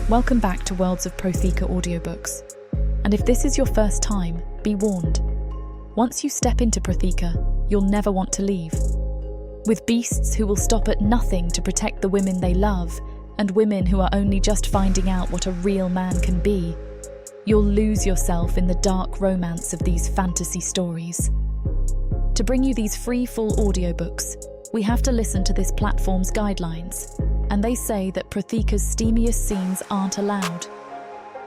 Welcome back to Worlds of Protheka audiobooks. And if this is your first time, be warned. Once you step into Protheka, you'll never want to leave. With beasts who will stop at nothing to protect the women they love, and women who are only just finding out what a real man can be, you'll lose yourself in the dark romance of these fantasy stories. To bring you these free full audiobooks, we have to listen to this platform's guidelines, and they say that Protheka's steamiest scenes aren't allowed.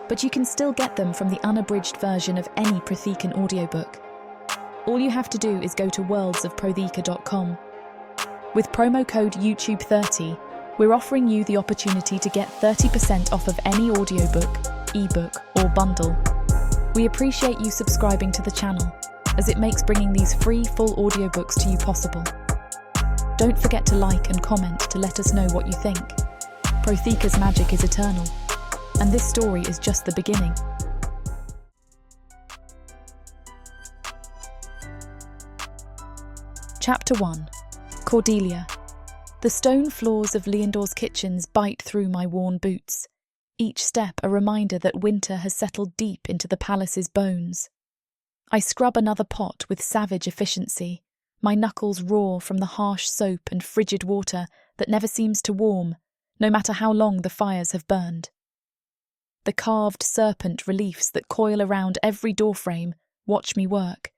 But you can still get them from the unabridged version of any Prothekan audiobook. All you have to do is go to worldsofprotheka.com. With promo code YouTube30, we're offering you the opportunity to get 30% off of any audiobook, ebook, or bundle. We appreciate you subscribing to the channel, as it makes bringing these free full audiobooks to you possible. Don't forget to like and comment to let us know what you think. Protheka's magic is eternal, and this story is just the beginning. Chapter 1. Cordelia. The stone floors of Leondor's kitchens bite through my worn boots, each step a reminder that winter has settled deep into the palace's bones. I scrub another pot with savage efficiency, my knuckles raw from the harsh soap and frigid water that never seems to warm, no matter how long the fires have burned. The carved serpent reliefs that coil around every doorframe watch me work,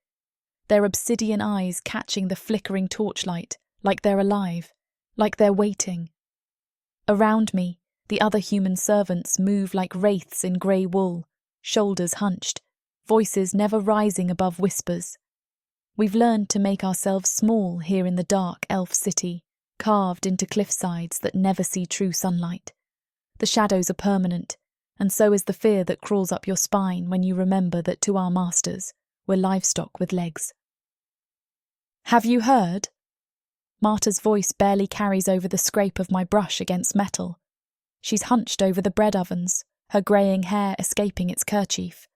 their obsidian eyes catching the flickering torchlight like they're alive, like they're waiting. Around me, the other human servants move like wraiths in grey wool, shoulders hunched, voices never rising above whispers. We've learned to make ourselves small here in the dark elf city, carved into cliffsides that never see true sunlight. The shadows are permanent, and so is the fear that crawls up your spine when you remember that to our masters, we're livestock with legs. Have you heard? Marta's voice barely carries over the scrape of my brush against metal. She's hunched over the bread ovens, her greying hair escaping its kerchief.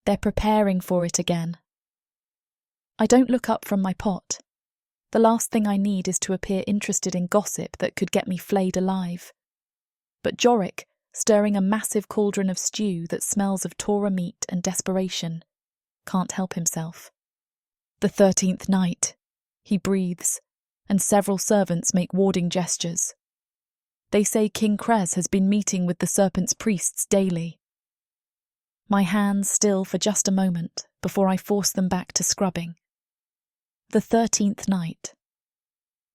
They're preparing for it again. I don't look up from my pot. The last thing I need is to appear interested in gossip that could get me flayed alive. But Jorik, stirring a massive cauldron of stew that smells of Torah meat and desperation, can't help himself. The 13th night, he breathes, and several servants make warding gestures. They say King Krez has been meeting with the Serpent's priests daily. My hands still for just a moment before I force them back to scrubbing. The 13th night.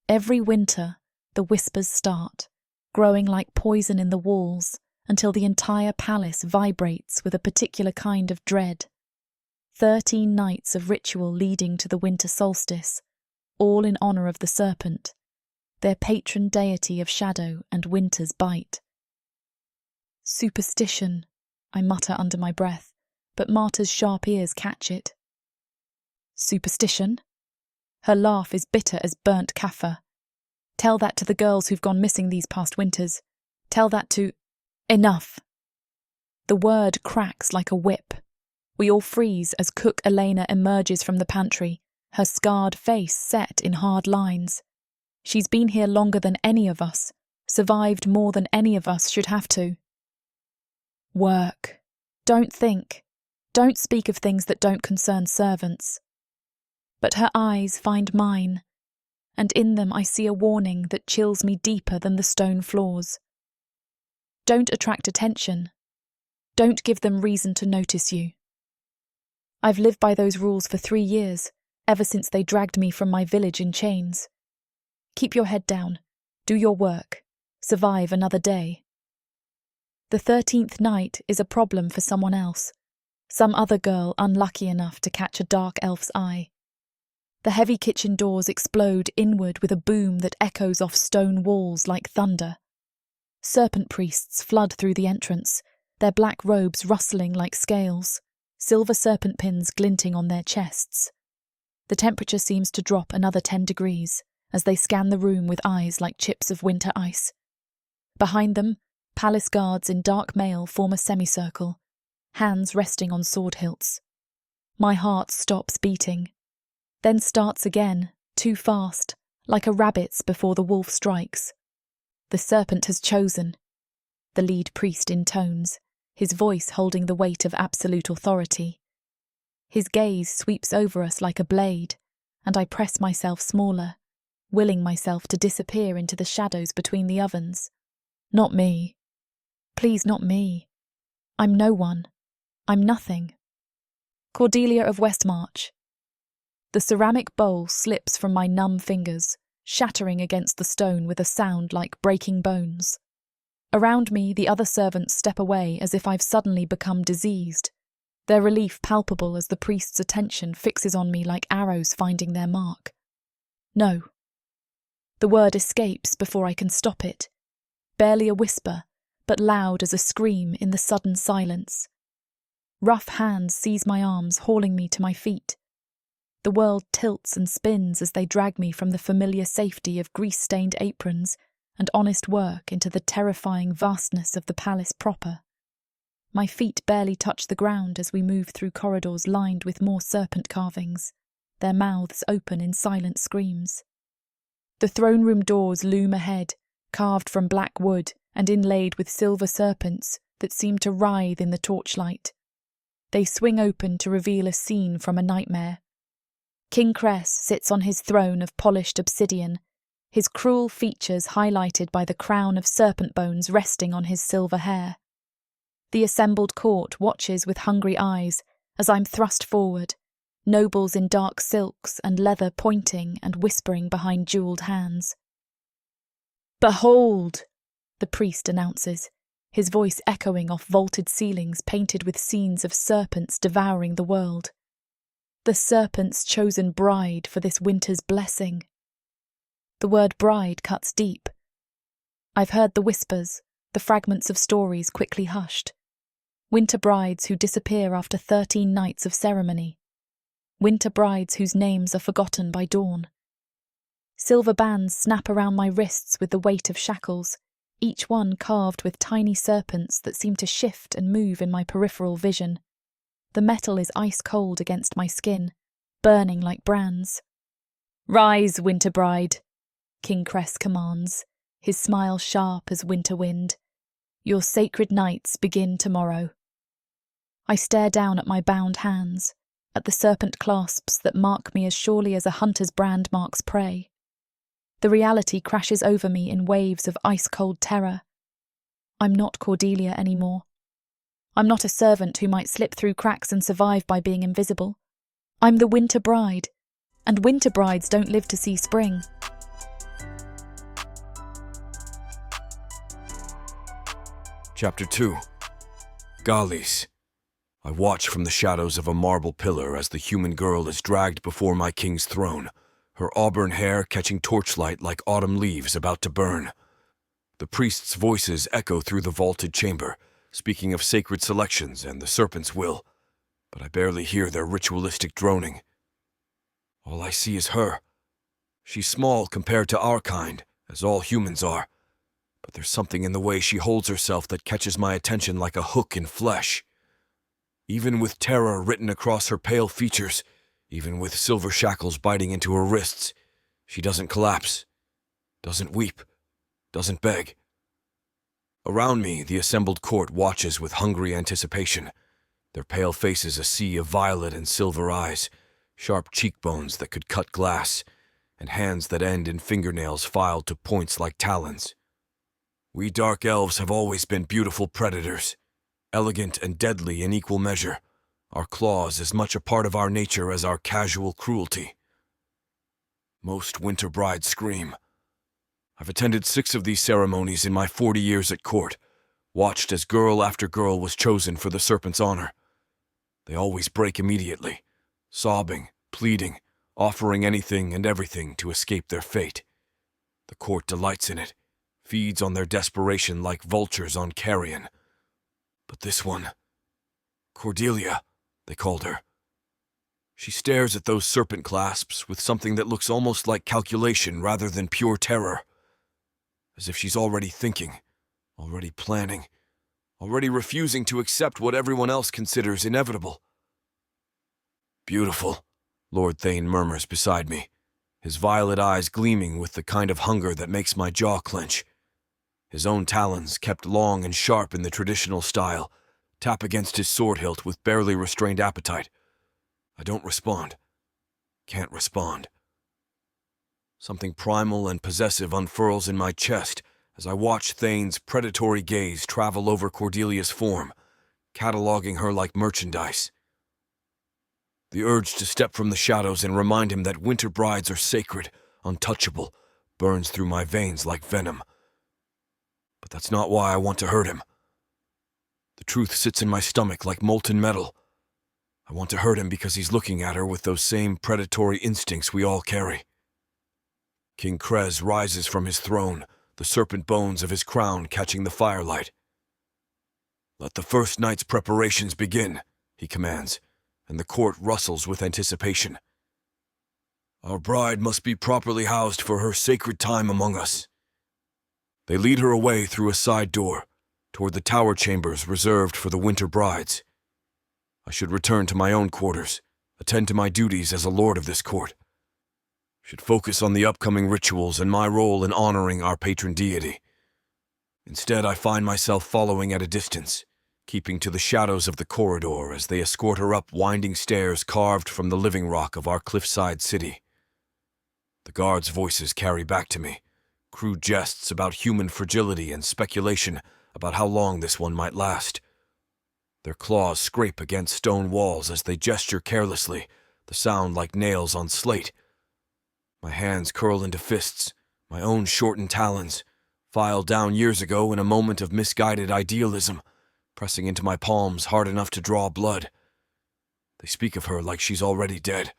Every winter, the whispers start, growing like poison in the walls, until the entire palace vibrates with a particular kind of dread. 13 nights of ritual leading to the winter solstice, all in honour of the Serpent, their patron deity of shadow and winter's bite. Superstition, I mutter under my breath, but Marta's sharp ears catch it. Superstition? Her laugh is bitter as burnt kaffir. Tell that to the girls who've gone missing these past winters. Tell that to... Enough! The word cracks like a whip. We all freeze as cook Elena emerges from the pantry, her scarred face set in hard lines. She's been here longer than any of us, survived more than any of us should have to. Work. Don't think. Don't speak of things that don't concern servants. But her eyes find mine, and in them I see a warning that chills me deeper than the stone floors. Don't attract attention. Don't give them reason to notice you. I've lived by those rules for 3 years, ever since they dragged me from my village in chains. Keep your head down, do your work, survive another day. The 13th night is a problem for someone else, some other girl unlucky enough to catch a dark elf's eye. The heavy kitchen doors explode inward with a boom that echoes off stone walls like thunder. Serpent priests flood through the entrance, their black robes rustling like scales, silver serpent pins glinting on their chests. The temperature seems to drop another 10 degrees as they scan the room with eyes like chips of winter ice. Behind them, palace guards in dark mail form a semicircle, hands resting on sword hilts. My heart stops beating, then starts again, too fast, like a rabbit's before the wolf strikes. The serpent has chosen. the lead priest intones, his voice holding the weight of absolute authority. His gaze sweeps over us like a blade, and I press myself smaller, willing myself to disappear into the shadows between the ovens. Not me. Please, not me. I'm no one. I'm nothing. Cordelia of Westmarch. The ceramic bowl slips from my numb fingers, shattering against the stone with a sound like breaking bones. Around me, the other servants step away as if I've suddenly become diseased, their relief palpable as the priest's attention fixes on me like arrows finding their mark. No. The word escapes before I can stop it, barely a whisper, but loud as a scream in the sudden silence. Rough hands seize my arms, hauling me to my feet. The world tilts and spins as they drag me from the familiar safety of grease-stained aprons and honest work into the terrifying vastness of the palace proper. My feet barely touch the ground as we move through corridors lined with more serpent carvings, their mouths open in silent screams. The throne room doors loom ahead, carved from black wood and inlaid with silver serpents that seem to writhe in the torchlight. They swing open to reveal a scene from a nightmare. King Cress sits on his throne of polished obsidian, his cruel features highlighted by the crown of serpent bones resting on his silver hair. The assembled court watches with hungry eyes as I'm thrust forward, nobles in dark silks and leather pointing and whispering behind jewelled hands. "Behold!" the priest announces, his voice echoing off vaulted ceilings painted with scenes of serpents devouring the world. The serpent's chosen bride for this winter's blessing. The word bride cuts deep. I've heard the whispers, the fragments of stories quickly hushed. Winter brides who disappear after 13 nights of ceremony. Winter brides whose names are forgotten by dawn. Silver bands snap around my wrists with the weight of shackles, each one carved with tiny serpents that seem to shift and move in my peripheral vision. The metal is ice cold against my skin, burning like brands. "Rise, winter bride," King Cress commands, his smile sharp as winter wind. "Your sacred nights begin tomorrow." I stare down at my bound hands, at the serpent clasps that mark me as surely as a hunter's brand marks prey. The reality crashes over me in waves of ice-cold terror. I'm not Cordelia anymore. I'm not a servant who might slip through cracks and survive by being invisible. I'm the winter bride, and winter brides don't live to see spring. Chapter 2. Gallis. I watch from the shadows of a marble pillar as the human girl is dragged before my king's throne, her auburn hair catching torchlight like autumn leaves about to burn. The priest's voices echo through the vaulted chamber, speaking of sacred selections and the serpent's will, but I barely hear their ritualistic droning. All I see is her. She's small compared to our kind, as all humans are, but there's something in the way she holds herself that catches my attention like a hook in flesh. Even with terror written across her pale features, even with silver shackles biting into her wrists, she doesn't collapse, doesn't weep, doesn't beg. Around me, the assembled court watches with hungry anticipation, their pale faces a sea of violet and silver eyes, sharp cheekbones that could cut glass, and hands that end in fingernails filed to points like talons. We dark elves have always been beautiful predators, elegant and deadly in equal measure, our claws as much a part of our nature as our casual cruelty. Most winter brides scream. I've attended 6 of these ceremonies in my 40 years at court, watched as girl after girl was chosen for the serpent's honor. They always break immediately, sobbing, pleading, offering anything and everything to escape their fate. The court delights in it, feeds on their desperation like vultures on carrion. But this one, Cordelia, they called her. She stares at those serpent clasps with something that looks almost like calculation rather than pure terror. As if she's already thinking, already planning, already refusing to accept what everyone else considers inevitable. "Beautiful," Lord Thane murmurs beside me, his violet eyes gleaming with the kind of hunger that makes my jaw clench. his own talons, kept long and sharp in the traditional style, tap against his sword hilt with barely restrained appetite. I don't respond. Can't respond. Something primal and possessive unfurls in my chest as I watch Thane's predatory gaze travel over Cordelia's form, cataloging her like merchandise. The urge to step from the shadows and remind him that winter brides are sacred, untouchable, burns through my veins like venom. But that's not why I want to hurt him. The truth sits in my stomach like molten metal. I want to hurt him because he's looking at her with those same predatory instincts we all carry. King Krez rises from his throne, the serpent bones of his crown catching the firelight. "Let the first night's preparations begin," he commands, and the court rustles with anticipation. "Our bride must be properly housed for her sacred time among us." They lead her away through a side door, toward the tower chambers reserved for the winter brides. I should return to my own quarters, attend to my duties as a lord of this court. Should focus on the upcoming rituals and my role in honoring our patron deity. Instead, I find myself following at a distance, keeping to the shadows of the corridor as they escort her up winding stairs carved from the living rock of our cliffside city. The guards' voices carry back to me, crude jests about human fragility and speculation about how long this one might last. Their claws scrape against stone walls as they gesture carelessly, the sound like nails on slate. My hands curl into fists, my own shortened talons, filed down years ago in a moment of misguided idealism, pressing into my palms hard enough to draw blood. They speak of her like she's already dead.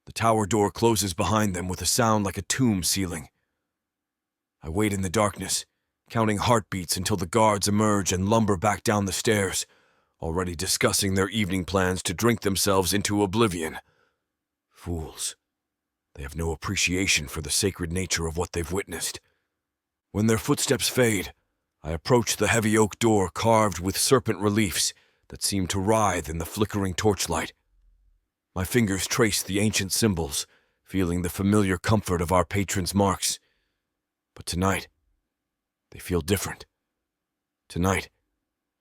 The tower door closes behind them with a sound like a tomb sealing. I wait in the darkness, counting heartbeats until the guards emerge and lumber back down the stairs, already discussing their evening plans to drink themselves into oblivion. Fools. They have no appreciation for the sacred nature of what they've witnessed. When their footsteps fade, I approach the heavy oak door carved with serpent reliefs that seem to writhe in the flickering torchlight. My fingers trace the ancient symbols, feeling the familiar comfort of our patron's marks. But tonight, they feel different. Tonight,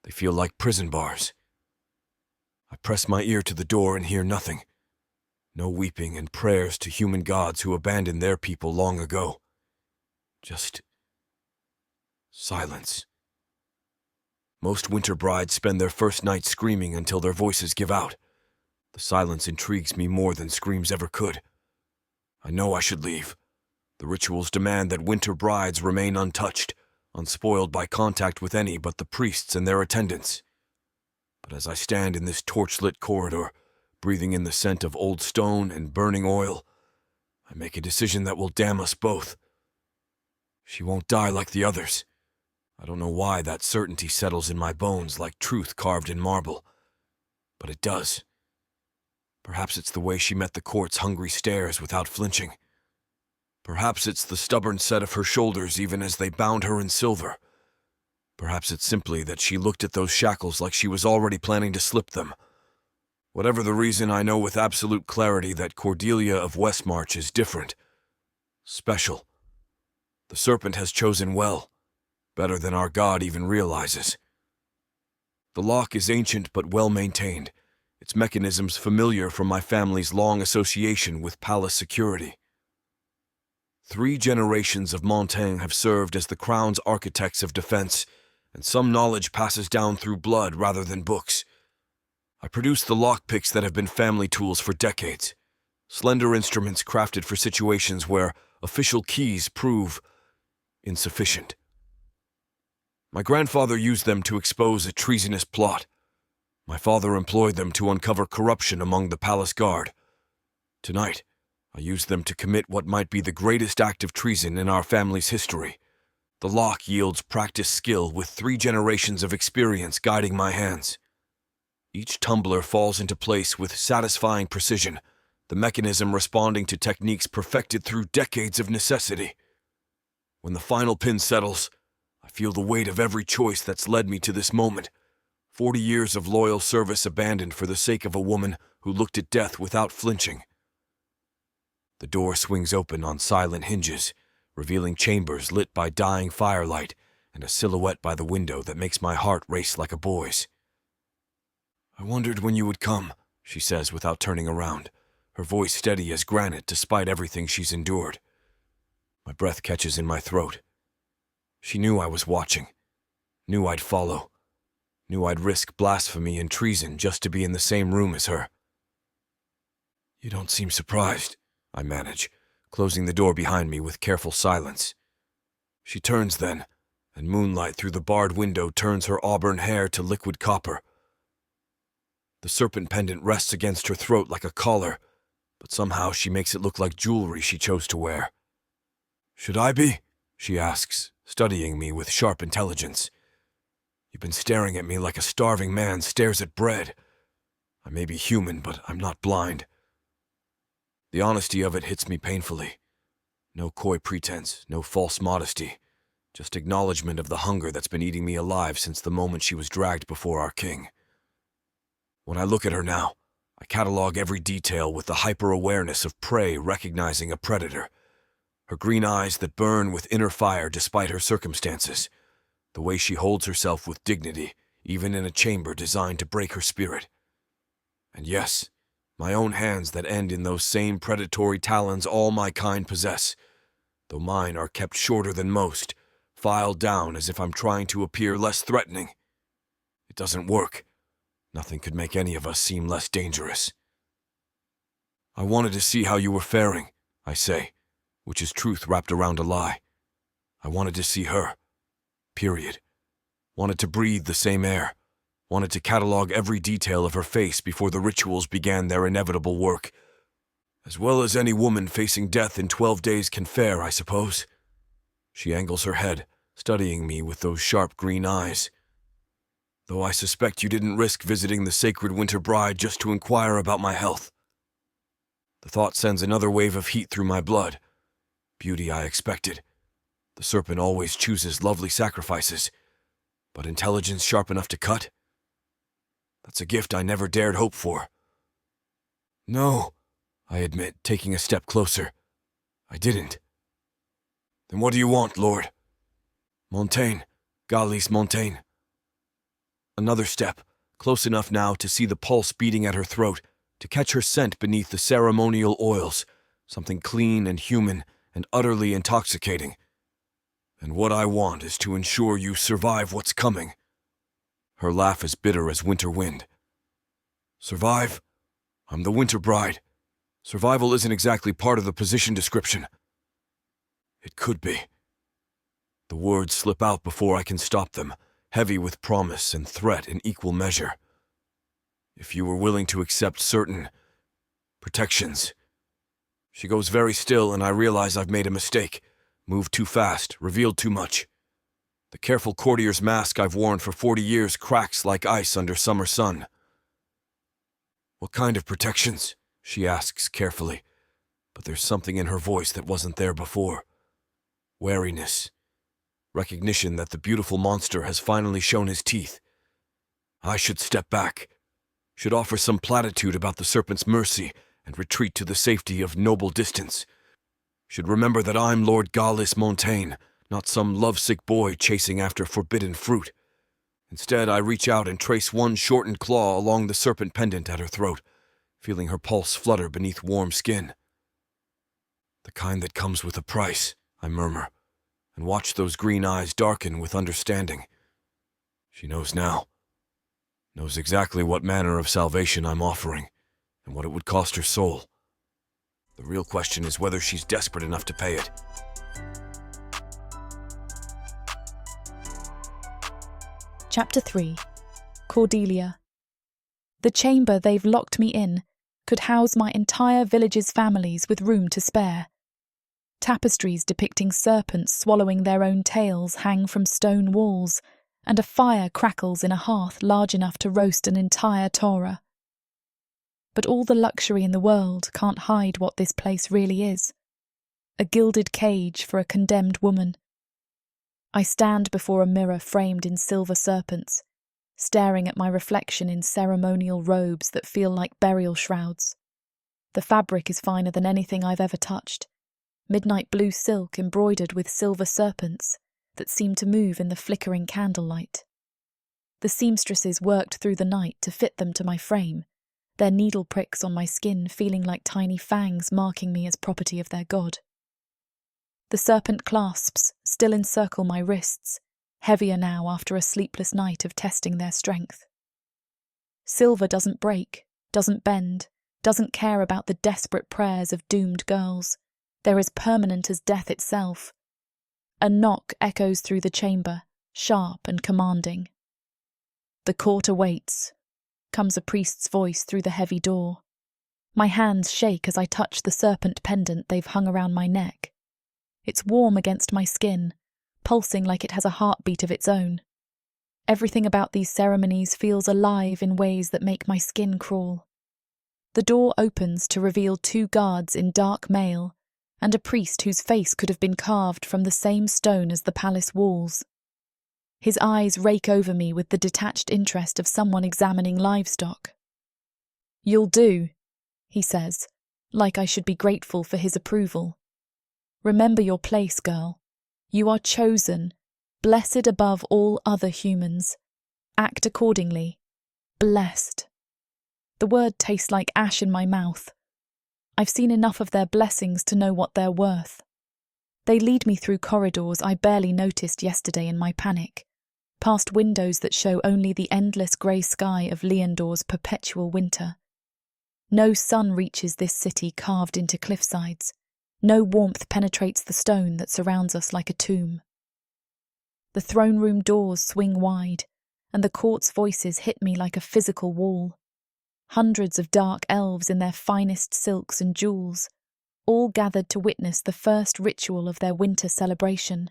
they feel like prison bars. I press my ear to the door and hear nothing. No weeping and prayers to human gods who abandoned their people long ago. Just silence. Most winter brides spend their first night screaming until their voices give out. The silence intrigues me more than screams ever could. I know I should leave. The rituals demand that winter brides remain untouched, unspoiled by contact with any but the priests and their attendants. But as I stand in this torch-lit corridor, breathing in the scent of old stone and burning oil, I make a decision that will damn us both. She won't die like the others. I don't know why that certainty settles in my bones like truth carved in marble, but it does. Perhaps it's the way she met the court's hungry stares without flinching. Perhaps it's the stubborn set of her shoulders even as they bound her in silver. Perhaps it's simply that she looked at those shackles like she was already planning to slip them. Whatever the reason, I know with absolute clarity that Cordelia of Westmarch is different. Special. The Serpent has chosen well, better than our god even realizes. The lock is ancient but well-maintained, its mechanisms familiar from my family's long association with palace security. 3 generations of Montaigne have served as the crown's architects of defense, and some knowledge passes down through blood rather than books. I produce the lockpicks that have been family tools for decades, slender instruments crafted for situations where official keys prove insufficient. My grandfather used them to expose a treasonous plot. My father employed them to uncover corruption among the palace guard. Tonight, I use them to commit what might be the greatest act of treason in our family's history. The lock yields practiced skill with 3 generations of experience guiding my hands. Each tumbler falls into place with satisfying precision, the mechanism responding to techniques perfected through decades of necessity. When the final pin settles, I feel the weight of every choice that's led me to this moment. 40 years of loyal service abandoned for the sake of a woman who looked at death without flinching. The door swings open on silent hinges, revealing chambers lit by dying firelight and a silhouette by the window that makes my heart race like a boy's. "I wondered when you would come," she says without turning around, her voice steady as granite despite everything she's endured. My breath catches in my throat. She knew I was watching, knew I'd follow, knew I'd risk blasphemy and treason just to be in the same room as her. "You don't seem surprised," I manage, closing the door behind me with careful silence. She turns then, and moonlight through the barred window turns her auburn hair to liquid copper. The serpent pendant rests against her throat like a collar, but somehow she makes it look like jewelry she chose to wear. "Should I be?" she asks, studying me with sharp intelligence. "You've been staring at me like a starving man stares at bread. I may be human, but I'm not blind." The honesty of it hits me painfully. No coy pretense, no false modesty, just acknowledgement of the hunger that's been eating me alive since the moment she was dragged before our king. When I look at her now, I catalog every detail with the hyper-awareness of prey recognizing a predator. Her green eyes that burn with inner fire despite her circumstances. The way she holds herself with dignity, even in a chamber designed to break her spirit. And yes, my own hands that end in those same predatory talons all my kind possess, though mine are kept shorter than most, filed down as if I'm trying to appear less threatening. It doesn't work. Nothing could make any of us seem less dangerous. "I wanted to see how you were faring," I say, which is truth wrapped around a lie. I wanted to see her. Period. Wanted to breathe the same air. Wanted to catalog every detail of her face before the rituals began their inevitable work. As well as any woman facing death in 12 days can fare, I suppose. She angles her head, studying me with those sharp green eyes. "Though I suspect you didn't risk visiting the sacred winter bride just to inquire about my health." The thought sends another wave of heat through my blood. Beauty I expected. The serpent always chooses lovely sacrifices. But intelligence sharp enough to cut? That's a gift I never dared hope for. "No," I admit, taking a step closer. "I didn't." "Then what do you want, Lord?" "Montaigne. Galis Montaigne." Another step, close enough now to see the pulse beating at her throat, to catch her scent beneath the ceremonial oils, something clean and human and utterly intoxicating. "And what I want is to ensure you survive what's coming." Her laugh is bitter as winter wind. "Survive? I'm the winter bride. Survival isn't exactly part of the position description." "It could be." The words slip out before I can stop them, heavy with promise and threat in equal measure. "If you were willing to accept certain protections." She goes very still, and I realize I've made a mistake, moved too fast, revealed too much. The careful courtier's mask I've worn for 40 years cracks like ice under summer sun. "What kind of protections?" she asks carefully, but there's something in her voice that wasn't there before. Wariness. Recognition that the beautiful monster has finally shown his teeth. I should step back, should offer some platitude about the serpent's mercy and retreat to the safety of noble distance. Should remember that I'm Lord Galis Montaigne, not some lovesick boy chasing after forbidden fruit. Instead, I reach out and trace one shortened claw along the serpent pendant at her throat, feeling her pulse flutter beneath warm skin. "The kind that comes with a price," I murmur, and watch those green eyes darken with understanding. She knows now. Knows exactly what manner of salvation I'm offering, and what it would cost her soul. The real question is whether she's desperate enough to pay it. Chapter 3. Cordelia. The chamber they've locked me in could house my entire village's families with room to spare. Tapestries depicting serpents swallowing their own tails hang from stone walls, and a fire crackles in a hearth large enough to roast an entire Torah. But all the luxury in the world can't hide what this place really is. A gilded cage for a condemned woman. I stand before a mirror framed in silver serpents, staring at my reflection in ceremonial robes that feel like burial shrouds. The fabric is finer than anything I've ever touched, midnight blue silk embroidered with silver serpents that seemed to move in the flickering candlelight. The seamstresses worked through the night to fit them to my frame, their needle pricks on my skin feeling like tiny fangs marking me as property of their god. The serpent clasps still encircle my wrists, heavier now after a sleepless night of testing their strength. Silver doesn't break, doesn't bend, doesn't care about the desperate prayers of doomed girls. They're as permanent as death itself. A knock echoes through the chamber, sharp and commanding. "The court awaits," comes a priest's voice through the heavy door. My hands shake as I touch the serpent pendant they've hung around my neck. It's warm against my skin, pulsing like it has a heartbeat of its own. Everything about these ceremonies feels alive in ways that make my skin crawl. The door opens to reveal 2 guards in dark mail and a priest whose face could have been carved from the same stone as the palace walls. His eyes rake over me with the detached interest of someone examining livestock. "You'll do," he says, like I should be grateful for his approval. "Remember your place, girl. You are chosen, blessed above all other humans. Act accordingly. Blessed." The word tastes like ash in my mouth. I've seen enough of their blessings to know what they're worth. They lead me through corridors I barely noticed yesterday in my panic, past windows that show only the endless grey sky of Leondor's perpetual winter. No sun reaches this city carved into cliffsides. No warmth penetrates the stone that surrounds us like a tomb. The throne room doors swing wide, and the court's voices hit me like a physical wall. Hundreds of dark elves in their finest silks and jewels, all gathered to witness the first ritual of their winter celebration.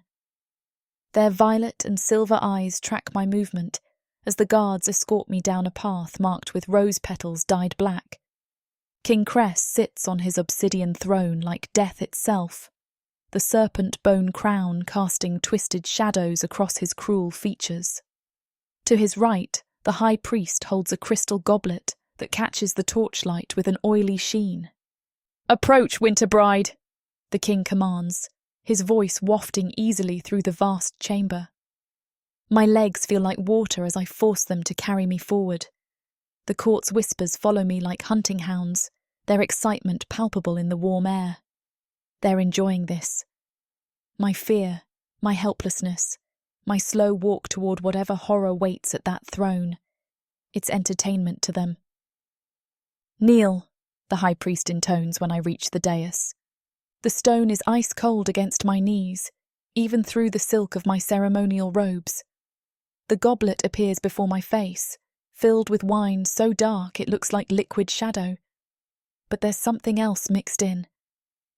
Their violet and silver eyes track my movement as the guards escort me down a path marked with rose petals dyed black. King Cress sits on his obsidian throne like death itself, the serpent bone crown casting twisted shadows across his cruel features. To his right, the high priest holds a crystal goblet that catches the torchlight with an oily sheen. "Approach, Winter Bride," the king commands, his voice wafting easily through the vast chamber. My legs feel like water as I force them to carry me forward. The court's whispers follow me like hunting hounds, their excitement palpable in the warm air. They're enjoying this. My fear, my helplessness, my slow walk toward whatever horror waits at that throne. It's entertainment to them. "Kneel," the high priest intones when I reach the dais. The stone is ice cold against my knees, even through the silk of my ceremonial robes. The goblet appears before my face, filled with wine so dark it looks like liquid shadow. But there's something else mixed in,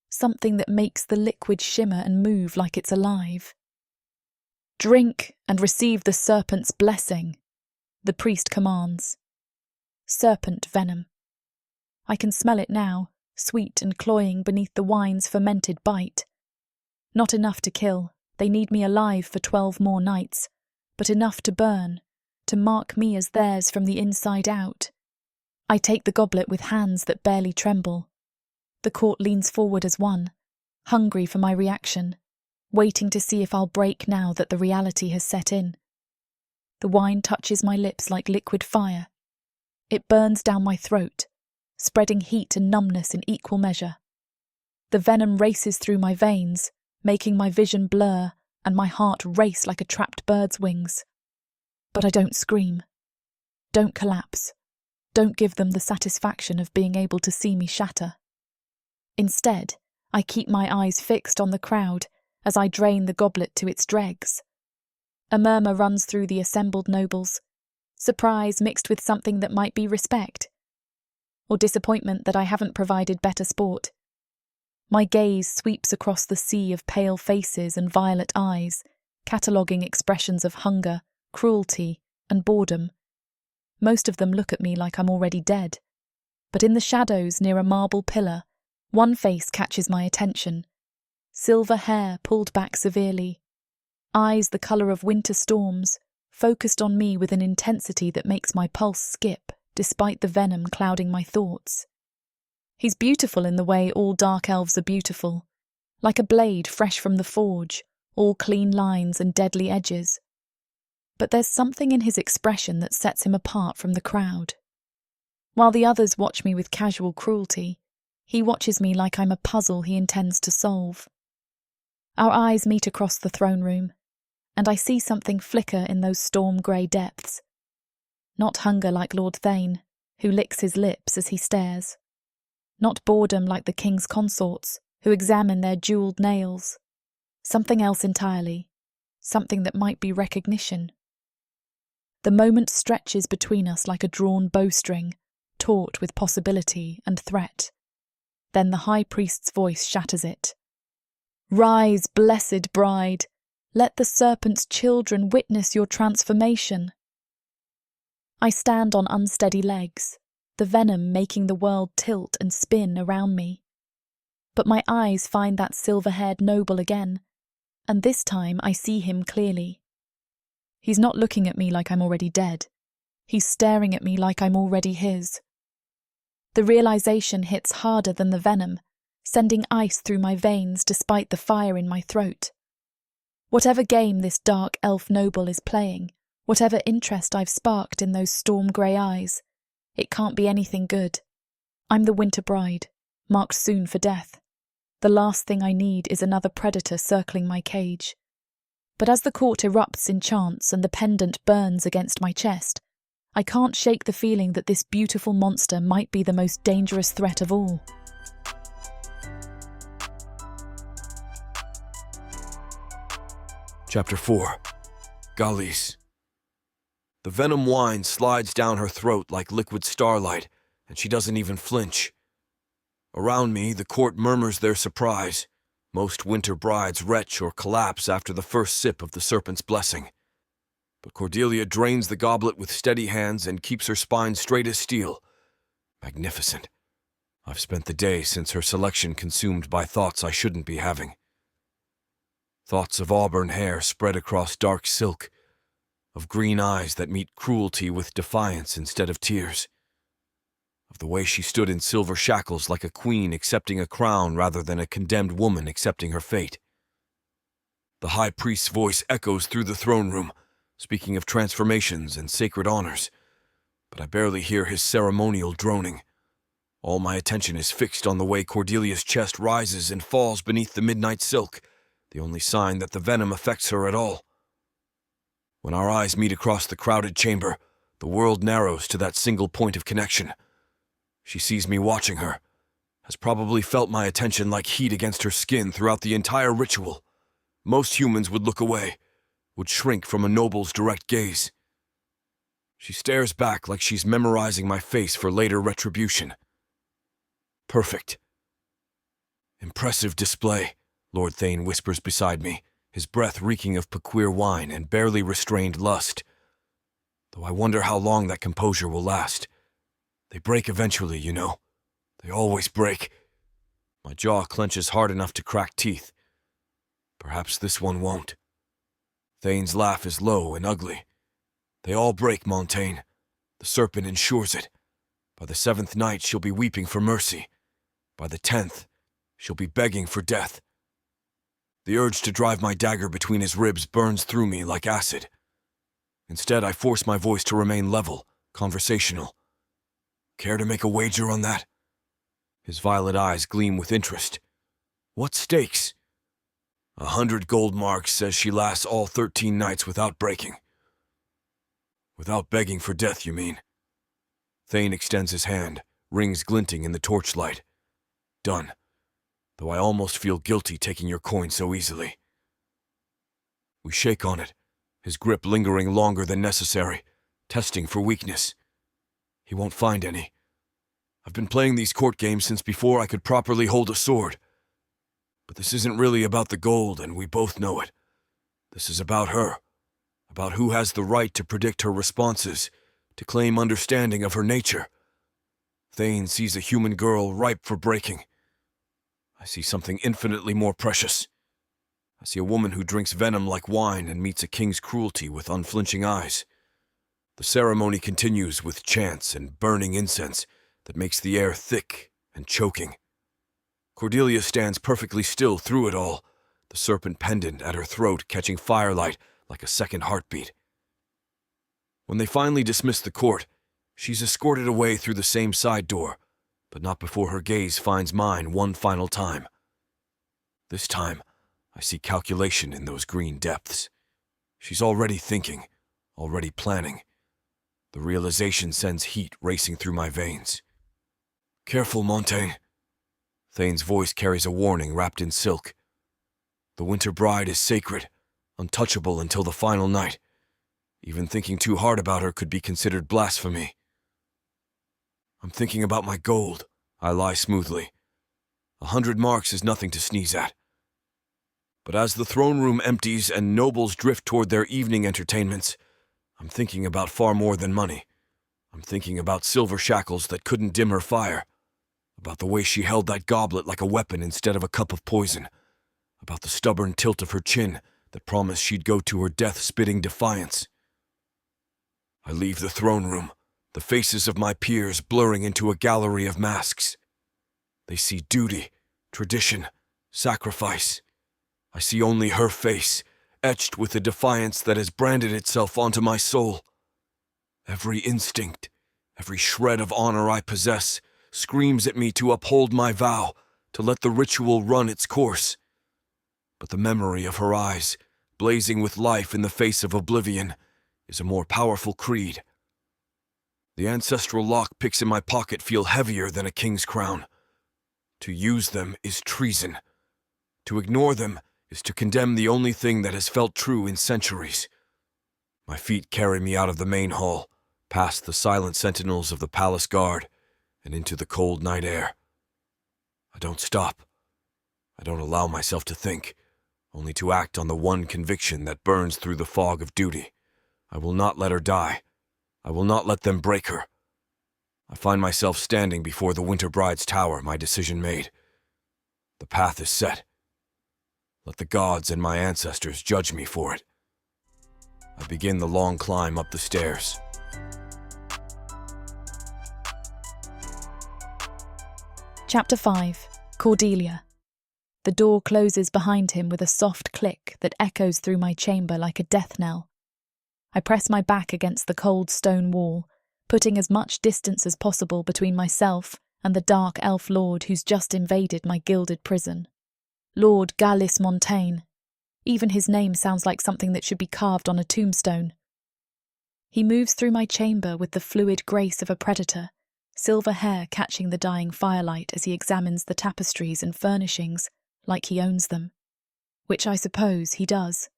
something that makes the liquid shimmer and move like it's alive. "Drink and receive the serpent's blessing," the priest commands. Serpent venom. I can smell it now, sweet and cloying beneath the wine's fermented bite. Not enough to kill, they need me alive for 12 more nights, but enough to burn, to mark me as theirs from the inside out. I take the goblet with hands that barely tremble. The court leans forward as one, hungry for my reaction, waiting to see if I'll break now that the reality has set in. The wine touches my lips like liquid fire. It burns down my throat, spreading heat and numbness in equal measure. The venom races through my veins, making my vision blur and my heart race like a trapped bird's wings. But I don't scream. Don't collapse. Don't give them the satisfaction of being able to see me shatter. Instead, I keep my eyes fixed on the crowd as I drain the goblet to its dregs. A murmur runs through the assembled nobles, surprise mixed with something that might be respect, or disappointment that I haven't provided better sport. My gaze sweeps across the sea of pale faces and violet eyes, cataloguing expressions of hunger, cruelty, and boredom. Most of them look at me like I'm already dead. But in the shadows near a marble pillar, one face catches my attention. Silver hair pulled back severely, eyes the colour of winter storms, focused on me with an intensity that makes my pulse skip, despite the venom clouding my thoughts. He's beautiful in the way all dark elves are beautiful, like a blade fresh from the forge, all clean lines and deadly edges. But there's something in his expression that sets him apart from the crowd. While the others watch me with casual cruelty, he watches me like I'm a puzzle he intends to solve. Our eyes meet across the throne room, and I see something flicker in those storm-grey depths. Not hunger like Lord Thane, who licks his lips as he stares. Not boredom like the king's consorts, who examine their jewelled nails. Something else entirely, something that might be recognition. The moment stretches between us like a drawn bowstring, taut with possibility and threat. Then the high priest's voice shatters it. "Rise, blessed bride! Let the serpent's children witness your transformation." I stand on unsteady legs, the venom making the world tilt and spin around me. But my eyes find that silver-haired noble again, and this time I see him clearly. He's not looking at me like I'm already dead. He's staring at me like I'm already his. The realization hits harder than the venom, sending ice through my veins despite the fire in my throat. Whatever game this dark elf noble is playing, whatever interest I've sparked in those storm-grey eyes, it can't be anything good. I'm the Winter Bride, marked soon for death. The last thing I need is another predator circling my cage. But as the court erupts in chants and the pendant burns against my chest, I can't shake the feeling that this beautiful monster might be the most dangerous threat of all. Chapter 4. Galis. The venom wine slides down her throat like liquid starlight, and she doesn't even flinch. Around me, the court murmurs their surprise. Most winter brides retch or collapse after the first sip of the Serpent's blessing. But Cordelia drains the goblet with steady hands and keeps her spine straight as steel. Magnificent. I've spent the day since her selection consumed by thoughts I shouldn't be having. Thoughts of auburn hair spread across dark silk, of green eyes that meet cruelty with defiance instead of tears, of the way she stood in silver shackles like a queen accepting a crown rather than a condemned woman accepting her fate. The high priest's voice echoes through the throne room, speaking of transformations and sacred honors, but I barely hear his ceremonial droning. All my attention is fixed on the way Cordelia's chest rises and falls beneath the midnight silk, the only sign that the venom affects her at all. When our eyes meet across the crowded chamber, the world narrows to that single point of connection. She sees me watching her, has probably felt my attention like heat against her skin throughout the entire ritual. Most humans would look away, would shrink from a noble's direct gaze. She stares back like she's memorizing my face for later retribution. Perfect. Impressive display, Lord Thane whispers beside me, his breath reeking of peculiar wine and barely restrained lust. Though I wonder how long that composure will last. They break eventually, you know. They always break. My jaw clenches hard enough to crack teeth. Perhaps this one won't. Thane's laugh is low and ugly. They all break, Montaigne. The serpent ensures it. By the 7th night, she'll be weeping for mercy. By the 10th, she'll be begging for death. The urge to drive my dagger between his ribs burns through me like acid. Instead, I force my voice to remain level, conversational. Care to make a wager on that? His violet eyes gleam with interest. What stakes? 100 gold marks says she lasts all 13 nights without breaking. Without begging for death, you mean? Thane extends his hand, rings glinting in the torchlight. Done. Though I almost feel guilty taking your coin so easily. We shake on it, his grip lingering longer than necessary, testing for weakness. He won't find any. I've been playing these court games since before I could properly hold a sword. But this isn't really about the gold, and we both know it. This is about her. About who has the right to predict her responses, to claim understanding of her nature. Thane sees a human girl ripe for breaking. I see something infinitely more precious. I see a woman who drinks venom like wine and meets a king's cruelty with unflinching eyes. The ceremony continues with chants and burning incense that makes the air thick and choking. Cordelia stands perfectly still through it all, the serpent pendant at her throat catching firelight like a second heartbeat. When they finally dismiss the court, she's escorted away through the same side door, but not before her gaze finds mine one final time. This time, I see calculation in those green depths. She's already thinking, already planning. The realization sends heat racing through my veins. "Careful, Montaigne." Thane's voice carries a warning wrapped in silk. "The Winter Bride is sacred, untouchable until the final night. Even thinking too hard about her could be considered blasphemy." "I'm thinking about my gold," I lie smoothly. 100 marks is nothing to sneeze at. But as the throne room empties and nobles drift toward their evening entertainments, I'm thinking about far more than money. I'm thinking about silver shackles that couldn't dim her fire, about the way she held that goblet like a weapon instead of a cup of poison, about the stubborn tilt of her chin that promised she'd go to her death spitting defiance. I leave the throne room, the faces of my peers blurring into a gallery of masks. They see duty, tradition, sacrifice. I see only her face, etched with a defiance that has branded itself onto my soul. Every instinct, every shred of honor I possess, screams at me to uphold my vow, to let the ritual run its course. But the memory of her eyes, blazing with life in the face of oblivion, is a more powerful creed. The ancestral lock-picks in my pocket feel heavier than a king's crown. To use them is treason. To ignore them is to condemn the only thing that has felt true in centuries. My feet carry me out of the main hall, past the silent sentinels of the palace guard, and into the cold night air. I don't stop. I don't allow myself to think, only to act on the one conviction that burns through the fog of duty. I will not let her die. I will not let them break her. I find myself standing before the Winter Bride's tower, my decision made. The path is set. Let the gods and my ancestors judge me for it. I begin the long climb up the stairs. Chapter 5. Cordelia. The door closes behind him with a soft click that echoes through my chamber like a death knell. I press my back against the cold stone wall, putting as much distance as possible between myself and the dark elf lord who's just invaded my gilded prison. Lord Gallis Montaigne. Even his name sounds like something that should be carved on a tombstone. He moves through my chamber with the fluid grace of a predator, silver hair catching the dying firelight as he examines the tapestries and furnishings like he owns them. Which I suppose he does.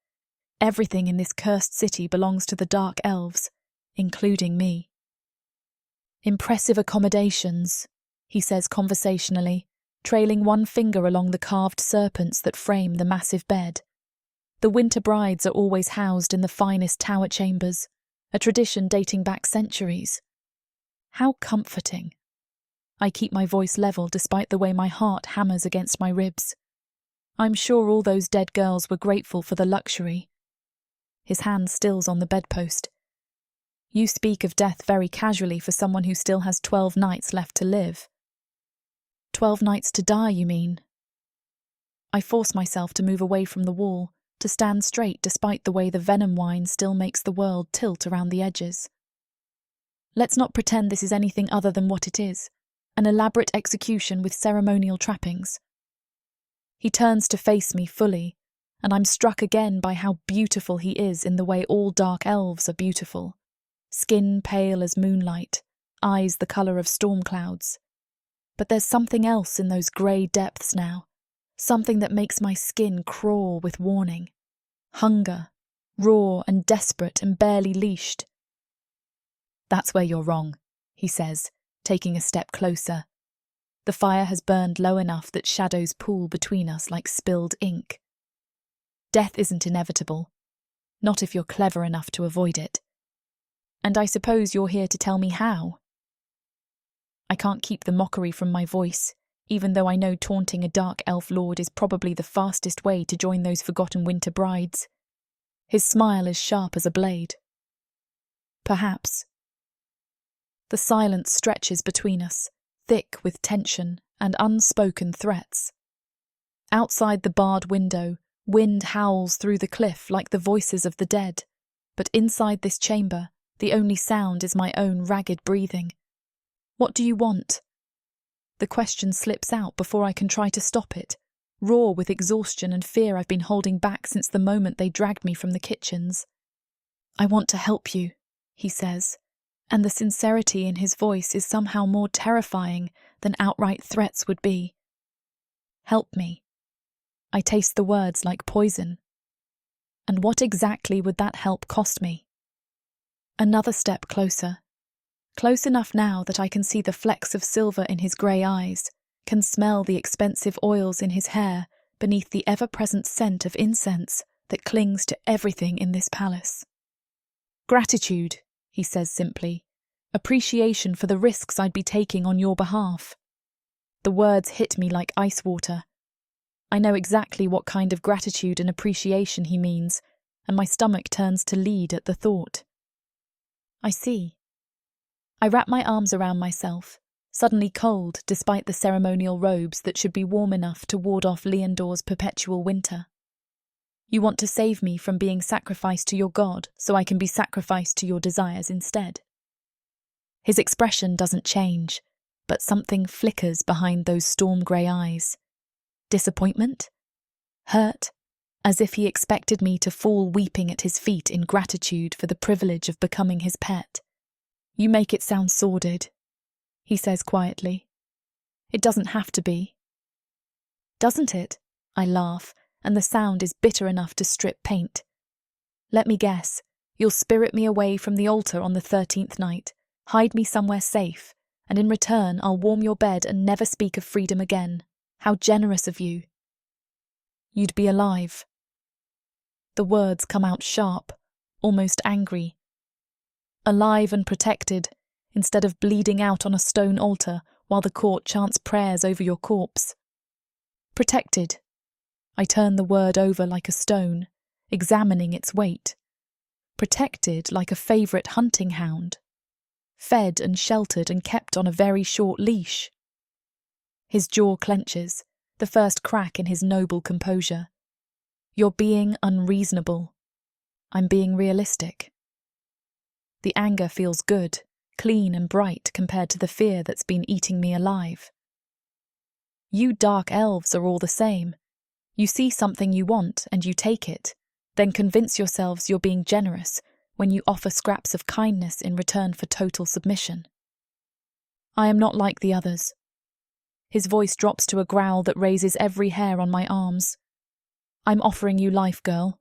Everything in this cursed city belongs to the dark elves, including me. "Impressive accommodations," he says conversationally, trailing one finger along the carved serpents that frame the massive bed. The Winter Brides are always housed in the finest tower chambers, a tradition dating back centuries. How comforting. I keep my voice level despite the way my heart hammers against my ribs. I'm sure all those dead girls were grateful for the luxury. His hand stills on the bedpost. "You speak of death very casually for someone who still has 12 nights left to live." 12 nights to die, you mean? I force myself to move away from the wall, to stand straight despite the way the venom wine still makes the world tilt around the edges. Let's not pretend this is anything other than what it is, an elaborate execution with ceremonial trappings. He turns to face me fully, and I'm struck again by how beautiful he is in the way all dark elves are beautiful. Skin pale as moonlight, eyes the colour of storm clouds. But there's something else in those grey depths now, something that makes my skin crawl with warning. Hunger, raw and desperate and barely leashed. "That's where you're wrong," he says, taking a step closer. The fire has burned low enough that shadows pool between us like spilled ink. Death isn't inevitable, not if you're clever enough to avoid it. And I suppose you're here to tell me how. I can't keep the mockery from my voice, even though I know taunting a dark elf lord is probably the fastest way to join those forgotten Winter Brides. His smile is sharp as a blade. Perhaps. The silence stretches between us, thick with tension, and unspoken threats. Outside the barred window, wind howls through the cliff like the voices of the dead, but inside this chamber, the only sound is my own ragged breathing. What do you want? The question slips out before I can try to stop it, raw with exhaustion and fear I've been holding back since the moment they dragged me from the kitchens. I want to help you, he says, and the sincerity in his voice is somehow more terrifying than outright threats would be. Help me. I taste the words like poison. And what exactly would that help cost me? Another step closer. Close enough now that I can see the flecks of silver in his grey eyes, can smell the expensive oils in his hair beneath the ever-present scent of incense that clings to everything in this palace. Gratitude, he says simply. Appreciation for the risks I'd be taking on your behalf. The words hit me like ice water. I know exactly what kind of gratitude and appreciation he means, and my stomach turns to lead at the thought. I see. I wrap my arms around myself, suddenly cold despite the ceremonial robes that should be warm enough to ward off Leondor's perpetual winter. You want to save me from being sacrificed to your god so I can be sacrificed to your desires instead. His expression doesn't change, but something flickers behind those storm-grey eyes. Disappointment? Hurt? As if he expected me to fall weeping at his feet in gratitude for the privilege of becoming his pet. You make it sound sordid, he says quietly. It doesn't have to be. Doesn't it? I laugh, and the sound is bitter enough to strip paint. Let me guess, you'll spirit me away from the altar on the 13th night, hide me somewhere safe, and in return I'll warm your bed and never speak of freedom again. How generous of you. You'd be alive. The words come out sharp, almost angry. Alive and protected, instead of bleeding out on a stone altar while the court chants prayers over your corpse. Protected. I turn the word over like a stone, examining its weight. Protected like a favourite hunting hound. Fed and sheltered and kept on a very short leash. His jaw clenches, the first crack in his noble composure. You're being unreasonable. I'm being realistic. The anger feels good, clean and bright compared to the fear that's been eating me alive. You dark elves are all the same. You see something you want and you take it, then convince yourselves you're being generous when you offer scraps of kindness in return for total submission. I am not like the others. His voice drops to a growl that raises every hair on my arms. I'm offering you life, girl.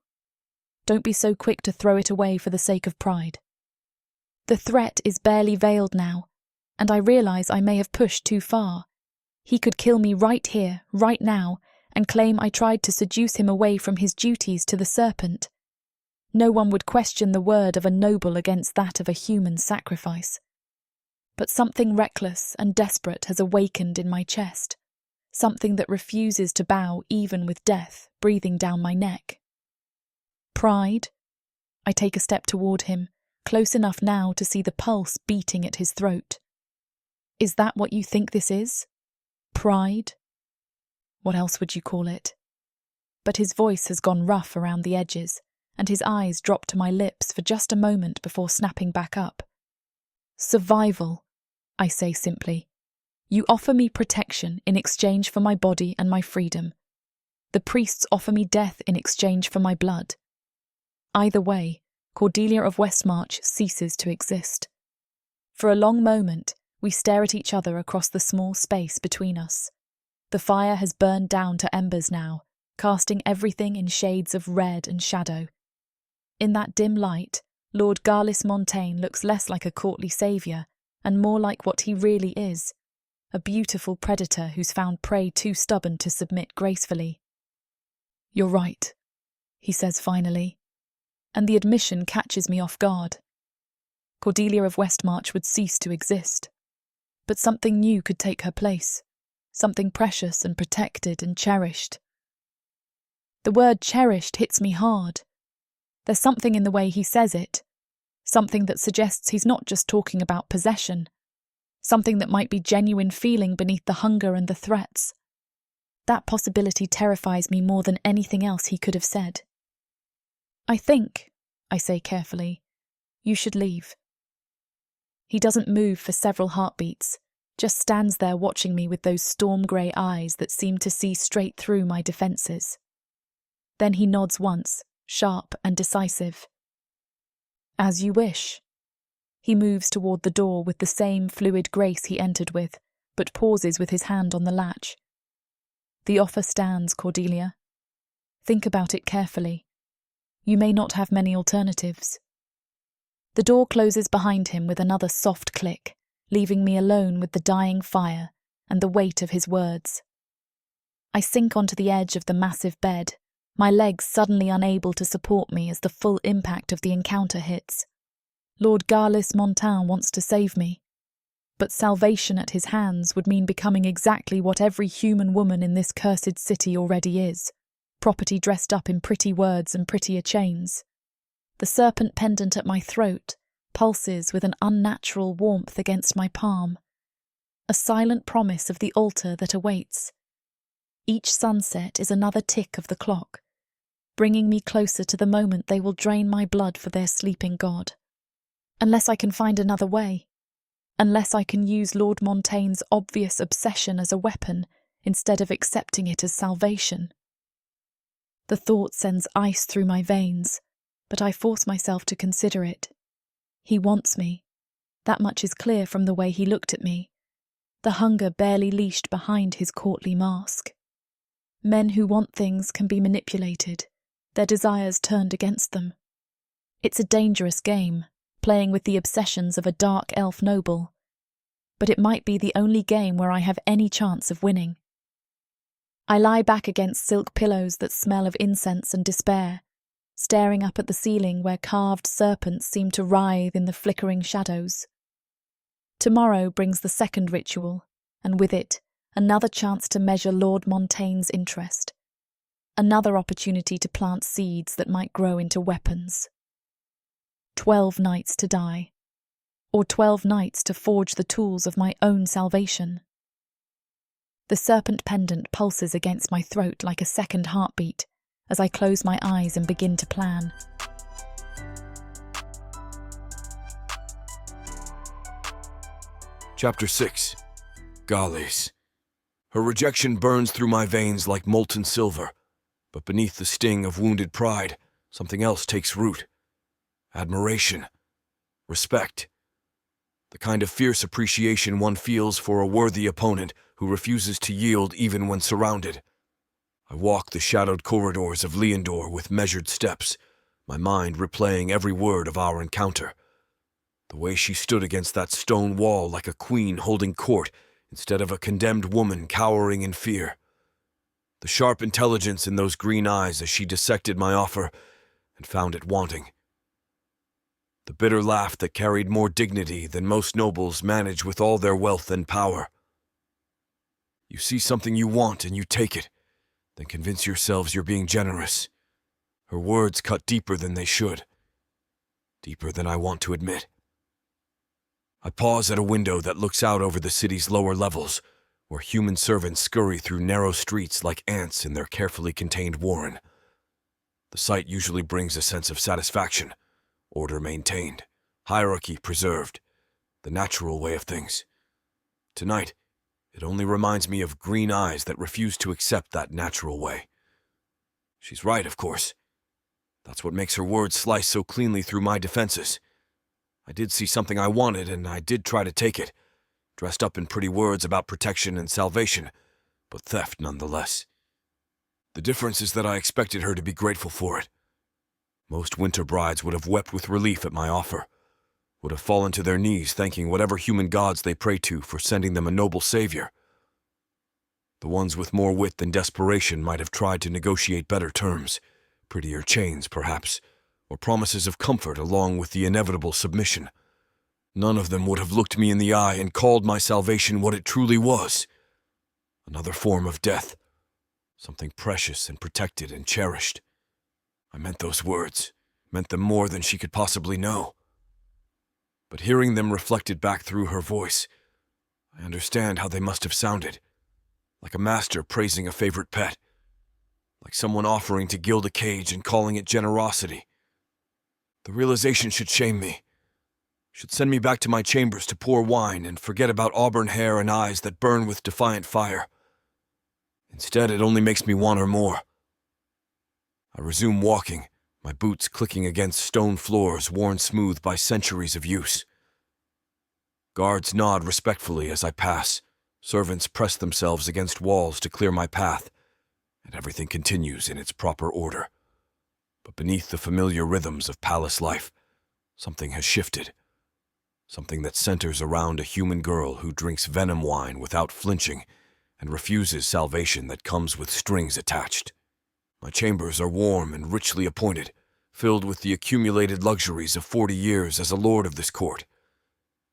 Don't be so quick to throw it away for the sake of pride. The threat is barely veiled now, and I realise I may have pushed too far. He could kill me right here, right now, and claim I tried to seduce him away from his duties to the Serpent. No one would question the word of a noble against that of a human sacrifice. But something reckless and desperate has awakened in my chest, something that refuses to bow even with death breathing down my neck. Pride? I take a step toward him, close enough now to see the pulse beating at his throat. Is that what you think this is? Pride? What else would you call it? But his voice has gone rough around the edges, and his eyes drop to my lips for just a moment before snapping back up. Survival, I say simply. You offer me protection in exchange for my body and my freedom. The priests offer me death in exchange for my blood. Either way, Cordelia of Westmarch ceases to exist. For a long moment, we stare at each other across the small space between us. The fire has burned down to embers now, casting everything in shades of red and shadow. In that dim light, Lord Garlis Montaigne looks less like a courtly saviour and more like what he really is, a beautiful predator who's found prey too stubborn to submit gracefully. You're right, he says finally, and the admission catches me off guard. Cordelia of Westmarch would cease to exist, but something new could take her place, something precious and protected and cherished. The word cherished hits me hard. There's something in the way he says it, something that suggests he's not just talking about possession. something that might be genuine feeling beneath the hunger and the threats. That possibility terrifies me more than anything else he could have said. I think, I say carefully, you should leave. He doesn't move for several heartbeats, just stands there watching me with those storm-grey eyes that seem to see straight through my defences. Then he nods once, sharp and decisive. As you wish. He moves toward the door with the same fluid grace he entered with, but pauses with his hand on the latch. The offer stands, Cordelia. Think about it carefully. You may not have many alternatives. The door closes behind him with another soft click, leaving me alone with the dying fire and the weight of his words. I sink onto the edge of the massive bed, my legs suddenly unable to support me as the full impact of the encounter hits. Lord Garlis Montagne wants to save me, but salvation at his hands would mean becoming exactly what every human woman in this cursed city already is, property dressed up in pretty words and prettier chains. The serpent pendant at my throat pulses with an unnatural warmth against my palm, a silent promise of the altar that awaits. Each sunset is another tick of the clock, bringing me closer to the moment they will drain my blood for their sleeping god. Unless I can find another way, unless I can use Lord Montaigne's obvious obsession as a weapon instead of accepting it as salvation. The thought sends ice through my veins, but I force myself to consider it. He wants me. That much is clear from the way he looked at me, the hunger barely leashed behind his courtly mask. Men who want things can be manipulated, their desires turned against them. It's a dangerous game, playing with the obsessions of a dark elf noble, but it might be the only game where I have any chance of winning. I lie back against silk pillows that smell of incense and despair, staring up at the ceiling where carved serpents seem to writhe in the flickering shadows. Tomorrow brings the second ritual, and with it, another chance to measure Lord Montaigne's interest. Another opportunity to plant seeds that might grow into weapons. 12 nights to die, or 12 nights to forge the tools of my own salvation. The serpent pendant pulses against my throat like a second heartbeat as I close my eyes and begin to plan. Chapter 6. Gallis. Her rejection burns through my veins like molten silver, but beneath the sting of wounded pride, something else takes root. Admiration. Respect. The kind of fierce appreciation one feels for a worthy opponent who refuses to yield even when surrounded. I walk the shadowed corridors of Leondor with measured steps, my mind replaying every word of our encounter. The way she stood against that stone wall like a queen holding court instead of a condemned woman cowering in fear. The sharp intelligence in those green eyes as she dissected my offer and found it wanting. The bitter laugh that carried more dignity than most nobles manage with all their wealth and power. You see something you want and you take it, then convince yourselves you're being generous. Her words cut deeper than they should. Deeper than I want to admit. I pause at a window that looks out over the city's lower levels, where human servants scurry through narrow streets like ants in their carefully contained warren. The sight usually brings a sense of satisfaction, order maintained, hierarchy preserved, the natural way of things. Tonight, it only reminds me of green eyes that refuse to accept that natural way. She's right, of course. That's what makes her words slice so cleanly through my defenses. I did see something I wanted, and I did try to take it, dressed up in pretty words about protection and salvation, but theft nonetheless. The difference is that I expected her to be grateful for it. Most winter brides would have wept with relief at my offer, would have fallen to their knees thanking whatever human gods they pray to for sending them a noble savior. The ones with more wit than desperation might have tried to negotiate better terms, prettier chains perhaps, or promises of comfort along with the inevitable submission. None of them would have looked me in the eye and called my salvation what it truly was. Another form of death, something precious and protected and cherished. I meant those words, meant them more than she could possibly know. But hearing them reflected back through her voice, I understand how they must have sounded. Like a master praising a favorite pet. Like someone offering to gild a cage and calling it generosity. The realization should shame me. Should send me back to my chambers to pour wine and forget about auburn hair and eyes that burn with defiant fire. Instead, it only makes me want her more. I resume walking, my boots clicking against stone floors worn smooth by centuries of use. Guards nod respectfully as I pass. Servants press themselves against walls to clear my path, and everything continues in its proper order. But beneath the familiar rhythms of palace life, something has shifted. Something that centers around a human girl who drinks venom wine without flinching and refuses salvation that comes with strings attached. My chambers are warm and richly appointed, filled with the accumulated luxuries of 40 years as a lord of this court.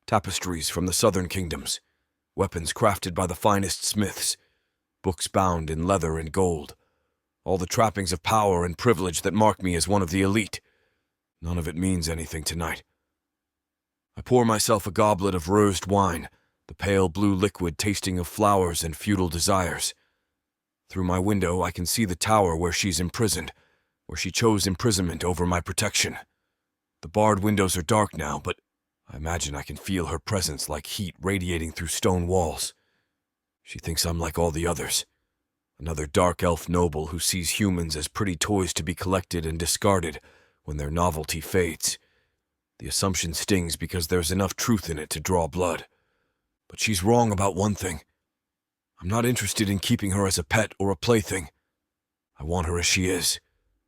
Tapestries from the southern kingdoms, weapons crafted by the finest smiths, books bound in leather and gold, all the trappings of power and privilege that mark me as one of the elite. None of it means anything tonight. I pour myself a goblet of rosed wine, the pale blue liquid tasting of flowers and feudal desires. Through my window, I can see the tower where she's imprisoned, where she chose imprisonment over my protection. The barred windows are dark now, but I imagine I can feel her presence like heat radiating through stone walls. She thinks I'm like all the others. Another dark elf noble who sees humans as pretty toys to be collected and discarded when their novelty fades. The assumption stings because there's enough truth in it to draw blood. But she's wrong about one thing. I'm not interested in keeping her as a pet or a plaything. I want her as she is,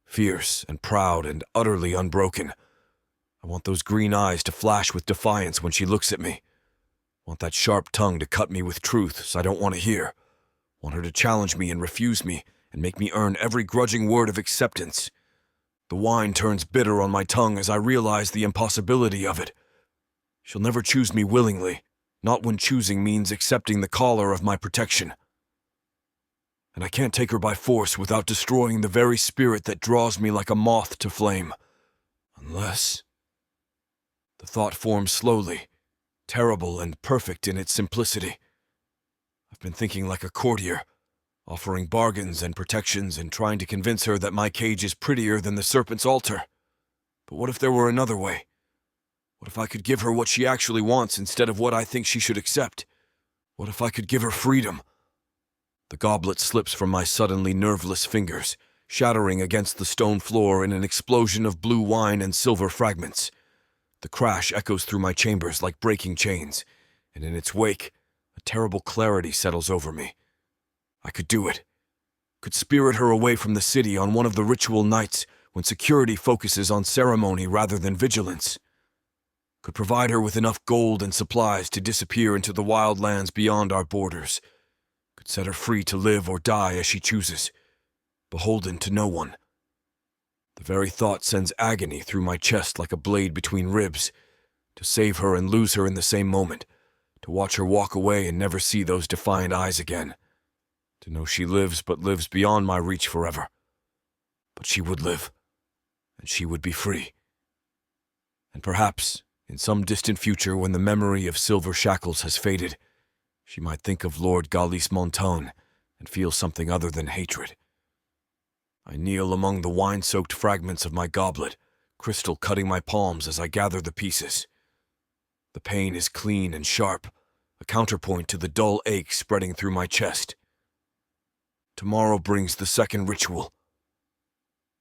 fierce and proud and utterly unbroken. I want those green eyes to flash with defiance when she looks at me. I want that sharp tongue to cut me with truths I don't want to hear. I want her to challenge me and refuse me and make me earn every grudging word of acceptance. The wine turns bitter on my tongue as I realize the impossibility of it. She'll never choose me willingly, not when choosing means accepting the collar of my protection. And I can't take her by force without destroying the very spirit that draws me like a moth to flame. Unless... The thought forms slowly, terrible and perfect in its simplicity. I've been thinking like a courtier, offering bargains and protections and trying to convince her that my cage is prettier than the Serpent's altar. But what if there were another way? What if I could give her what she actually wants instead of what I think she should accept? What if I could give her freedom? The goblet slips from my suddenly nerveless fingers, shattering against the stone floor in an explosion of blue wine and silver fragments. The crash echoes through my chambers like breaking chains, and in its wake, a terrible clarity settles over me. I could do it. Could spirit her away from the city on one of the ritual nights when security focuses on ceremony rather than vigilance. Could provide her with enough gold and supplies to disappear into the wild lands beyond our borders. Could set her free to live or die as she chooses, beholden to no one. The very thought sends agony through my chest like a blade between ribs. To save her and lose her in the same moment. To watch her walk away and never see those defiant eyes again. To know she lives but lives beyond my reach forever. But she would live, and she would be free. And perhaps, in some distant future when the memory of silver shackles has faded, she might think of Lord Galis Monton and feel something other than hatred. I kneel among the wine-soaked fragments of my goblet, crystal cutting my palms as I gather the pieces. The pain is clean and sharp, a counterpoint to the dull ache spreading through my chest. Tomorrow brings the second ritual.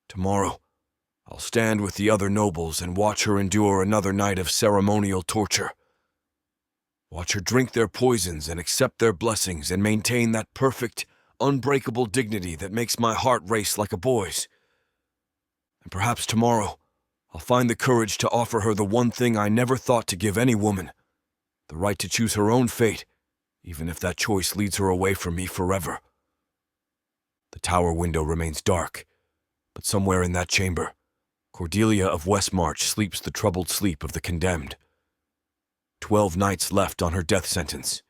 Tomorrow, I'll stand with the other nobles and watch her endure another night of ceremonial torture. Watch her drink their poisons and accept their blessings and maintain that perfect, unbreakable dignity that makes my heart race like a boy's. And perhaps tomorrow, I'll find the courage to offer her the one thing I never thought to give any woman, the right to choose her own fate, even if that choice leads her away from me forever. The tower window remains dark, but somewhere in that chamber, Cordelia of Westmarch sleeps the troubled sleep of the condemned. 12 nights left on her death sentence.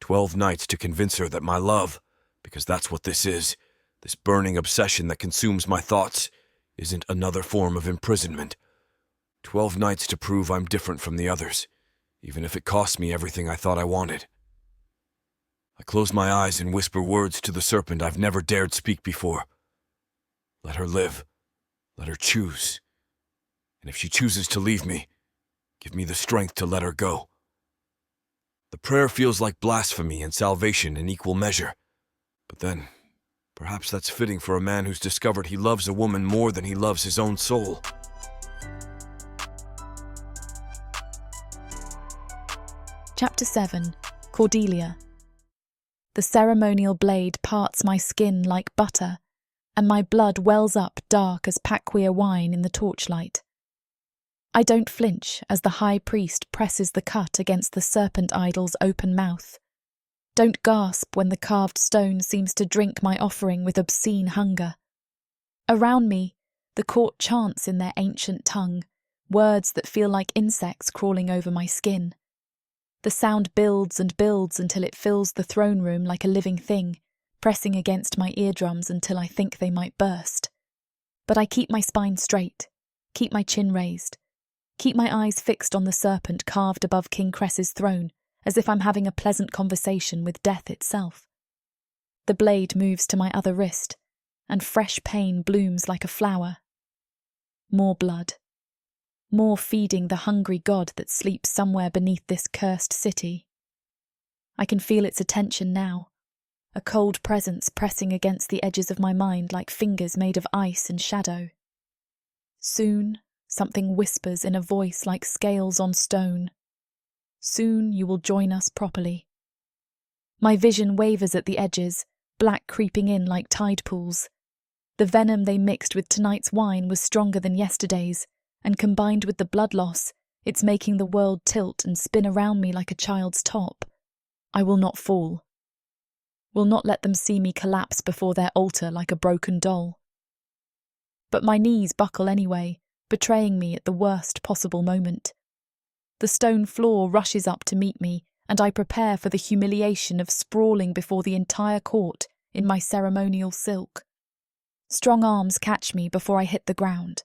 12 nights to convince her that my love, because that's what this is, this burning obsession that consumes my thoughts, isn't another form of imprisonment. 12 nights to prove I'm different from the others, even if it costs me everything I thought I wanted. I close my eyes and whisper words to the serpent I've never dared speak before. Let her live. Let her choose. And if she chooses to leave me, give me the strength to let her go. The prayer feels like blasphemy and salvation in equal measure. But then, perhaps that's fitting for a man who's discovered he loves a woman more than he loves his own soul. Chapter 7. Cordelia. The ceremonial blade parts my skin like butter, and my blood wells up dark as Paquia wine in the torchlight. I don't flinch as the high priest presses the cut against the serpent idol's open mouth. Don't gasp when the carved stone seems to drink my offering with obscene hunger. Around me, the court chants in their ancient tongue, words that feel like insects crawling over my skin. The sound builds and builds until it fills the throne room like a living thing, pressing against my eardrums until I think they might burst. But I keep my spine straight, keep my chin raised, keep my eyes fixed on the serpent carved above King Cress's throne, as if I'm having a pleasant conversation with death itself. The blade moves to my other wrist, and fresh pain blooms like a flower. More blood. More feeding the hungry god that sleeps somewhere beneath this cursed city. I can feel its attention now, a cold presence pressing against the edges of my mind like fingers made of ice and shadow. Soon, something whispers in a voice like scales on stone. Soon you will join us properly. My vision wavers at the edges, black creeping in like tide pools. The venom they mixed with tonight's wine was stronger than yesterday's, and combined with the blood loss, it's making the world tilt and spin around me like a child's top. I will not fall. Will not let them see me collapse before their altar like a broken doll. But my knees buckle anyway, betraying me at the worst possible moment. The stone floor rushes up to meet me, and I prepare for the humiliation of sprawling before the entire court in my ceremonial silk. Strong arms catch me before I hit the ground.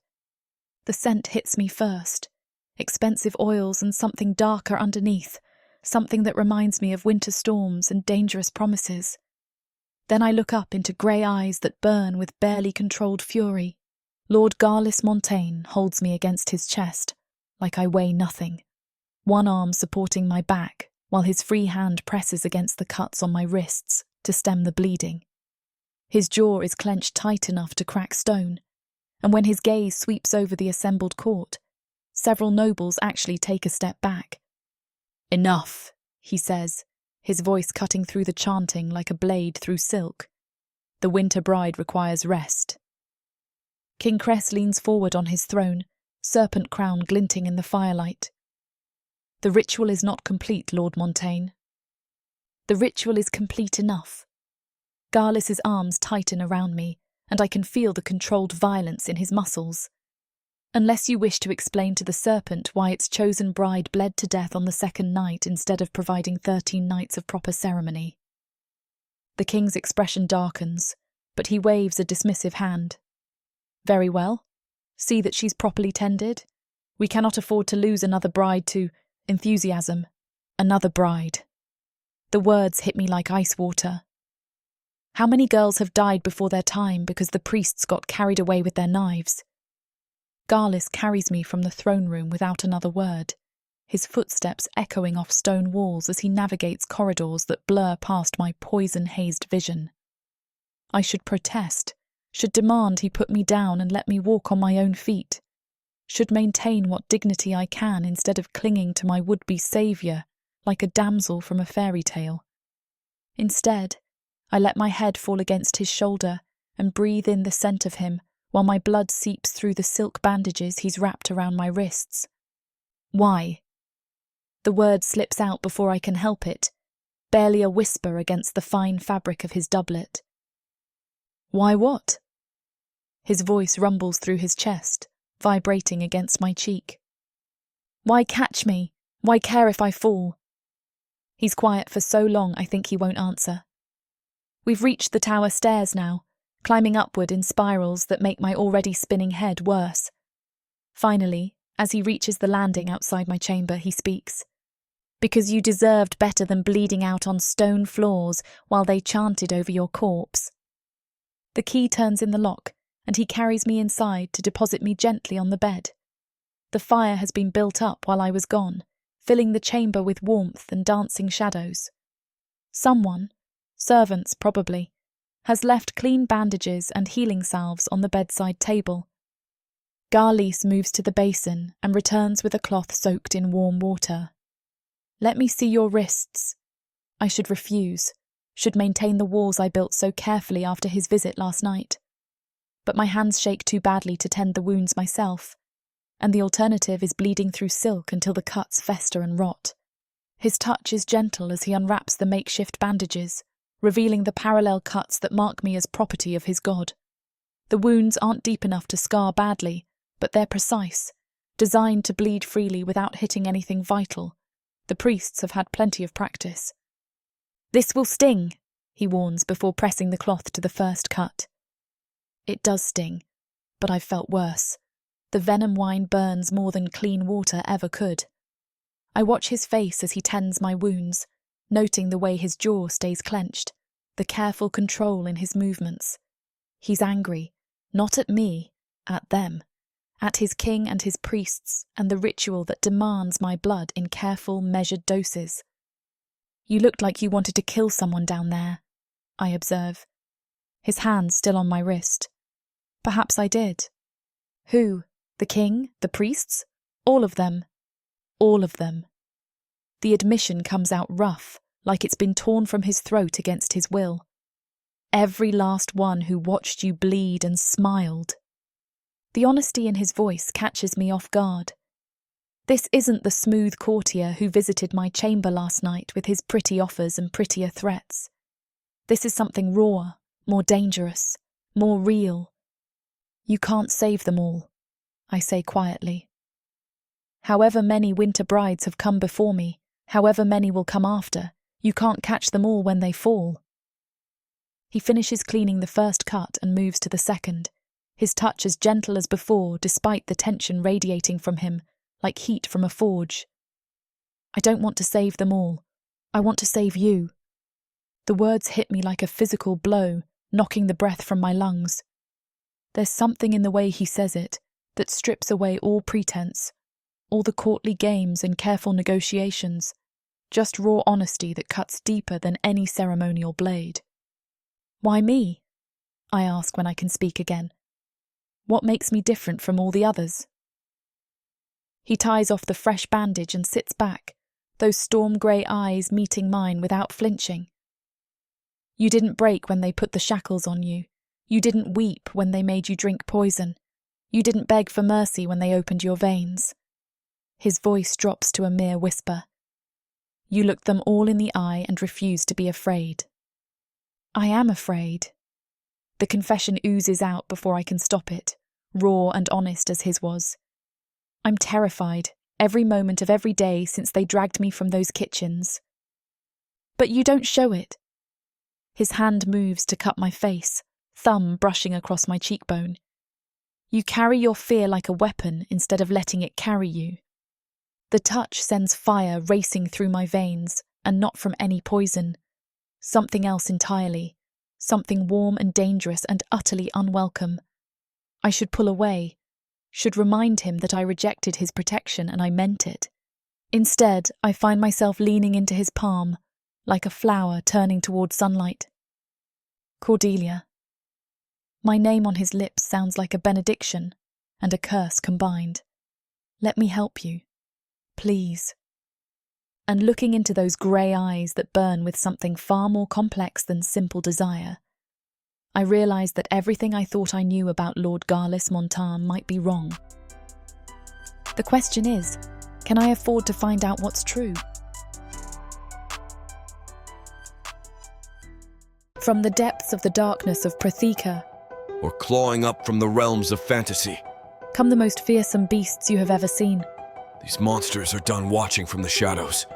The scent hits me first, expensive oils and something darker underneath, something that reminds me of winter storms and dangerous promises. Then I look up into grey eyes that burn with barely controlled fury. Lord Garlis Montaigne holds me against his chest, like I weigh nothing, one arm supporting my back while his free hand presses against the cuts on my wrists to stem the bleeding. His jaw is clenched tight enough to crack stone, and when his gaze sweeps over the assembled court, several nobles actually take a step back. "Enough," he says, his voice cutting through the chanting like a blade through silk. "The winter bride requires rest." King Cress leans forward on his throne, serpent crown glinting in the firelight. "The ritual is not complete, Lord Montaigne." "The ritual is complete enough." Garlis's arms tighten around me, and I can feel the controlled violence in his muscles. "Unless you wish to explain to the serpent why its chosen bride bled to death on the second night instead of providing 13 nights of proper ceremony." The king's expression darkens, but he waves a dismissive hand. "Very well. See that she's properly tended. We cannot afford to lose another bride to enthusiasm. Another bride." The words hit me like ice water. How many girls have died before their time because the priests got carried away with their knives? Garlis carries me from the throne room without another word, his footsteps echoing off stone walls as he navigates corridors that blur past my poison-hazed vision. I should protest, should demand he put me down and let me walk on my own feet, should maintain what dignity I can instead of clinging to my would-be saviour like a damsel from a fairy tale. Instead, I let my head fall against his shoulder and breathe in the scent of him while my blood seeps through the silk bandages he's wrapped around my wrists. "Why?" The word slips out before I can help it, barely a whisper against the fine fabric of his doublet. "Why what?" His voice rumbles through his chest, vibrating against my cheek. "Why catch me? Why care if I fall?" He's quiet for so long I think he won't answer. We've reached the tower stairs now, climbing upward in spirals that make my already spinning head worse. Finally, as he reaches the landing outside my chamber, he speaks. Because you deserved better than bleeding out on stone floors while they chanted over your corpse. The key turns in the lock, and he carries me inside to deposit me gently on the bed. The fire has been built up while I was gone, filling the chamber with warmth and dancing shadows. Someone, servants probably, has left clean bandages and healing salves on the bedside table. Garlis moves to the basin and returns with a cloth soaked in warm water. Let me see your wrists. I should refuse, should maintain the walls I built so carefully after his visit last night. But my hands shake too badly to tend the wounds myself, and the alternative is bleeding through silk until the cuts fester and rot. His touch is gentle as he unwraps the makeshift bandages, revealing the parallel cuts that mark me as property of his god. The wounds aren't deep enough to scar badly, but they're precise, designed to bleed freely without hitting anything vital. The priests have had plenty of practice. "This will sting," he warns before pressing the cloth to the first cut. It does sting, but I've felt worse. The venom wine burns more than clean water ever could. I watch his face as he tends my wounds, noting the way his jaw stays clenched, the careful control in his movements. He's angry, not at me, at them, at his king and his priests and the ritual that demands my blood in careful, measured doses. "You looked like you wanted to kill someone down there," I observe, his hand still on my wrist. Perhaps I did. Who? The king? The priests? All of them. All of them. The admission comes out rough, like it's been torn from his throat against his will. Every last one who watched you bleed and smiled. The honesty in his voice catches me off guard. This isn't the smooth courtier who visited my chamber last night with his pretty offers and prettier threats. This is something rawer, more dangerous, more real. "You can't save them all," I say quietly. "However many winter brides have come before me, however many will come after, you can't catch them all when they fall." He finishes cleaning the first cut and moves to the second, his touch as gentle as before despite the tension radiating from him, like heat from a forge. "I don't want to save them all. I want to save you." The words hit me like a physical blow, knocking the breath from my lungs. There's something in the way he says it that strips away all pretense, all the courtly games and careful negotiations, just raw honesty that cuts deeper than any ceremonial blade. "Why me?" I ask when I can speak again. "What makes me different from all the others?" He ties off the fresh bandage and sits back, those storm-grey eyes meeting mine without flinching. "You didn't break when they put the shackles on you. You didn't weep when they made you drink poison. You didn't beg for mercy when they opened your veins." His voice drops to a mere whisper. "You looked them all in the eye and refused to be afraid." I am afraid. The confession oozes out before I can stop it, raw and honest as his was. I'm terrified, every moment of every day since they dragged me from those kitchens. "But you don't show it." His hand moves to cut my face, thumb brushing across my cheekbone. "You carry your fear like a weapon instead of letting it carry you." The touch sends fire racing through my veins, and not from any poison. Something else entirely, something warm and dangerous and utterly unwelcome. I should pull away, should remind him that I rejected his protection and I meant it. Instead, I find myself leaning into his palm, like a flower turning toward sunlight. "Cordelia." My name on his lips sounds like a benediction and a curse combined. "Let me help you. Please." And looking into those grey eyes that burn with something far more complex than simple desire, I realise that everything I thought I knew about Lord Garlis Montan might be wrong. The question is, can I afford to find out what's true? From the depths of the darkness of Prathika, Or clawing up from the realms of fantasy. come the most fearsome beasts you have ever seen. These monsters are done watching from the shadows.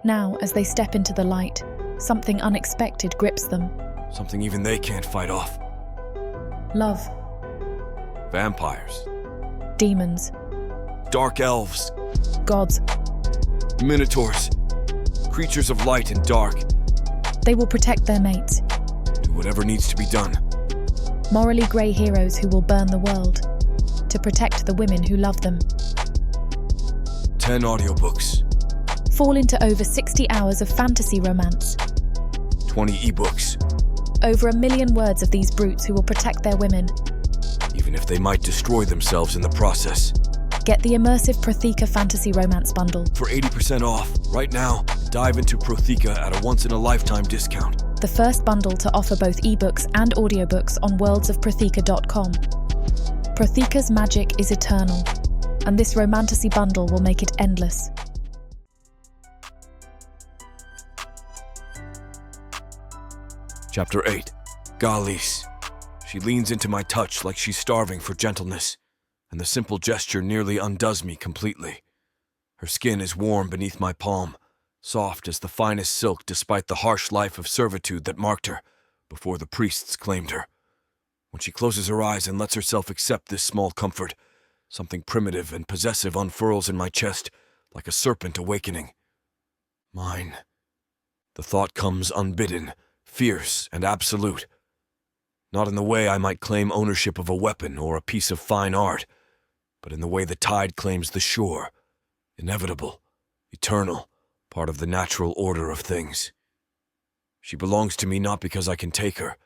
Now, as they step into the light, something unexpected grips them. Something even they can't fight off. Love, Vampires. demons, Dark elves. gods, Minotaurs. Creatures of light and dark. They will protect their mates. Do whatever needs to be done. Morally grey heroes who will burn the world to protect the women who love them. 10 audiobooks. Fall into over 60 hours of fantasy romance. 20 ebooks. Over 1 million words of these brutes who will protect their women. Even if they might destroy themselves in the process. Get the immersive Prothika Fantasy Romance Bundle. For 80% off, right now, dive into Prothika at a once-in-a-lifetime discount. The first bundle to offer both ebooks and audiobooks on worldsofprothika.com. Prothika's magic is eternal, and this romantasy bundle will make it endless. Chapter 8. Galis. She leans into my touch like she's starving for gentleness, and the simple gesture nearly undoes me completely. Her skin is warm beneath my palm, soft as the finest silk despite the harsh life of servitude that marked her before the priests claimed her. When she closes her eyes and lets herself accept this small comfort, something primitive and possessive unfurls in my chest like a serpent awakening. Mine. The thought comes unbidden, fierce and absolute. Not in the way I might claim ownership of a weapon or a piece of fine art, but in the way the tide claims the shore, inevitable, eternal, part of the natural order of things. She belongs to me not because I can take her,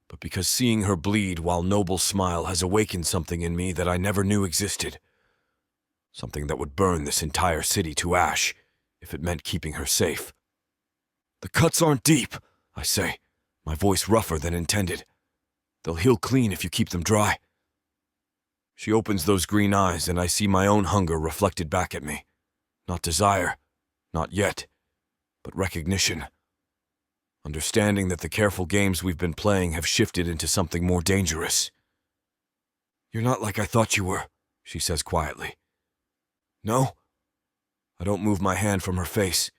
but because seeing her bleed while noble smile has awakened something in me that I never knew existed. Something that would burn this entire city to ash, if it meant keeping her safe. The cuts aren't deep, I say, my voice rougher than intended. They'll heal clean if you keep them dry. She opens those green eyes and I see my own hunger reflected back at me. Not desire, not yet, but recognition. Understanding that the careful games we've been playing have shifted into something more dangerous. You're not like I thought you were, she says quietly. No? I don't move my hand from her face.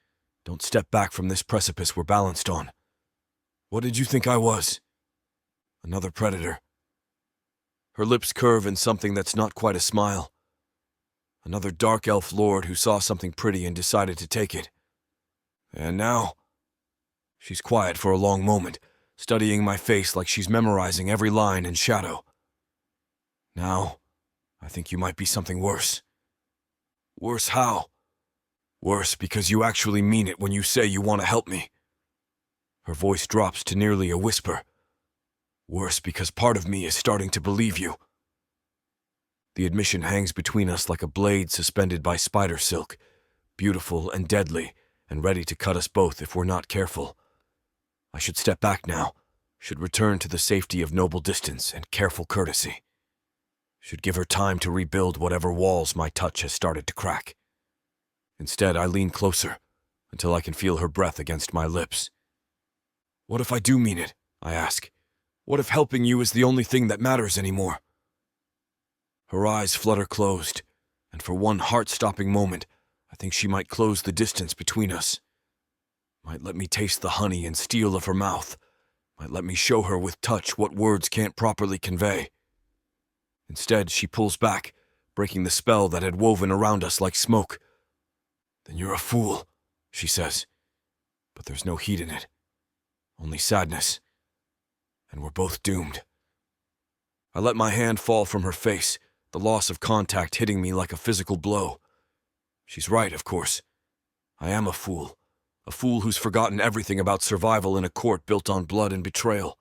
Don't step back from this precipice we're balanced on. What did you think I was? Another predator. Her lips curve in something that's not quite a smile. Another dark elf lord who saw something pretty and decided to take it. And now? She's quiet for a long moment, studying my face like she's memorizing every line and shadow. Now, I think you might be something worse. Worse how? Worse because you actually mean it when you say you want to help me. Her voice drops to nearly a whisper. Worse because part of me is starting to believe you. The admission hangs between us like a blade suspended by spider silk, beautiful and deadly, and ready to cut us both if we're not careful. I should step back now, should return to the safety of noble distance and careful courtesy. Should give her time to rebuild whatever walls my touch has started to crack. Instead, I lean closer, until I can feel her breath against my lips. What if I do mean it? I ask. What if helping you is the only thing that matters anymore? Her eyes flutter closed, and for one heart-stopping moment, I think she might close the distance between us. Might let me taste the honey and steel of her mouth. Might let me show her with touch what words can't properly convey. Instead, she pulls back, breaking the spell that had woven around us like smoke. Then you're a fool, she says. But there's no heat in it. Only sadness. And we're both doomed. I let my hand fall from her face, the loss of contact hitting me like a physical blow. She's right, of course. I am a fool who's forgotten everything about survival in a court built on blood and betrayal.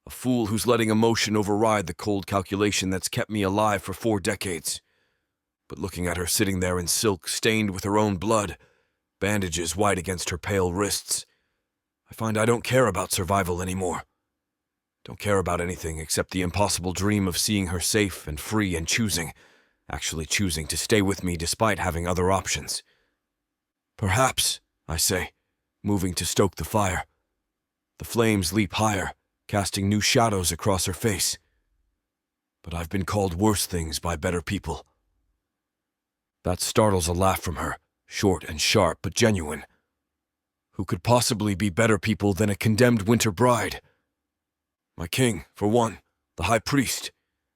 A fool who's letting emotion override the cold calculation that's kept me alive for 4 decades. But looking at her sitting there in silk stained with her own blood, bandages white against her pale wrists, I find I don't care about survival anymore. Don't care about anything except the impossible dream of seeing her safe and free and actually choosing to stay with me despite having other options. Perhaps, I say, moving to stoke the fire. The flames leap higher, casting new shadows across her face. But I've been called worse things by better people. That startles a laugh from her, short and sharp but genuine. Who could possibly be better people than a condemned winter bride? My king, for one, the high priest,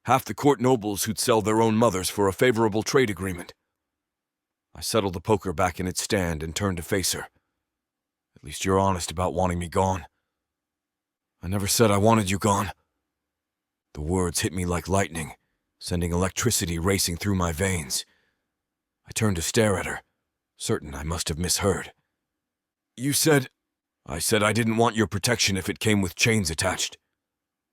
half the court nobles who'd sell their own mothers for a favorable trade agreement. I settle the poker back in its stand and turn to face her. least you're honest about wanting me gone. I never said I wanted you gone. The words hit me like lightning, sending electricity racing through my veins. I turned to stare at her, certain I must have misheard. You said... I said I didn't want your protection if it came with chains attached.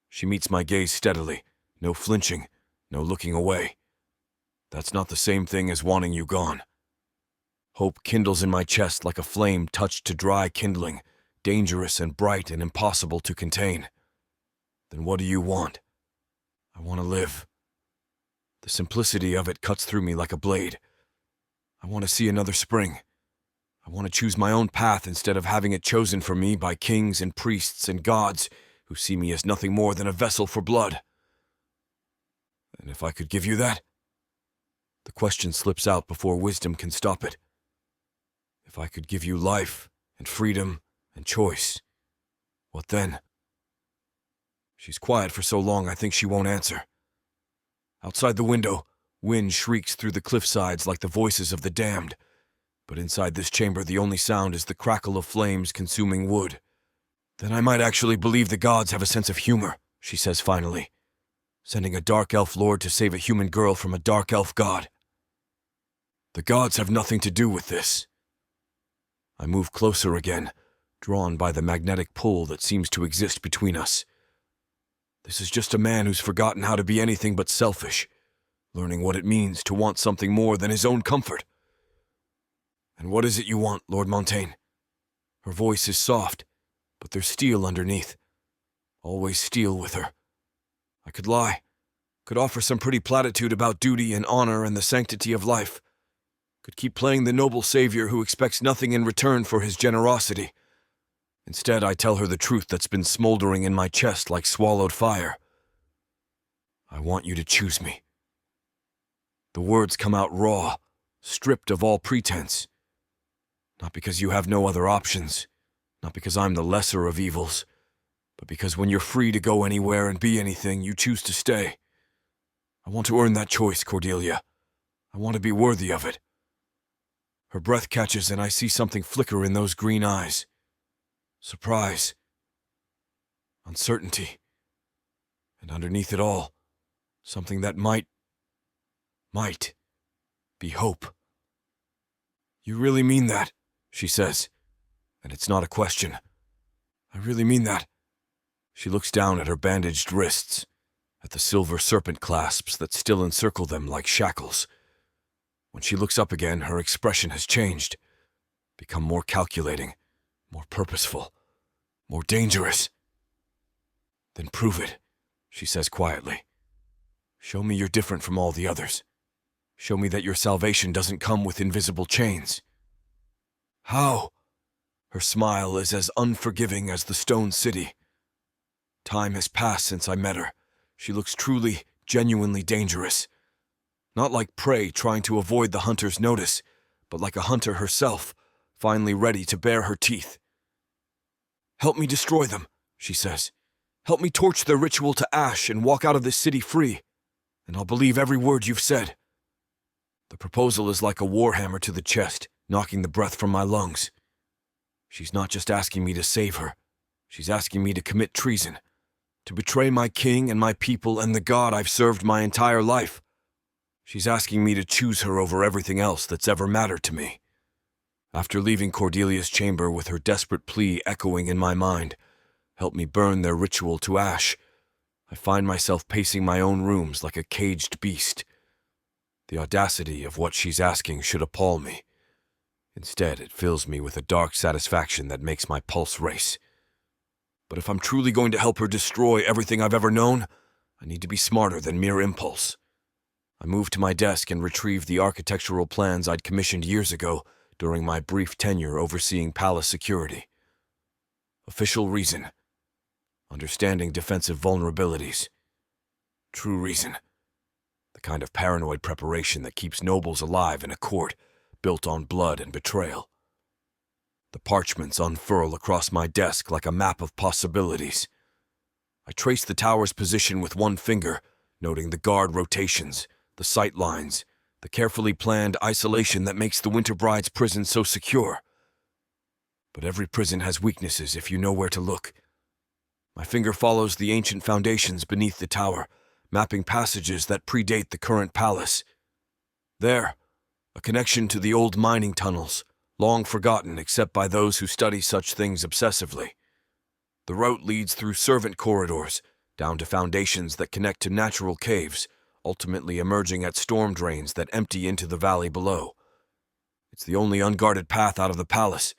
She meets my gaze steadily, no flinching, no looking away. That's not the same thing as wanting you gone. Hope kindles in my chest like a flame touched to dry kindling, dangerous and bright and impossible to contain. Then what do you want? I want to live. The simplicity of it cuts through me like a blade. I want to see another spring. I want to choose my own path instead of having it chosen for me by kings and priests and gods who see me as nothing more than a vessel for blood. And if I could give you that? The question slips out before wisdom can stop it. If I could give you life and freedom and choice, what then? She's quiet for so long I think she won't answer. Outside the window, wind shrieks through the cliffsides like the voices of the damned, but inside this chamber the only sound is the crackle of flames consuming wood. Then I might actually believe the gods have a sense of humor, she says finally, sending a dark elf lord to save a human girl from a dark elf god. The gods have nothing to do with this. I move closer again, drawn by the magnetic pull that seems to exist between us. This is just a man who's forgotten how to be anything but selfish, learning what it means to want something more than his own comfort. And what is it you want, Lord Montaigne? Her voice is soft, but there's steel underneath. Always steel with her. I could lie, could offer some pretty platitude about duty and honor and the sanctity of life, could keep playing the noble savior who expects nothing in return for his generosity. Instead, I tell her the truth that's been smoldering in my chest like swallowed fire. I want you to choose me. The words come out raw, stripped of all pretense. Not because you have no other options, not because I'm the lesser of evils, but because when you're free to go anywhere and be anything, you choose to stay. I want to earn that choice, Cordelia. I want to be worthy of it. Her breath catches and I see something flicker in those green eyes. Surprise. Uncertainty. And underneath it all, something that might be hope. You really mean that, she says, and it's not a question. I really mean that. She looks down at her bandaged wrists, at the silver serpent clasps that still encircle them like shackles. When she looks up again, her expression has changed, become more calculating, more purposeful, more dangerous. Then prove it, she says quietly. Show me you're different from all the others. Show me that your salvation doesn't come with invisible chains. How? Her smile is as unforgiving as the stone city. Time has passed since I met her. She looks truly, genuinely dangerous. Not like prey trying to avoid the hunter's notice, but like a hunter herself, finally ready to bare her teeth. Help me destroy them, she says. Help me torch their ritual to ash and walk out of this city free, and I'll believe every word you've said. The proposal is like a warhammer to the chest, knocking the breath from my lungs. She's not just asking me to save her. She's asking me to commit treason, to betray my king and my people and the God I've served my entire life. She's asking me to choose her over everything else that's ever mattered to me. After leaving Cordelia's chamber with her desperate plea echoing in my mind, help me burn their ritual to ash, I find myself pacing my own rooms like a caged beast. The audacity of what she's asking should appall me. Instead, it fills me with a dark satisfaction that makes my pulse race. But if I'm truly going to help her destroy everything I've ever known, I need to be smarter than mere impulse. I move to my desk and retrieve the architectural plans I'd commissioned years ago during my brief tenure overseeing palace security. Official reason. Understanding defensive vulnerabilities. True reason. The kind of paranoid preparation that keeps nobles alive in a court built on blood and betrayal. The parchments unfurl across my desk like a map of possibilities. I trace the tower's position with one finger, noting the guard rotations, the sight lines, the carefully planned isolation that makes the Winter Bride's prison so secure. But every prison has weaknesses if you know where to look. My finger follows the ancient foundations beneath the tower, mapping passages that predate the current palace. There, a connection to the old mining tunnels, long forgotten except by those who study such things obsessively. The route leads through servant corridors, down to foundations that connect to natural caves, ultimately emerging at storm drains that empty into the valley below. It's the only unguarded path out of the palace,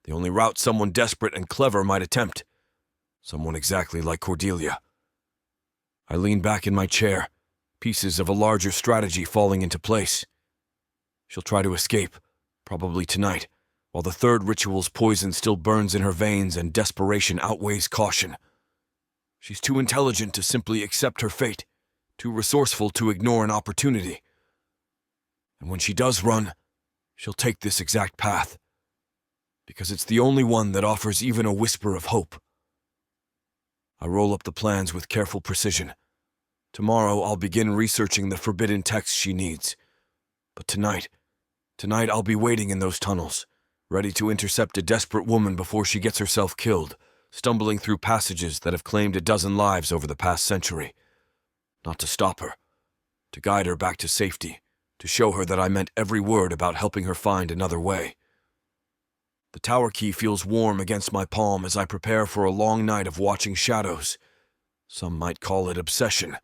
the only route someone desperate and clever might attempt. Someone exactly like Cordelia. I lean back in my chair, pieces of a larger strategy falling into place. She'll try to escape, probably tonight, while the third ritual's poison still burns in her veins and desperation outweighs caution. She's too intelligent to simply accept her fate, too resourceful to ignore an opportunity. And when she does run, she'll take this exact path, because it's the only one that offers even a whisper of hope. I roll up the plans with careful precision. Tomorrow I'll begin researching the forbidden texts she needs. But tonight I'll be waiting in those tunnels, ready to intercept a desperate woman before she gets herself killed, stumbling through passages that have claimed a dozen lives over the past century. Not to stop her, to guide her back to safety, to show her that I meant every word about helping her find another way. The tower key feels warm against my palm as I prepare for a long night of watching shadows. Some might call it obsession.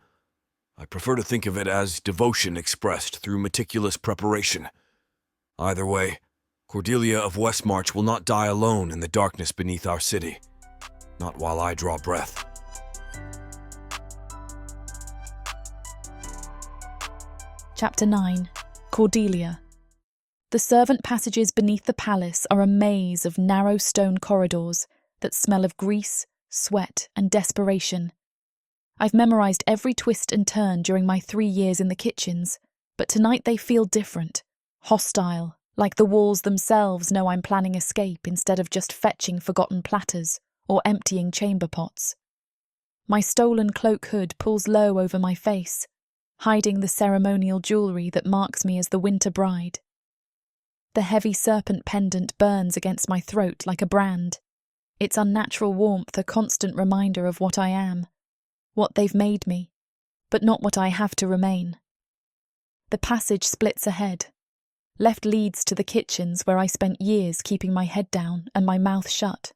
I prefer to think of it as devotion expressed through meticulous preparation. Either way, Cordelia of Westmarch will not die alone in the darkness beneath our city. Not while I draw breath. Chapter 9. Cordelia. The servant passages beneath the palace are a maze of narrow stone corridors that smell of grease, sweat, and desperation. I've memorized every twist and turn during my 3 years in the kitchens, but tonight they feel different, hostile, like the walls themselves know I'm planning escape instead of just fetching forgotten platters or emptying chamber pots. My stolen cloak hood pulls low over my face, hiding the ceremonial jewelry that marks me as the winter bride. The heavy serpent pendant burns against my throat like a brand, its unnatural warmth a constant reminder of what I am, what they've made me, but not what I have to remain. The passage splits ahead. Left leads to the kitchens where I spent years keeping my head down and my mouth shut.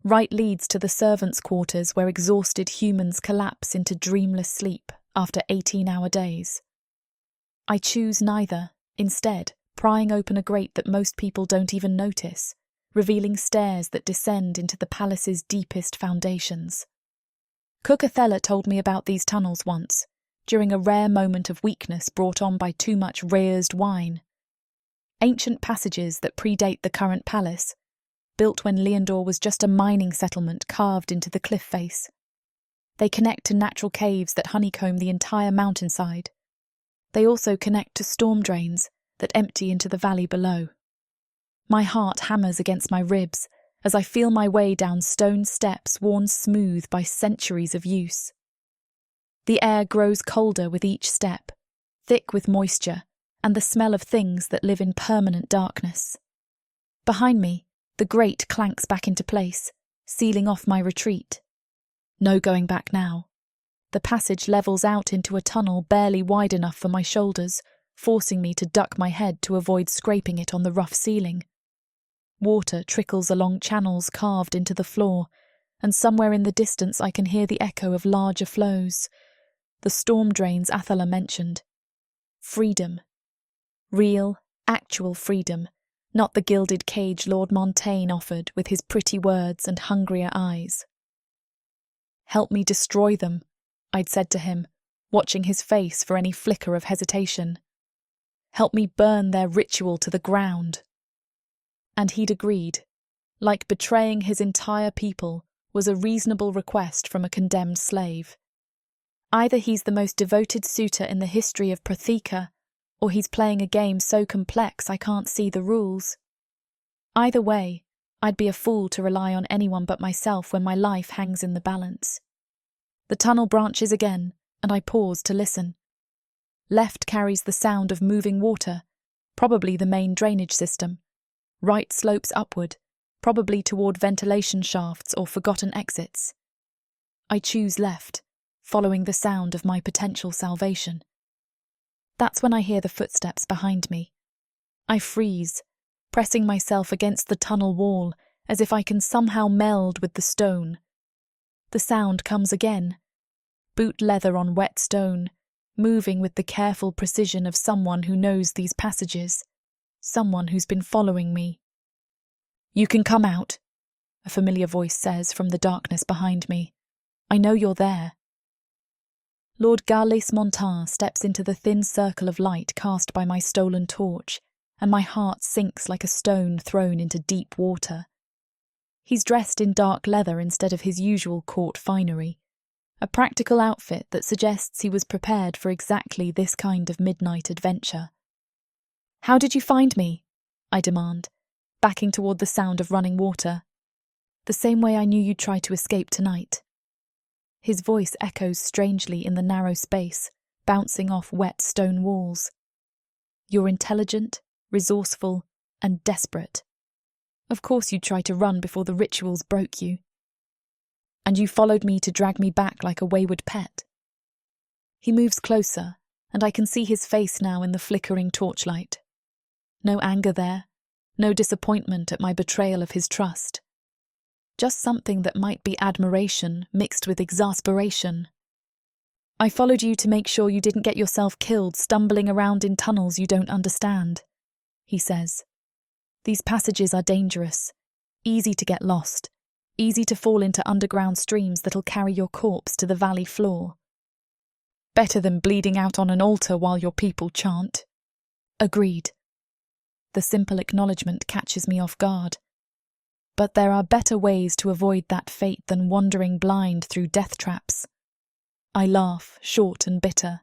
Right leads to the servants' quarters where exhausted humans collapse into dreamless sleep after 18-hour days. I choose neither, instead, prying open a grate that most people don't even notice, revealing stairs that descend into the palace's deepest foundations. Cook Othello told me about these tunnels once, during a rare moment of weakness brought on by too much raised wine. Ancient passages that predate the current palace, built when Leondor was just a mining settlement carved into the cliff face. They connect to natural caves that honeycomb the entire mountainside. They also connect to storm drains that empty into the valley below. My heart hammers against my ribs as I feel my way down stone steps worn smooth by centuries of use. The air grows colder with each step, thick with moisture and the smell of things that live in permanent darkness. Behind me, the grate clanks back into place, sealing off my retreat. No going back now. The passage levels out into a tunnel barely wide enough for my shoulders, forcing me to duck my head to avoid scraping it on the rough ceiling. Water trickles along channels carved into the floor, and somewhere in the distance I can hear the echo of larger flows. The storm drains Athala mentioned. Freedom. Real, actual freedom, not the gilded cage Lord Montaigne offered with his pretty words and hungrier eyes. "Help me destroy them," I'd said to him, watching his face for any flicker of hesitation. "Help me burn their ritual to the ground." And he'd agreed, like betraying his entire people was a reasonable request from a condemned slave. Either he's the most devoted suitor in the history of Protheka, or he's playing a game so complex I can't see the rules. Either way, I'd be a fool to rely on anyone but myself when my life hangs in the balance. The tunnel branches again, and I pause to listen. Left carries the sound of moving water, probably the main drainage system. Right slopes upward, probably toward ventilation shafts or forgotten exits. I choose left, following the sound of my potential salvation. That's when I hear the footsteps behind me. I freeze, pressing myself against the tunnel wall as if I can somehow meld with the stone. The sound comes again. Boot leather on wet stone, moving with the careful precision of someone who knows these passages, someone who's been following me. "You can come out," a familiar voice says from the darkness behind me. "I know you're there." Lord Garlis Montar steps into the thin circle of light cast by my stolen torch, and my heart sinks like a stone thrown into deep water. He's dressed in dark leather instead of his usual court finery, a practical outfit that suggests he was prepared for exactly this kind of midnight adventure. "How did you find me?" I demand, backing toward the sound of running water. "The same way I knew you'd try to escape tonight." His voice echoes strangely in the narrow space, bouncing off wet stone walls. "You're intelligent, resourceful, and desperate. Of course you'd try to run before the rituals broke you. And you followed me to drag me back like a wayward pet." He moves closer, and I can see his face now in the flickering torchlight. No anger there, no disappointment at my betrayal of his trust. Just something that might be admiration mixed with exasperation. "I followed you to make sure you didn't get yourself killed stumbling around in tunnels you don't understand," he says. "These passages are dangerous, easy to get lost, easy to fall into underground streams that'll carry your corpse to the valley floor. Better than bleeding out on an altar while your people chant." Agreed. The simple acknowledgement catches me off guard. But there are better ways to avoid that fate than wandering blind through death traps. I laugh, short and bitter.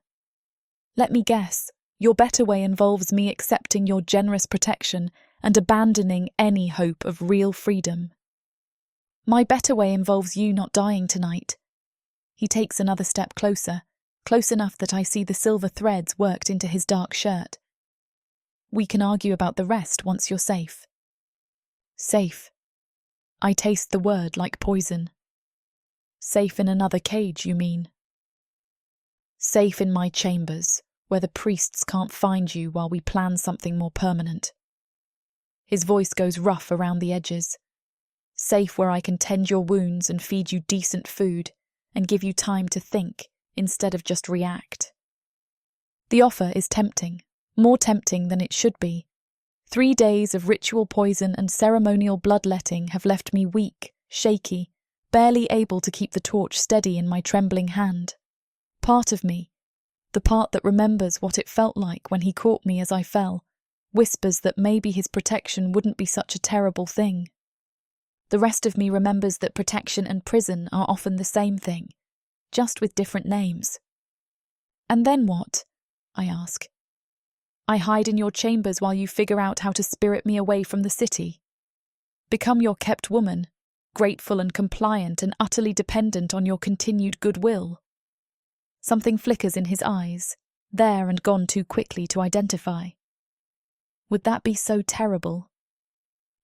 "Let me guess, your better way involves me accepting your generous protection and abandoning any hope of real freedom." "My better way involves you not dying tonight." He takes another step closer, close enough that I see the silver threads worked into his dark shirt. "We can argue about the rest once you're safe." Safe. I taste the word like poison. Safe in another cage, you mean? Safe in my chambers, where the priests can't find you while we plan something more permanent. His voice goes rough around the edges. Safe where I can tend your wounds and feed you decent food and give you time to think instead of just react. The offer is tempting, more tempting than it should be. 3 days of ritual poison and ceremonial bloodletting have left me weak, shaky, barely able to keep the torch steady in my trembling hand. Part of me, the part that remembers what it felt like when he caught me as I fell, whispers that maybe his protection wouldn't be such a terrible thing. The rest of me remembers that protection and prison are often the same thing, just with different names. "And then what?" I ask. "I hide in your chambers while you figure out how to spirit me away from the city. Become your kept woman, grateful and compliant and utterly dependent on your continued goodwill." Something flickers in his eyes, there and gone too quickly to identify. Would that be so terrible?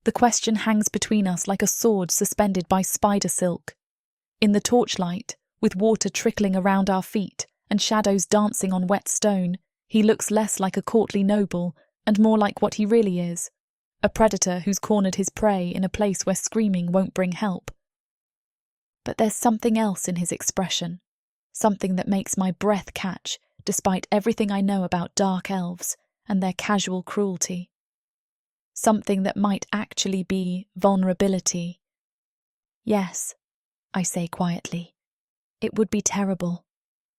The question hangs between us like a sword suspended by spider silk. In the torchlight, with water trickling around our feet and shadows dancing on wet stone, he looks less like a courtly noble and more like what he really is, a predator who's cornered his prey in a place where screaming won't bring help. But there's something else in his expression, something that makes my breath catch despite everything I know about dark elves and their casual cruelty. Something that might actually be vulnerability. "Yes," I say quietly, "it would be terrible,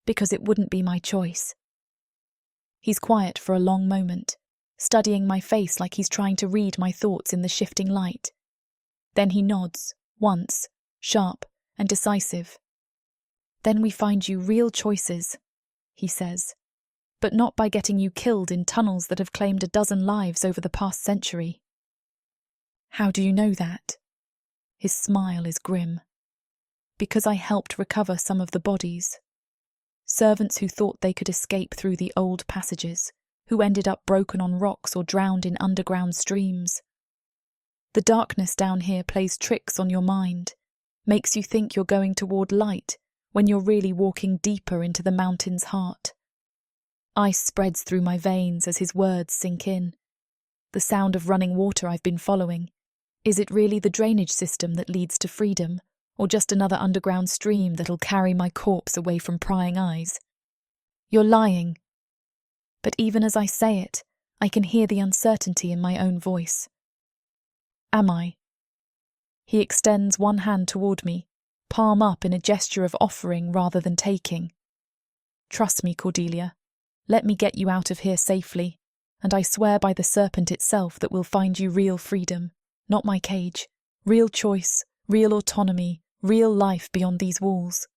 because it wouldn't be my choice." He's quiet for a long moment, studying my face like he's trying to read my thoughts in the shifting light. Then he nods, once, sharp and decisive. "Then we find you real choices," he says, "but not by getting you killed in tunnels that have claimed a dozen lives over the past century." "How do you know that?" His smile is grim. "Because I helped recover some of the bodies. Servants who thought they could escape through the old passages, who ended up broken on rocks or drowned in underground streams. The darkness down here plays tricks on your mind, makes you think you're going toward light when you're really walking deeper into the mountain's heart. Ice spreads through my veins as his words sink in. The sound of running water I've been following. Is it really the drainage system that leads to freedom, or just another underground stream that'll carry my corpse away from prying eyes? You're lying. But even as I say it, I can hear the uncertainty in my own voice. Am I? He extends one hand toward me, palm up in a gesture of offering rather than taking. Trust me, Cordelia. Let me get you out of here safely, and I swear by the Serpent itself that we'll find you real freedom, not my cage, real choice, real autonomy, real life beyond these walls.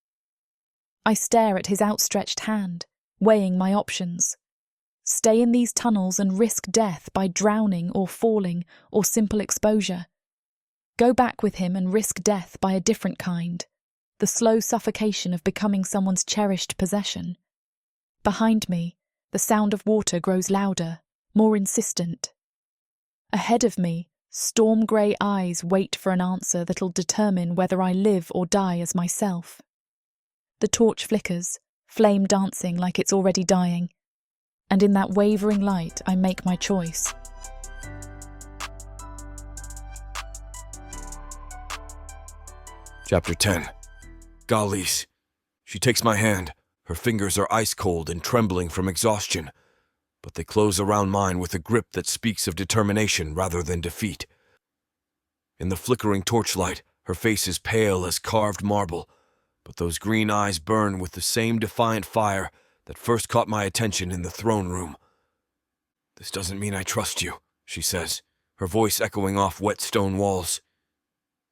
I stare at his outstretched hand, weighing my options. Stay in these tunnels and risk death by drowning or falling or simple exposure. Go back with him and risk death by a different kind, the slow suffocation of becoming someone's cherished possession. Behind me, the sound of water grows louder, more insistent. Ahead of me, storm-grey eyes wait for an answer that'll determine whether I live or die as myself. The torch flickers, flame dancing like it's already dying, and in that wavering light I make my choice. Chapter 10. Gallis. She takes my hand. Her fingers are ice-cold and trembling from exhaustion, but they close around mine with a grip that speaks of determination rather than defeat. In the flickering torchlight, her face is pale as carved marble, but those green eyes burn with the same defiant fire that first caught my attention in the throne room. "This doesn't mean I trust you," she says, her voice echoing off wet stone walls.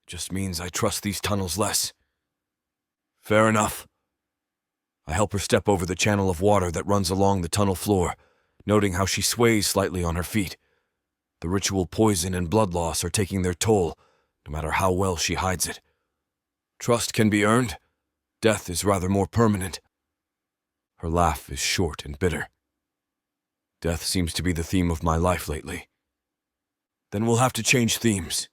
"It just means I trust these tunnels less." "Fair enough." I help her step over the channel of water that runs along the tunnel floor, noting how she sways slightly on her feet. The ritual poison and blood loss are taking their toll, no matter how well she hides it. Trust can be earned. Death is rather more permanent. Her laugh is short and bitter. Death seems to be the theme of my life lately. Then we'll have to change themes.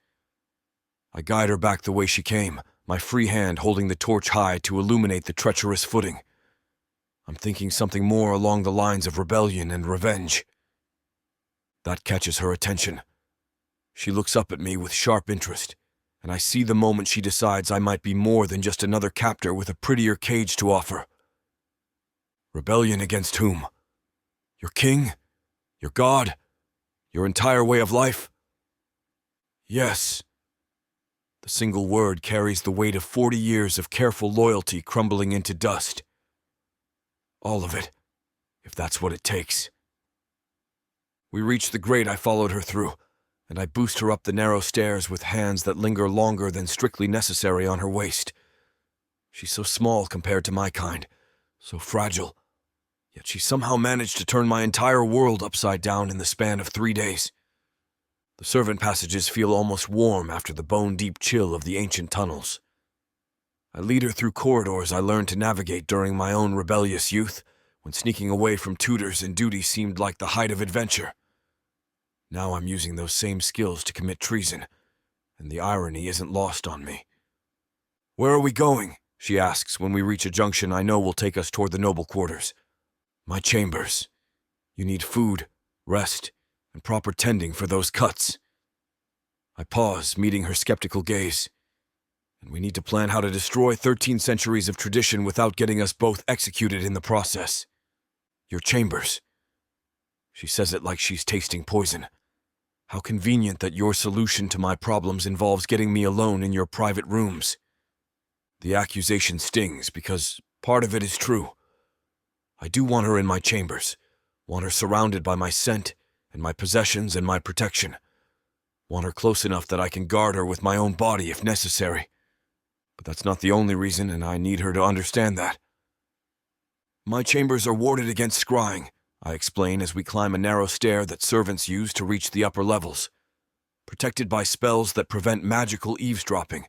I guide her back the way she came, my free hand holding the torch high to illuminate the treacherous footing. I'm thinking something more along the lines of rebellion and revenge. That catches her attention. She looks up at me with sharp interest, and I see the moment she decides I might be more than just another captor with a prettier cage to offer. Rebellion against whom? Your king? Your god? Your entire way of life? Yes. The single word carries the weight of 40 years of careful loyalty crumbling into dust. All of it, if that's what it takes. We reach the grate I followed her through, and I boost her up the narrow stairs with hands that linger longer than strictly necessary on her waist. She's so small compared to my kind, so fragile, yet she somehow managed to turn my entire world upside down in the span of 3 days. The servant passages feel almost warm after the bone-deep chill of the ancient tunnels. I lead her through corridors I learned to navigate during my own rebellious youth, when sneaking away from tutors and duty seemed like the height of adventure. Now I'm using those same skills to commit treason, and the irony isn't lost on me. "Where are we going?" she asks when we reach a junction I know will take us toward the noble quarters. "My chambers. You need food, rest, and proper tending for those cuts." I pause, meeting her skeptical gaze. "And we need to plan how to destroy 13 centuries of tradition without getting us both executed in the process. Your chambers." She says it like she's tasting poison. How convenient that your solution to my problems involves getting me alone in your private rooms. The accusation stings because part of it is true. I do want her in my chambers, want her surrounded by my scent and my possessions and my protection. Want her close enough that I can guard her with my own body if necessary. But that's not the only reason, and I need her to understand that. "My chambers are warded against scrying," I explain as we climb a narrow stair that servants use to reach the upper levels. "Protected by spells that prevent magical eavesdropping.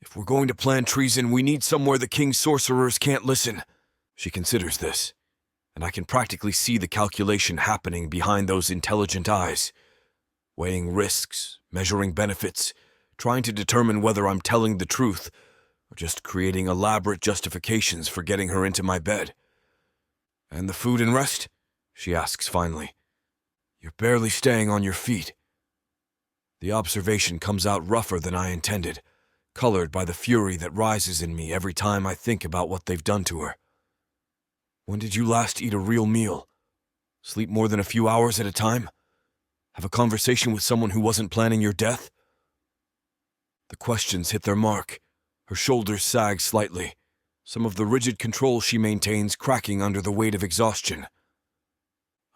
If we're going to plan treason, we need somewhere the king's sorcerers can't listen." She considers this, and I can practically see the calculation happening behind those intelligent eyes, weighing risks, measuring benefits, trying to determine whether I'm telling the truth or just creating elaborate justifications for getting her into my bed. "And the food and rest?" she asks finally. "You're barely staying on your feet." The observation comes out rougher than I intended, colored by the fury that rises in me every time I think about what they've done to her. "When did you last eat a real meal? Sleep more than a few hours at a time? Have a conversation with someone who wasn't planning your death?" The questions hit their mark. Her shoulders sag slightly, some of the rigid control she maintains cracking under the weight of exhaustion.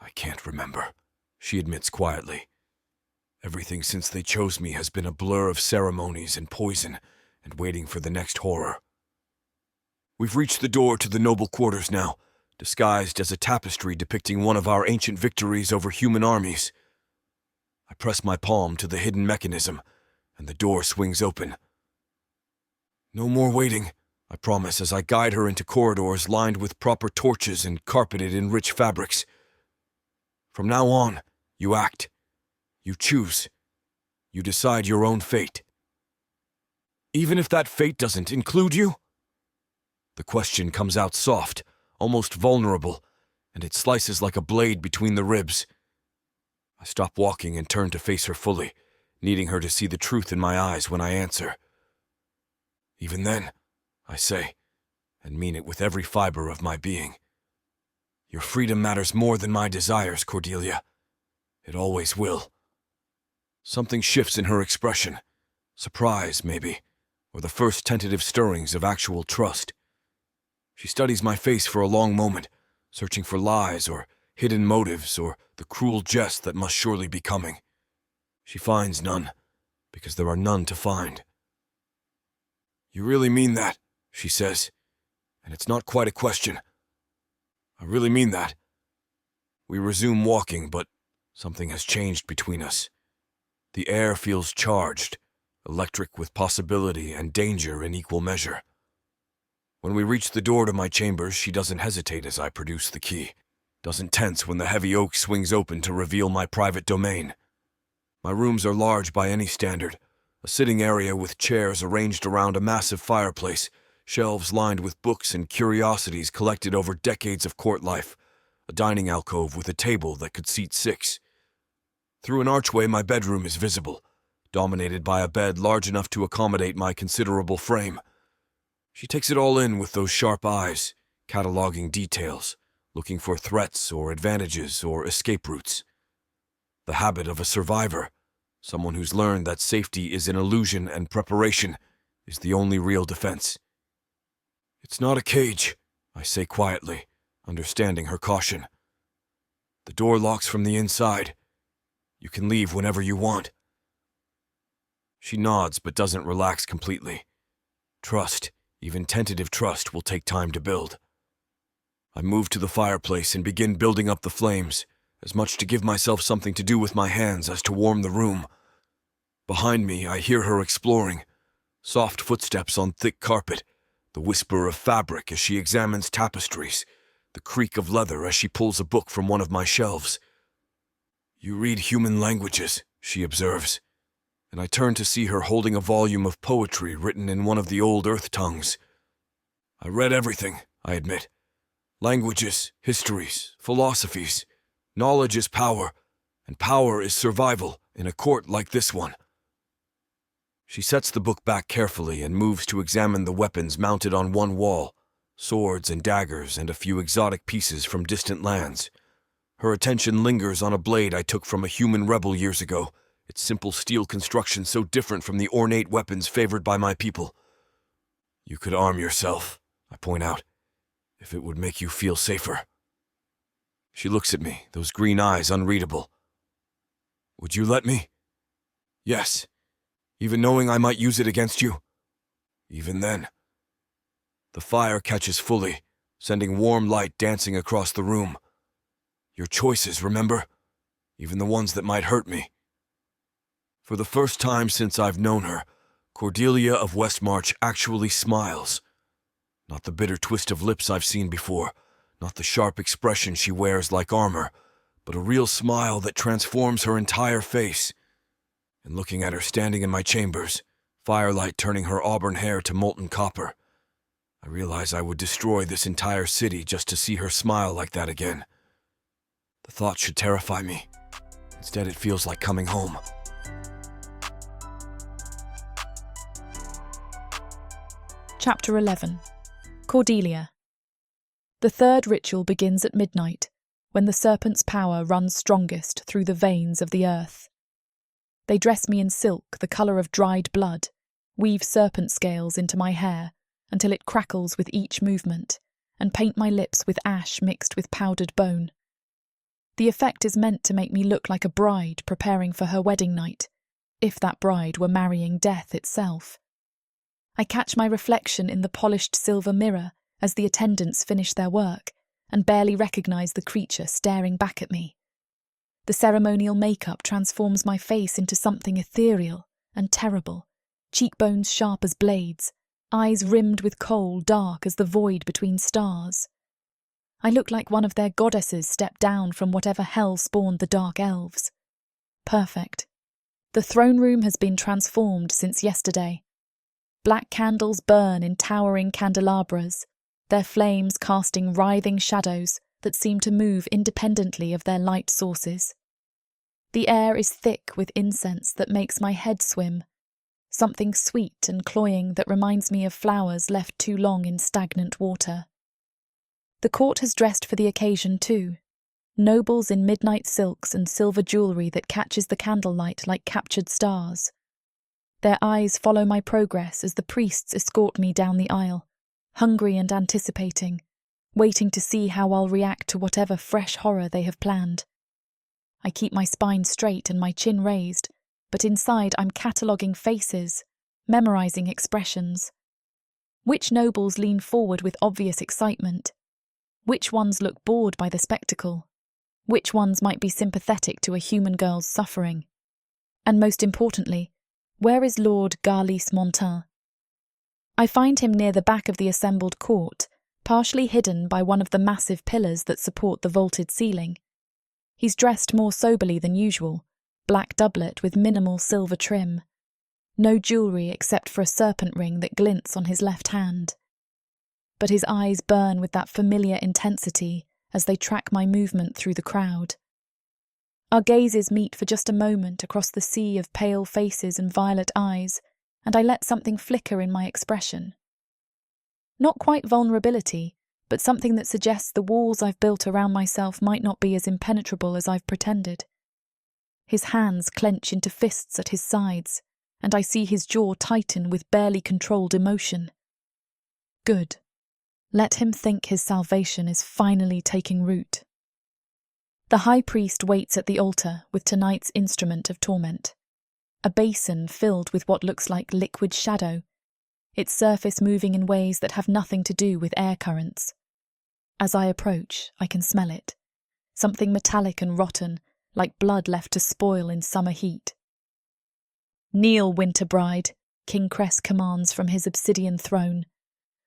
"I can't remember," she admits quietly. "Everything since they chose me has been a blur of ceremonies and poison and waiting for the next horror." We've reached the door to the noble quarters now, disguised as a tapestry depicting one of our ancient victories over human armies. I press my palm to the hidden mechanism, and the door swings open. "No more waiting," I promise as I guide her into corridors lined with proper torches and carpeted in rich fabrics. "From now on, you act. You choose. You decide your own fate." "Even if that fate doesn't include you?" The question comes out soft, almost vulnerable, and it slices like a blade between the ribs. I stop walking and turn to face her fully, needing her to see the truth in my eyes when I answer. "Even then," I say, and mean it with every fiber of my being. "Your freedom matters more than my desires, Cordelia. It always will." Something shifts in her expression. Surprise, maybe, or the first tentative stirrings of actual trust. She studies my face for a long moment, searching for lies or hidden motives or the cruel jest that must surely be coming. She finds none, because there are none to find. "You really mean that," she says, and it's not quite a question. "I really mean that." We resume walking, but something has changed between us. The air feels charged, electric with possibility and danger in equal measure. When we reach the door to my chambers, she doesn't hesitate as I produce the key, doesn't tense when the heavy oak swings open to reveal my private domain. My rooms are large by any standard, a sitting area with chairs arranged around a massive fireplace, shelves lined with books and curiosities collected over decades of court life, a dining alcove with a table that could seat 6. Through an archway, my bedroom is visible, dominated by a bed large enough to accommodate my considerable frame. She takes it all in with those sharp eyes, cataloging details, looking for threats or advantages or escape routes. The habit of a survivor, someone who's learned that safety is an illusion and preparation is the only real defense. "It's not a cage," I say quietly, understanding her caution. "The door locks from the inside. You can leave whenever you want." She nods but doesn't relax completely. Trust, even tentative trust, will take time to build. I move to the fireplace and begin building up the flames, as much to give myself something to do with my hands as to warm the room. Behind me, I hear her exploring. Soft footsteps on thick carpet, the whisper of fabric as she examines tapestries, the creak of leather as she pulls a book from one of my shelves. "You read human languages," she observes, and I turn to see her holding a volume of poetry written in one of the old earth tongues. "I read everything," I admit. "Languages, histories, philosophies. Knowledge is power, and power is survival in a court like this one." She sets the book back carefully and moves to examine the weapons mounted on one wall, swords and daggers and a few exotic pieces from distant lands. Her attention lingers on a blade I took from a human rebel years ago, its simple steel construction so different from the ornate weapons favored by my people. "You could arm yourself," I point out, "if it would make you feel safer." She looks at me, those green eyes unreadable. "Would you let me?" "Yes. Even knowing I might use it against you?" "Even then." The fire catches fully, sending warm light dancing across the room. "Your choices, remember? Even the ones that might hurt me." For the first time since I've known her, Cordelia of Westmarch actually smiles. Not the bitter twist of lips I've seen before, not the sharp expression she wears like armor, but a real smile that transforms her entire face. and looking at her standing in my chambers, firelight turning her auburn hair to molten copper, I realize I would destroy this entire city just to see her smile like that again. The thought should terrify me. Instead, it feels like coming home. Chapter 11. Cordelia. The third ritual begins at midnight, when the serpent's power runs strongest through the veins of the earth. They dress me in silk the colour of dried blood, weave serpent scales into my hair until it crackles with each movement, and paint my lips with ash mixed with powdered bone. The effect is meant to make me look like a bride preparing for her wedding night, if that bride were marrying death itself. I catch my reflection in the polished silver mirror as the attendants finish their work, and barely recognise the creature staring back at me. The ceremonial makeup transforms my face into something ethereal and terrible, cheekbones sharp as blades, eyes rimmed with kohl dark as the void between stars. I look like one of their goddesses stepped down from whatever hell spawned the dark elves. Perfect. The throne room has been transformed since yesterday. Black candles burn in towering candelabras, their flames casting writhing shadows that seem to move independently of their light sources. The air is thick with incense that makes my head swim, something sweet and cloying that reminds me of flowers left too long in stagnant water. The court has dressed for the occasion too, nobles in midnight silks and silver jewellery that catches the candlelight like captured stars. Their eyes follow my progress as the priests escort me down the aisle, hungry and anticipating, waiting to see how I'll react to whatever fresh horror they have planned. I keep my spine straight and my chin raised, but inside I'm cataloguing faces, memorising expressions. Which nobles lean forward with obvious excitement? Which ones look bored by the spectacle? Which ones might be sympathetic to a human girl's suffering? And most importantly, where is Lord Garlis Montin? I find him near the back of the assembled court, partially hidden by one of the massive pillars that support the vaulted ceiling. He's dressed more soberly than usual, black doublet with minimal silver trim. No jewellery except for a serpent ring that glints on his left hand. But his eyes burn with that familiar intensity as they track my movement through the crowd. Our gazes meet for just a moment across the sea of pale faces and violet eyes, and I let something flicker in my expression. Not quite vulnerability, but something that suggests the walls I've built around myself might not be as impenetrable as I've pretended. His hands clench into fists at his sides, and I see his jaw tighten with barely controlled emotion. Good. Let him think his salvation is finally taking root. The high priest waits at the altar with tonight's instrument of torment, a basin filled with what looks like liquid shadow, its surface moving in ways that have nothing to do with air currents. As I approach, I can smell it, something metallic and rotten, like blood left to spoil in summer heat. Kneel, winter bride, King Cress commands from his obsidian throne.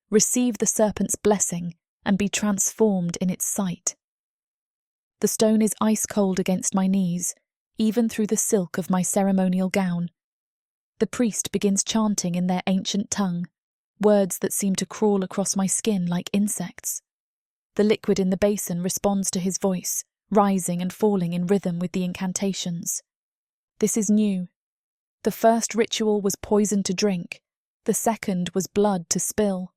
Receive the serpent's blessing and be transformed in its sight. The stone is ice-cold against my knees, even through the silk of my ceremonial gown. The priest begins chanting in their ancient tongue, words that seem to crawl across my skin like insects. The liquid in the basin responds to his voice, rising and falling in rhythm with the incantations. This is new. The first ritual was poison to drink, the second was blood to spill.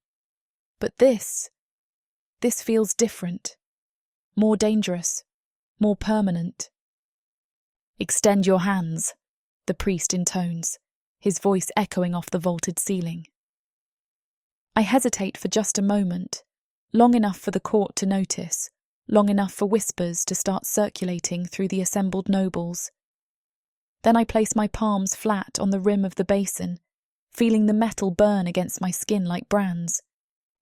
But this feels different, more dangerous, more permanent. Extend your hands, the priest intones, his voice echoing off the vaulted ceiling. I hesitate for just a moment, long enough for the court to notice, long enough for whispers to start circulating through the assembled nobles. Then I place my palms flat on the rim of the basin, feeling the metal burn against my skin like brands.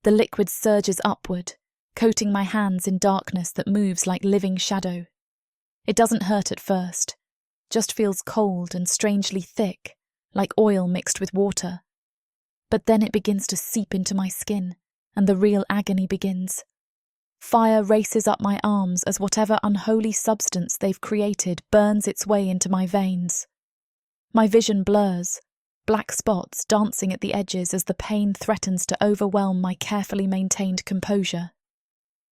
The liquid surges upward, coating my hands in darkness that moves like living shadow. It doesn't hurt at first, just feels cold and strangely thick, like oil mixed with water. But then it begins to seep into my skin, and the real agony begins. Fire races up my arms as whatever unholy substance they've created burns its way into my veins. My vision blurs, black spots dancing at the edges as the pain threatens to overwhelm my carefully maintained composure.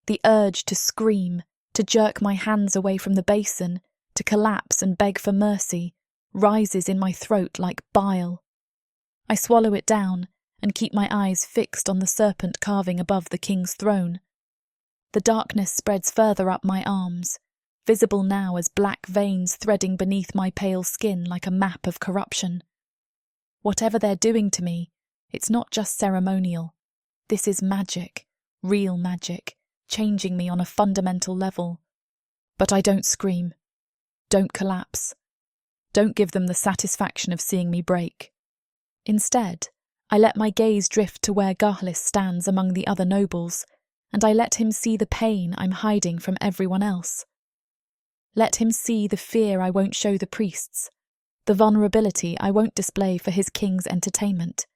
The urge to scream, to jerk my hands away from the basin, to collapse and beg for mercy, rises in my throat like bile. I swallow it down and keep my eyes fixed on the serpent carving above the king's throne. The darkness spreads further up my arms, visible now as black veins threading beneath my pale skin like a map of corruption. Whatever they're doing to me, it's not just ceremonial. This is magic, real magic, changing me on a fundamental level. But I don't scream. Don't collapse. Don't give them the satisfaction of seeing me break. Instead, I let my gaze drift to where Garlis stands among the other nobles, and I let him see the pain I'm hiding from everyone else. Let him see the fear I won't show the priests, the vulnerability I won't display for his king's entertainment.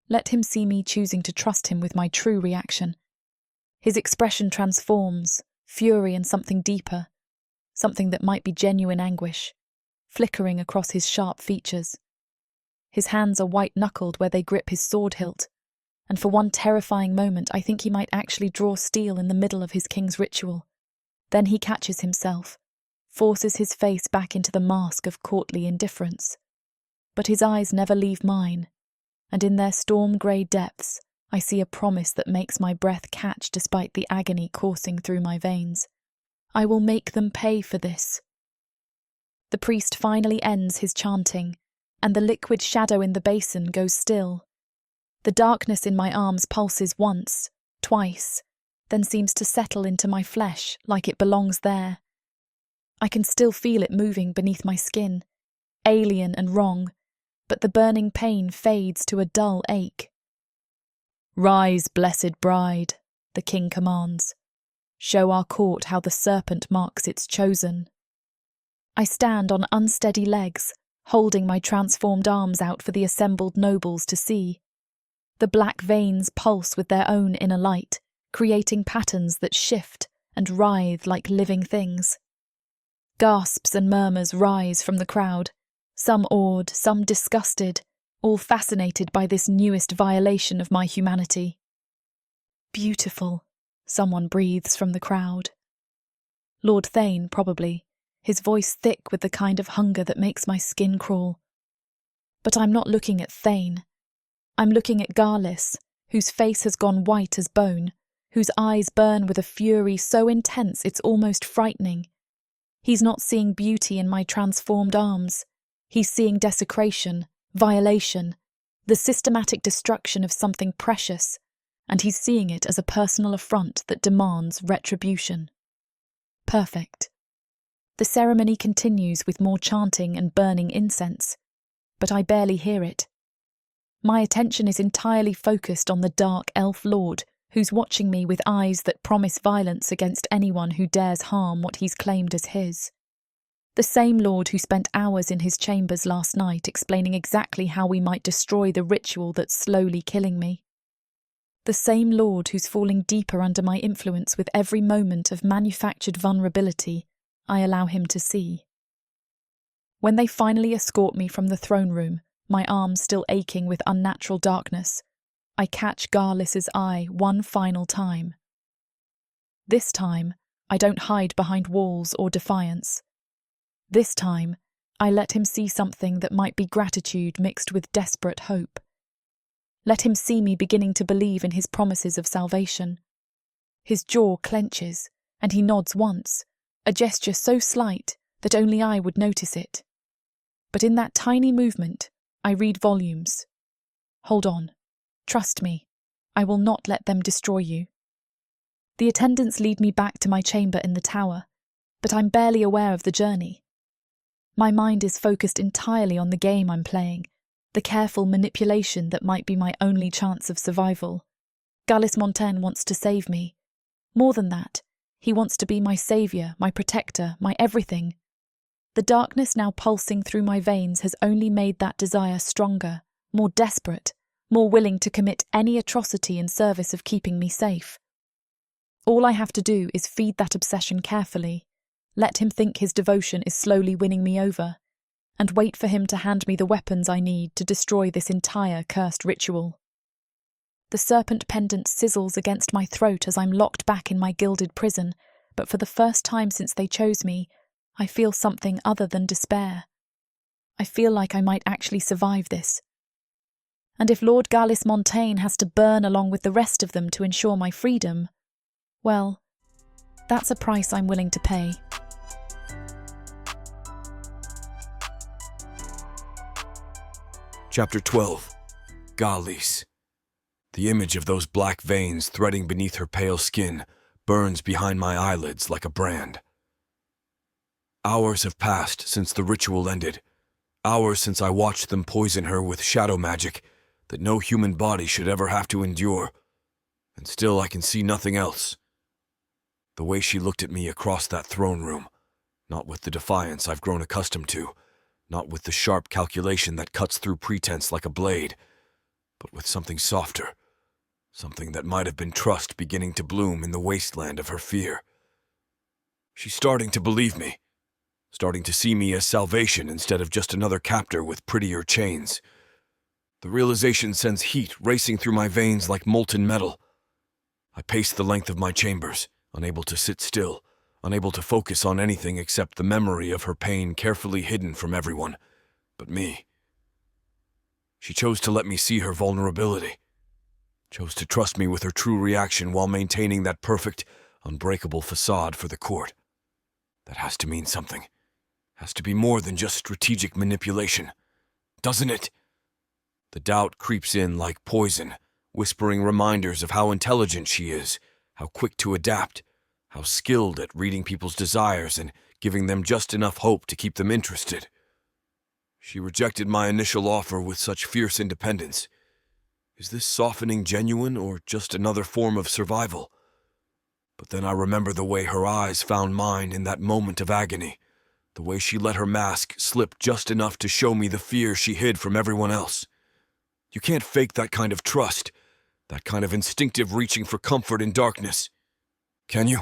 Let him see me choosing to trust him with my true reaction. His expression transforms, fury and something deeper, something that might be genuine anguish, flickering across his sharp features. His hands are white-knuckled where they grip his sword hilt, and for one terrifying moment I think he might actually draw steel in the middle of his king's ritual. Then he catches himself, forces his face back into the mask of courtly indifference. But his eyes never leave mine, and in their storm-grey depths I see a promise that makes my breath catch despite the agony coursing through my veins. I will make them pay for this. The priest finally ends his chanting, and the liquid shadow in the basin goes still. The darkness in my arms pulses once, twice, then seems to settle into my flesh like it belongs there. I can still feel it moving beneath my skin, alien and wrong, but the burning pain fades to a dull ache. "Rise, blessed bride," the king commands. "Show our court how the serpent marks its chosen." I stand on unsteady legs, holding my transformed arms out for the assembled nobles to see. The black veins pulse with their own inner light, creating patterns that shift and writhe like living things. Gasps and murmurs rise from the crowd, some awed, some disgusted, all fascinated by this newest violation of my humanity. "Beautiful," someone breathes from the crowd. Lord Thane, probably, his voice thick with the kind of hunger that makes my skin crawl. But I'm not looking at Thane. I'm looking at Garlis, whose face has gone white as bone, whose eyes burn with a fury so intense it's almost frightening. He's not seeing beauty in my transformed arms. He's seeing desecration, violation, the systematic destruction of something precious, and he's seeing it as a personal affront that demands retribution. Perfect. The ceremony continues with more chanting and burning incense, but I barely hear it. My attention is entirely focused on the dark elf lord who's watching me with eyes that promise violence against anyone who dares harm what he's claimed as his. The same lord who spent hours in his chambers last night explaining exactly how we might destroy the ritual that's slowly killing me. The same lord who's falling deeper under my influence with every moment of manufactured vulnerability I allow him to see. When they finally escort me from the throne room, my arms still aching with unnatural darkness, I catch Garlis's eye one final time. This time, I don't hide behind walls or defiance. This time, I let him see something that might be gratitude mixed with desperate hope. Let him see me beginning to believe in his promises of salvation. His jaw clenches, and he nods once, a gesture so slight that only I would notice it. But in that tiny movement, I read volumes. Hold on. Trust me. I will not let them destroy you. The attendants lead me back to my chamber in the tower, but I'm barely aware of the journey. My mind is focused entirely on the game I'm playing, the careful manipulation that might be my only chance of survival. Gallis Montaigne wants to save me. More than that, he wants to be my saviour, my protector, my everything. The darkness now pulsing through my veins has only made that desire stronger, more desperate, more willing to commit any atrocity in service of keeping me safe. All I have to do is feed that obsession carefully, let him think his devotion is slowly winning me over, and wait for him to hand me the weapons I need to destroy this entire cursed ritual. The serpent pendant sizzles against my throat as I'm locked back in my gilded prison, but for the first time since they chose me, I feel something other than despair. I feel like I might actually survive this. And if Lord Gallis Montaigne has to burn along with the rest of them to ensure my freedom, well, that's a price I'm willing to pay. Chapter 12. Gallis. The image of those black veins threading beneath her pale skin burns behind my eyelids like a brand. Hours have passed since the ritual ended. Hours since I watched them poison her with shadow magic that no human body should ever have to endure. And still I can see nothing else. The way she looked at me across that throne room, not with the defiance I've grown accustomed to, not with the sharp calculation that cuts through pretense like a blade, but with something softer, something that might have been trust beginning to bloom in the wasteland of her fear. She's starting to believe me, starting to see me as salvation instead of just another captor with prettier chains. The realization sends heat racing through my veins like molten metal. I pace the length of my chambers, unable to sit still, unable to focus on anything except the memory of her pain carefully hidden from everyone but me. She chose to let me see her vulnerability, chose to trust me with her true reaction while maintaining that perfect, unbreakable facade for the court. That has to mean something. Has to be more than just strategic manipulation. Doesn't it? The doubt creeps in like poison, whispering reminders of how intelligent she is, how quick to adapt, how skilled at reading people's desires and giving them just enough hope to keep them interested. She rejected my initial offer with such fierce independence. Is this softening genuine or just another form of survival? But then I remember the way her eyes found mine in that moment of agony, the way she let her mask slip just enough to show me the fear she hid from everyone else. You can't fake that kind of trust, that kind of instinctive reaching for comfort in darkness. Can you?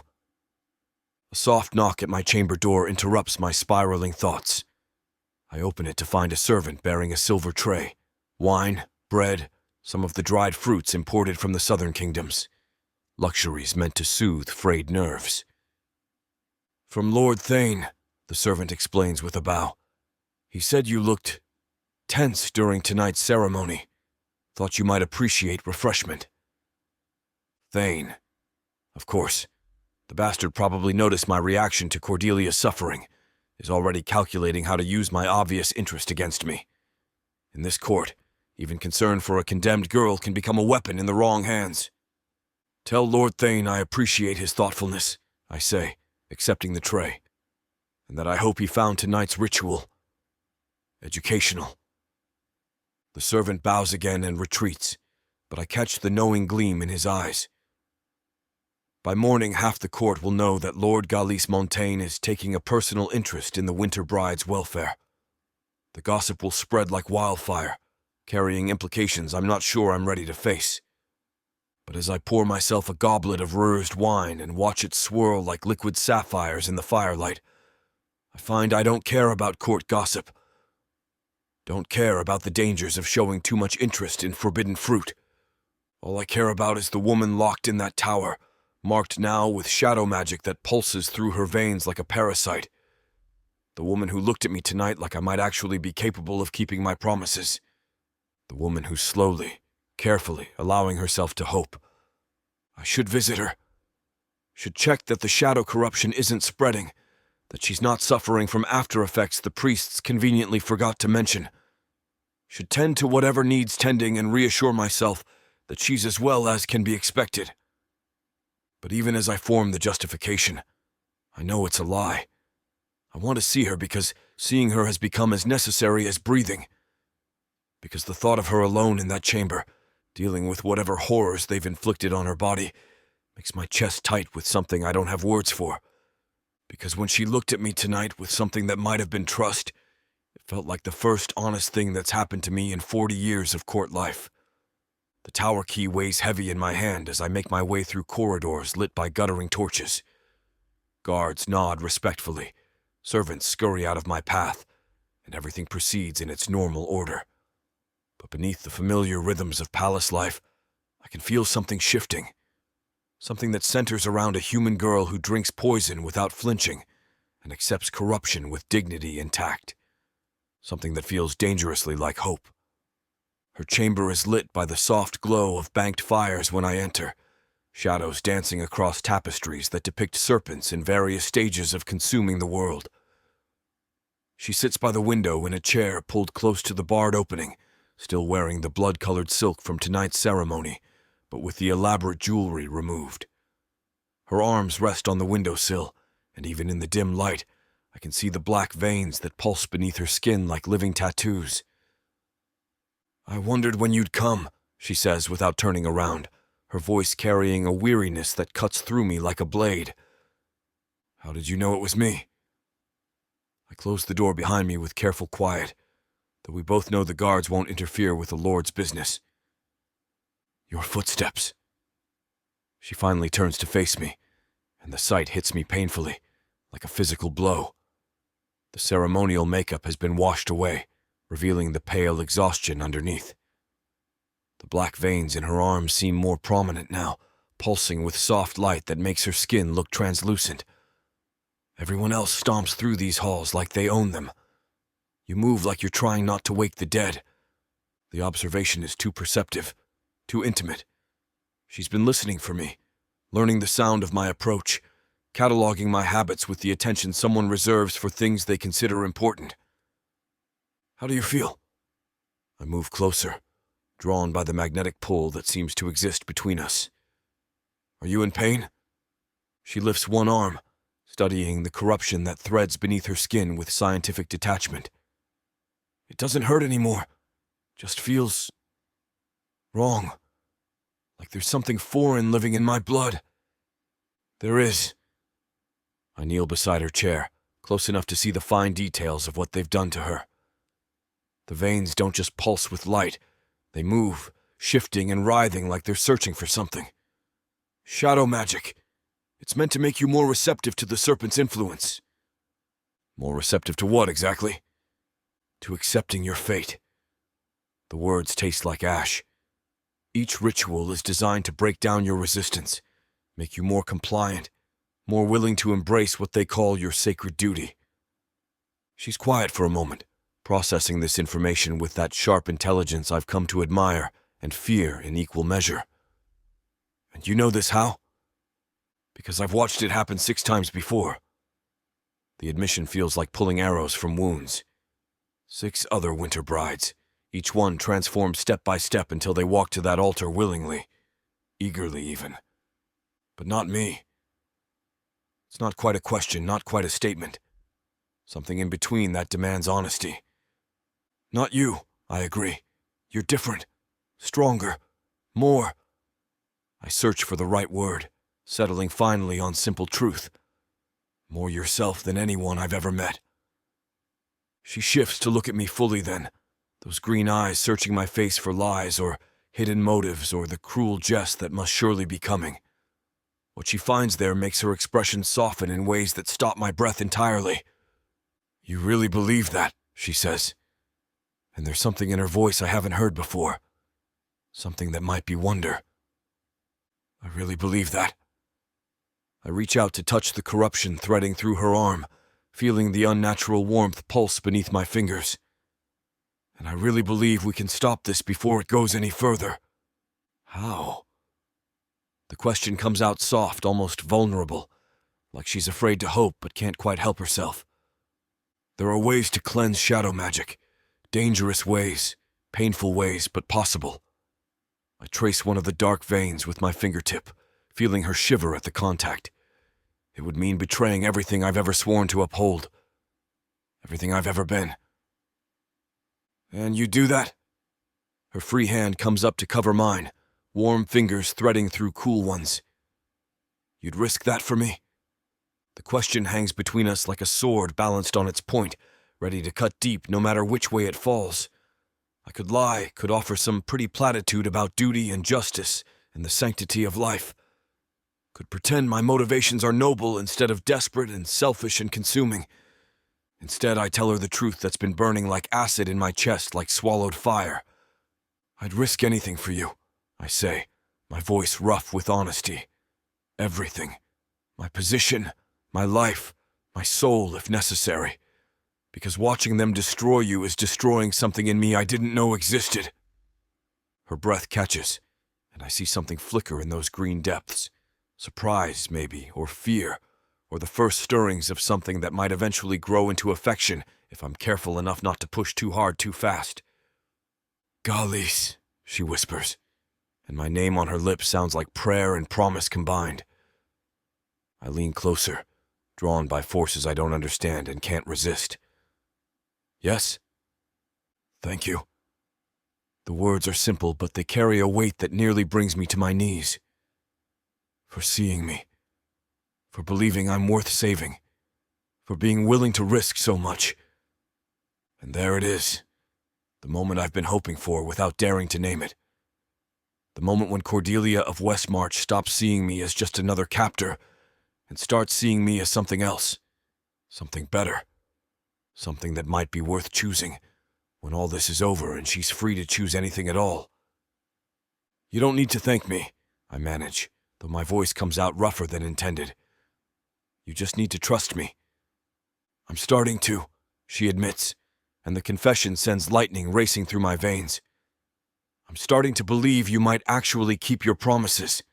A soft knock at my chamber door interrupts my spiraling thoughts. I open it to find a servant bearing a silver tray, wine, bread, some of the dried fruits imported from the southern kingdoms, luxuries meant to soothe frayed nerves. From Lord Thane, the servant explains with a bow. He said you looked tense during tonight's ceremony. Thought you might appreciate refreshment. Thane. Of course. The bastard probably noticed my reaction to Cordelia's suffering, is already calculating how to use my obvious interest against me. In this court, even concern for a condemned girl can become a weapon in the wrong hands. Tell Lord Thane I appreciate his thoughtfulness, I say, accepting the tray, and that I hope he found tonight's ritual educational. The servant bows again and retreats, but I catch the knowing gleam in his eyes. By morning, half the court will know that Lord Gallis Montaigne is taking a personal interest in the winter bride's welfare. The gossip will spread like wildfire, carrying implications I'm not sure I'm ready to face. But as I pour myself a goblet of Rurzed wine and watch it swirl like liquid sapphires in the firelight, I find I don't care about court gossip. Don't care about the dangers of showing too much interest in forbidden fruit. All I care about is the woman locked in that tower, marked now with shadow magic that pulses through her veins like a parasite. The woman who looked at me tonight like I might actually be capable of keeping my promises. The woman who's slowly, carefully allowing herself to hope. I should visit her. Should check that the shadow corruption isn't spreading, that she's not suffering from after effects the priests conveniently forgot to mention. Should tend to whatever needs tending and reassure myself that she's as well as can be expected. But even as I form the justification, I know it's a lie. I want to see her because seeing her has become as necessary as breathing. Because the thought of her alone in that chamber, dealing with whatever horrors they've inflicted on her body, makes my chest tight with something I don't have words for. Because when she looked at me tonight with something that might have been trust, it felt like the first honest thing that's happened to me in 40 years of court life. The tower key weighs heavy in my hand as I make my way through corridors lit by guttering torches. Guards nod respectfully. Servants scurry out of my path. and everything proceeds in its normal order. But beneath the familiar rhythms of palace life, I can feel something shifting. Something that centers around a human girl who drinks poison without flinching and accepts corruption with dignity intact. Something that feels dangerously like hope. Her chamber is lit by the soft glow of banked fires when I enter, shadows dancing across tapestries that depict serpents in various stages of consuming the world. She sits by the window in a chair pulled close to the barred opening, still wearing the blood-colored silk from tonight's ceremony, but with the elaborate jewelry removed. Her arms rest on the windowsill, and even in the dim light, I can see the black veins that pulse beneath her skin like living tattoos. "I wondered when you'd come," she says without turning around, her voice carrying a weariness that cuts through me like a blade. "How did you know it was me?" I close the door behind me with careful quiet, though we both know the guards won't interfere with the Lord's business. "Your footsteps." She finally turns to face me, and the sight hits me painfully, like a physical blow. The ceremonial makeup has been washed away, revealing the pale exhaustion underneath. The black veins in her arms seem more prominent now, pulsing with soft light that makes her skin look translucent. Everyone else stomps through these halls like they own them. You move like you're trying not to wake the dead. The observation is too perceptive, too intimate. She's been listening for me, learning the sound of my approach, cataloging my habits with the attention someone reserves for things they consider important. "How do you feel?" I move closer, drawn by the magnetic pull that seems to exist between us. "Are you in pain?" She lifts one arm, studying the corruption that threads beneath her skin with scientific detachment. "It doesn't hurt anymore. Just feels wrong. Like there's something foreign living in my blood." "There is." I kneel beside her chair, close enough to see the fine details of what they've done to her. The veins don't just pulse with light. They move, shifting and writhing like they're searching for something. Shadow magic. It's meant to make you more receptive to the serpent's influence. More receptive to what, exactly? To accepting your fate. The words taste like ash. Each ritual is designed to break down your resistance, make you more compliant, more willing to embrace what they call your sacred duty. She's quiet for a moment, processing this information with that sharp intelligence I've come to admire and fear in equal measure. "And you know this how?" "Because I've watched it happen 6 times before." The admission feels like pulling arrows from wounds. 6 other winter brides, each one transformed step by step until they walk to that altar willingly, eagerly even. But not me. It's not quite a question, not quite a statement. Something in between that demands honesty. "Not you," I agree. "You're different, stronger, more." I search for the right word, settling finally on simple truth. More yourself than anyone I've ever met. She shifts to look at me fully then, those green eyes searching my face for lies or hidden motives or the cruel jest that must surely be coming. What she finds there makes her expression soften in ways that stop my breath entirely. "You really believe that," she says. And there's something in her voice I haven't heard before. Something that might be wonder. "I really believe that." I reach out to touch the corruption threading through her arm, feeling the unnatural warmth pulse beneath my fingers. "And I really believe we can stop this before it goes any further." "How?" The question comes out soft, almost vulnerable, like she's afraid to hope but can't quite help herself. "There are ways to cleanse shadow magic. Dangerous ways, painful ways, but possible." I trace one of the dark veins with my fingertip, feeling her shiver at the contact. It would mean betraying everything I've ever sworn to uphold. Everything I've ever been. "And you do that?" Her free hand comes up to cover mine, warm fingers threading through cool ones. "You'd risk that for me?" The question hangs between us like a sword balanced on its point, ready to cut deep no matter which way it falls. I could lie, could offer some pretty platitude about duty and justice and the sanctity of life. Could pretend my motivations are noble instead of desperate and selfish and consuming. Instead, I tell her the truth that's been burning like acid in my chest, like swallowed fire. I'd risk anything for you, I say, my voice rough with honesty. Everything. My position, my life, my soul if necessary. Because watching them destroy you is destroying something in me I didn't know existed. Her breath catches, and I see something flicker in those green depths. Surprise, maybe, or fear, or the first stirrings of something that might eventually grow into affection if I'm careful enough not to push too hard too fast. Galis, she whispers, and my name on her lips sounds like prayer and promise combined. I lean closer, drawn by forces I don't understand and can't resist. Yes? Thank you. The words are simple, but they carry a weight that nearly brings me to my knees. For seeing me. For believing I'm worth saving. For being willing to risk so much. And there it is. The moment I've been hoping for without daring to name it. The moment when Cordelia of Westmarch stops seeing me as just another captor and starts seeing me as something else. Something better. Something that might be worth choosing when all this is over and she's free to choose anything at all. You don't need to thank me, I manage, though my voice comes out rougher than intended. You just need to trust me. I'm starting to, she admits, and the confession sends lightning racing through my veins. I'm starting to believe you might actually keep your promises.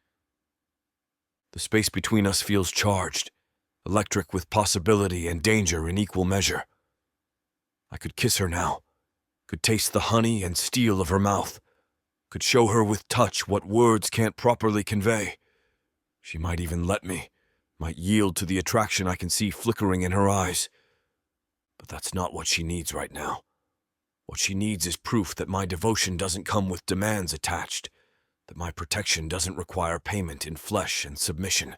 The space between us feels charged, electric with possibility and danger in equal measure. I could kiss her now, could taste the honey and steel of her mouth, could show her with touch what words can't properly convey. She might even let me, might yield to the attraction I can see flickering in her eyes. But that's not what she needs right now. What she needs is proof that my devotion doesn't come with demands attached, that my protection doesn't require payment in flesh and submission.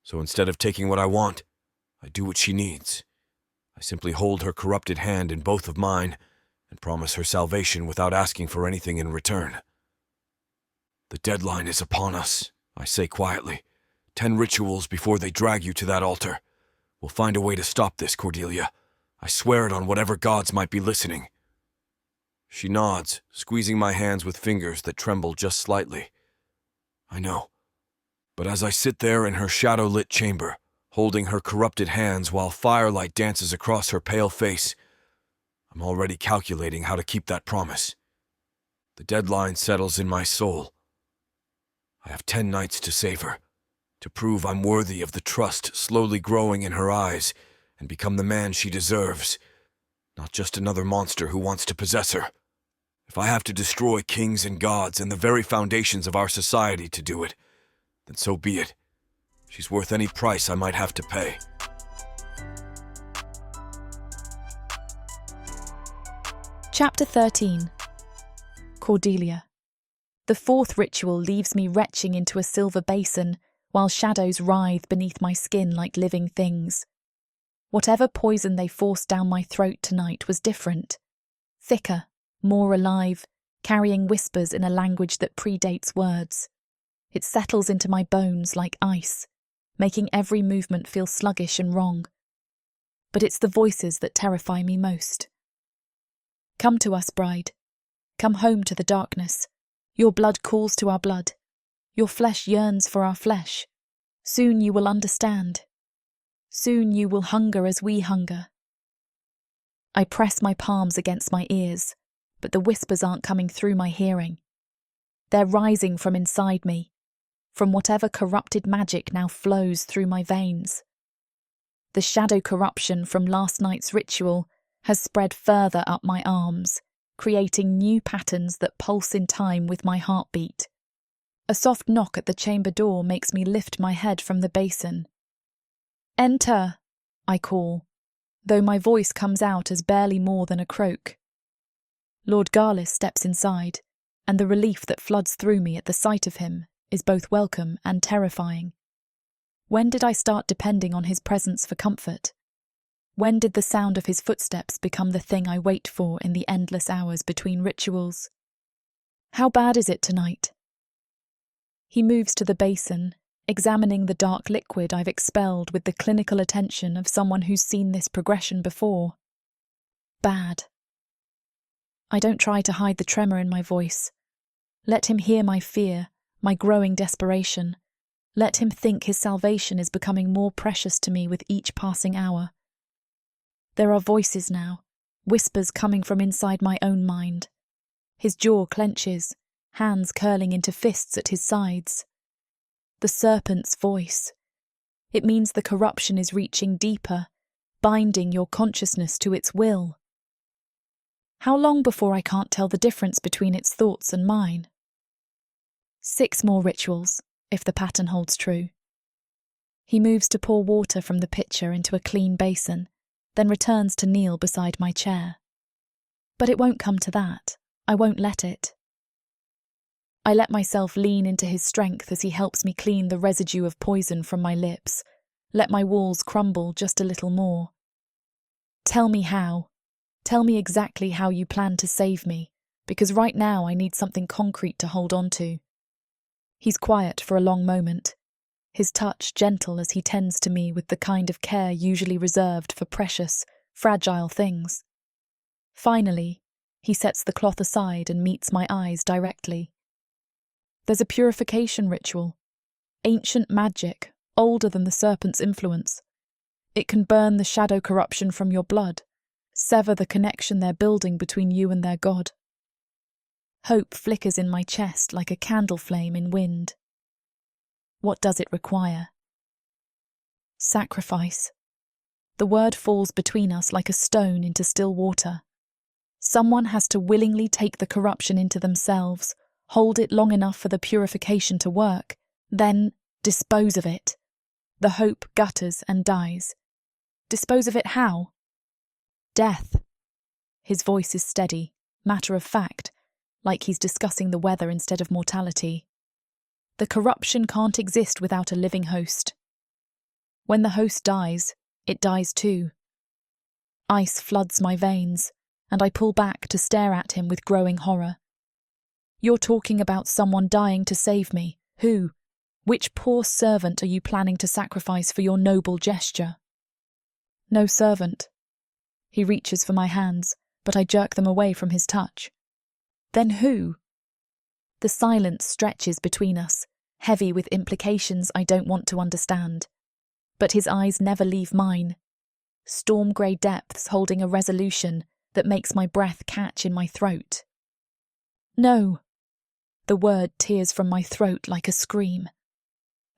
So instead of taking what I want, I do what she needs. I simply hold her corrupted hand in both of mine and promise her salvation without asking for anything in return. The deadline is upon us, I say quietly. 10 rituals before they drag you to that altar. We'll find a way to stop this, Cordelia. I swear it on whatever gods might be listening. She nods, squeezing my hands with fingers that tremble just slightly. I know. But as I sit there in her shadow-lit chamber, holding her corrupted hands while firelight dances across her pale face, I'm already calculating how to keep that promise. The deadline settles in my soul. I have 10 nights to save her, to prove I'm worthy of the trust slowly growing in her eyes and become the man she deserves, not just another monster who wants to possess her. If I have to destroy kings and gods and the very foundations of our society to do it, then so be it. She's worth any price I might have to pay. Chapter 13. Cordelia. The fourth ritual leaves me retching into a silver basin, while shadows writhe beneath my skin like living things. Whatever poison they forced down my throat tonight was different. Thicker, more alive, carrying whispers in a language that predates words. It settles into my bones like ice, making every movement feel sluggish and wrong. But it's the voices that terrify me most. Come to us, bride. Come home to the darkness. Your blood calls to our blood. Your flesh yearns for our flesh. Soon you will understand. Soon you will hunger as we hunger. I press my palms against my ears, but the whispers aren't coming through my hearing. They're rising from inside me, from whatever corrupted magic now flows through my veins. The shadow corruption from last night's ritual has spread further up my arms, creating new patterns that pulse in time with my heartbeat. A soft knock at the chamber door makes me lift my head from the basin. "Enter," I call, though my voice comes out as barely more than a croak. Lord Garlis steps inside, and the relief that floods through me at the sight of him is both welcome and terrifying. When did I start depending on his presence for comfort? When did the sound of his footsteps become the thing I wait for in the endless hours between rituals? How bad is it tonight? He moves to the basin, examining the dark liquid I've expelled with the clinical attention of someone who's seen this progression before. Bad. I don't try to hide the tremor in my voice. Let him hear my fear, my growing desperation. Let him think his salvation is becoming more precious to me with each passing hour. There are voices now, whispers coming from inside my own mind. His jaw clenches, hands curling into fists at his sides. The serpent's voice. It means the corruption is reaching deeper, binding your consciousness to its will. How long before I can't tell the difference between its thoughts and mine? 6 more rituals, if the pattern holds true. He moves to pour water from the pitcher into a clean basin, then returns to kneel beside my chair. But it won't come to that. I won't let it. I let myself lean into his strength as he helps me clean the residue of poison from my lips, let my walls crumble just a little more. Tell me how. Tell me exactly how you plan to save me, because right now I need something concrete to hold on to. He's quiet for a long moment, his touch gentle as he tends to me with the kind of care usually reserved for precious, fragile things. Finally, he sets the cloth aside and meets my eyes directly. There's a purification ritual, ancient magic, older than the serpent's influence. It can burn the shadow corruption from your blood, sever the connection they're building between you and their god. Hope flickers in my chest like a candle flame in wind. What does it require? Sacrifice. The word falls between us like a stone into still water. Someone has to willingly take the corruption into themselves, hold it long enough for the purification to work, then dispose of it. The hope gutters and dies. Dispose of it how? Death. His voice is steady, matter of fact, like he's discussing the weather instead of mortality. The corruption can't exist without a living host. When the host dies, it dies too. Ice floods my veins, and I pull back to stare at him with growing horror. You're talking about someone dying to save me. Who? Which poor servant are you planning to sacrifice for your noble gesture? No servant. He reaches for my hands, but I jerk them away from his touch. Then who? The silence stretches between us, heavy with implications I don't want to understand. But his eyes never leave mine. Storm-grey depths holding a resolution that makes my breath catch in my throat. No. The word tears from my throat like a scream.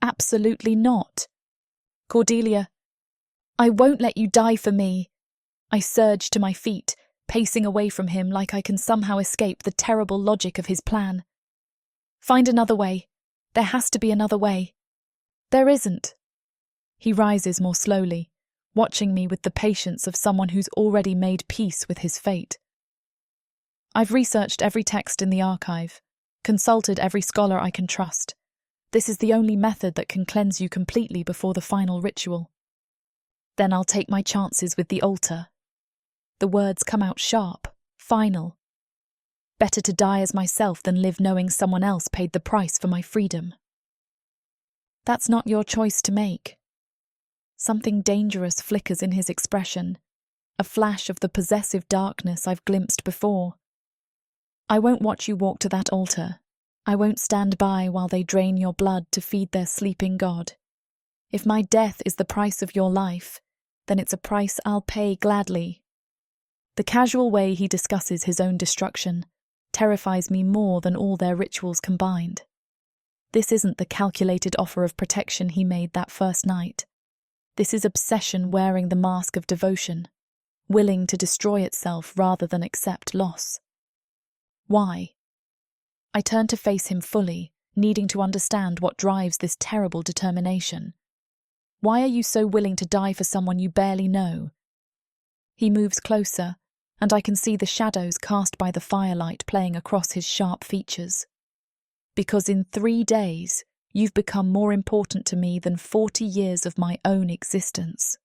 Absolutely not. Cordelia, I won't let you die for me. I surge to my feet, pacing away from him like I can somehow escape the terrible logic of his plan. Find another way. There has to be another way. There isn't. He rises more slowly, watching me with the patience of someone who's already made peace with his fate. I've researched every text in the archive, consulted every scholar I can trust. This is the only method that can cleanse you completely before the final ritual. Then I'll take my chances with the altar. The words come out sharp, final. Better to die as myself than live knowing someone else paid the price for my freedom. That's not your choice to make. Something dangerous flickers in his expression, a flash of the possessive darkness I've glimpsed before. I won't watch you walk to that altar. I won't stand by while they drain your blood to feed their sleeping god. If my death is the price of your life, then it's a price I'll pay gladly. The casual way he discusses his own destruction terrifies me more than all their rituals combined. This isn't the calculated offer of protection he made that first night. This is obsession wearing the mask of devotion, willing to destroy itself rather than accept loss. Why? I turn to face him fully, needing to understand what drives this terrible determination. Why are you so willing to die for someone you barely know? He moves closer, and I can see the shadows cast by the firelight playing across his sharp features. Because in 3 days, you've become more important to me than 40 years of my own existence.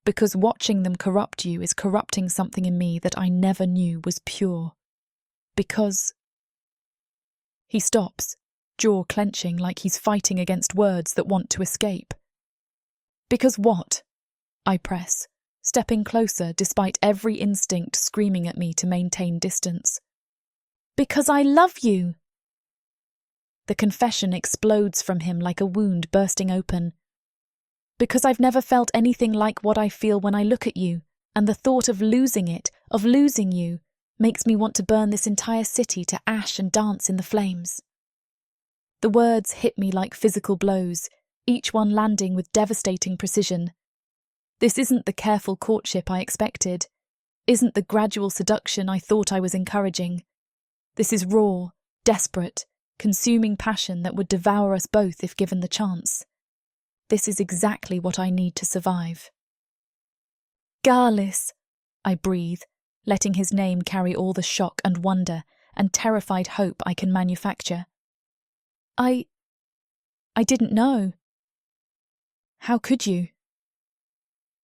Because watching them corrupt you is corrupting something in me that I never knew was pure. Because... He stops, jaw clenching like he's fighting against words that want to escape. Because what? I press, stepping closer despite every instinct screaming at me to maintain distance. Because I love you! The confession explodes from him like a wound bursting open. Because I've never felt anything like what I feel when I look at you, and the thought of losing it, of losing you, makes me want to burn this entire city to ash and dance in the flames. The words hit me like physical blows, each one landing with devastating precision. This isn't the careful courtship I expected, isn't the gradual seduction I thought I was encouraging. This is raw, desperate, consuming passion that would devour us both if given the chance. This is exactly what I need to survive. Garlis, I breathe, letting his name carry all the shock and wonder and terrified hope I can manufacture. I didn't know. How could you?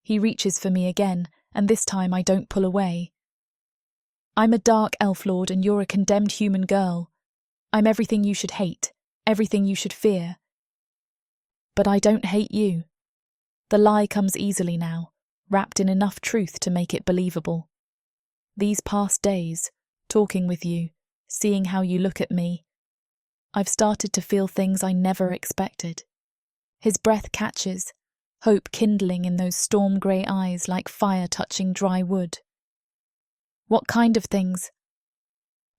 He reaches for me again, and this time I don't pull away. I'm a dark elf lord and you're a condemned human girl. I'm everything you should hate, everything you should fear. But I don't hate you. The lie comes easily now, wrapped in enough truth to make it believable. These past days, talking with you, seeing how you look at me, I've started to feel things I never expected. His breath catches, hope kindling in those storm-grey eyes like fire touching dry wood. What kind of things?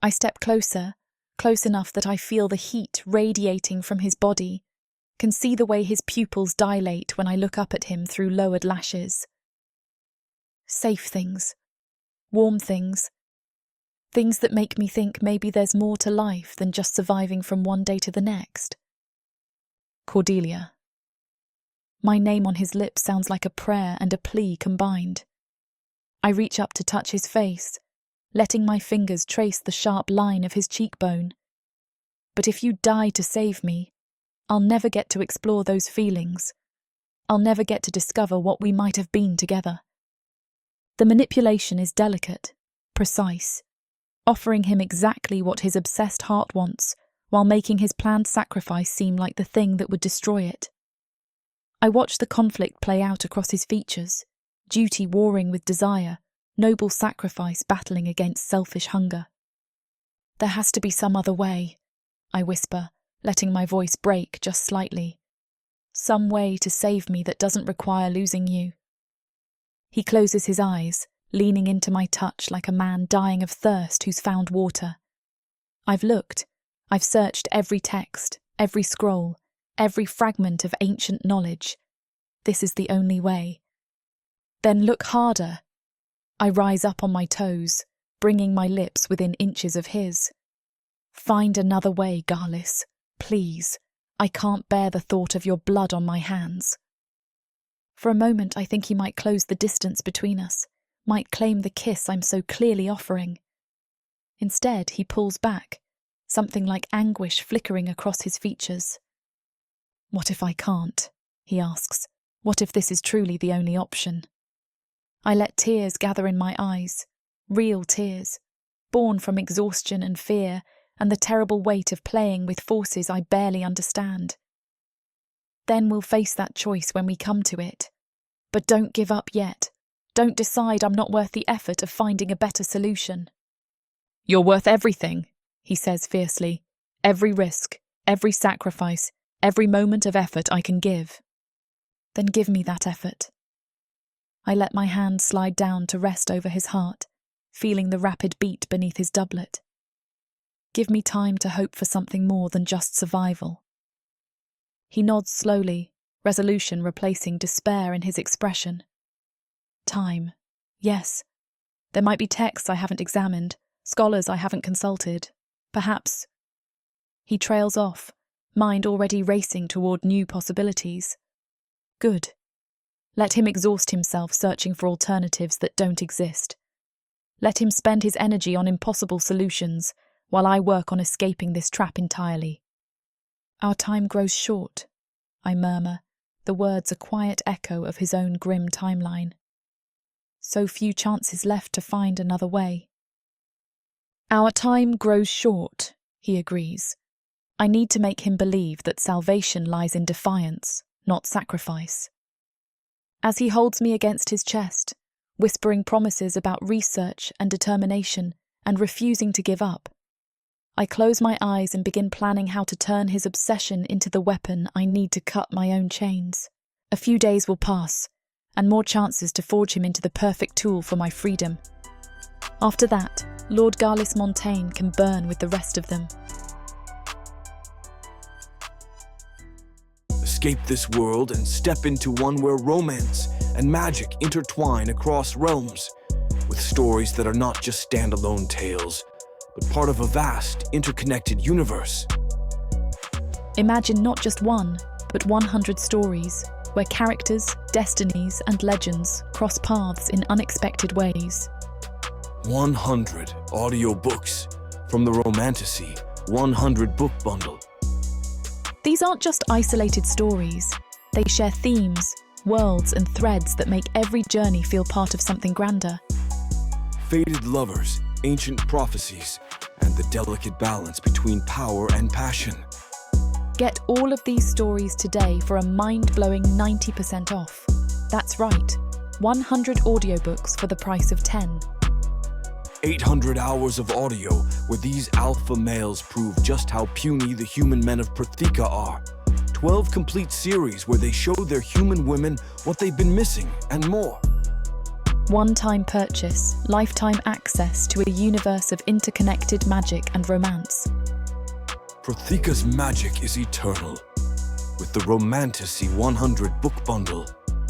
I step closer, close enough that I feel the heat radiating from his body, can see the way his pupils dilate when I look up at him through lowered lashes. Safe things, warm things, things that make me think maybe there's more to life than just surviving from one day to the next. Cordelia. My name on his lips sounds like a prayer and a plea combined. I reach up to touch his face, letting my fingers trace the sharp line of his cheekbone. But if you die to save me, I'll never get to explore those feelings. I'll never get to discover what we might have been together. The manipulation is delicate, precise, offering him exactly what his obsessed heart wants, while making his planned sacrifice seem like the thing that would destroy it. I watch the conflict play out across his features, duty warring with desire, noble sacrifice battling against selfish hunger. There has to be some other way, I whisper, letting my voice break just slightly. Some way to save me that doesn't require losing you. He closes his eyes, leaning into my touch like a man dying of thirst who's found water. I've looked. I've searched every text, every scroll, every fragment of ancient knowledge. This is the only way. Then look harder. I rise up on my toes, bringing my lips within inches of his. Find another way, Garlis. Please. I can't bear the thought of your blood on my hands. For a moment I think he might close the distance between us, might claim the kiss I'm so clearly offering. Instead, he pulls back, something like anguish flickering across his features. What if I can't? He asks. What if this is truly the only option? I let tears gather in my eyes, real tears, born from exhaustion and fear and the terrible weight of playing with forces I barely understand. Then we'll face that choice when we come to it. But don't give up yet. Don't decide I'm not worth the effort of finding a better solution. You're worth everything, he says fiercely. Every risk, every sacrifice, every moment of effort I can give. Then give me that effort. I let my hand slide down to rest over his heart, feeling the rapid beat beneath his doublet. Give me time to hope for something more than just survival. He nods slowly, resolution replacing despair in his expression. Time. Yes. There might be texts I haven't examined, scholars I haven't consulted. Perhaps. He trails off, mind already racing toward new possibilities. Good. Let him exhaust himself searching for alternatives that don't exist. Let him spend his energy on impossible solutions, while I work on escaping this trap entirely. Our time grows short, I murmur, the words a quiet echo of his own grim timeline. So few chances left to find another way. Our time grows short, he agrees. I need to make him believe that salvation lies in defiance, not sacrifice. As he holds me against his chest, whispering promises about research and determination and refusing to give up, I close my eyes and begin planning how to turn his obsession into the weapon I need to cut my own chains. A few days will pass, and more chances to forge him into the perfect tool for my freedom. After that, Lord Garlis Montaigne can burn with the rest of them. Escape this world and step into one where romance and magic intertwine across realms, with stories that are not just standalone tales, but part of a vast, interconnected universe. Imagine not just one, but 100 stories, where characters, destinies, and legends cross paths in unexpected ways. 100 audiobooks from the Romantasy 100 book bundle. These aren't just isolated stories. They share themes, worlds, and threads that make every journey feel part of something grander. Fated lovers, ancient prophecies, and the delicate balance between power and passion. Get all of these stories today for a mind-blowing 90% off. That's right, 100 audiobooks for the price of 10. 800 hours of audio where these alpha males prove just how puny the human men of Prathika are. 12 complete series where they show their human women what they've been missing and more. One-time purchase, lifetime access to a universe of interconnected magic and romance. Prathika's magic is eternal. With the Romantasy 100 book bundle,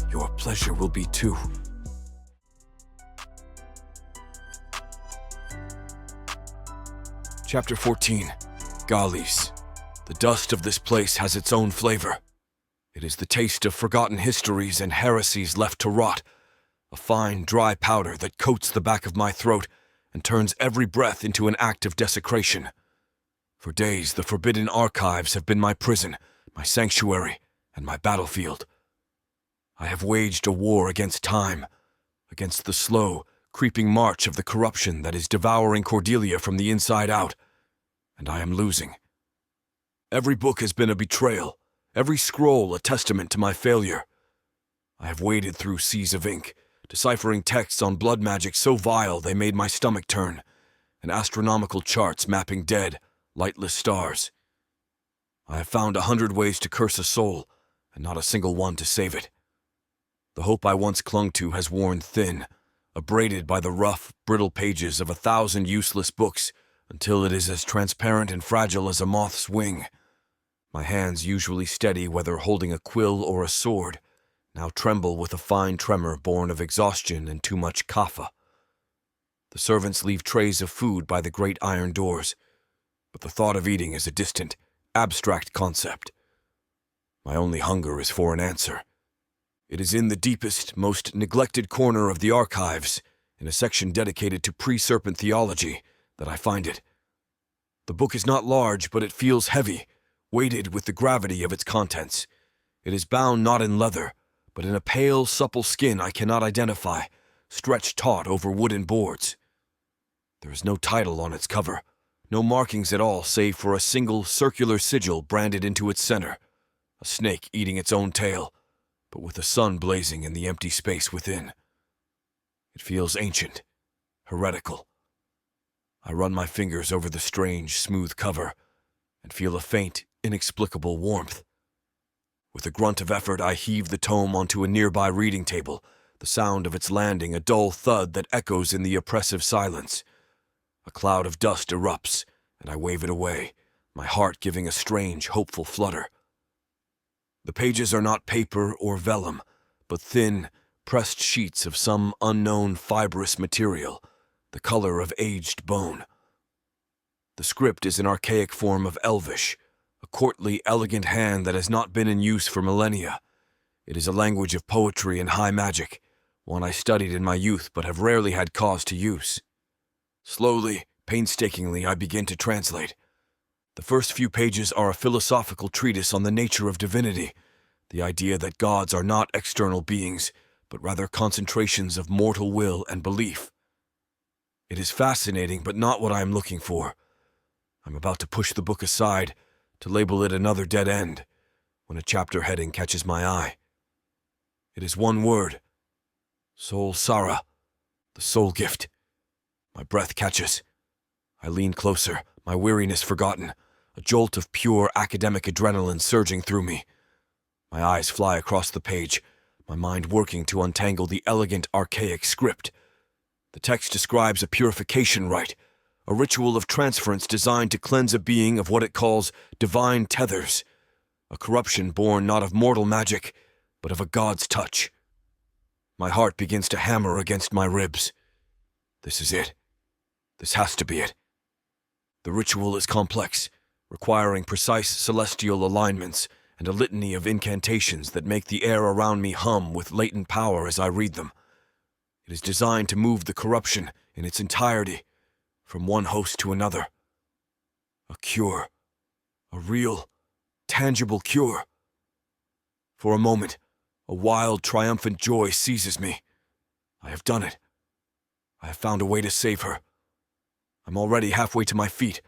your pleasure will be too. Chapter 14. Galis. The dust of this place has its own flavor. It is the taste of forgotten histories and heresies left to rot, a fine, dry powder that coats the back of my throat and turns every breath into an act of desecration. For days, the forbidden archives have been my prison, my sanctuary, and my battlefield. I have waged a war against time, against the slow, creeping march of the corruption that is devouring Cordelia from the inside out, and I am losing. Every book has been a betrayal, every scroll a testament to my failure. I have waded through seas of ink, deciphering texts on blood magic so vile they made my stomach turn, and astronomical charts mapping dead, lightless stars. I have found 100 ways to curse a soul, and not a single one to save it. The hope I once clung to has worn thin, abraded by the rough, brittle pages of 1,000 useless books, until it is as transparent and fragile as a moth's wing. My hands, usually steady whether holding a quill or a sword, now tremble with a fine tremor born of exhaustion and too much kapha. The servants leave trays of food by the great iron doors, but the thought of eating is a distant, abstract concept. My only hunger is for an answer. It is in the deepest, most neglected corner of the archives, in a section dedicated to pre-Serpent theology, that I find it. The book is not large, but it feels heavy, weighted with the gravity of its contents. It is bound not in leather, but in a pale, supple skin I cannot identify, stretched taut over wooden boards. There is no title on its cover, no markings at all save for a single circular sigil branded into its center, a snake eating its own tail, but with the sun blazing in the empty space within. It feels ancient, heretical. I run my fingers over the strange, smooth cover and feel a faint, inexplicable warmth. With a grunt of effort, I heave the tome onto a nearby reading table, the sound of its landing a dull thud that echoes in the oppressive silence. A cloud of dust erupts, and I wave it away, my heart giving a strange, hopeful flutter. The pages are not paper or vellum, but thin, pressed sheets of some unknown fibrous material, the color of aged bone. The script is an archaic form of Elvish, a courtly, elegant hand that has not been in use for millennia. It is a language of poetry and high magic, one I studied in my youth but have rarely had cause to use. Slowly, painstakingly, I begin to translate. The first few pages are a philosophical treatise on the nature of divinity, the idea that gods are not external beings, but rather concentrations of mortal will and belief. It is fascinating, but not what I am looking for. I'm about to push the book aside, to label it another dead end, when a chapter heading catches my eye. It is one word: Soul Sara, the soul gift. My breath catches. I lean closer, my weariness forgotten, a jolt of pure academic adrenaline surging through me. My eyes fly across the page, my mind working to untangle the elegant, archaic script. The text describes a purification rite, a ritual of transference designed to cleanse a being of what it calls divine tethers, a corruption born not of mortal magic, but of a god's touch. My heart begins to hammer against my ribs. This is it. This has to be it. The ritual is complex, requiring precise celestial alignments and a litany of incantations that make the air around me hum with latent power as I read them. It is designed to move the corruption in its entirety, from one host to another. A cure. A real, tangible cure. For a moment, a wild, triumphant joy seizes me. I have done it. I have found a way to save her. I'm already halfway to my feet,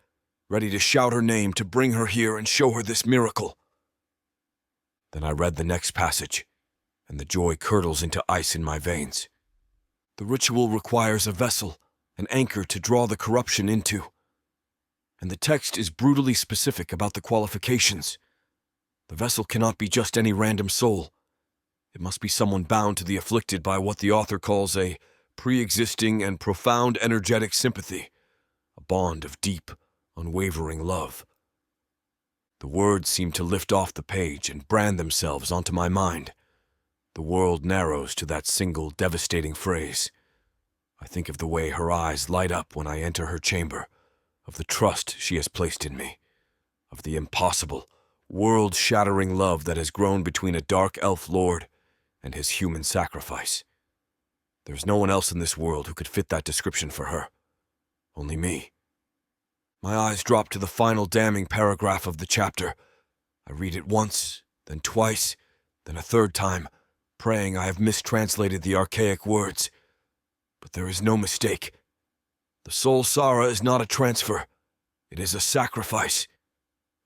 ready to shout her name, to bring her here and show her this miracle. Then I read the next passage, and the joy curdles into ice in my veins. The ritual requires a vessel, an anchor to draw the corruption into. And the text is brutally specific about the qualifications. The vessel cannot be just any random soul. It must be someone bound to the afflicted by what the author calls a pre-existing and profound energetic sympathy, a bond of deep, unwavering love. The words seem to lift off the page and brand themselves onto my mind. The world narrows to that single devastating phrase. I think of the way her eyes light up when I enter her chamber, of the trust she has placed in me, of the impossible, world-shattering love that has grown between a dark elf lord and his human sacrifice. There's no one else in this world who could fit that description for her. Only me. My eyes drop to the final damning paragraph of the chapter. I read it once, then twice, then a third time, praying I have mistranslated the archaic words. But there is no mistake. The soul Sara is not a transfer. It is a sacrifice.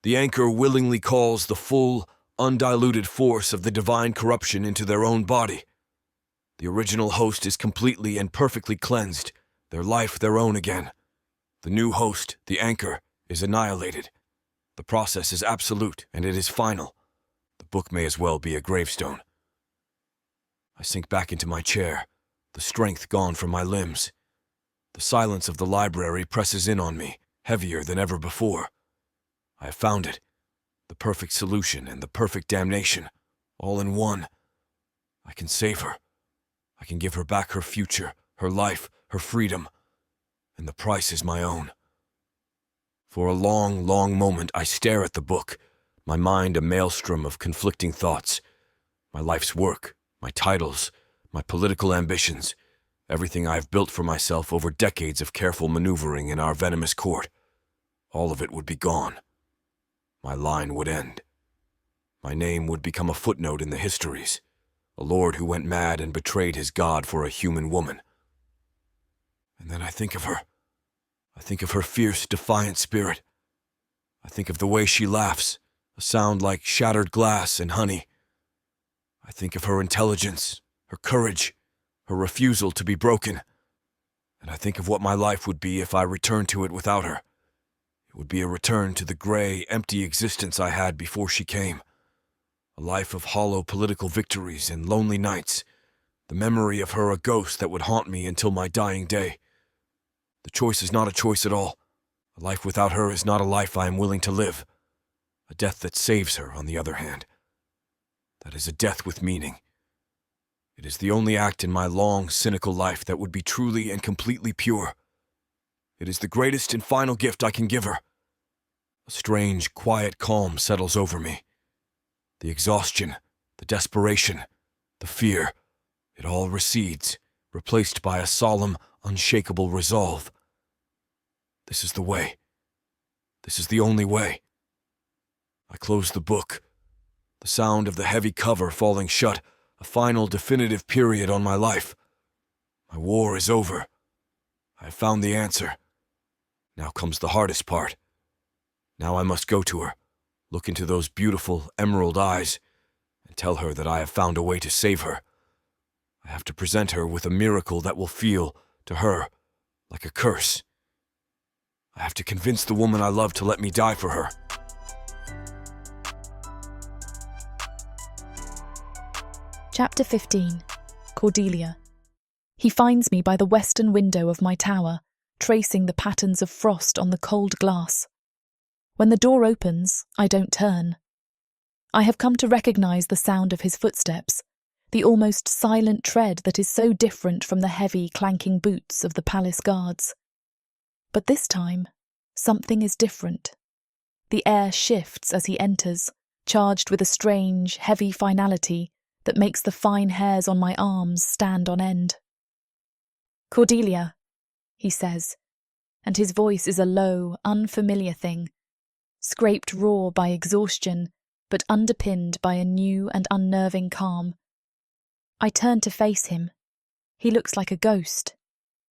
The anchor willingly calls the full, undiluted force of the divine corruption into their own body. The original host is completely and perfectly cleansed, their life their own again. The new host, the anchor, is annihilated. The process is absolute, and it is final. The book may as well be a gravestone. I sink back into my chair, the strength gone from my limbs. The silence of the library presses in on me, heavier than ever before. I have found it, the perfect solution and the perfect damnation, all in one. I can save her. I can give her back her future, her life, her freedom, and the price is my own. For a long, long moment I stare at the book, my mind a maelstrom of conflicting thoughts. My life's work, my titles, my political ambitions, everything I have built for myself over decades of careful maneuvering in our venomous court. All of it would be gone. My line would end. My name would become a footnote in the histories, a lord who went mad and betrayed his god for a human woman. And then I think of her. I think of her fierce, defiant spirit. I think of the way she laughs, a sound like shattered glass and honey. I think of her intelligence, her courage, her refusal to be broken. And I think of what my life would be if I returned to it without her. It would be a return to the gray, empty existence I had before she came. A life of hollow political victories and lonely nights. The memory of her a ghost that would haunt me until my dying day. The choice is not a choice at all. A life without her is not a life I am willing to live. A death that saves her, on the other hand. That is a death with meaning. It is the only act in my long, cynical life that would be truly and completely pure. It is the greatest and final gift I can give her. A strange, quiet calm settles over me. The exhaustion, the desperation, the fear, it all recedes, replaced by a solemn, unshakable resolve. This is the way. This is the only way. I close the book. The sound of the heavy cover falling shut, a final definitive period on my life. My war is over. I have found the answer. Now comes the hardest part. Now I must go to her, look into those beautiful emerald eyes, and tell her that I have found a way to save her. I have to present her with a miracle that will feel, to her, like a curse. I have to convince the woman I love to let me die for her. Chapter 15. Cordelia. He finds me by the western window of my tower, tracing the patterns of frost on the cold glass. When the door opens, I don't turn. I have come to recognize the sound of his footsteps, the almost silent tread that is so different from the heavy, clanking boots of the palace guards. But this time, something is different. The air shifts as he enters, charged with a strange, heavy finality that makes the fine hairs on my arms stand on end. "Cordelia," he says, and his voice is a low, unfamiliar thing, scraped raw by exhaustion, but underpinned by a new and unnerving calm. I turn to face him. He looks like a ghost.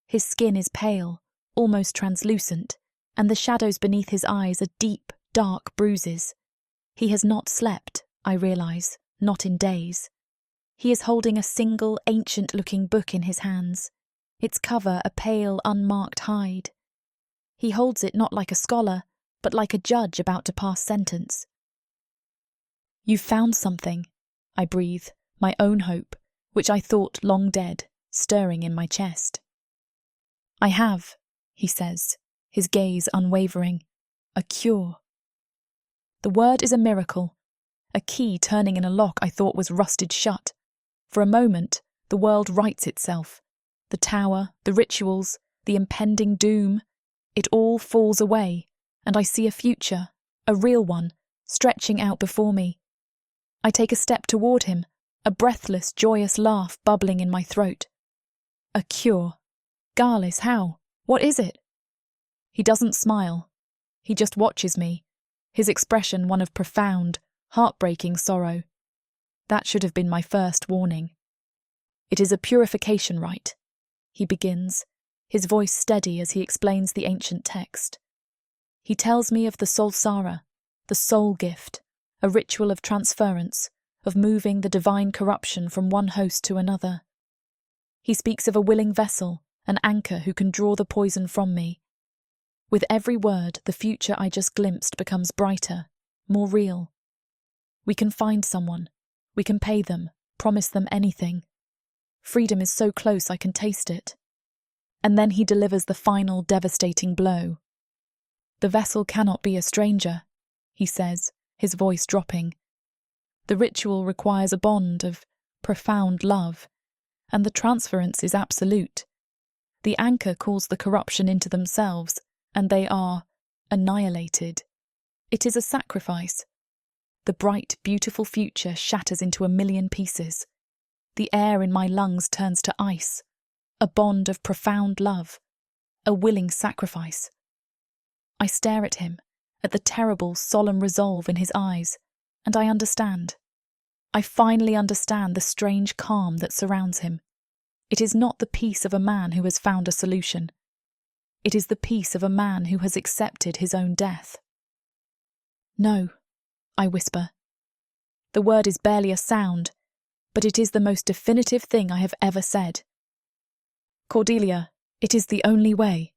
His skin is pale, almost translucent, and the shadows beneath his eyes are deep, dark bruises. He has not slept, I realise, not in days. He is holding a single, ancient-looking book in his hands, its cover a pale, unmarked hide. He holds it not like a scholar, but like a judge about to pass sentence. "You've found something," I breathe, my own hope, which I thought long dead, stirring in my chest. "I have," he says, his gaze unwavering. "A cure." The word is a miracle, a key turning in a lock I thought was rusted shut. For a moment, the world rights itself. The tower, the rituals, the impending doom, it all falls away, and I see a future, a real one, stretching out before me. I take a step toward him, a breathless, joyous laugh bubbling in my throat. A cure. Garlis, how? What is it? He doesn't smile. He just watches me, his expression one of profound, heartbreaking sorrow. That should have been my first warning. "It is a purification rite," he begins, his voice steady as he explains the ancient text. He tells me of the Solsara, the soul gift, a ritual of transference, of moving the divine corruption from one host to another. He speaks of a willing vessel, an anchor who can draw the poison from me. With every word, the future I just glimpsed becomes brighter, more real. We can find someone. We can pay them, promise them anything. Freedom is so close I can taste it. And then he delivers the final devastating blow. "The vessel cannot be a stranger," he says, his voice dropping. "The ritual requires a bond of profound love, and the transference is absolute. The anchor calls the corruption into themselves, and they are annihilated. It is a sacrifice. The bright, beautiful future shatters into a million pieces. The air in my lungs turns to ice. A bond of profound love. A willing sacrifice." I stare at him, at the terrible, solemn resolve in his eyes, and I understand. I finally understand the strange calm that surrounds him. It is not the peace of a man who has found a solution. It is the peace of a man who has accepted his own death. "No," I whisper. The word is barely a sound, but it is the most definitive thing I have ever said. "Cordelia, it is the only way."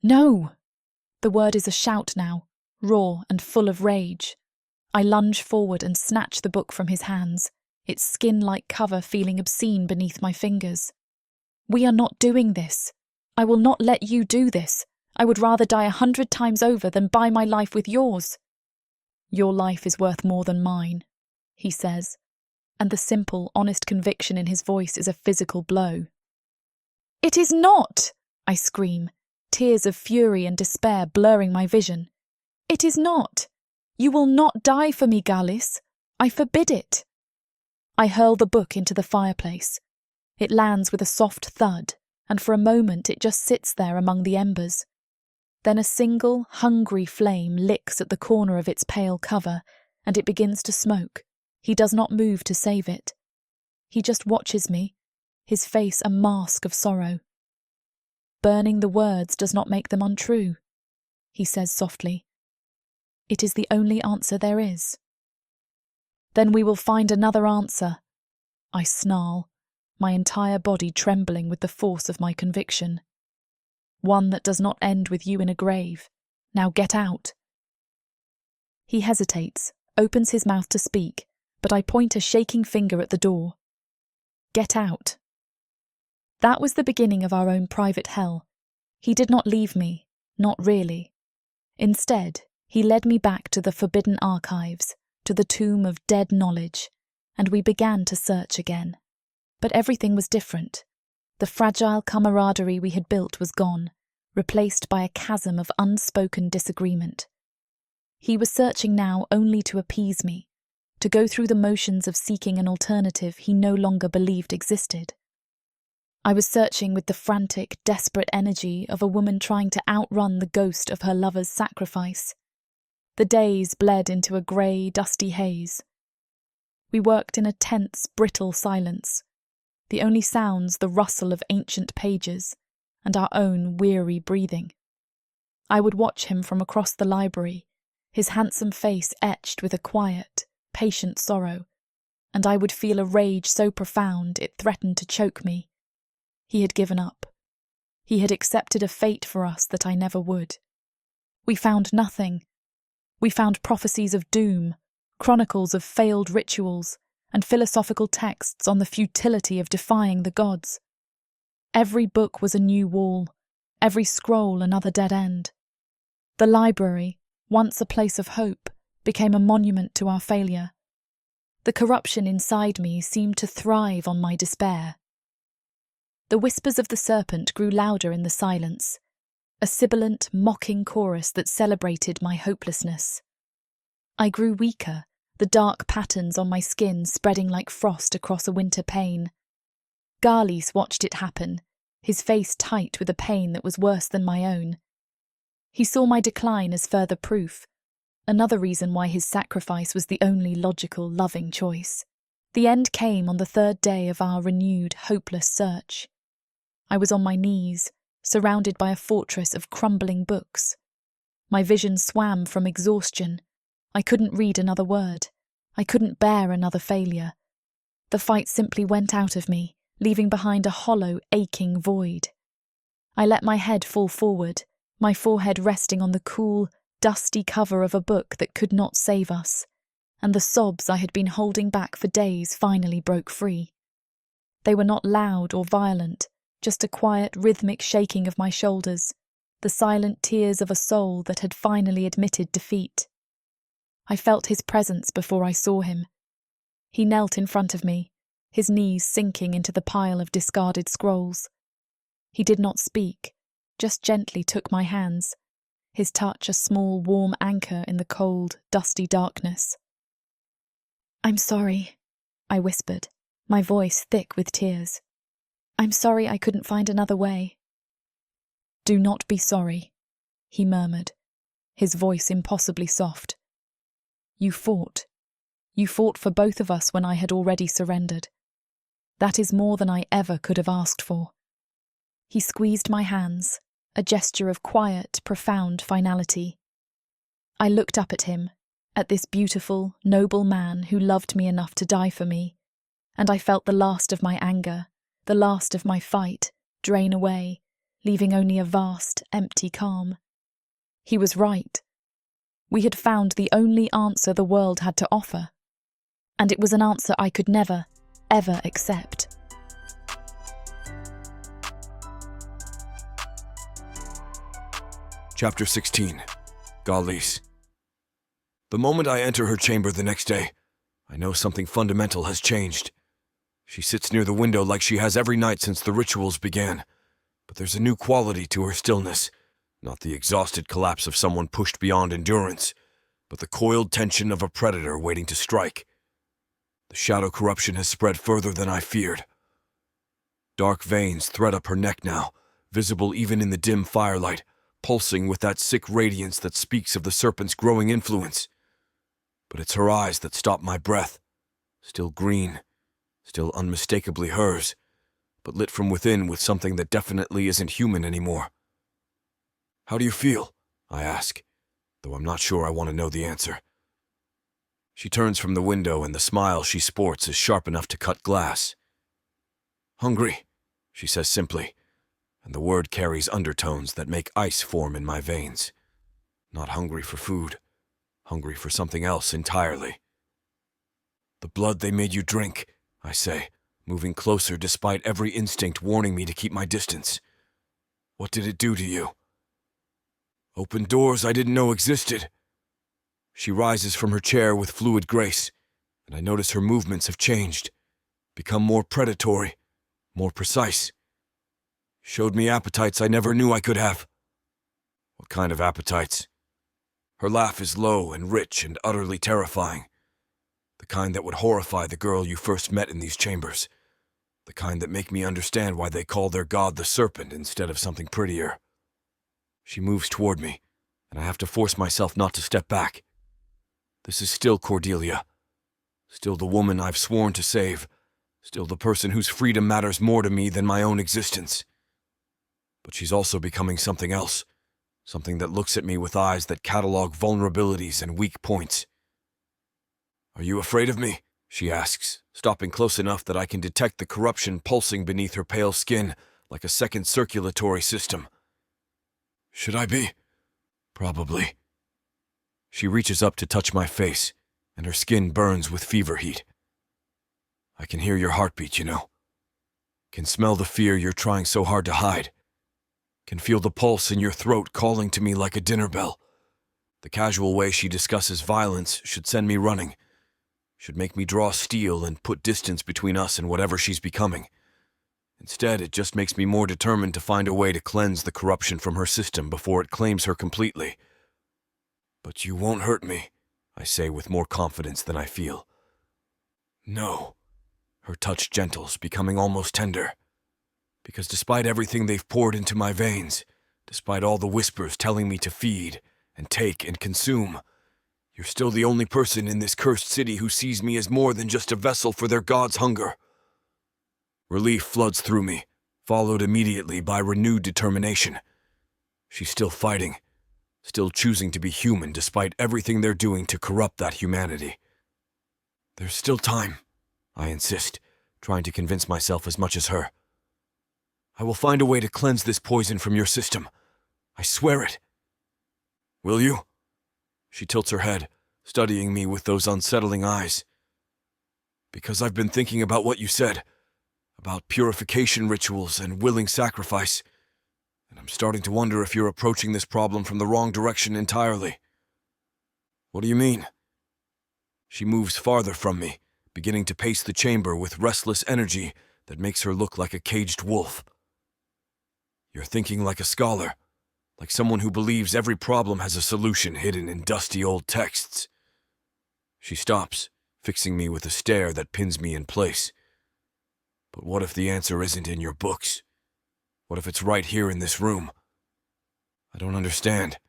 "No!" The word is a shout now, raw and full of rage. I lunge forward and snatch the book from his hands, its skin-like cover feeling obscene beneath my fingers. "We are not doing this. I will not let you do this. I would rather die 100 times over than buy my life with yours." "Your life is worth more than mine," he says, and the simple, honest conviction in his voice is a physical blow. "It is not!" I scream, tears of fury and despair blurring my vision. "It is not! You will not die for me, Garlis. I forbid it." I hurl the book into the fireplace. It lands with a soft thud, and for a moment it just sits there among the embers. Then a single, hungry flame licks at the corner of its pale cover, and it begins to smoke. He does not move to save it. He just watches me, his face a mask of sorrow. "Burning the words does not make them untrue," he says softly. It is the only answer there is. Then we will find another answer, I snarl, my entire body trembling with the force of my conviction. One that does not end with you in a grave. Now get out. He hesitates, opens his mouth to speak, but I point a shaking finger at the door. Get out. That was the beginning of our own private hell. He did not leave me, not really. Instead, he led me back to the forbidden archives, to the tomb of dead knowledge, and we began to search again. But everything was different. The fragile camaraderie we had built was gone, replaced by a chasm of unspoken disagreement. He was searching now only to appease me, to go through the motions of seeking an alternative he no longer believed existed. I was searching with the frantic, desperate energy of a woman trying to outrun the ghost of her lover's sacrifice. The days bled into a grey, dusty haze. We worked in a tense, brittle silence, the only sounds the rustle of ancient pages and our own weary breathing. I would watch him from across the library, his handsome face etched with a quiet, patient sorrow, and I would feel a rage so profound it threatened to choke me. He had given up. He had accepted a fate for us that I never would. We found nothing. We found prophecies of doom, chronicles of failed rituals, and philosophical texts on the futility of defying the gods. Every book was a new wall, every scroll another dead end. The library, once a place of hope, became a monument to our failure. The corruption inside me seemed to thrive on my despair. The whispers of the serpent grew louder in the silence, a sibilant, mocking chorus that celebrated my hopelessness. I grew weaker, the dark patterns on my skin spreading like frost across a winter pane. Garlis watched it happen, his face tight with a pain that was worse than my own. He saw my decline as further proof, another reason why his sacrifice was the only logical, loving choice. The end came on the third day of our renewed, hopeless search. I was on my knees, surrounded by a fortress of crumbling books. My vision swam from exhaustion. I couldn't read another word. I couldn't bear another failure. The fight simply went out of me, leaving behind a hollow, aching void. I let my head fall forward, my forehead resting on the cool, dusty cover of a book that could not save us, and the sobs I had been holding back for days finally broke free. They were not loud or violent, just a quiet, rhythmic shaking of my shoulders, the silent tears of a soul that had finally admitted defeat. I felt his presence before I saw him. He knelt in front of me, his knees sinking into the pile of discarded scrolls. He did not speak, just gently took my hands, his touch a small, warm anchor in the cold, dusty darkness. "I'm sorry," I whispered, my voice thick with tears. "I'm sorry I couldn't find another way." "Do not be sorry," he murmured, his voice impossibly soft. You fought. You fought for both of us when I had already surrendered. That is more than I ever could have asked for." He squeezed my hands, a gesture of quiet, profound finality. I looked up at him, at this beautiful, noble man who loved me enough to die for me, and I felt the last of my anger, the last of my fight, drain away, leaving only a vast, empty calm. He was right. We had found the only answer the world had to offer, and it was an answer I could never, ever accept. Chapter 16. Garlis. The moment I enter her chamber the next day, I know something fundamental has changed. She sits near the window like she has every night since the rituals began, but there's a new quality to her stillness, not the exhausted collapse of someone pushed beyond endurance, but the coiled tension of a predator waiting to strike. The shadow corruption has spread further than I feared. Dark veins thread up her neck now, visible even in the dim firelight, pulsing with that sick radiance that speaks of the serpent's growing influence. But it's her eyes that stop my breath, still green, still unmistakably hers, but lit from within with something that definitely isn't human anymore. "How do you feel?" I ask. though I'm not sure I want to know the answer. She turns from the window, and the smile she sports is sharp enough to cut glass. "Hungry," she says simply, and the word carries undertones that make ice form in my veins. Not hungry for food, hungry for something else entirely. "The blood they made you drink," I say, moving closer despite every instinct warning me to keep my distance. "What did it do to you?" "Opened doors I didn't know existed." She rises from her chair with fluid grace, and I notice her movements have changed, become more predatory, more precise. Showed me appetites I never knew I could have. "What kind of appetites?" Her laugh is low and rich and utterly terrifying. The kind that would horrify the girl you first met in these chambers. The kind that make me understand why they call their god the Serpent instead of something prettier. She moves toward me, and I have to force myself not to step back. This is still Cordelia. Still the woman I've sworn to save. Still the person whose freedom matters more to me than my own existence. But she's also becoming something else. Something that looks at me with eyes that catalog vulnerabilities and weak points. "Are you afraid of me?" she asks, stopping close enough that I can detect the corruption pulsing beneath her pale skin like a second circulatory system. "Should I be?" "Probably." She reaches up to touch my face, and her skin burns with fever heat. "I can hear your heartbeat, you know. Can smell the fear you're trying so hard to hide. Can feel the pulse in your throat calling to me like a dinner bell." The casual way she discusses violence should send me running, should make me draw steel and put distance between us and whatever she's becoming. Instead, it just makes me more determined to find a way to cleanse the corruption from her system before it claims her completely. "But you won't hurt me," I say with more confidence than I feel. "No." Her touch gentles, becoming almost tender. "Because despite everything they've poured into my veins, despite all the whispers telling me to feed and take and consume, you're still the only person in this cursed city who sees me as more than just a vessel for their god's hunger." Relief floods through me, followed immediately by renewed determination. She's still fighting, still choosing to be human despite everything they're doing to corrupt that humanity. "There's still time," I insist, trying to convince myself as much as her. "I will find a way to cleanse this poison from your system. I swear it." "Will you?" She tilts her head, studying me with those unsettling eyes. "Because I've been thinking about what you said, about purification rituals and willing sacrifice, and I'm starting to wonder if you're approaching this problem from the wrong direction entirely." "What do you mean?" She moves farther from me, beginning to pace the chamber with restless energy that makes her look like a caged wolf. "You're thinking like a scholar, like someone who believes every problem has a solution hidden in dusty old texts." She stops, fixing me with a stare that pins me in place. "But what if the answer isn't in your books? What if it's right here in this room?" "I don't understand."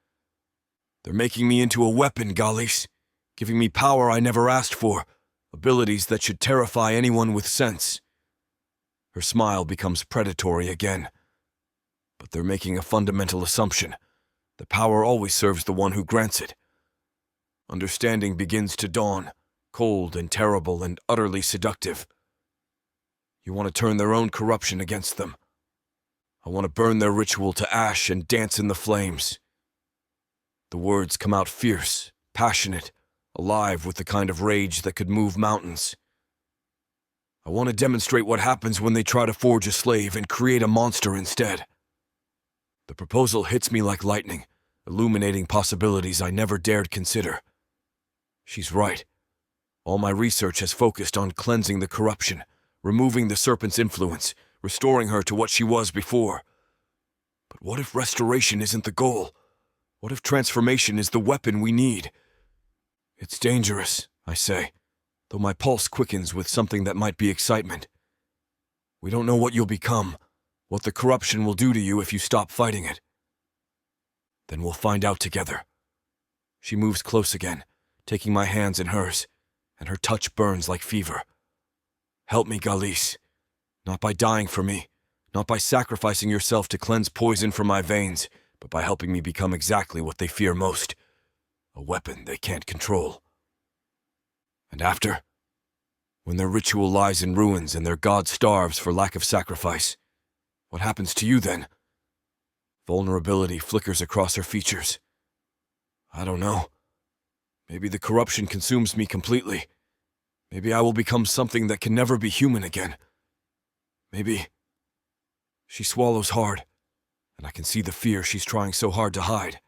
"They're making me into a weapon, Galis, giving me power I never asked for, abilities that should terrify anyone with sense." Her smile becomes predatory again. "But they're making a fundamental assumption. The power always serves the one who grants it. Understanding begins to dawn, cold and terrible and utterly seductive. You want to turn their own corruption against them. I want to burn their ritual to ash and dance in the flames." The words come out fierce, passionate, alive with the kind of rage that could move mountains. "I want to demonstrate what happens when they try to forge a slave and create a monster instead." The proposal hits me like lightning, illuminating possibilities I never dared consider. She's right. All my research has focused on cleansing the corruption, removing the Serpent's influence, restoring her to what she was before. But what if restoration isn't the goal? What if transformation is the weapon we need? "It's dangerous," I say, though my pulse quickens with something that might be excitement. "We don't know what you'll become, what the corruption will do to you if you stop fighting it." "Then we'll find out together." She moves close again, taking my hands in hers, and her touch burns like fever. "Help me, Galis. Not by dying for me, not by sacrificing yourself to cleanse poison from my veins, but by helping me become exactly what they fear most. a weapon they can't control. And after, when their ritual lies in ruins and their god starves for lack of sacrifice, what happens to you then? Vulnerability flickers across her features. I don't know. Maybe the corruption consumes me completely. Maybe I will become something that can never be human again. Maybe... She swallows hard, and I can see the fear she's trying so hard to hide.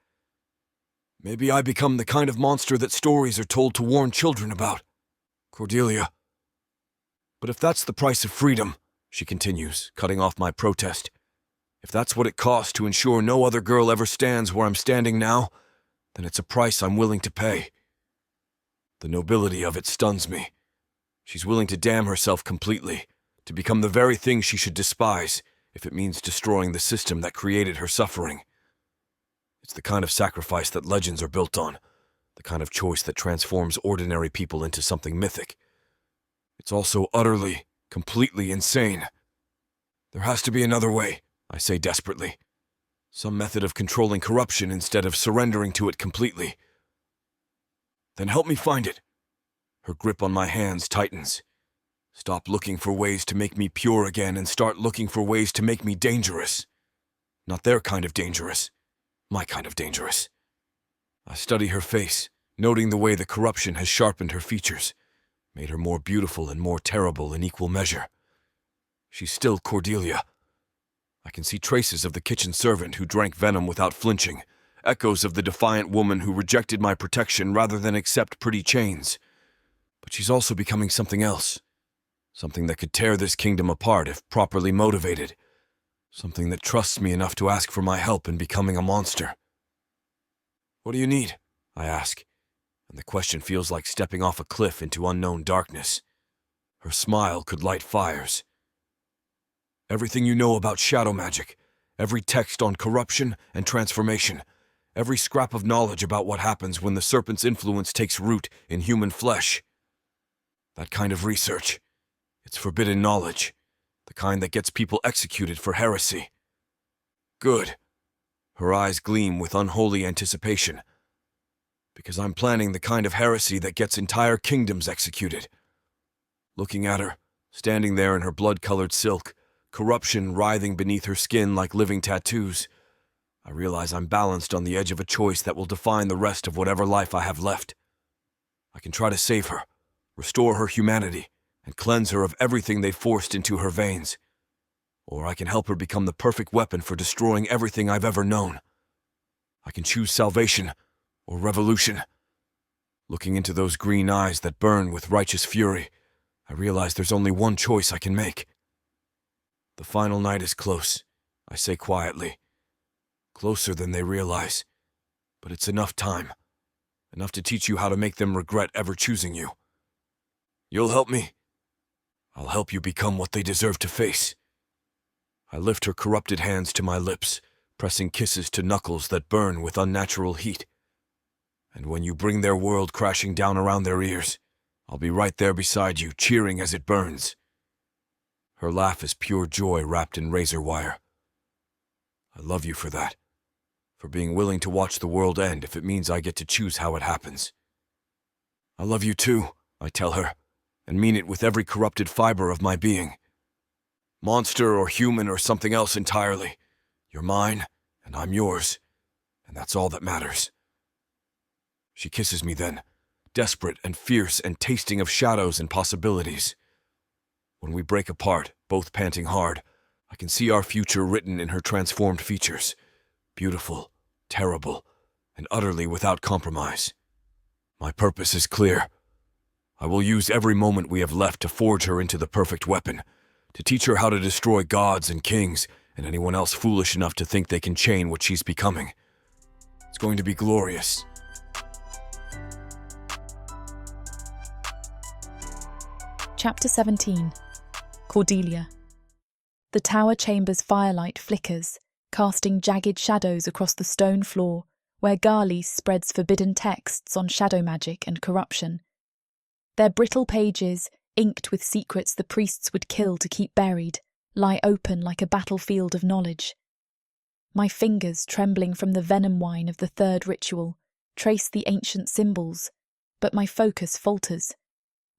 Maybe I become the kind of monster that stories are told to warn children about. Cordelia. But if that's the price of freedom, she continues, cutting off my protest, if that's what it costs to ensure no other girl ever stands where I'm standing now, then it's a price I'm willing to pay. The nobility of it stuns me. She's willing to damn herself completely, to become the very thing she should despise, if it means destroying the system that created her suffering. It's the kind of sacrifice that legends are built on, the kind of choice that transforms ordinary people into something mythic. It's also utterly, completely insane. There has to be another way, I say desperately. Some method of controlling corruption instead of surrendering to it completely. Then help me find it. Her grip on my hands tightens. Stop looking for ways to make me pure again and start looking for ways to make me dangerous. Not their kind of dangerous. My kind of dangerous. I study her face, noting the way the corruption has sharpened her features, made her more beautiful and more terrible in equal measure. She's still Cordelia. I can see traces of the kitchen servant who drank venom without flinching, echoes of the defiant woman who rejected my protection rather than accept pretty chains. But she's also becoming something else. Something that could tear this kingdom apart if properly motivated. Something that trusts me enough to ask for my help in becoming a monster. What do you need? I ask, and the question feels like stepping off a cliff into unknown darkness. Her smile could light fires. Everything you know about shadow magic, every text on corruption and transformation, every scrap of knowledge about what happens when the serpent's influence takes root in human flesh. That kind of research. It's forbidden knowledge, the kind that gets people executed for heresy. Good. Her eyes gleam with unholy anticipation. Because I'm planning the kind of heresy that gets entire kingdoms executed. Looking at her, standing there in her blood-colored silk, corruption writhing beneath her skin like living tattoos, I realize I'm balanced on the edge of a choice that will define the rest of whatever life I have left. I can try to save her, restore her humanity, and cleanse her of everything they forced into her veins. Or I can help her become the perfect weapon for destroying everything I've ever known. I can choose salvation or revolution. Looking into those green eyes that burn with righteous fury, I realize there's only one choice I can make. The final night is close, I say quietly. Closer than they realize. But it's enough time. Enough to teach you how to make them regret ever choosing you. You'll help me. I'll help you become what they deserve to face. I lift her corrupted hands to my lips, pressing kisses to knuckles that burn with unnatural heat. And when you bring their world crashing down around their ears, I'll be right there beside you, cheering as it burns. Her laugh is pure joy wrapped in razor wire. I love you for that, for being willing to watch the world end if it means I get to choose how it happens. I love you too, I tell her, and mean it with every corrupted fiber of my being. Monster or human or something else entirely, you're mine and I'm yours, and that's all that matters. She kisses me then, desperate and fierce and tasting of shadows and possibilities. When we break apart, both panting hard, I can see our future written in her transformed features, beautiful, terrible, and utterly without compromise. My purpose is clear. I will use every moment we have left to forge her into the perfect weapon, to teach her how to destroy gods and kings and anyone else foolish enough to think they can chain what she's becoming. It's going to be glorious. Chapter 17. Cordelia. The tower chamber's firelight flickers, casting jagged shadows across the stone floor where Garlis spreads forbidden texts on shadow magic and corruption. Their brittle pages, inked with secrets the priests would kill to keep buried, lie open like a battlefield of knowledge. My fingers trembling from the venom wine of the third ritual, trace the ancient symbols, but my focus falters.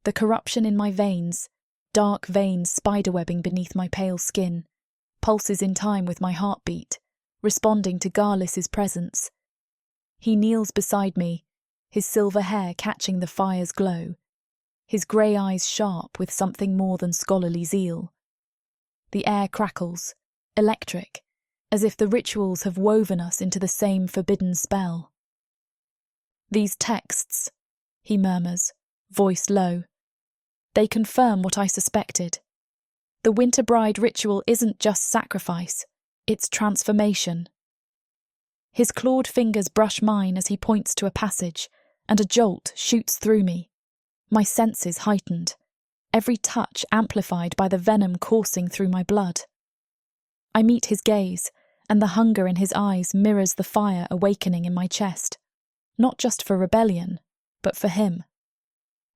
The corruption in my veins, dark veins spiderwebbing beneath my pale skin, pulses in time with my heartbeat, responding to Garlis's presence. He kneels beside me, his silver hair catching the fire's glow, his grey eyes sharp with something more than scholarly zeal. The air crackles, electric, as if the rituals have woven us into the same forbidden spell. "These texts," he murmurs, voice low, "they confirm what I suspected. The Winter Bride ritual isn't just sacrifice, it's transformation." His clawed fingers brush mine as he points to a passage, and a jolt shoots through me. My senses heightened, every touch amplified by the venom coursing through my blood. I meet his gaze, and the hunger in his eyes mirrors the fire awakening in my chest, not just for rebellion, but for him.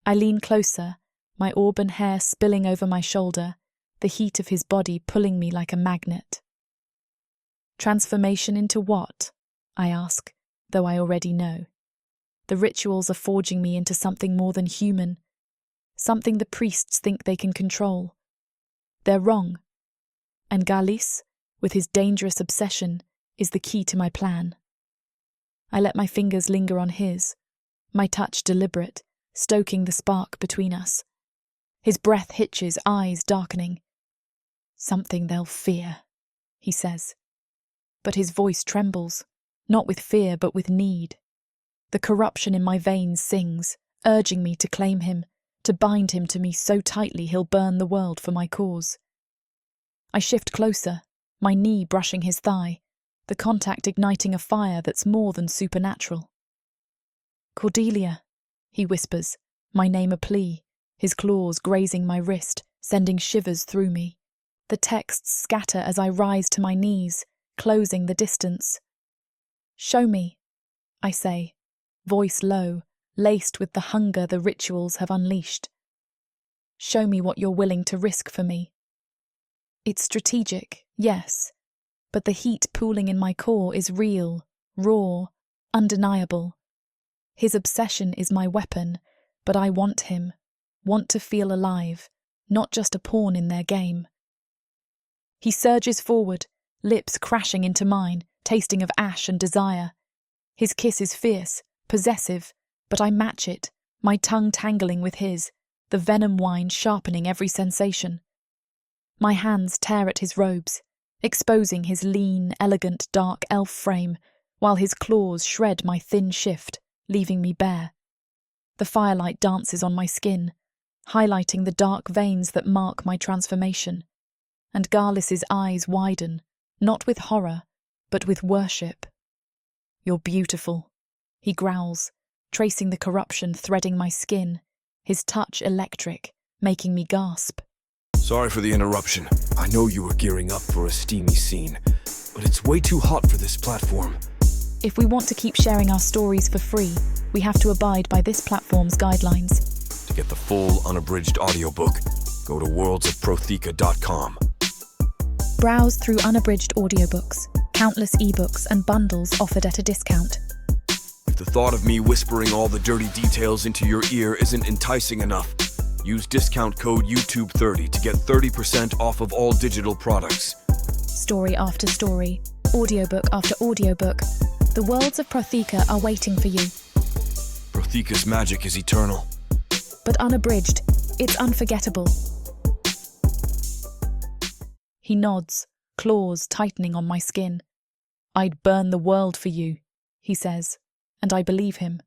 I lean closer, my auburn hair spilling over my shoulder, the heat of his body pulling me like a magnet. "Transformation into what?" I ask, though I already know. The rituals are forging me into something more than human, something the priests think they can control. They're wrong. And Garlis, with his dangerous obsession, is the key to my plan. I let my fingers linger on his, my touch deliberate, stoking the spark between us. His breath hitches, eyes darkening. "Something they'll fear," he says. But his voice trembles, not with fear but with need. The corruption in my veins sings, urging me to claim him, to bind him to me so tightly he'll burn the world for my cause. I shift closer, my knee brushing his thigh, the contact igniting a fire that's more than supernatural. "Cordelia," he whispers, my name a plea, his claws grazing my wrist, sending shivers through me. The texts scatter as I rise to my knees, closing the distance. "Show me," I say, voice low, laced with the hunger the rituals have unleashed. "Show me what you're willing to risk for me." It's strategic, yes, but the heat pooling in my core is real, raw, undeniable. His obsession is my weapon, but I want him, want to feel alive, not just a pawn in their game. He surges forward, lips crashing into mine, tasting of ash and desire. His kiss is fierce, possessive, but I match it, my tongue tangling with his, the venom wine sharpening every sensation. My hands tear at his robes, exposing his lean, elegant, dark elf frame, while his claws shred my thin shift, leaving me bare. The firelight dances on my skin, highlighting the dark veins that mark my transformation. And Garlis's eyes widen, not with horror, but with worship. "You're beautiful," he growls, tracing the corruption threading my skin, his touch electric, making me gasp. Sorry for the interruption. I know you were gearing up for a steamy scene, but it's way too hot for this platform. If we want to keep sharing our stories for free, we have to abide by this platform's guidelines. To get the full unabridged audiobook, go to worldsofprothika.com. Browse through unabridged audiobooks, countless ebooks and bundles offered at a discount. If the thought of me whispering all the dirty details into your ear isn't enticing enough, use discount code YouTube30 to get 30% off of all digital products. Story after story, audiobook after audiobook, the worlds of Prothika are waiting for you. Prothika's magic is eternal. But unabridged, it's unforgettable. He nods, claws tightening on my skin. "I'd burn the world for you," he says, and I believe him.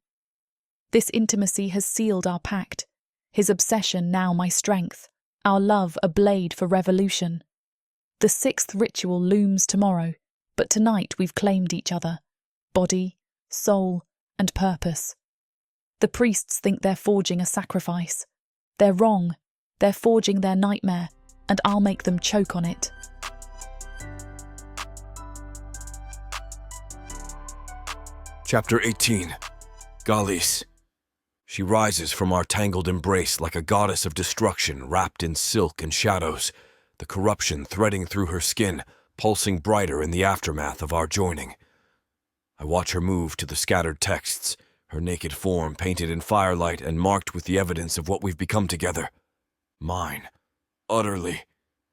This intimacy has sealed our pact, his obsession now my strength, our love a blade for revolution. The 6th ritual looms tomorrow, but tonight we've claimed each other, body, soul, and purpose. The priests think they're forging a sacrifice. They're wrong. They're forging their nightmare, and I'll make them choke on it. Chapter 18. Garlis. She rises from our tangled embrace like a goddess of destruction wrapped in silk and shadows, the corruption threading through her skin, pulsing brighter in the aftermath of our joining. I watch her move to the scattered texts, her naked form painted in firelight and marked with the evidence of what we've become together. Mine. Utterly,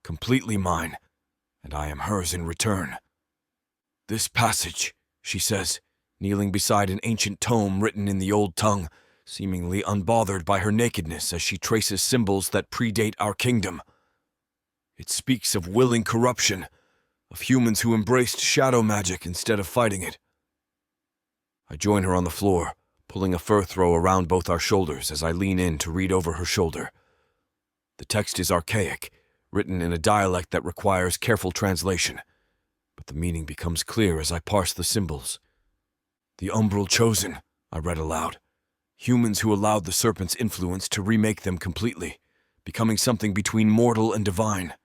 completely mine, and I am hers in return. "This passage," she says, kneeling beside an ancient tome written in the old tongue, seemingly unbothered by her nakedness as she traces symbols that predate our kingdom. "It speaks of willing corruption, of humans who embraced shadow magic instead of fighting it." I join her on the floor, pulling a fur throw around both our shoulders as I lean in to read over her shoulder. The text is archaic, written in a dialect that requires careful translation, but the meaning becomes clear as I parse the symbols. "The umbral chosen," I read aloud. "Humans who allowed the Serpent's influence to remake them completely, becoming something between mortal and divine."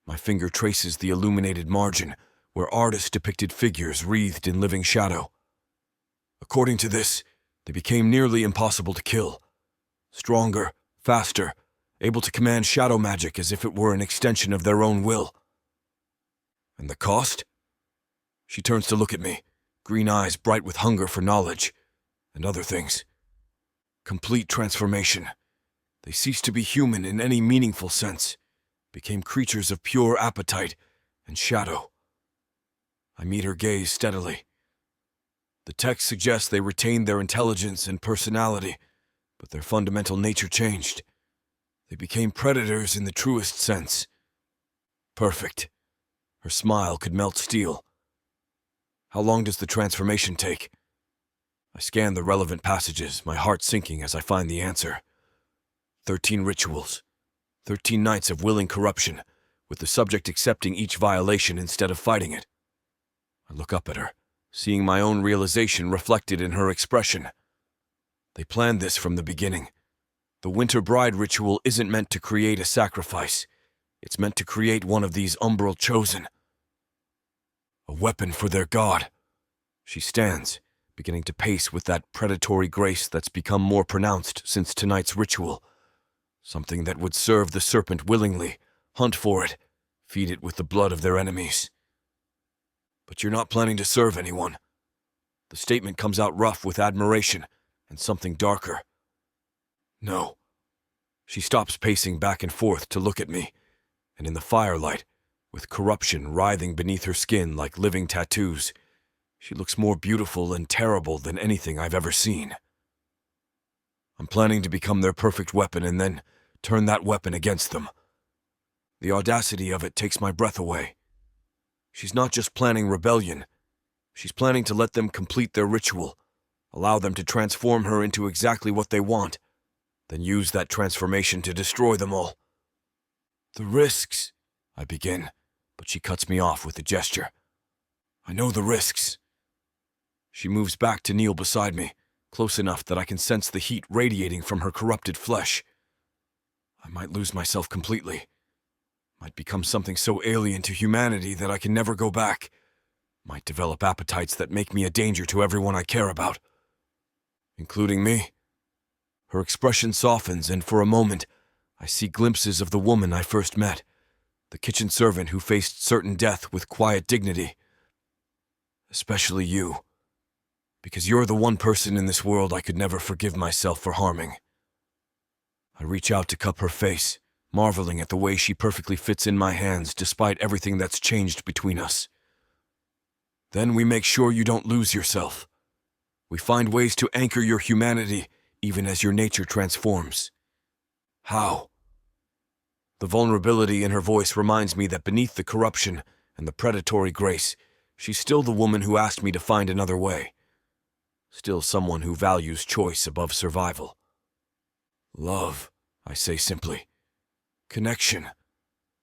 My finger traces the illuminated margin, where artists depicted figures wreathed in living shadow. "According to this, they became nearly impossible to kill. Stronger, faster, able to command shadow magic as if it were an extension of their own will." "And the cost?" She turns to look at me, green eyes bright with hunger for knowledge, and other things. "Complete transformation. They ceased to be human in any meaningful sense, became creatures of pure appetite and shadow." I meet her gaze steadily. "The text suggests they retained their intelligence and personality, but their fundamental nature changed. They became predators in the truest sense." "Perfect." Her smile could melt steel. "How long does the transformation take?" I scan the relevant passages, my heart sinking as I find the answer. 13 rituals. 13 nights of willing corruption, with the subject accepting each violation instead of fighting it. I look up at her, seeing my own realization reflected in her expression. They planned this from the beginning. The Winter Bride ritual isn't meant to create a sacrifice. It's meant to create one of these umbral chosen. A weapon for their god. She stands, beginning to pace with that predatory grace that's become more pronounced since tonight's ritual. Something that would serve the Serpent willingly, hunt for it, feed it with the blood of their enemies. "But you're not planning to serve anyone." The statement comes out rough with admiration and something darker. "No." She stops pacing back and forth to look at me, and in the firelight, with corruption writhing beneath her skin like living tattoos, she looks more beautiful and terrible than anything I've ever seen. "I'm planning to become their perfect weapon and then turn that weapon against them." The audacity of it takes my breath away. She's not just planning rebellion. She's planning to let them complete their ritual, allow them to transform her into exactly what they want, then use that transformation to destroy them all. "The risks," I begin, but she cuts me off with a gesture. "I know the risks." She moves back to kneel beside me, close enough that I can sense the heat radiating from her corrupted flesh. I might lose myself completely. Might become something so alien to humanity that I can never go back. Might develop appetites that make me a danger to everyone I care about. Including me. Her expression softens, and for a moment, I see glimpses of the woman I first met, the kitchen servant who faced certain death with quiet dignity. Especially you. Because you're the one person in this world I could never forgive myself for harming. I reach out to cup her face, marveling at the way she perfectly fits in my hands despite everything that's changed between us. Then we make sure you don't lose yourself. We find ways to anchor your humanity even as your nature transforms. How? The vulnerability in her voice reminds me that beneath the corruption and the predatory grace, she's still the woman who asked me to find another way. Still someone who values choice above survival. Love, I say simply. Connection.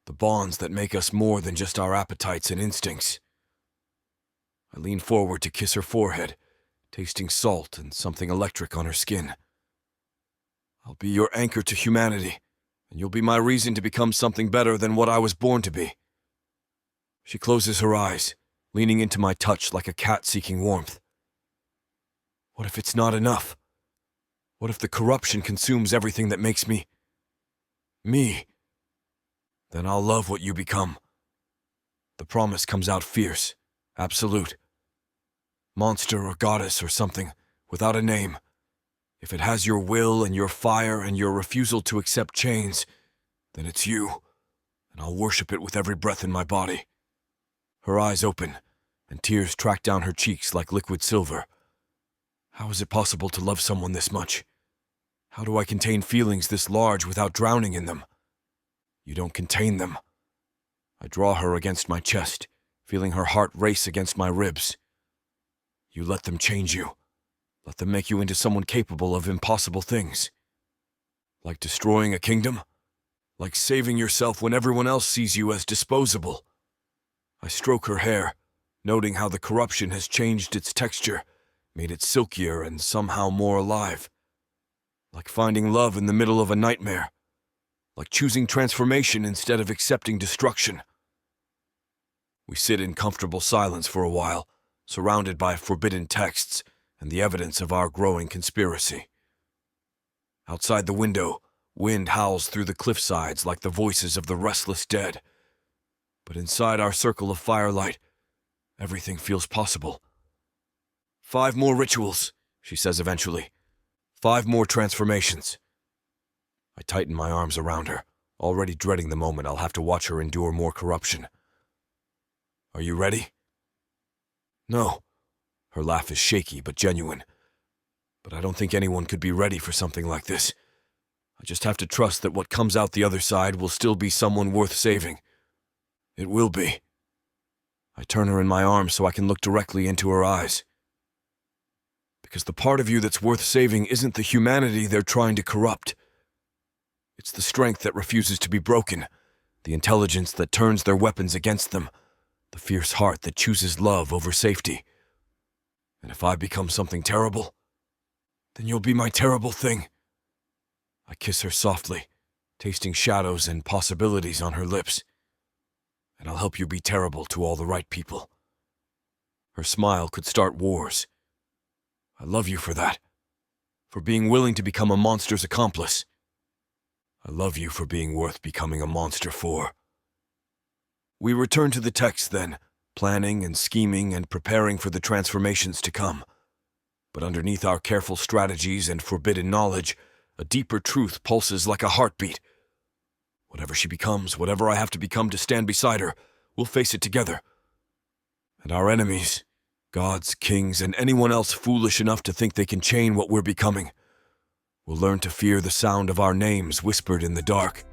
The bonds that make us more than just our appetites and instincts. I lean forward to kiss her forehead, tasting salt and something electric on her skin. I'll be your anchor to humanity, and you'll be my reason to become something better than what I was born to be. She closes her eyes, leaning into my touch like a cat seeking warmth. What if it's not enough? What if the corruption consumes everything that makes me... me? Then I'll love what you become. The promise comes out fierce, absolute. Monster or goddess or something, without a name. If it has your will and your fire and your refusal to accept chains, then it's you, and I'll worship it with every breath in my body. Her eyes open, and tears track down her cheeks like liquid silver. How is it possible to love someone this much? How do I contain feelings this large without drowning in them? You don't contain them. I draw her against my chest, feeling her heart race against my ribs. You let them change you. Let them make you into someone capable of impossible things. Like destroying a kingdom? Like saving yourself when everyone else sees you as disposable. I stroke her hair, noting how the corruption has changed its texture, made it silkier and somehow more alive. Like finding love in the middle of a nightmare. Like choosing transformation instead of accepting destruction. We sit in comfortable silence for a while, surrounded by forbidden texts and the evidence of our growing conspiracy. Outside the window, wind howls through the cliffsides like the voices of the restless dead. But inside our circle of firelight, everything feels possible. 5 more rituals, she says eventually. 5 more transformations. I tighten my arms around her, already dreading the moment I'll have to watch her endure more corruption. Are you ready? No. Her laugh is shaky but genuine. But I don't think anyone could be ready for something like this. I just have to trust that what comes out the other side will still be someone worth saving. It will be. I turn her in my arms so I can look directly into her eyes. Because the part of you that's worth saving isn't the humanity they're trying to corrupt. It's the strength that refuses to be broken, the intelligence that turns their weapons against them, the fierce heart that chooses love over safety. And if I become something terrible, then you'll be my terrible thing. I kiss her softly, tasting shadows and possibilities on her lips. And I'll help you be terrible to all the right people. Her smile could start wars. I love you for that, for being willing to become a monster's accomplice. I love you for being worth becoming a monster for. We return to the text then, planning and scheming and preparing for the transformations to come. But underneath our careful strategies and forbidden knowledge, a deeper truth pulses like a heartbeat. Whatever she becomes, whatever I have to become to stand beside her, we'll face it together. And our enemies, gods, kings, and anyone else foolish enough to think they can chain what we're becoming, will learn to fear the sound of our names whispered in the dark.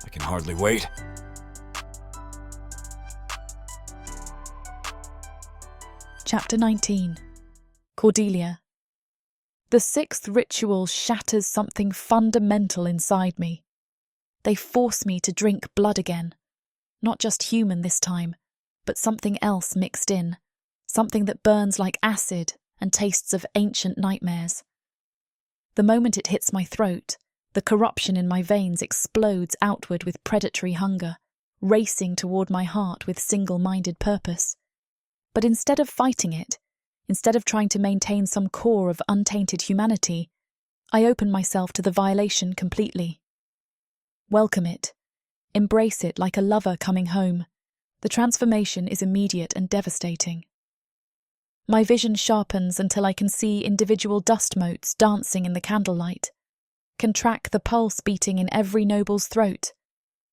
I can hardly wait. Chapter 19. Cordelia. The 6th ritual shatters something fundamental inside me. They force me to drink blood again. Not just human this time, but something else mixed in. Something that burns like acid and tastes of ancient nightmares. The moment it hits my throat, the corruption in my veins explodes outward with predatory hunger, racing toward my heart with single-minded purpose. But instead of fighting it, instead of trying to maintain some core of untainted humanity, I open myself to the violation completely. Welcome it. Embrace it like a lover coming home. The transformation is immediate and devastating. My vision sharpens until I can see individual dust motes dancing in the candlelight, can track the pulse beating in every noble's throat,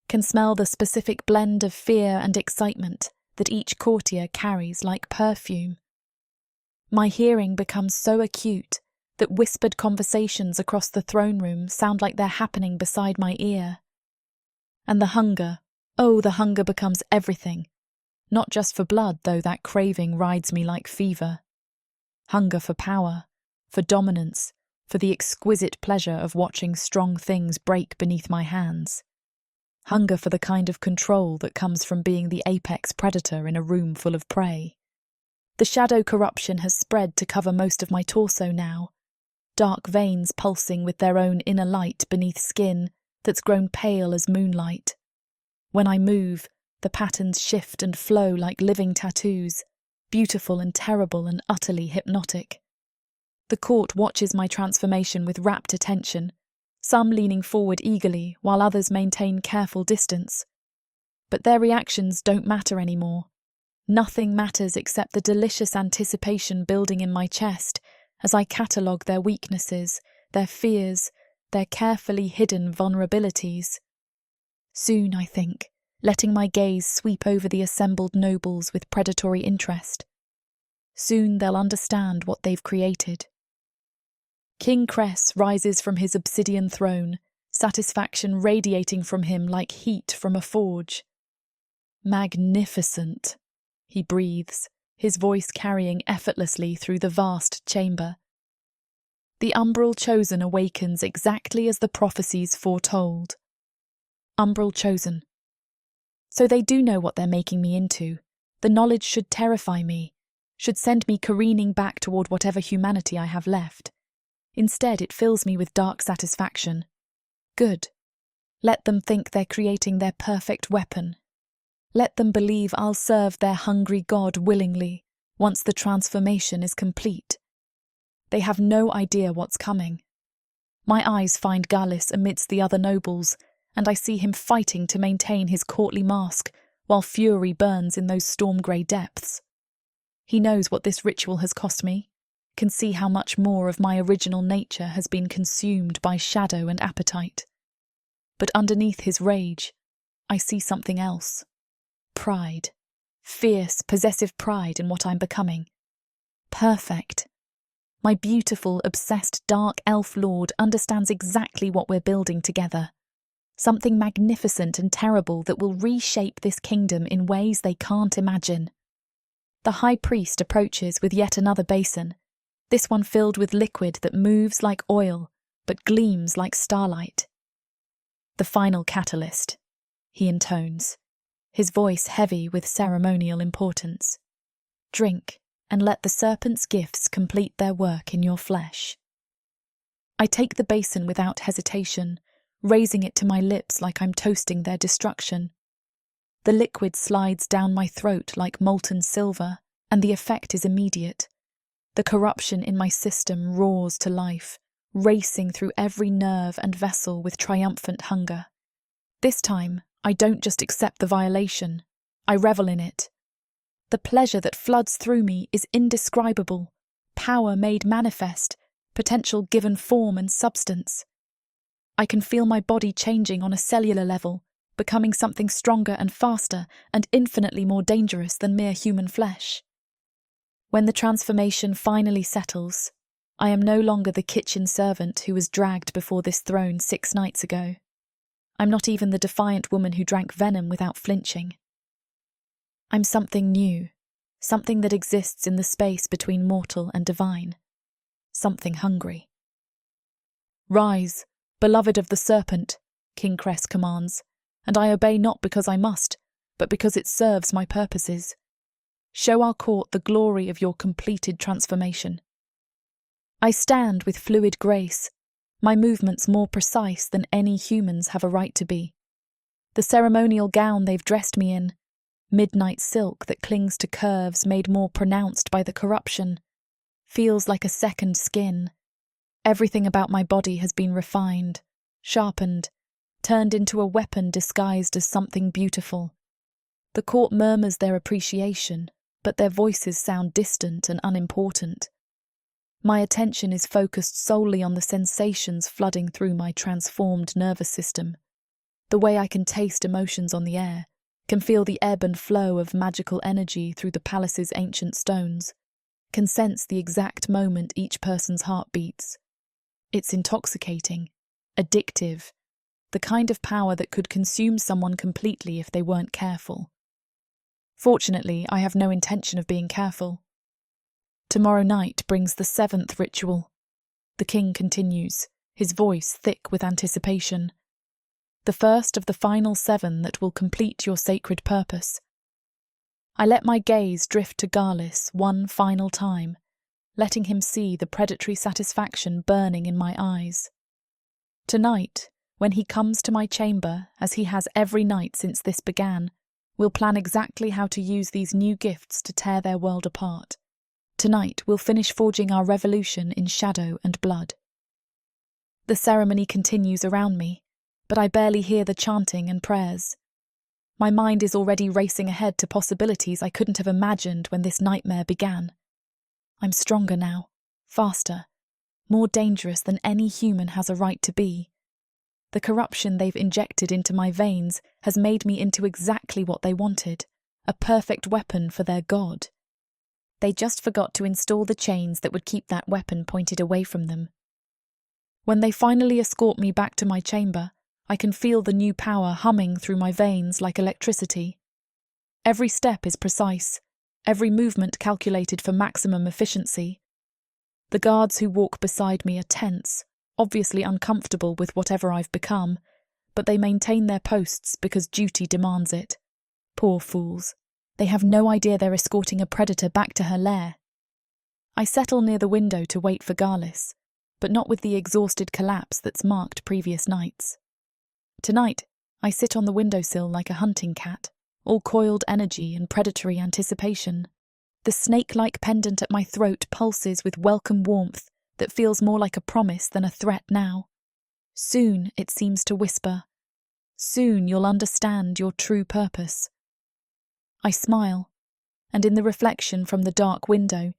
can smell the specific blend of fear and excitement that each courtier carries like perfume. My hearing becomes so acute that whispered conversations across the throne room sound like they're happening beside my ear. And the hunger, oh, the hunger becomes everything. Not just for blood, though that craving rides me like fever. Hunger for power, for dominance, for the exquisite pleasure of watching strong things break beneath my hands. Hunger for the kind of control that comes from being the apex predator in a room full of prey. The shadow corruption has spread to cover most of my torso now, dark veins pulsing with their own inner light beneath skin that's grown pale as moonlight. When I move, the patterns shift and flow like living tattoos, beautiful and terrible and utterly hypnotic. The court watches my transformation with rapt attention, some leaning forward eagerly while others maintain careful distance. But their reactions don't matter anymore. Nothing matters except the delicious anticipation building in my chest as I catalogue their weaknesses, their fears, their carefully hidden vulnerabilities. Soon, I think, letting my gaze sweep over the assembled nobles with predatory interest. Soon they'll understand what they've created. King Cress rises from his obsidian throne, satisfaction radiating from him like heat from a forge. Magnificent, he breathes, his voice carrying effortlessly through the vast chamber. The umbral chosen awakens exactly as the prophecies foretold. Umbral chosen. So they do know what they're making me into. The knowledge should terrify me, should send me careening back toward whatever humanity I have left. Instead, it fills me with dark satisfaction. Good. Let them think they're creating their perfect weapon. Let them believe I'll serve their hungry god willingly once the transformation is complete. They have no idea what's coming. My eyes find Gallis amidst the other nobles, and I see him fighting to maintain his courtly mask while fury burns in those storm-grey depths. He knows what this ritual has cost me, can see how much more of my original nature has been consumed by shadow and appetite. But underneath his rage, I see something else. Pride. Fierce, possessive pride in what I'm becoming. Perfect. My beautiful, obsessed dark elf lord understands exactly what we're building together. Something magnificent and terrible that will reshape this kingdom in ways they can't imagine. The high priest approaches with yet another basin, this one filled with liquid that moves like oil, but gleams like starlight. The final catalyst, he intones, his voice heavy with ceremonial importance. Drink, and let the serpent's gifts complete their work in your flesh. I take the basin without hesitation, raising it to my lips like I'm toasting their destruction. The liquid slides down my throat like molten silver, and the effect is immediate. The corruption in my system roars to life, racing through every nerve and vessel with triumphant hunger. This time, I don't just accept the violation, I revel in it. The pleasure that floods through me is indescribable, power made manifest, potential given form and substance. I can feel my body changing on a cellular level, becoming something stronger and faster and infinitely more dangerous than mere human flesh. When the transformation finally settles, I am no longer the kitchen servant who was dragged before this throne 6 nights ago. I'm not even the defiant woman who drank venom without flinching. I'm something new, something that exists in the space between mortal and divine, something hungry. Rise, beloved of the Serpent, King Cress commands, and I obey not because I must, but because it serves my purposes. Show our court the glory of your completed transformation. I stand with fluid grace, my movements more precise than any humans have a right to be. The ceremonial gown they've dressed me in, midnight silk that clings to curves made more pronounced by the corruption, feels like a second skin. Everything about my body has been refined, sharpened, turned into a weapon disguised as something beautiful. The court murmurs their appreciation, but their voices sound distant and unimportant. My attention is focused solely on the sensations flooding through my transformed nervous system. The way I can taste emotions on the air, can feel the ebb and flow of magical energy through the palace's ancient stones, can sense the exact moment each person's heart beats. It's intoxicating, addictive, the kind of power that could consume someone completely if they weren't careful. Fortunately, I have no intention of being careful. Tomorrow night brings the 7th ritual. The king continues, his voice thick with anticipation. The first of the final 7 that will complete your sacred purpose. I let my gaze drift to Gallis one final time, letting him see the predatory satisfaction burning in my eyes. Tonight, when he comes to my chamber, as he has every night since this began, we'll plan exactly how to use these new gifts to tear their world apart. Tonight we'll finish forging our revolution in shadow and blood. The ceremony continues around me, but I barely hear the chanting and prayers. My mind is already racing ahead to possibilities I couldn't have imagined when this nightmare began. I'm stronger now, faster, more dangerous than any human has a right to be. The corruption they've injected into my veins has made me into exactly what they wanted, a perfect weapon for their god. They just forgot to install the chains that would keep that weapon pointed away from them. When they finally escort me back to my chamber, I can feel the new power humming through my veins like electricity. Every step is precise, every movement calculated for maximum efficiency. The guards who walk beside me are tense, obviously uncomfortable with whatever I've become, but they maintain their posts because duty demands it. Poor fools. They have no idea they're escorting a predator back to her lair. I settle near the window to wait for Garlis, but not with the exhausted collapse that's marked previous nights. Tonight, I sit on the windowsill like a hunting cat, all coiled energy and predatory anticipation. The snake-like pendant at my throat pulses with welcome warmth that feels more like a promise than a threat now. Soon, it seems to whisper, soon you'll understand your true purpose. I smile, and in the reflection from the dark window,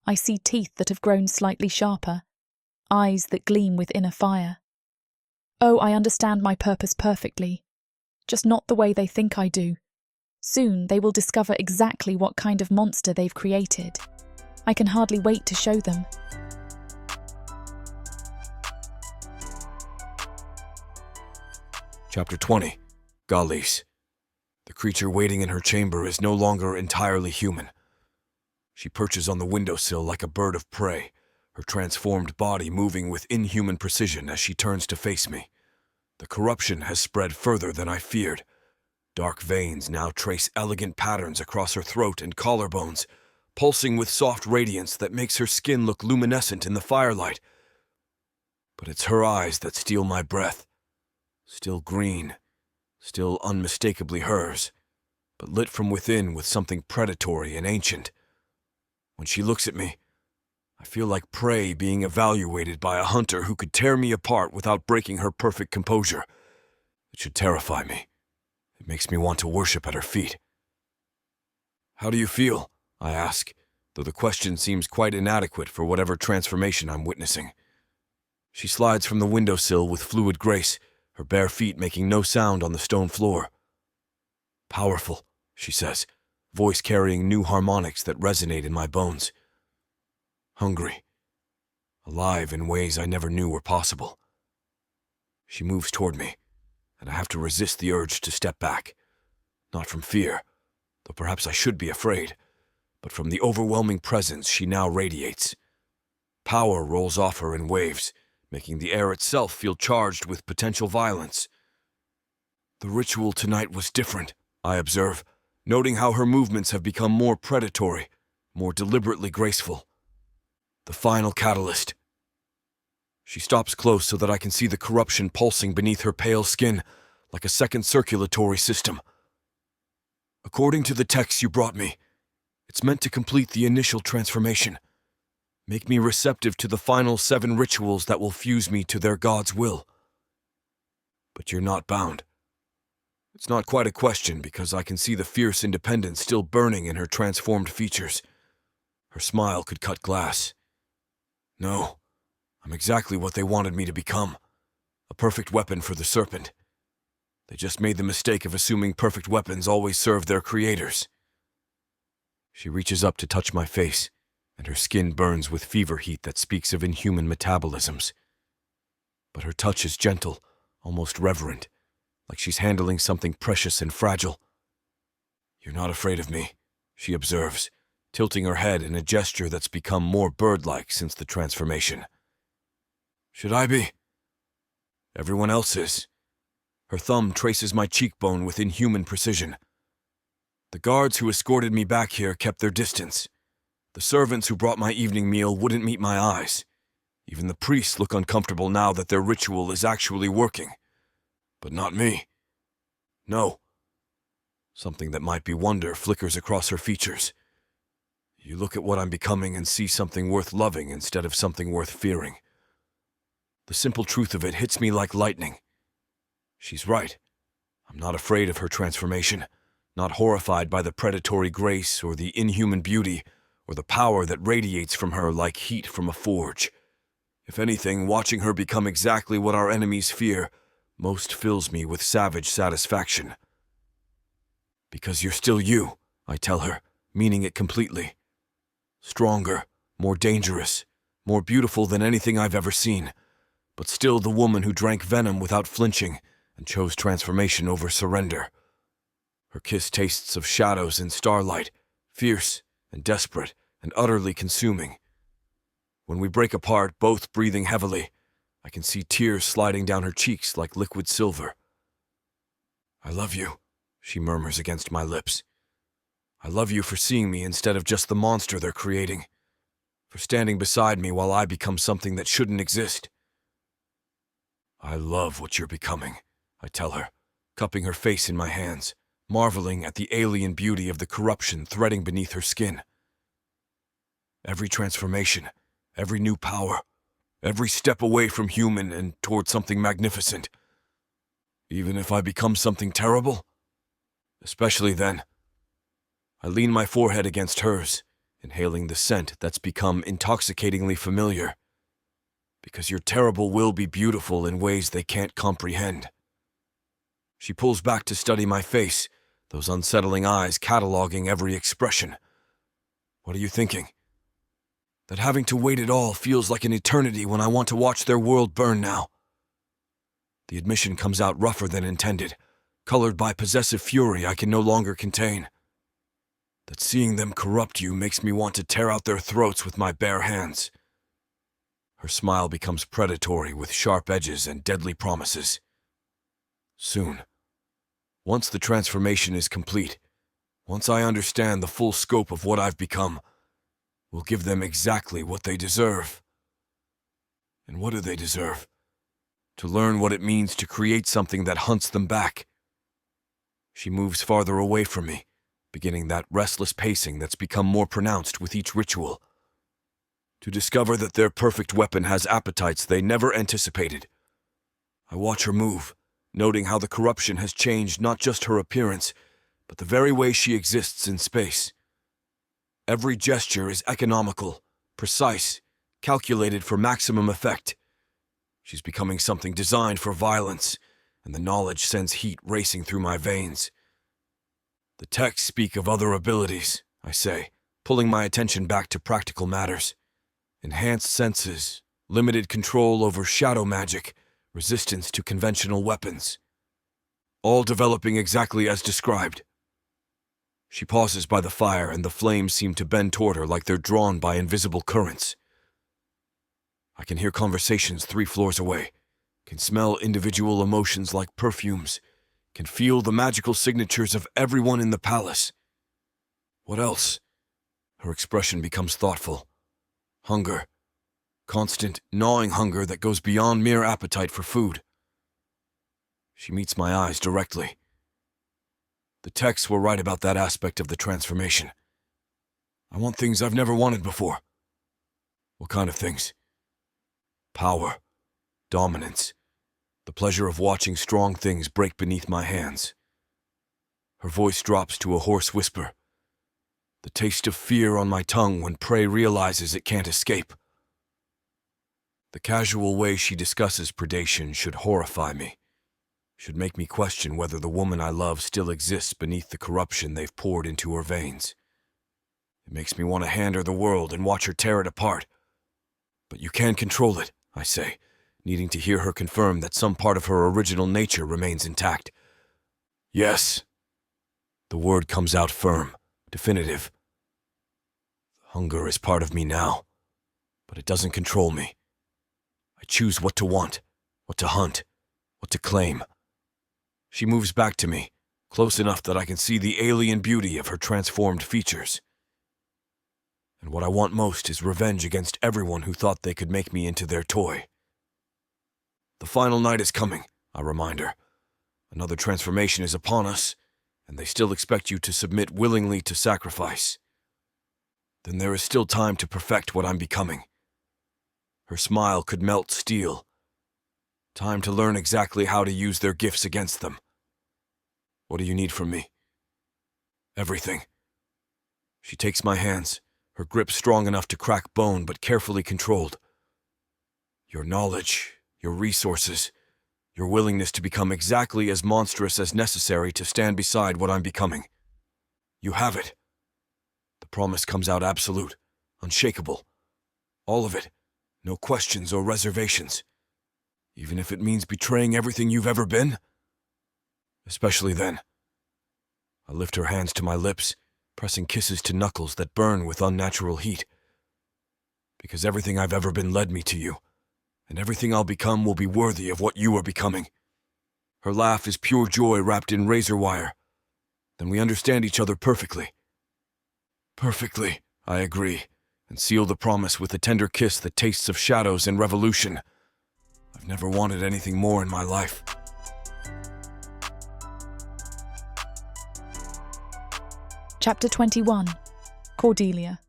I see teeth that have grown slightly sharper, eyes that gleam with inner fire. Oh, I understand my purpose perfectly, just not the way they think I do. Soon they will discover exactly what kind of monster they've created. I can hardly wait to show them. Chapter 20. Galis. The creature waiting in her chamber is no longer entirely human. She perches on the windowsill like a bird of prey, her transformed body moving with inhuman precision as she turns to face me. The corruption has spread further than I feared. Dark veins now trace elegant patterns across her throat and collarbones, pulsing with soft radiance that makes her skin look luminescent in the firelight. But it's her eyes that steal my breath. Still green, still unmistakably hers, but lit from within with something predatory and ancient. When she looks at me, I feel like prey being evaluated by a hunter who could tear me apart without breaking her perfect composure. It should terrify me. It makes me want to worship at her feet. "How do you feel?" I ask, though the question seems quite inadequate for whatever transformation I'm witnessing. She slides from the windowsill with fluid grace, her bare feet making no sound on the stone floor. "Powerful," she says, voice carrying new harmonics that resonate in my bones. "Hungry. Alive in ways I never knew were possible." She moves toward me, and I have to resist the urge to step back. Not from fear, though perhaps I should be afraid, but from the overwhelming presence she now radiates. Power rolls off her in waves, making the air itself feel charged with potential violence. "The ritual tonight was different," I observe, noting how her movements have become more predatory, more deliberately graceful. "The final catalyst." She stops close so that I can see the corruption pulsing beneath her pale skin, like a second circulatory system. "According to the text you brought me, it's meant to complete the initial transformation, make me receptive to the final 7 rituals that will fuse me to their god's will. But you're not bound." It's not quite a question because I can see the fierce independence still burning in her transformed features. Her smile could cut glass. "No, I'm exactly what they wanted me to become. A perfect weapon for the Serpent. They just made the mistake of assuming perfect weapons always serve their creators." She reaches up to touch my face, and her skin burns with fever heat that speaks of inhuman metabolisms. But her touch is gentle, almost reverent, like she's handling something precious and fragile. "You're not afraid of me," she observes, tilting her head in a gesture that's become more bird-like since the transformation. "Should I be?" "Everyone else is." Her thumb traces my cheekbone with inhuman precision. "The guards who escorted me back here kept their distance. The servants who brought my evening meal wouldn't meet my eyes. Even the priests look uncomfortable now that their ritual is actually working. But not me. No." Something that might be wonder flickers across her features. "You look at what I'm becoming and see something worth loving instead of something worth fearing. The simple truth of it hits me like lightning. She's right. I'm I'm not afraid of her transformation, not horrified by the predatory grace or the inhuman beauty or the power that radiates from her like heat from a forge. If anything, watching her become exactly what our enemies fear most fills me with savage satisfaction. Because you're still you, I tell her, meaning it completely. Stronger, more dangerous, more beautiful than anything I've ever seen, but still the woman who drank venom without flinching and chose transformation over surrender. Her kiss tastes of shadows and starlight, fierce and desperate and utterly consuming. When we break apart, both breathing heavily, I can see tears sliding down her cheeks like liquid silver. I love you, she murmurs against my lips. I love you for seeing me instead of just the monster they're creating, for standing beside me while I become something that shouldn't exist. I love what you're becoming, I tell her, cupping her face in my hands, marveling at the alien beauty of the corruption threading beneath her skin. Every transformation, every new power, every step away from human and toward something magnificent. Even if I become something terrible? Especially then. I lean my forehead against hers, inhaling the scent that's become intoxicatingly familiar. Because your terrible will be beautiful in ways they can't comprehend. She pulls back to study my face, those unsettling eyes cataloging every expression. What are you thinking? That having to wait it all feels like an eternity when I want to watch their world burn now. The admission comes out rougher than intended, colored by possessive fury I can no longer contain. That seeing them corrupt you makes me want to tear out their throats with my bare hands. Her smile becomes predatory with sharp edges and deadly promises. Soon. Once the transformation is complete, once I understand the full scope of what I've become, we'll give them exactly what they deserve. And what do they deserve? To learn what it means to create something that hunts them back. She moves farther away from me, beginning that restless pacing that's become more pronounced with each ritual. To discover that their perfect weapon has appetites they never anticipated. I watch her move, noting how the corruption has changed not just her appearance, but the very way she exists in space. Every gesture is economical, precise, calculated for maximum effect. She's becoming something designed for violence, and the knowledge sends heat racing through my veins. The texts speak of other abilities, I say, pulling my attention back to practical matters. Enhanced senses, limited control over shadow magic, resistance to conventional weapons. All developing exactly as described. She pauses by the fire and the flames seem to bend toward her like they're drawn by invisible currents. I can hear conversations 3 floors away, can smell individual emotions like perfumes, can feel the magical signatures of everyone in the palace. What else? Her expression becomes thoughtful. Hunger. Constant, gnawing hunger that goes beyond mere appetite for food. She meets my eyes directly. The texts were right about that aspect of the transformation. I want things I've never wanted before. What kind of things? Power. Dominance. The pleasure of watching strong things break beneath my hands. Her voice drops to a hoarse whisper. The taste of fear on my tongue when prey realizes it can't escape. The casual way she discusses predation should horrify me, should make me question whether the woman I love still exists beneath the corruption they've poured into her veins. It makes me want to hand her the world and watch her tear it apart. But you can control it, I say, needing to hear her confirm that some part of her original nature remains intact. Yes. The word comes out firm, definitive. Hunger is part of me now, but it doesn't control me. I choose what to want, what to hunt, what to claim. She moves back to me, close enough that I can see the alien beauty of her transformed features. And what I want most is revenge against everyone who thought they could make me into their toy. The final night is coming, I remind her. Another transformation is upon us, and they still expect you to submit willingly to sacrifice. Then there is still time to perfect what I'm becoming. Her smile could melt steel. Time to learn exactly how to use their gifts against them. What do you need from me? Everything. She takes my hands, her grip strong enough to crack bone but carefully controlled. Your knowledge, your resources, your willingness to become exactly as monstrous as necessary to stand beside what I'm becoming. You have it. The promise comes out absolute, unshakable. All of it, no questions or reservations. Even if it means betraying everything you've ever been? Especially then. I lift her hands to my lips, pressing kisses to knuckles that burn with unnatural heat. Because everything I've ever been led me to you, and everything I'll become will be worthy of what you are becoming. Her laugh is pure joy wrapped in razor wire. Then we understand each other perfectly. Perfectly, I agree, and seal the promise with a tender kiss that tastes of shadows and revolution. I've never wanted anything more in my life. Chapter 21. Cordelia.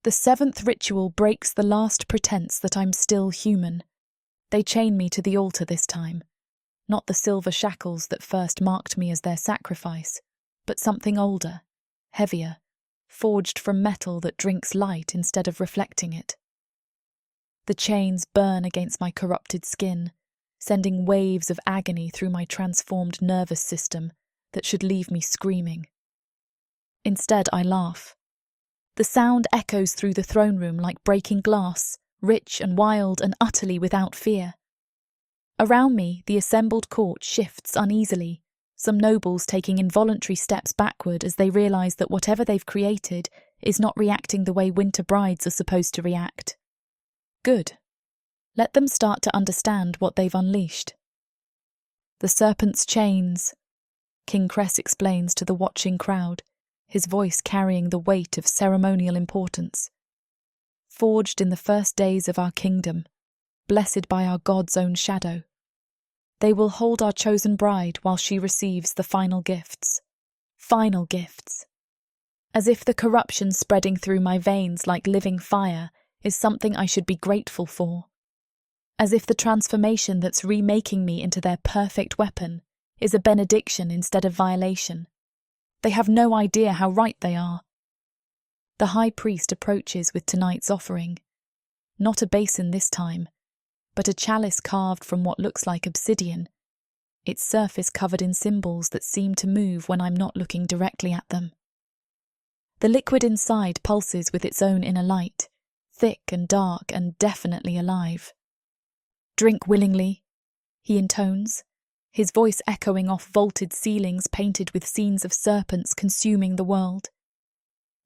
The 7th ritual breaks the last pretense that I'm still human. They chain me to the altar this time. Not the silver shackles that first marked me as their sacrifice, but something older, heavier, forged from metal that drinks light instead of reflecting it. The chains burn against my corrupted skin, sending waves of agony through my transformed nervous system that should leave me screaming. Instead, I laugh. The sound echoes through the throne room like breaking glass, rich and wild and utterly without fear. Around me, the assembled court shifts uneasily, some nobles taking involuntary steps backward as they realise that whatever they've created is not reacting the way winter brides are supposed to react. Good. Let them start to understand what they've unleashed. The serpent's chains, King Cress explains to the watching crowd, his voice carrying the weight of ceremonial importance. Forged in the first days of our kingdom, blessed by our God's own shadow. They will hold our chosen bride while she receives the final gifts. Final gifts. As if the corruption spreading through my veins like living fire is something I should be grateful for. As if the transformation that's remaking me into their perfect weapon is a benediction instead of violation. They have no idea how right they are. The high priest approaches with tonight's offering. Not a basin this time, but a chalice carved from what looks like obsidian, its surface covered in symbols that seem to move when I'm not looking directly at them. The liquid inside pulses with its own inner light, thick and dark and definitely alive. "Drink willingly," he intones, his voice echoing off vaulted ceilings painted with scenes of serpents consuming the world.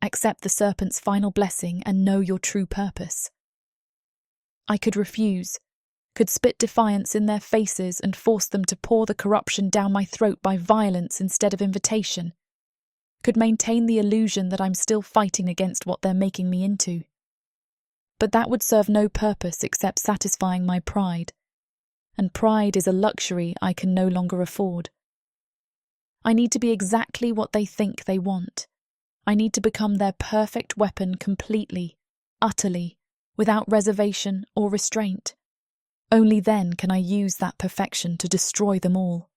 "Accept the serpent's final blessing and know your true purpose." I could refuse, could spit defiance in their faces and force them to pour the corruption down my throat by violence instead of invitation, could maintain the illusion that I'm still fighting against what they're making me into. But that would serve no purpose except satisfying my pride, and pride is a luxury I can no longer afford. I need to be exactly what they think they want. I need to become their perfect weapon completely, utterly, without reservation or restraint. Only then can I use that perfection to destroy them all.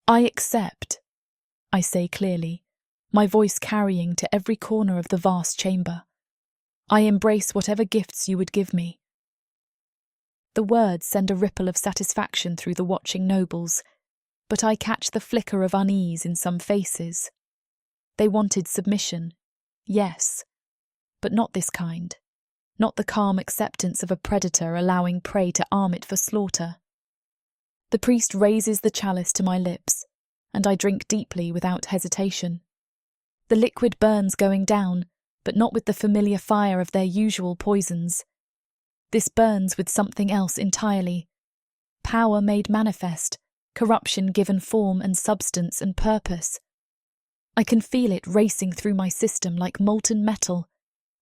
"I accept," I say clearly, my voice carrying to every corner of the vast chamber. "I embrace whatever gifts you would give me." The words send a ripple of satisfaction through the watching nobles, but I catch the flicker of unease in some faces. They wanted submission, yes, but not this kind. Not the calm acceptance of a predator allowing prey to arm it for slaughter. The priest raises the chalice to my lips, and I drink deeply without hesitation. The liquid burns going down, but not with the familiar fire of their usual poisons. This burns with something else entirely. Power made manifest, corruption given form and substance and purpose. I can feel it racing through my system like molten metal,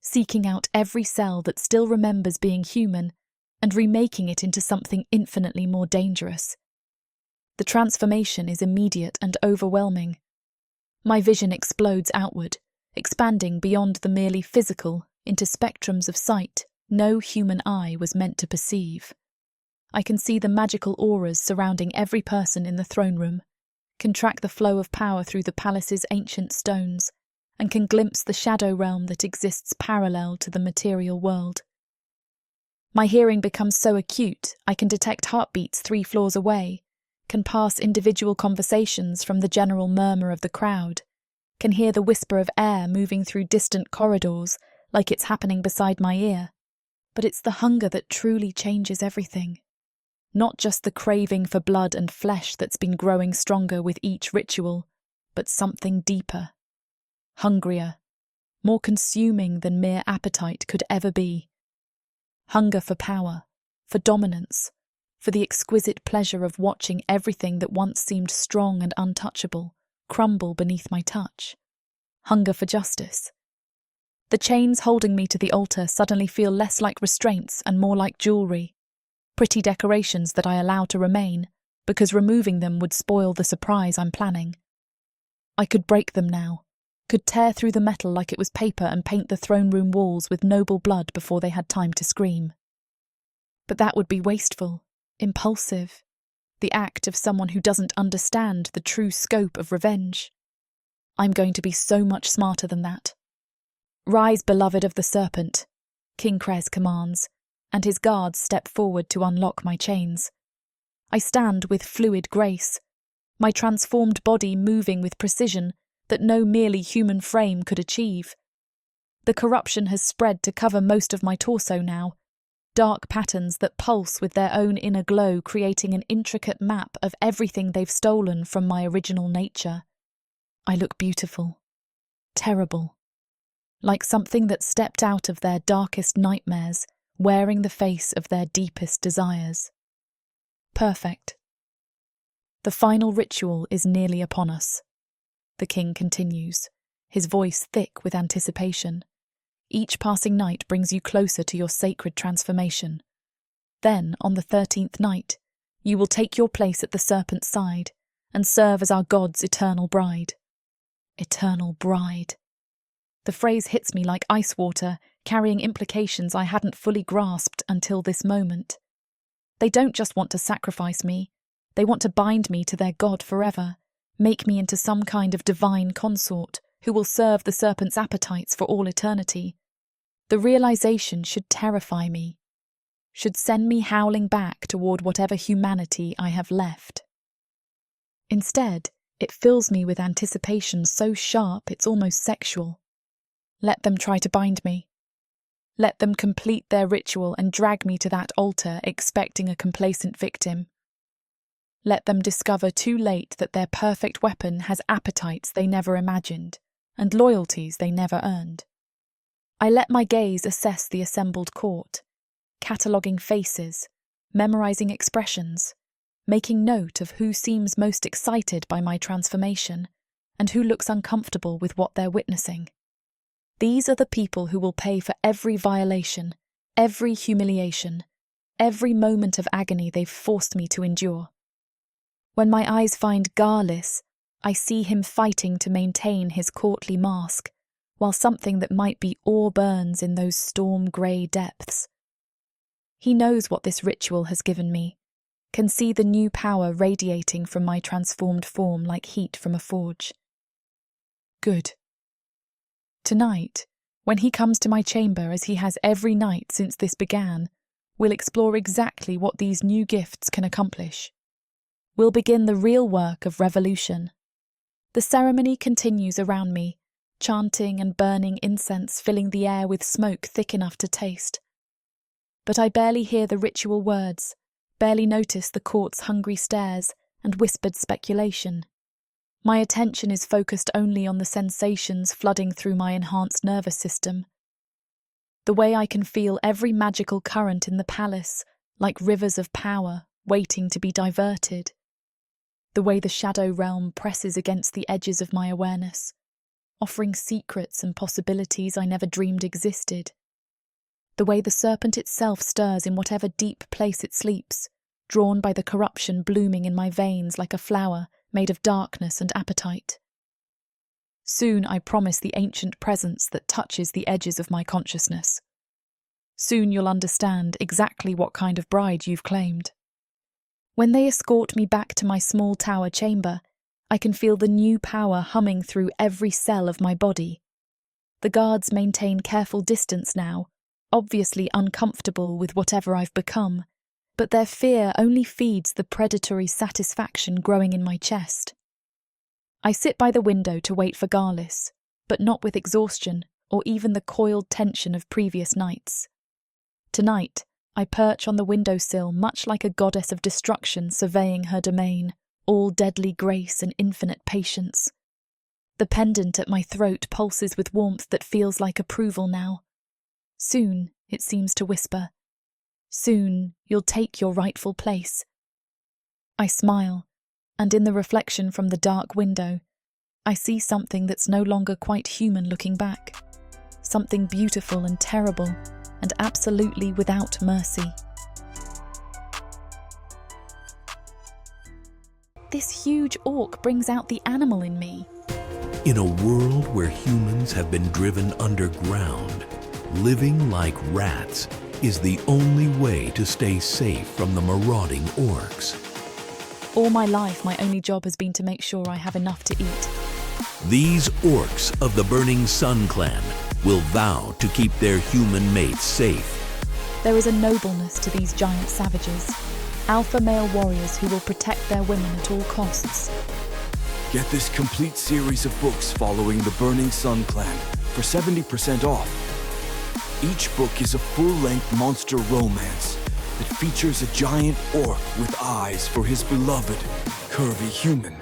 seeking out every cell that still remembers being human and remaking it into something infinitely more dangerous. The transformation is immediate and overwhelming. My vision explodes outward, expanding beyond the merely physical into spectrums of sight no human eye was meant to perceive. I can see the magical auras surrounding every person in the throne room, can track the flow of power through the palace's ancient stones, and can glimpse the shadow realm that exists parallel to the material world. My hearing becomes so acute I can detect heartbeats 3 floors away, can pass individual conversations from the general murmur of the crowd, can hear the whisper of air moving through distant corridors like it's happening beside my ear. But it's the hunger that truly changes everything. Not just the craving for blood and flesh that's been growing stronger with each ritual, but something deeper, hungrier, more consuming than mere appetite could ever be. Hunger for power, for dominance, for the exquisite pleasure of watching everything that once seemed strong and untouchable crumble beneath my touch. Hunger for justice. The chains holding me to the altar suddenly feel less like restraints and more like jewellery, pretty decorations that I allow to remain, because removing them would spoil the surprise I'm planning. I could break them now, could tear through the metal like it was paper and paint the throne room walls with noble blood before they had time to scream. But that would be wasteful, impulsive, the act of someone who doesn't understand the true scope of revenge. I'm going to be so much smarter than that. Rise, beloved of the Serpent, King Krez commands, and his guards step forward to unlock my chains. I stand with fluid grace, my transformed body moving with precision that no merely human frame could achieve. The corruption has spread to cover most of my torso now, dark patterns that pulse with their own inner glow, creating an intricate map of everything they've stolen from my original nature. I look beautiful, terrible, like something that stepped out of their darkest nightmares, wearing the face of their deepest desires. Perfect. The final ritual is nearly upon us. The king continues, his voice thick with anticipation. Each passing night brings you closer to your sacred transformation. Then, on the 13th night, you will take your place at the serpent's side and serve as our god's eternal bride. Eternal bride. The phrase hits me like ice water, carrying implications I hadn't fully grasped until this moment. They don't just want to sacrifice me, they want to bind me to their god forever, make me into some kind of divine consort who will serve the serpent's appetites for all eternity. The realization should terrify me, should send me howling back toward whatever humanity I have left. Instead, it fills me with anticipation so sharp it's almost sexual. Let them try to bind me. Let them complete their ritual and drag me to that altar expecting a complacent victim. Let them discover too late that their perfect weapon has appetites they never imagined and loyalties they never earned. I let my gaze assess the assembled court, cataloguing faces, memorizing expressions, making note of who seems most excited by my transformation and who looks uncomfortable with what they're witnessing. These are the people who will pay for every violation, every humiliation, every moment of agony they've forced me to endure. When my eyes find Garlis, I see him fighting to maintain his courtly mask, while something that might be awe burns in those storm-grey depths. He knows what this ritual has given me, can see the new power radiating from my transformed form like heat from a forge. Good. Tonight, when he comes to my chamber as he has every night since this began, we'll explore exactly what these new gifts can accomplish. We'll begin the real work of revolution. The ceremony continues around me, chanting and burning incense filling the air with smoke thick enough to taste. But I barely hear the ritual words, barely notice the court's hungry stares and whispered speculation. My attention is focused only on the sensations flooding through my enhanced nervous system. The way I can feel every magical current in the palace, like rivers of power, waiting to be diverted. The way the shadow realm presses against the edges of my awareness, offering secrets and possibilities I never dreamed existed. The way the serpent itself stirs in whatever deep place it sleeps, drawn by the corruption blooming in my veins like a flower made of darkness and appetite. Soon I promise the ancient presence that touches the edges of my consciousness. Soon you'll understand exactly what kind of bride you've claimed. When they escort me back to my small tower chamber, I can feel the new power humming through every cell of my body. The guards maintain careful distance now, obviously uncomfortable with whatever I've become, but their fear only feeds the predatory satisfaction growing in my chest. I sit by the window to wait for Garlis, but not with exhaustion or even the coiled tension of previous nights. Tonight, I perch on the windowsill much like a goddess of destruction surveying her domain, all deadly grace and infinite patience. The pendant at my throat pulses with warmth that feels like approval now. Soon, it seems to whisper. Soon, you'll take your rightful place. I smile, and in the reflection from the dark window, I see something that's no longer quite human looking back. Something beautiful and terrible, and absolutely without mercy. This huge orc brings out the animal in me. In a world where humans have been driven underground, living like rats is the only way to stay safe from the marauding orcs. All my life, my only job has been to make sure I have enough to eat. These orcs of the Burning Sun clan will vow to keep their human mates safe. There is a nobleness to these giant savages, alpha male warriors who will protect their women at all costs. Get this complete series of books following the Burning Sun clan for 70% off. Each book is a full-length monster romance that features a giant orc with eyes for his beloved, curvy human.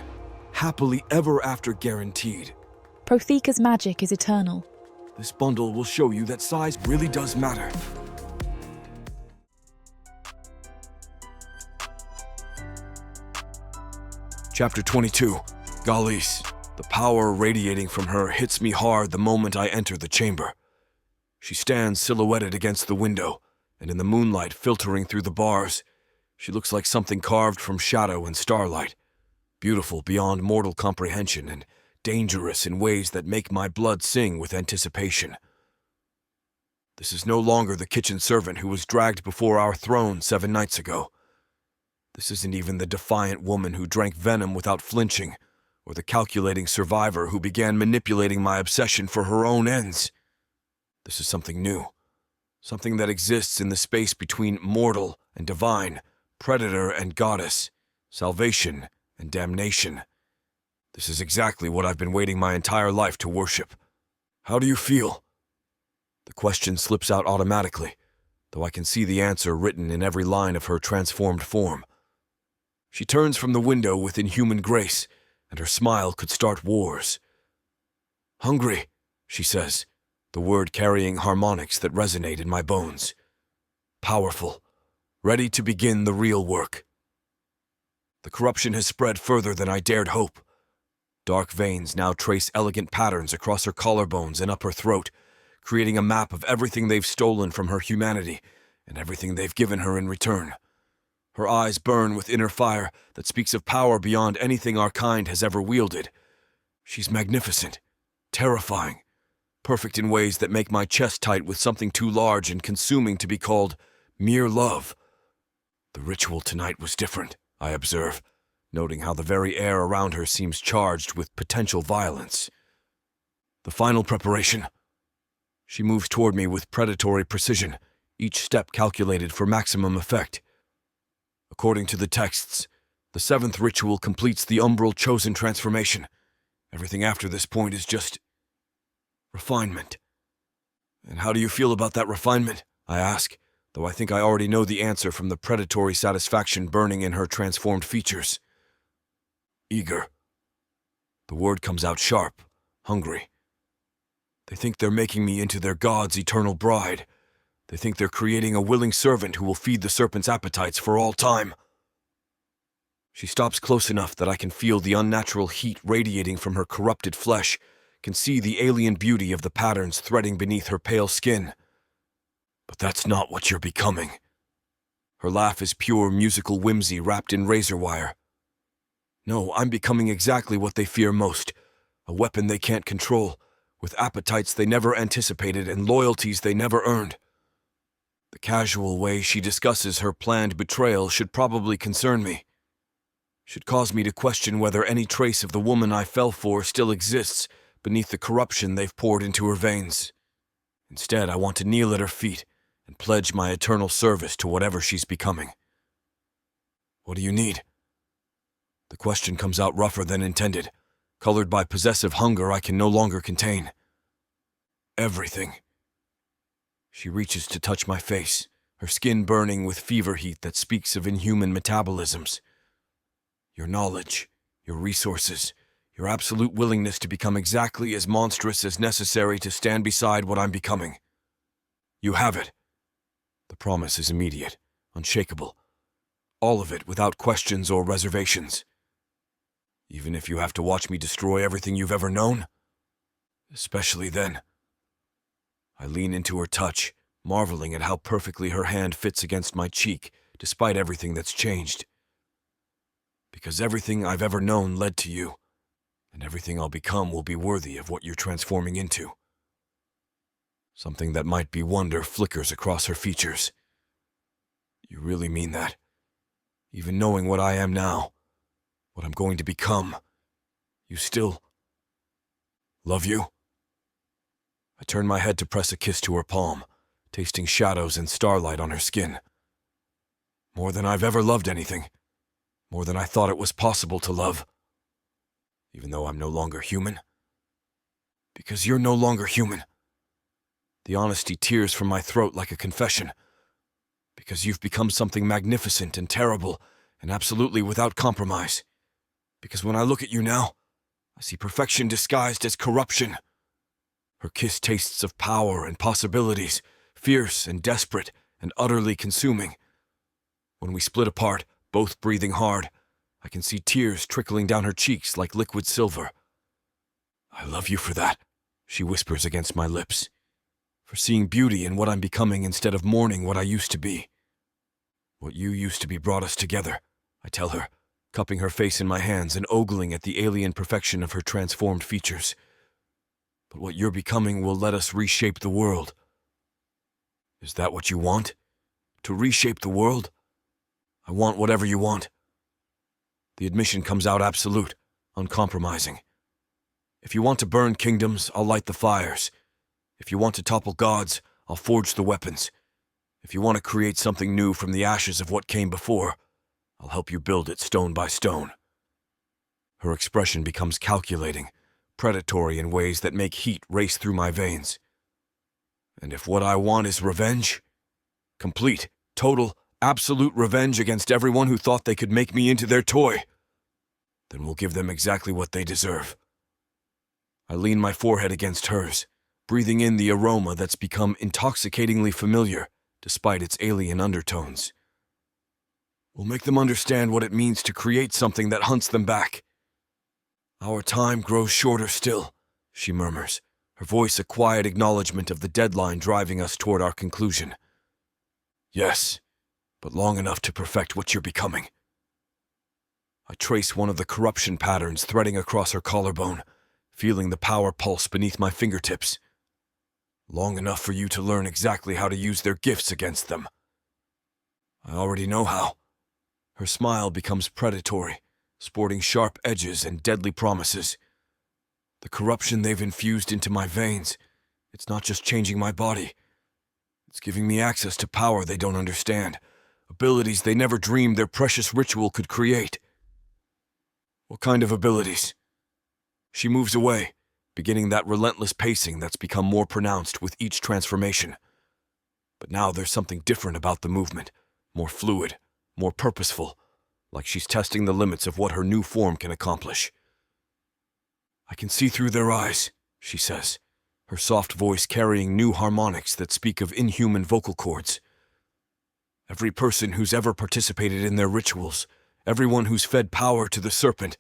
Happily ever after guaranteed. Protheka's magic is eternal. This bundle will show you that size really does matter. Chapter 22, Galis. The power radiating from her hits me hard the moment I enter the chamber. She stands silhouetted against the window, and in the moonlight filtering through the bars, she looks like something carved from shadow and starlight, beautiful beyond mortal comprehension and dangerous in ways that make my blood sing with anticipation. This is no longer the kitchen servant who was dragged before our throne 7 nights ago. This isn't even the defiant woman who drank venom without flinching, or the calculating survivor who began manipulating my obsession for her own ends. This is something new, something that exists in the space between mortal and divine, predator and goddess, salvation and damnation. This is exactly what I've been waiting my entire life to worship. How do you feel? The question slips out automatically, though I can see the answer written in every line of her transformed form. She turns from the window with inhuman grace, and her smile could start wars. Hungry, she says, the word carrying harmonics that resonate in my bones. Powerful, ready to begin the real work. The corruption has spread further than I dared hope. Dark veins now trace elegant patterns across her collarbones and up her throat, creating a map of everything they've stolen from her humanity and everything they've given her in return. Her eyes burn with inner fire that speaks of power beyond anything our kind has ever wielded. She's magnificent, terrifying, perfect in ways that make my chest tight with something too large and consuming to be called mere love. The ritual tonight was different, I observe, noting how the very air around her seems charged with potential violence. The final preparation. She moves toward me with predatory precision, each step calculated for maximum effect. According to the texts, the 7th ritual completes the umbral chosen transformation. Everything after this point is just refinement. And how do you feel about that refinement? I ask, though I think I already know the answer from the predatory satisfaction burning in her transformed features. Eager. The word comes out sharp, hungry. They think they're making me into their god's eternal bride. They think they're creating a willing servant who will feed the serpent's appetites for all time. She stops close enough that I can feel the unnatural heat radiating from her corrupted flesh, can see the alien beauty of the patterns threading beneath her pale skin. But that's not what you're becoming. Her laugh is pure musical whimsy wrapped in razor wire. No, I'm becoming exactly what they fear most, a weapon they can't control, with appetites they never anticipated and loyalties they never earned. The casual way she discusses her planned betrayal should probably concern me. should cause me to question whether any trace of the woman I fell for still exists beneath the corruption they've poured into her veins. Instead, I want to kneel at her feet and pledge my eternal service to whatever she's becoming. What do you need? The question comes out rougher than intended, colored by possessive hunger I can no longer contain. Everything. She reaches to touch my face, her skin burning with fever heat that speaks of inhuman metabolisms. Your knowledge, your resources, your absolute willingness to become exactly as monstrous as necessary to stand beside what I'm becoming. You have it. The promise is immediate, unshakable. All of it without questions or reservations. Even if you have to watch me destroy everything you've ever known? Especially then. I lean into her touch, marveling at how perfectly her hand fits against my cheek, despite everything that's changed. Because everything I've ever known led to you, and everything I'll become will be worthy of what you're transforming into. Something that might be wonder flickers across her features. You really mean that? Even knowing what I am now, what I'm going to become, you still love you? I turn my head to press a kiss to her palm, tasting shadows and starlight on her skin. More than I've ever loved anything. More than I thought it was possible to love. Even though I'm no longer human. Because you're no longer human. The honesty tears from my throat like a confession. Because you've become something magnificent and terrible and absolutely without compromise. Because when I look at you now, I see perfection disguised as corruption. Her kiss tastes of power and possibilities, fierce and desperate and utterly consuming. When we split apart, both breathing hard, I can see tears trickling down her cheeks like liquid silver. I love you for that, she whispers against my lips. For seeing beauty in what I'm becoming instead of mourning what I used to be. What you used to be brought us together, I tell her, cupping her face in my hands and ogling at the alien perfection of her transformed features. But what you're becoming will let us reshape the world. Is that what you want? To reshape the world? I want whatever you want. The admission comes out absolute, uncompromising. If you want to burn kingdoms, I'll light the fires. If you want to topple gods, I'll forge the weapons. If you want to create something new from the ashes of what came before, I'll help you build it stone by stone. Her expression becomes calculating, predatory in ways that make heat race through my veins. And if what I want is revenge, complete, total, absolute revenge against everyone who thought they could make me into their toy, then we'll give them exactly what they deserve. I lean my forehead against hers, breathing in the aroma that's become intoxicatingly familiar, despite its alien undertones. We'll make them understand what it means to create something that hunts them back. Our time grows shorter still, she murmurs, her voice a quiet acknowledgement of the deadline driving us toward our conclusion. Yes, but long enough to perfect what you're becoming. I trace one of the corruption patterns threading across her collarbone, feeling the power pulse beneath my fingertips. Long enough for you to learn exactly how to use their gifts against them. I already know how. Her smile becomes predatory, sporting sharp edges and deadly promises. The corruption they've infused into my veins, it's not just changing my body. It's giving me access to power they don't understand, abilities they never dreamed their precious ritual could create. What kind of abilities? She moves away, beginning that relentless pacing that's become more pronounced with each transformation. But now there's something different about the movement, more fluid, more purposeful, like she's testing the limits of what her new form can accomplish. I can see through their eyes, she says, her soft voice carrying new harmonics that speak of inhuman vocal cords. Every person who's ever participated in their rituals, everyone who's fed power to the Serpent,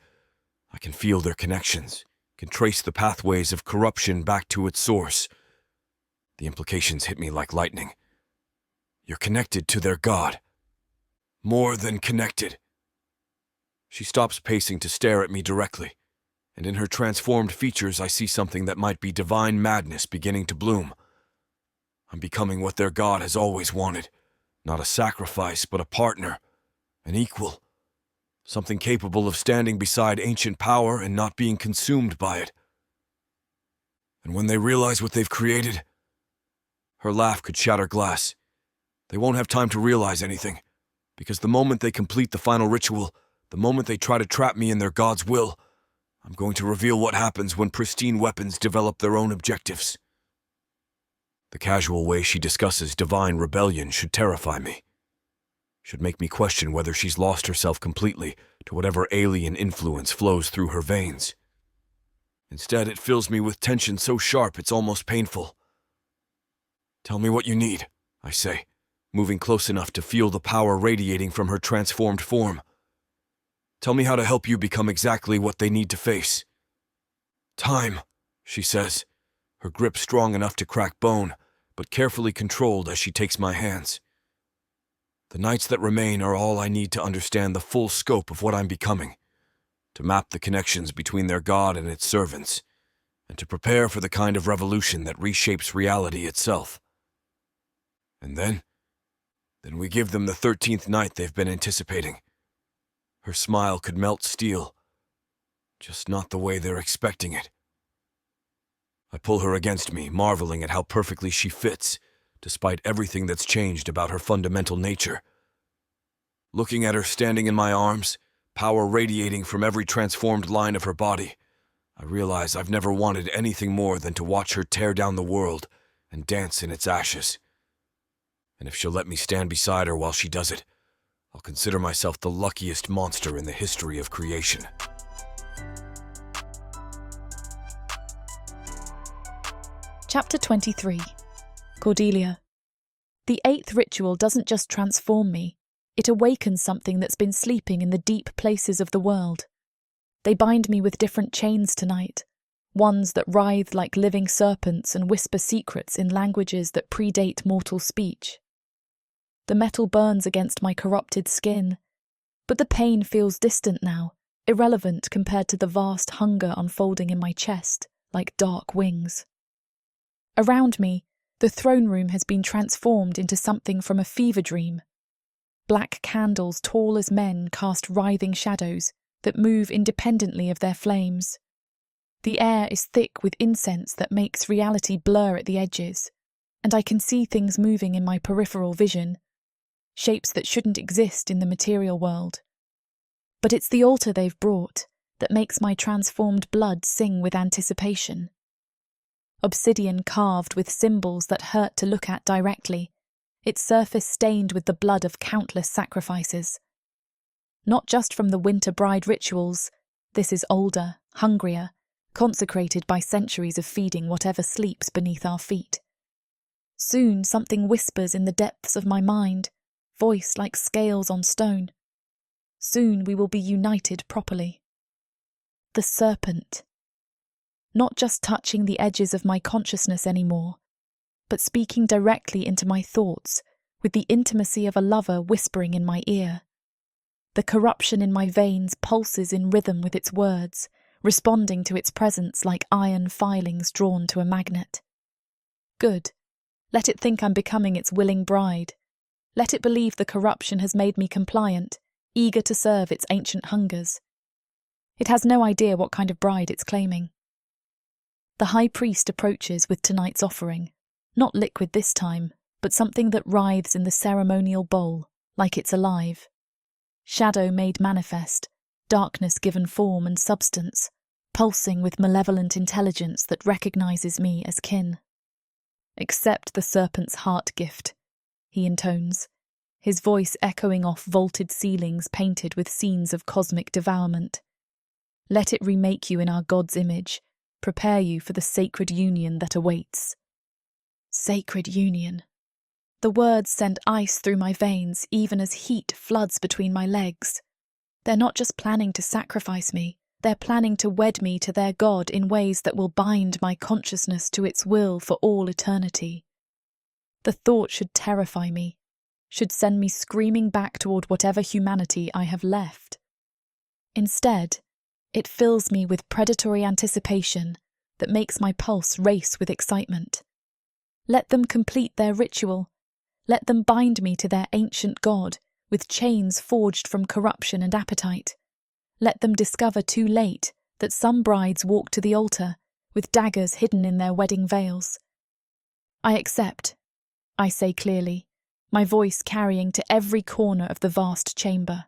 I can feel their connections, can trace the pathways of corruption back to its source. The implications hit me like lightning. You're connected to their god. More than connected. She stops pacing to stare at me directly, and in her transformed features I see something that might be divine madness beginning to bloom. I'm becoming what their god has always wanted, not a sacrifice, but a partner, an equal. Something capable of standing beside ancient power and not being consumed by it. And when they realize what they've created, her laugh could shatter glass. They won't have time to realize anything, because the moment they complete the final ritual, the moment they try to trap me in their god's will, I'm going to reveal what happens when pristine weapons develop their own objectives. The casual way she discusses divine rebellion should terrify me. Should make me question whether she's lost herself completely to whatever alien influence flows through her veins. Instead, it fills me with tension so sharp it's almost painful. "Tell me what you need," I say, moving close enough to feel the power radiating from her transformed form. "Tell me how to help you become exactly what they need to face." "Time," she says, her grip strong enough to crack bone, but carefully controlled as she takes my hands. The nights that remain are all I need to understand the full scope of what I'm becoming, to map the connections between their god and its servants, and to prepare for the kind of revolution that reshapes reality itself. And then we give them the 13th night they've been anticipating. Her smile could melt steel, just not the way they're expecting it. I pull her against me, marveling at how perfectly she fits, despite everything that's changed about her fundamental nature. Looking at her standing in my arms, power radiating from every transformed line of her body, I realize I've never wanted anything more than to watch her tear down the world and dance in its ashes. And if she'll let me stand beside her while she does it, I'll consider myself the luckiest monster in the history of creation. Chapter 23. Cordelia. The 8th ritual doesn't just transform me, it awakens something that's been sleeping in the deep places of the world. They bind me with different chains tonight, ones that writhe like living serpents and whisper secrets in languages that predate mortal speech. The metal burns against my corrupted skin, but the pain feels distant now, irrelevant compared to the vast hunger unfolding in my chest, like dark wings. Around me, the throne room has been transformed into something from a fever dream. Black candles tall as men cast writhing shadows that move independently of their flames. The air is thick with incense that makes reality blur at the edges, and I can see things moving in my peripheral vision, shapes that shouldn't exist in the material world. But it's the altar they've brought that makes my transformed blood sing with anticipation. Obsidian carved with symbols that hurt to look at directly, its surface stained with the blood of countless sacrifices. Not just from the winter bride rituals, this is older, hungrier, consecrated by centuries of feeding whatever sleeps beneath our feet. Soon something whispers in the depths of my mind, voice like scales on stone. Soon we will be united properly. The serpent. Not just touching the edges of my consciousness anymore, but speaking directly into my thoughts with the intimacy of a lover whispering in my ear. The corruption in my veins pulses in rhythm with its words, responding to its presence like iron filings drawn to a magnet. Good. Let it think I'm becoming its willing bride. Let it believe the corruption has made me compliant, eager to serve its ancient hungers. It has no idea what kind of bride it's claiming. The high priest approaches with tonight's offering, not liquid this time, but something that writhes in the ceremonial bowl, like it's alive. Shadow made manifest, darkness given form and substance, pulsing with malevolent intelligence that recognizes me as kin. "Accept the serpent's heart gift," he intones, his voice echoing off vaulted ceilings painted with scenes of cosmic devourment. "Let it remake you in our God's image, prepare you for the sacred union that awaits." Sacred union. The words send ice through my veins even as heat floods between my legs. They're not just planning to sacrifice me, they're planning to wed me to their God in ways that will bind my consciousness to its will for all eternity. The thought should terrify me, should send me screaming back toward whatever humanity I have left. Instead, it fills me with predatory anticipation that makes my pulse race with excitement. Let them complete their ritual. Let them bind me to their ancient god, with chains forged from corruption and appetite. Let them discover too late that some brides walk to the altar with daggers hidden in their wedding veils. I accept, I say clearly, my voice carrying to every corner of the vast chamber.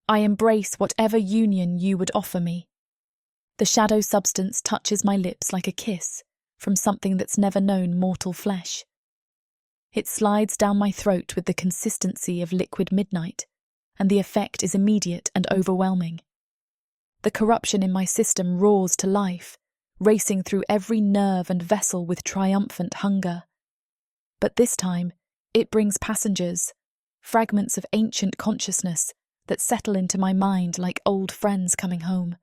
I embrace whatever union you would offer me. The shadow substance touches my lips like a kiss from something that's never known mortal flesh. It slides down my throat with the consistency of liquid midnight, and the effect is immediate and overwhelming. The corruption in my system roars to life, racing through every nerve and vessel with triumphant hunger. But this time, it brings passengers, fragments of ancient consciousness that settle into my mind like old friends coming home.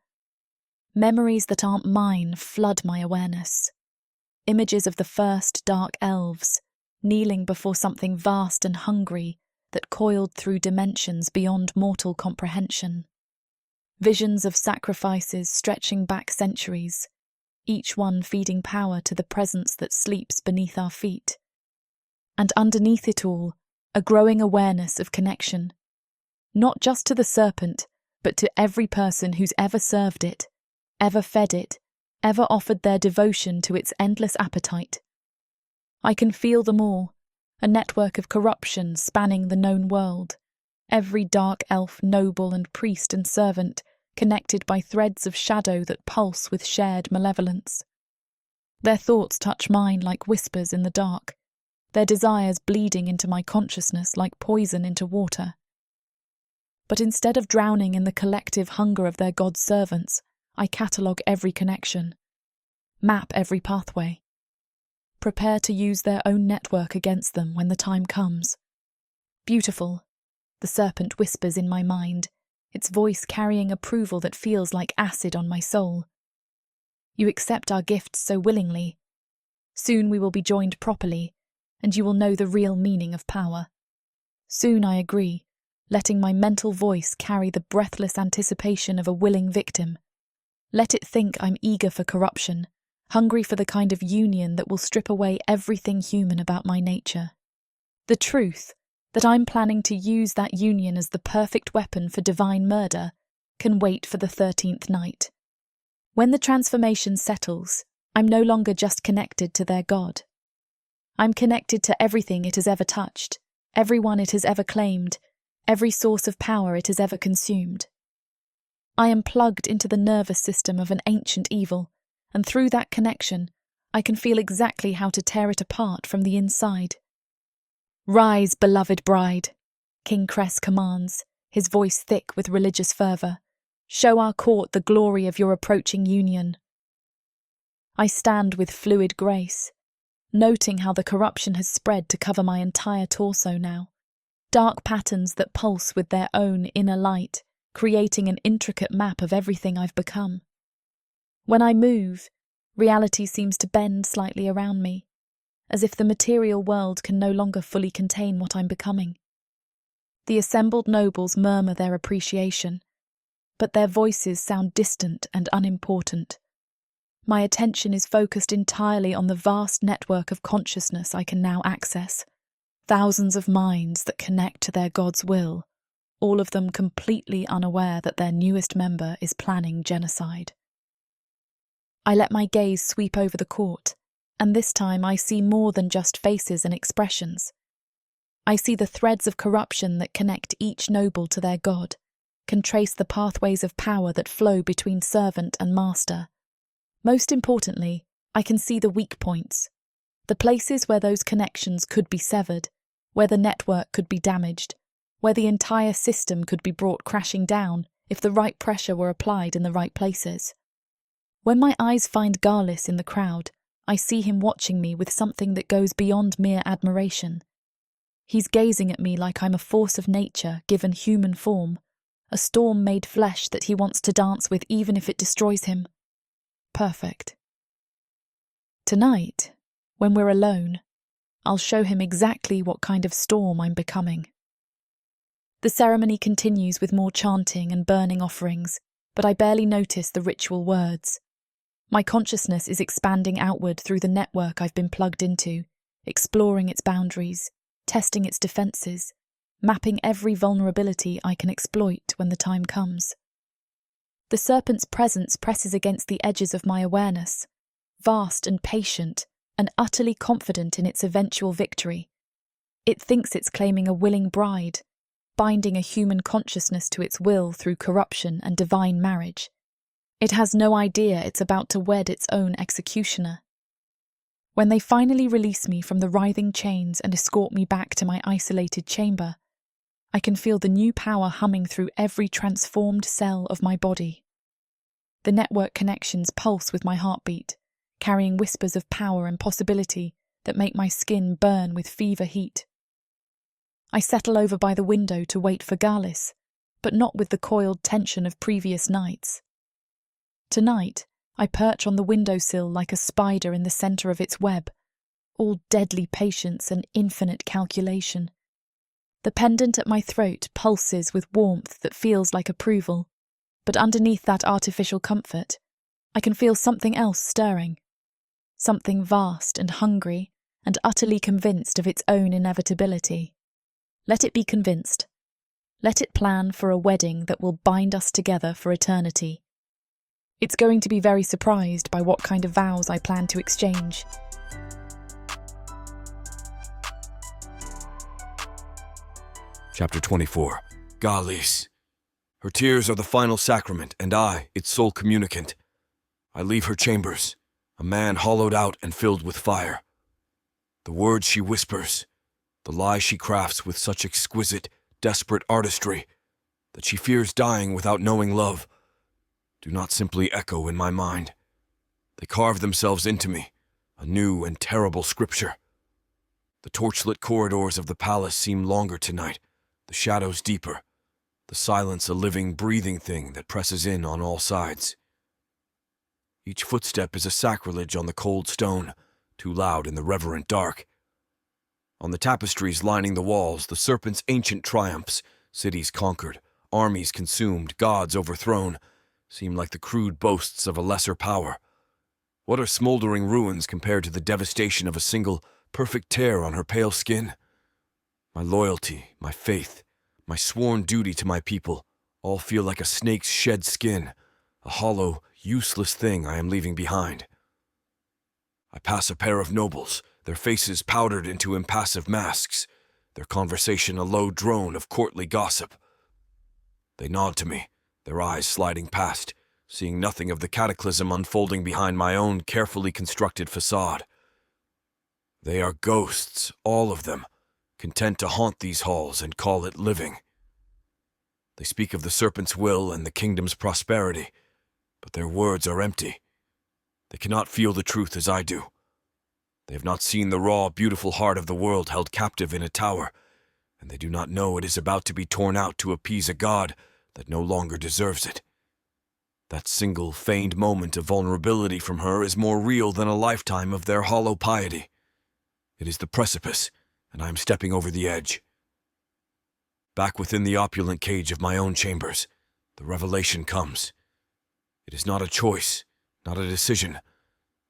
Memories that aren't mine flood my awareness. Images of the first dark elves, kneeling before something vast and hungry that coiled through dimensions beyond mortal comprehension. Visions of sacrifices stretching back centuries, each one feeding power to the presence that sleeps beneath our feet. And underneath it all, a growing awareness of connection, not just to the serpent, but to every person who's ever served it, ever fed it, ever offered their devotion to its endless appetite. I can feel them all, a network of corruption spanning the known world, every dark elf, noble and priest and servant connected by threads of shadow that pulse with shared malevolence. Their thoughts touch mine like whispers in the dark, their desires bleeding into my consciousness like poison into water. But instead of drowning in the collective hunger of their god servants, I catalogue every connection, map every pathway, prepare to use their own network against them when the time comes. Beautiful, the serpent whispers in my mind, its voice carrying approval that feels like acid on my soul. You accept our gifts so willingly. Soon we will be joined properly, and you will know the real meaning of power. Soon I agree, letting my mental voice carry the breathless anticipation of a willing victim. Let it think I'm eager for corruption, hungry for the kind of union that will strip away everything human about my nature. The truth, that I'm planning to use that union as the perfect weapon for divine murder, can wait for the 13th night. When the transformation settles, I'm no longer just connected to their god. I'm connected to everything it has ever touched, everyone it has ever claimed, every source of power it has ever consumed. I am plugged into the nervous system of an ancient evil, and through that connection, I can feel exactly how to tear it apart from the inside. Rise, beloved bride, King Cress commands, his voice thick with religious fervour. Show our court the glory of your approaching union. I stand with fluid grace, noting how the corruption has spread to cover my entire torso now. Dark patterns that pulse with their own inner light, creating an intricate map of everything I've become. When I move, reality seems to bend slightly around me, as if the material world can no longer fully contain what I'm becoming. The assembled nobles murmur their appreciation, but their voices sound distant and unimportant. My attention is focused entirely on the vast network of consciousness I can now access, thousands of minds that connect to their god's will, all of them completely unaware that their newest member is planning genocide. I let my gaze sweep over the court, and this time I see more than just faces and expressions. I see the threads of corruption that connect each noble to their god, can trace the pathways of power that flow between servant and master. Most importantly, I can see the weak points, the places where those connections could be severed, where the network could be damaged, where the entire system could be brought crashing down if the right pressure were applied in the right places. When my eyes find Garlis in the crowd, I see him watching me with something that goes beyond mere admiration. He's gazing at me like I'm a force of nature given human form, a storm made flesh that he wants to dance with even if it destroys him. Perfect. Tonight, when we're alone, I'll show him exactly what kind of storm I'm becoming. The ceremony continues with more chanting and burning offerings, but I barely notice the ritual words. My consciousness is expanding outward through the network I've been plugged into, exploring its boundaries, testing its defences, mapping every vulnerability I can exploit when the time comes. The serpent's presence presses against the edges of my awareness, vast and patient, and utterly confident in its eventual victory. It thinks it's claiming a willing bride, binding a human consciousness to its will through corruption and divine marriage. It has no idea it's about to wed its own executioner. When they finally release me from the writhing chains and escort me back to my isolated chamber, I can feel the new power humming through every transformed cell of my body. The network connections pulse with my heartbeat, carrying whispers of power and possibility that make my skin burn with fever heat. I settle over by the window to wait for Galis, but not with the coiled tension of previous nights. Tonight, I perch on the windowsill like a spider in the centre of its web, all deadly patience and infinite calculation. The pendant at my throat pulses with warmth that feels like approval, but underneath that artificial comfort, I can feel something else stirring. Something vast and hungry and utterly convinced of its own inevitability. Let it be convinced. Let it plan for a wedding that will bind us together for eternity. It's going to be very surprised by what kind of vows I plan to exchange. Chapter 24. Galis. Her tears are the final sacrament, and I, its sole communicant. I leave her chambers, a man hollowed out and filled with fire. The words she whispers, the lie she crafts with such exquisite, desperate artistry that she fears dying without knowing love, do not simply echo in my mind. They carve themselves into me, a new and terrible scripture. The torchlit corridors of the palace seem longer tonight, the shadows deeper, the silence a living, breathing thing that presses in on all sides. Each footstep is a sacrilege on the cold stone, too loud in the reverent dark. On the tapestries lining the walls, the serpent's ancient triumphs, cities conquered, armies consumed, gods overthrown, seem like the crude boasts of a lesser power. What are smoldering ruins compared to the devastation of a single, perfect tear on her pale skin? My loyalty, my faith, my sworn duty to my people, all feel like a snake's shed skin, a hollow, useless thing I am leaving behind. I pass a pair of nobles, their faces powdered into impassive masks, their conversation a low drone of courtly gossip. They nod to me, their eyes sliding past, seeing nothing of the cataclysm unfolding behind my own carefully constructed facade. They are ghosts, all of them, content to haunt these halls and call it living. They speak of the serpent's will and the kingdom's prosperity, but their words are empty. They cannot feel the truth as I do. They have not seen the raw, beautiful heart of the world held captive in a tower, and they do not know it is about to be torn out to appease a god that no longer deserves it. That single, feigned moment of vulnerability from her is more real than a lifetime of their hollow piety. It is the precipice, and I am stepping over the edge. Back within the opulent cage of my own chambers, the revelation comes. It is not a choice, not a decision,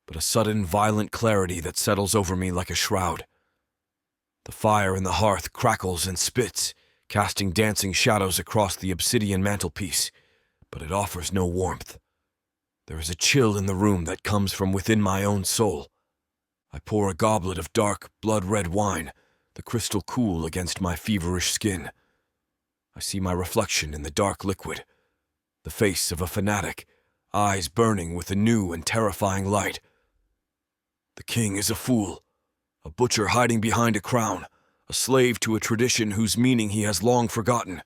but a sudden, violent clarity that settles over me like a shroud. The fire in the hearth crackles and spits, casting dancing shadows across the obsidian mantelpiece, but it offers no warmth. There is a chill in the room that comes from within my own soul. I pour a goblet of dark, blood-red wine, the crystal cool against my feverish skin. I see my reflection in the dark liquid, the face of a fanatic, eyes burning with a new and terrifying light. The king is a fool, a butcher hiding behind a crown, a slave to a tradition whose meaning he has long forgotten.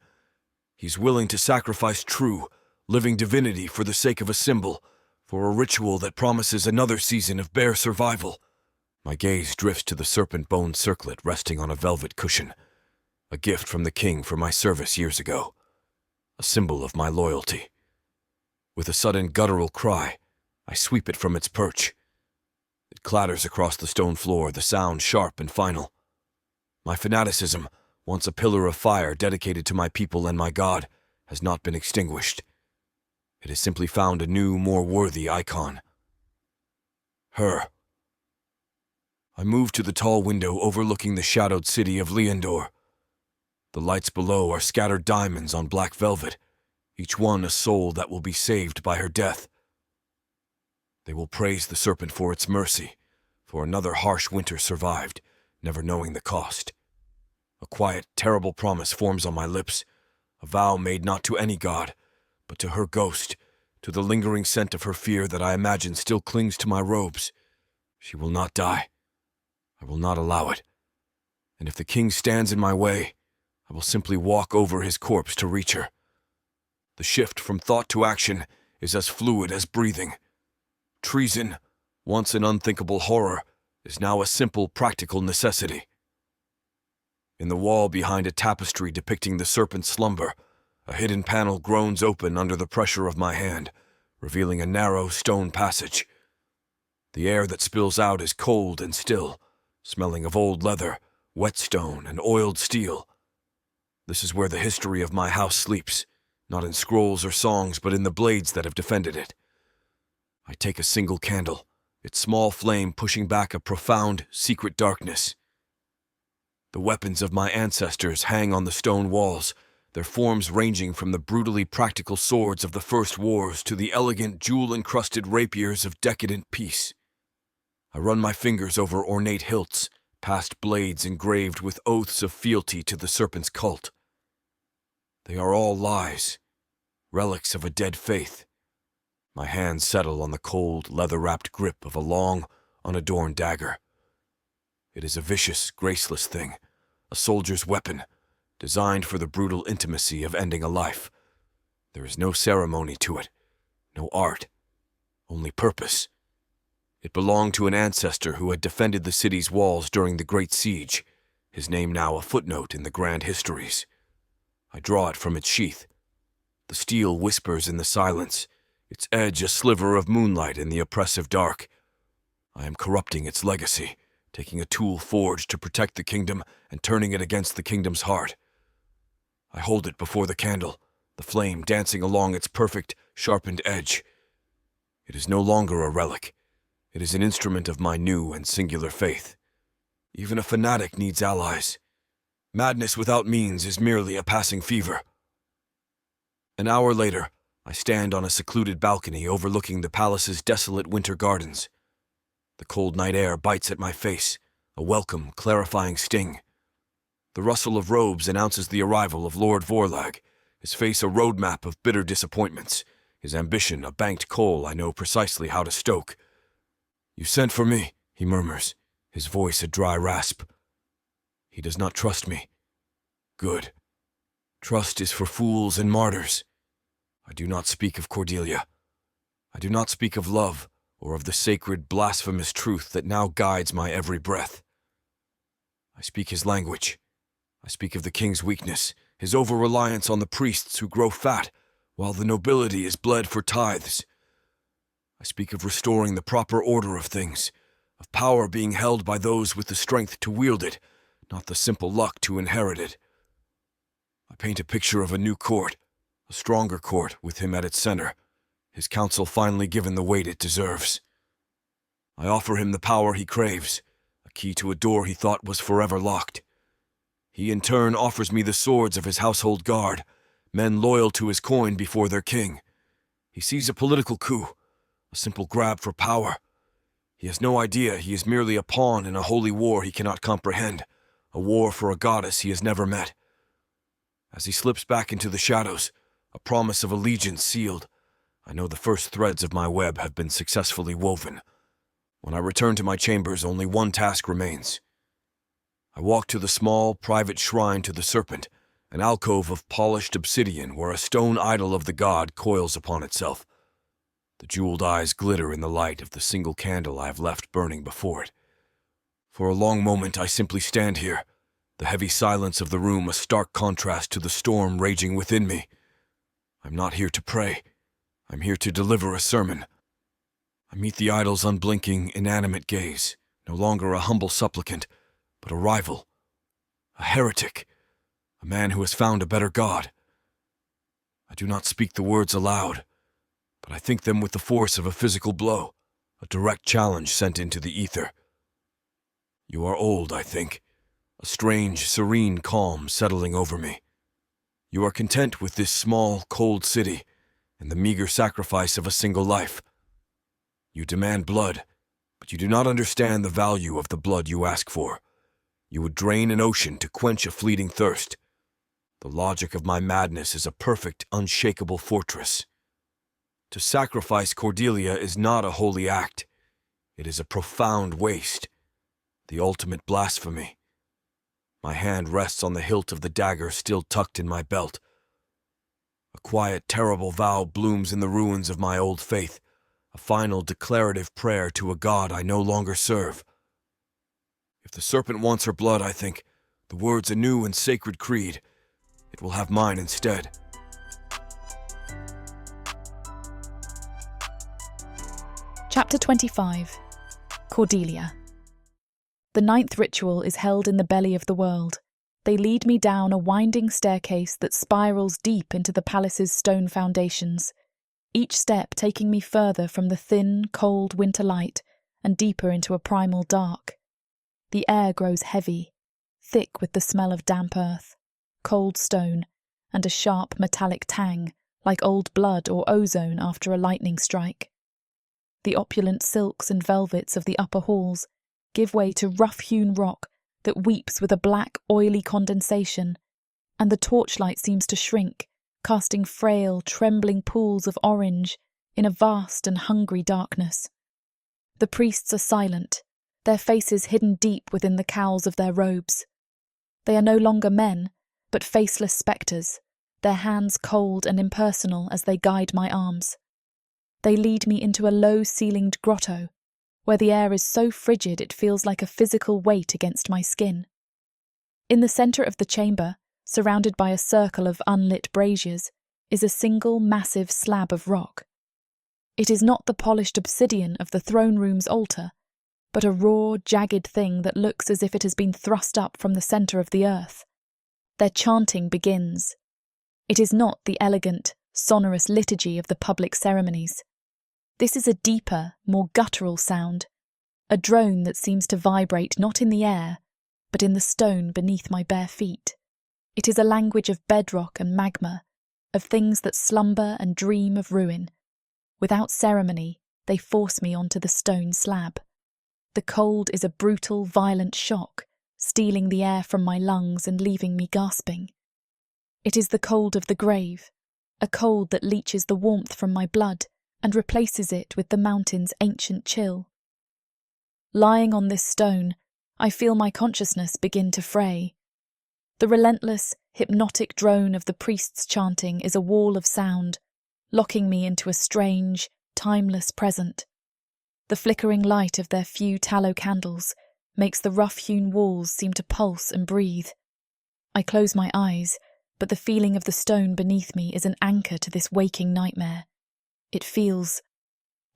He's willing to sacrifice true, living divinity for the sake of a symbol, for a ritual that promises another season of bare survival. My gaze drifts to the serpent bone circlet resting on a velvet cushion, a gift from the king for my service years ago, a symbol of my loyalty. With a sudden guttural cry, I sweep it from its perch. It clatters across the stone floor, the sound sharp and final. My fanaticism, once a pillar of fire dedicated to my people and my God, has not been extinguished. It has simply found a new, more worthy icon. Her. I move to the tall window overlooking the shadowed city of Leondor. The lights below are scattered diamonds on black velvet, each one a soul that will be saved by her death. They will praise the serpent for its mercy, for another harsh winter survived, never knowing the cost. A quiet, terrible promise forms on my lips, a vow made not to any god, but to her ghost, to the lingering scent of her fear that I imagine still clings to my robes. She will not die. I will not allow it. And if the king stands in my way, I will simply walk over his corpse to reach her. The shift from thought to action is as fluid as breathing. Treason, once an unthinkable horror, is now a simple, practical necessity. In the wall behind a tapestry depicting the serpent's slumber, a hidden panel groans open under the pressure of my hand, revealing a narrow stone passage. The air that spills out is cold and still, smelling of old leather, whetstone, and oiled steel. This is where the history of my house sleeps, not in scrolls or songs, but in the blades that have defended it. I take a single candle, its small flame pushing back a profound, secret darkness. The weapons of my ancestors hang on the stone walls, their forms ranging from the brutally practical swords of the first wars to the elegant, jewel-encrusted rapiers of decadent peace. I run my fingers over ornate hilts, past blades engraved with oaths of fealty to the serpent's cult. They are all lies, relics of a dead faith. My hands settle on the cold, leather-wrapped grip of a long, unadorned dagger. It is a vicious, graceless thing, a soldier's weapon, designed for the brutal intimacy of ending a life. There is no ceremony to it, no art, only purpose. It belonged to an ancestor who had defended the city's walls during the Great Siege, his name now a footnote in the grand histories. I draw it from its sheath. The steel whispers in the silence, its edge a sliver of moonlight in the oppressive dark. I am corrupting its legacy, taking a tool forged to protect the kingdom and turning it against the kingdom's heart. I hold it before the candle, the flame dancing along its perfect, sharpened edge. It is no longer a relic. It is an instrument of my new and singular faith. Even a fanatic needs allies. Madness without means is merely a passing fever. An hour later, I stand on a secluded balcony overlooking the palace's desolate winter gardens. The cold night air bites at my face, a welcome, clarifying sting. The rustle of robes announces the arrival of Lord Vorlag, his face a roadmap of bitter disappointments, his ambition a banked coal I know precisely how to stoke. "You sent for me," he murmurs, his voice a dry rasp. He does not trust me. Good. Trust is for fools and martyrs. I do not speak of Cordelia. I do not speak of love or of the sacred, blasphemous truth that now guides my every breath. I speak his language. I speak of the king's weakness, his over-reliance on the priests who grow fat, while the nobility is bled for tithes. I speak of restoring the proper order of things, of power being held by those with the strength to wield it, not the simple luck to inherit it. I paint a picture of a new court, a stronger court with him at its center, his counsel finally given the weight it deserves. I offer him the power he craves, a key to a door he thought was forever locked. He in turn offers me the swords of his household guard, men loyal to his coin before their king. He sees a political coup, a simple grab for power. He has no idea he is merely a pawn in a holy war he cannot comprehend, a war for a goddess he has never met. As he slips back into the shadows, a promise of allegiance sealed, I know the first threads of my web have been successfully woven. When I return to my chambers, only one task remains. I walk to the small, private shrine to the Serpent, an alcove of polished obsidian where a stone idol of the god coils upon itself. The jeweled eyes glitter in the light of the single candle I have left burning before it. For a long moment I simply stand here, the heavy silence of the room a stark contrast to the storm raging within me. I'm not here to pray. I'm here to deliver a sermon. I meet the idol's unblinking, inanimate gaze, no longer a humble supplicant, but a rival, a heretic, a man who has found a better god. I do not speak the words aloud, but I think them with the force of a physical blow, a direct challenge sent into the ether. You are old, I think, a a strange, serene calm settling over me. You are content with this small, cold city and the meager sacrifice of a single life. You demand blood, but you do not understand the value of the blood you ask for. You would drain an ocean to quench a fleeting thirst. The logic of my madness is a perfect, unshakable fortress. To sacrifice Cordelia is not a holy act. It is a profound waste, the ultimate blasphemy. My hand rests on the hilt of the dagger still tucked in my belt. A quiet, terrible vow blooms in the ruins of my old faith, a final declarative prayer to a god I no longer serve. If the serpent wants her blood, I think, the words a new and sacred creed, it will have mine instead. Chapter 25. Cordelia. The 9th ritual is held in the belly of the world. They lead me down a winding staircase that spirals deep into the palace's stone foundations, each step taking me further from the thin, cold winter light and deeper into a primal dark. The air grows heavy, thick with the smell of damp earth, cold stone, and a sharp metallic tang, like old blood or ozone after a lightning strike. The opulent silks and velvets of the upper halls give way to rough-hewn rock that weeps with a black, oily condensation, and the torchlight seems to shrink, casting frail, trembling pools of orange in a vast and hungry darkness. The priests are silent, their faces hidden deep within the cowls of their robes. They are no longer men, but faceless spectres, their hands cold and impersonal as they guide my arms. They lead me into a low-ceilinged grotto, where the air is so frigid it feels like a physical weight against my skin. In the centre of the chamber, surrounded by a circle of unlit braziers, is a single massive slab of rock. It is not the polished obsidian of the throne room's altar, but a raw, jagged thing that looks as if it has been thrust up from the centre of the earth. Their chanting begins. It is not the elegant, sonorous liturgy of the public ceremonies. This is a deeper, more guttural sound, a drone that seems to vibrate not in the air, but in the stone beneath my bare feet. It is a language of bedrock and magma, of things that slumber and dream of ruin. Without ceremony, they force me onto the stone slab. The cold is a brutal, violent shock, stealing the air from my lungs and leaving me gasping. It is the cold of the grave, a cold that leaches the warmth from my blood and replaces it with the mountain's ancient chill. Lying on this stone, I feel my consciousness begin to fray. The relentless, hypnotic drone of the priests' chanting is a wall of sound, locking me into a strange, timeless present. The flickering light of their few tallow candles makes the rough-hewn walls seem to pulse and breathe. I close my eyes, but the feeling of the stone beneath me is an anchor to this waking nightmare. It feels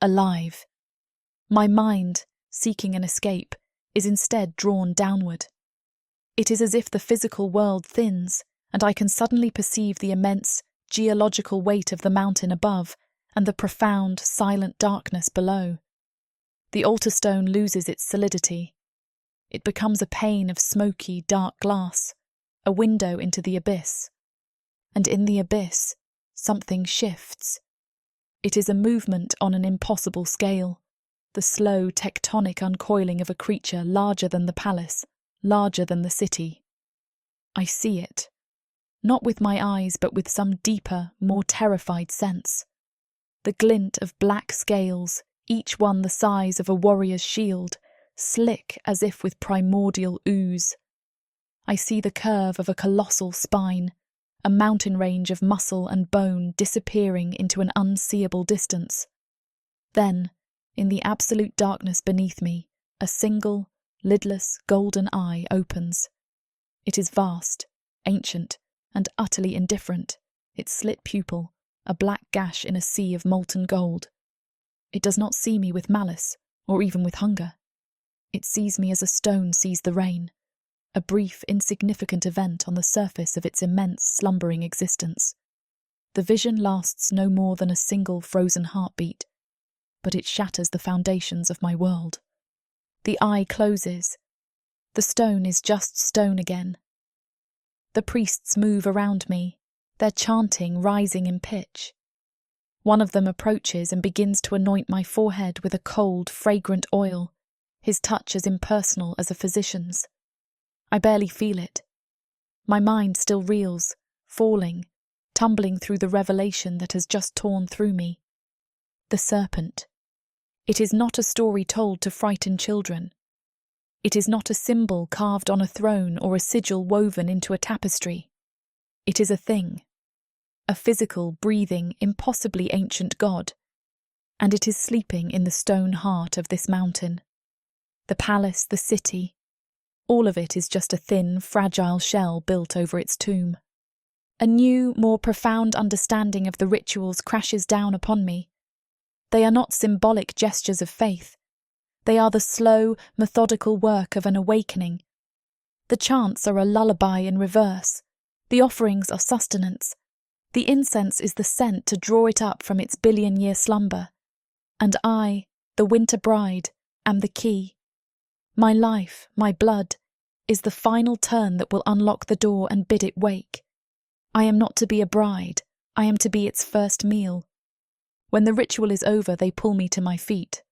alive. My mind, seeking an escape, is instead drawn downward. It is as if the physical world thins, and I can suddenly perceive the immense, geological weight of the mountain above and the profound, silent darkness below. The altar stone loses its solidity. It becomes a pane of smoky, dark glass, a window into the abyss. And in the abyss, something shifts. It is a movement on an impossible scale, the slow, tectonic uncoiling of a creature larger than the palace, larger than the city. I see it, not with my eyes but with some deeper, more terrified sense. The glint of black scales, each one the size of a warrior's shield, slick as if with primordial ooze. I see the curve of a colossal spine, a mountain range of muscle and bone disappearing into an unseeable distance. Then, in the absolute darkness beneath me, a single, lidless, golden eye opens. It is vast, ancient, and utterly indifferent, its slit pupil, a black gash in a sea of molten gold. It does not see me with malice, or even with hunger. It sees me as a stone sees the rain, a brief, insignificant event on the surface of its immense, slumbering existence. The vision lasts no more than a single frozen heartbeat, but it shatters the foundations of my world. The eye closes. The stone is just stone again. The priests move around me, their chanting rising in pitch. One of them approaches and begins to anoint my forehead with a cold, fragrant oil, his touch as impersonal as a physician's. I barely feel it. My mind still reels, falling, tumbling through the revelation that has just torn through me. The serpent. It is not a story told to frighten children. It is not a symbol carved on a throne or a sigil woven into a tapestry. It is a thing. A physical, breathing, impossibly ancient god. And it is sleeping in the stone heart of this mountain. The palace, the city, all of it is just a thin, fragile shell built over its tomb. A new, more profound understanding of the rituals crashes down upon me. They are not symbolic gestures of faith. They are the slow, methodical work of an awakening. The chants are a lullaby in reverse. The offerings are sustenance. The incense is the scent to draw it up from its billion-year slumber. And I, the winter bride, am the key. My life, my blood, is the final turn that will unlock the door and bid it wake. I am not to be a bride, I am to be its first meal. When the ritual is over, they pull me to my feet.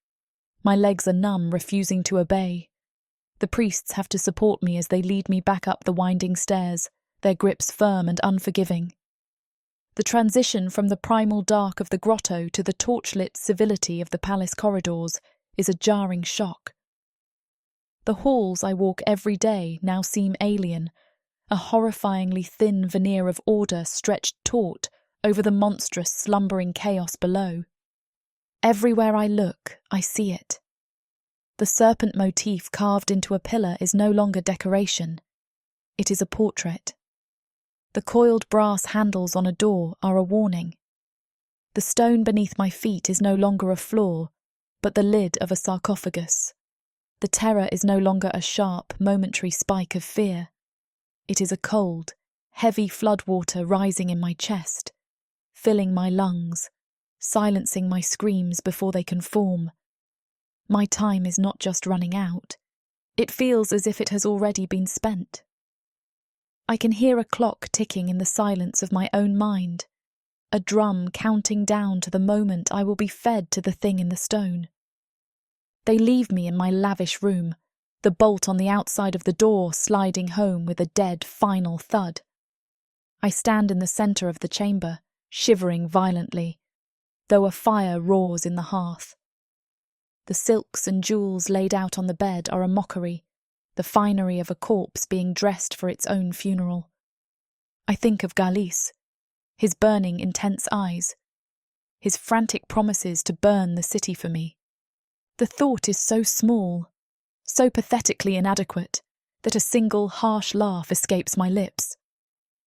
My legs are numb, refusing to obey. The priests have to support me as they lead me back up the winding stairs, their grips firm and unforgiving. The transition from the primal dark of the grotto to the torchlit civility of the palace corridors is a jarring shock. The halls I walk every day now seem alien, a horrifyingly thin veneer of order stretched taut over the monstrous, slumbering chaos below. Everywhere I look, I see it. The serpent motif carved into a pillar is no longer decoration. It is a portrait. The coiled brass handles on a door are a warning. The stone beneath my feet is no longer a floor, but the lid of a sarcophagus. The terror is no longer a sharp, momentary spike of fear. It is a cold, heavy floodwater rising in my chest, filling my lungs, silencing my screams before they can form. My time is not just running out. It feels as if it has already been spent. I can hear a clock ticking in the silence of my own mind, a drum counting down to the moment I will be fed to the thing in the stone. They leave me in my lavish room, the bolt on the outside of the door sliding home with a dead final thud. I stand in the centre of the chamber, shivering violently, though a fire roars in the hearth. The silks and jewels laid out on the bed are a mockery, the finery of a corpse being dressed for its own funeral. I think of Galis, his burning, intense eyes, his frantic promises to burn the city for me. The thought is so small, so pathetically inadequate, that a single harsh laugh escapes my lips.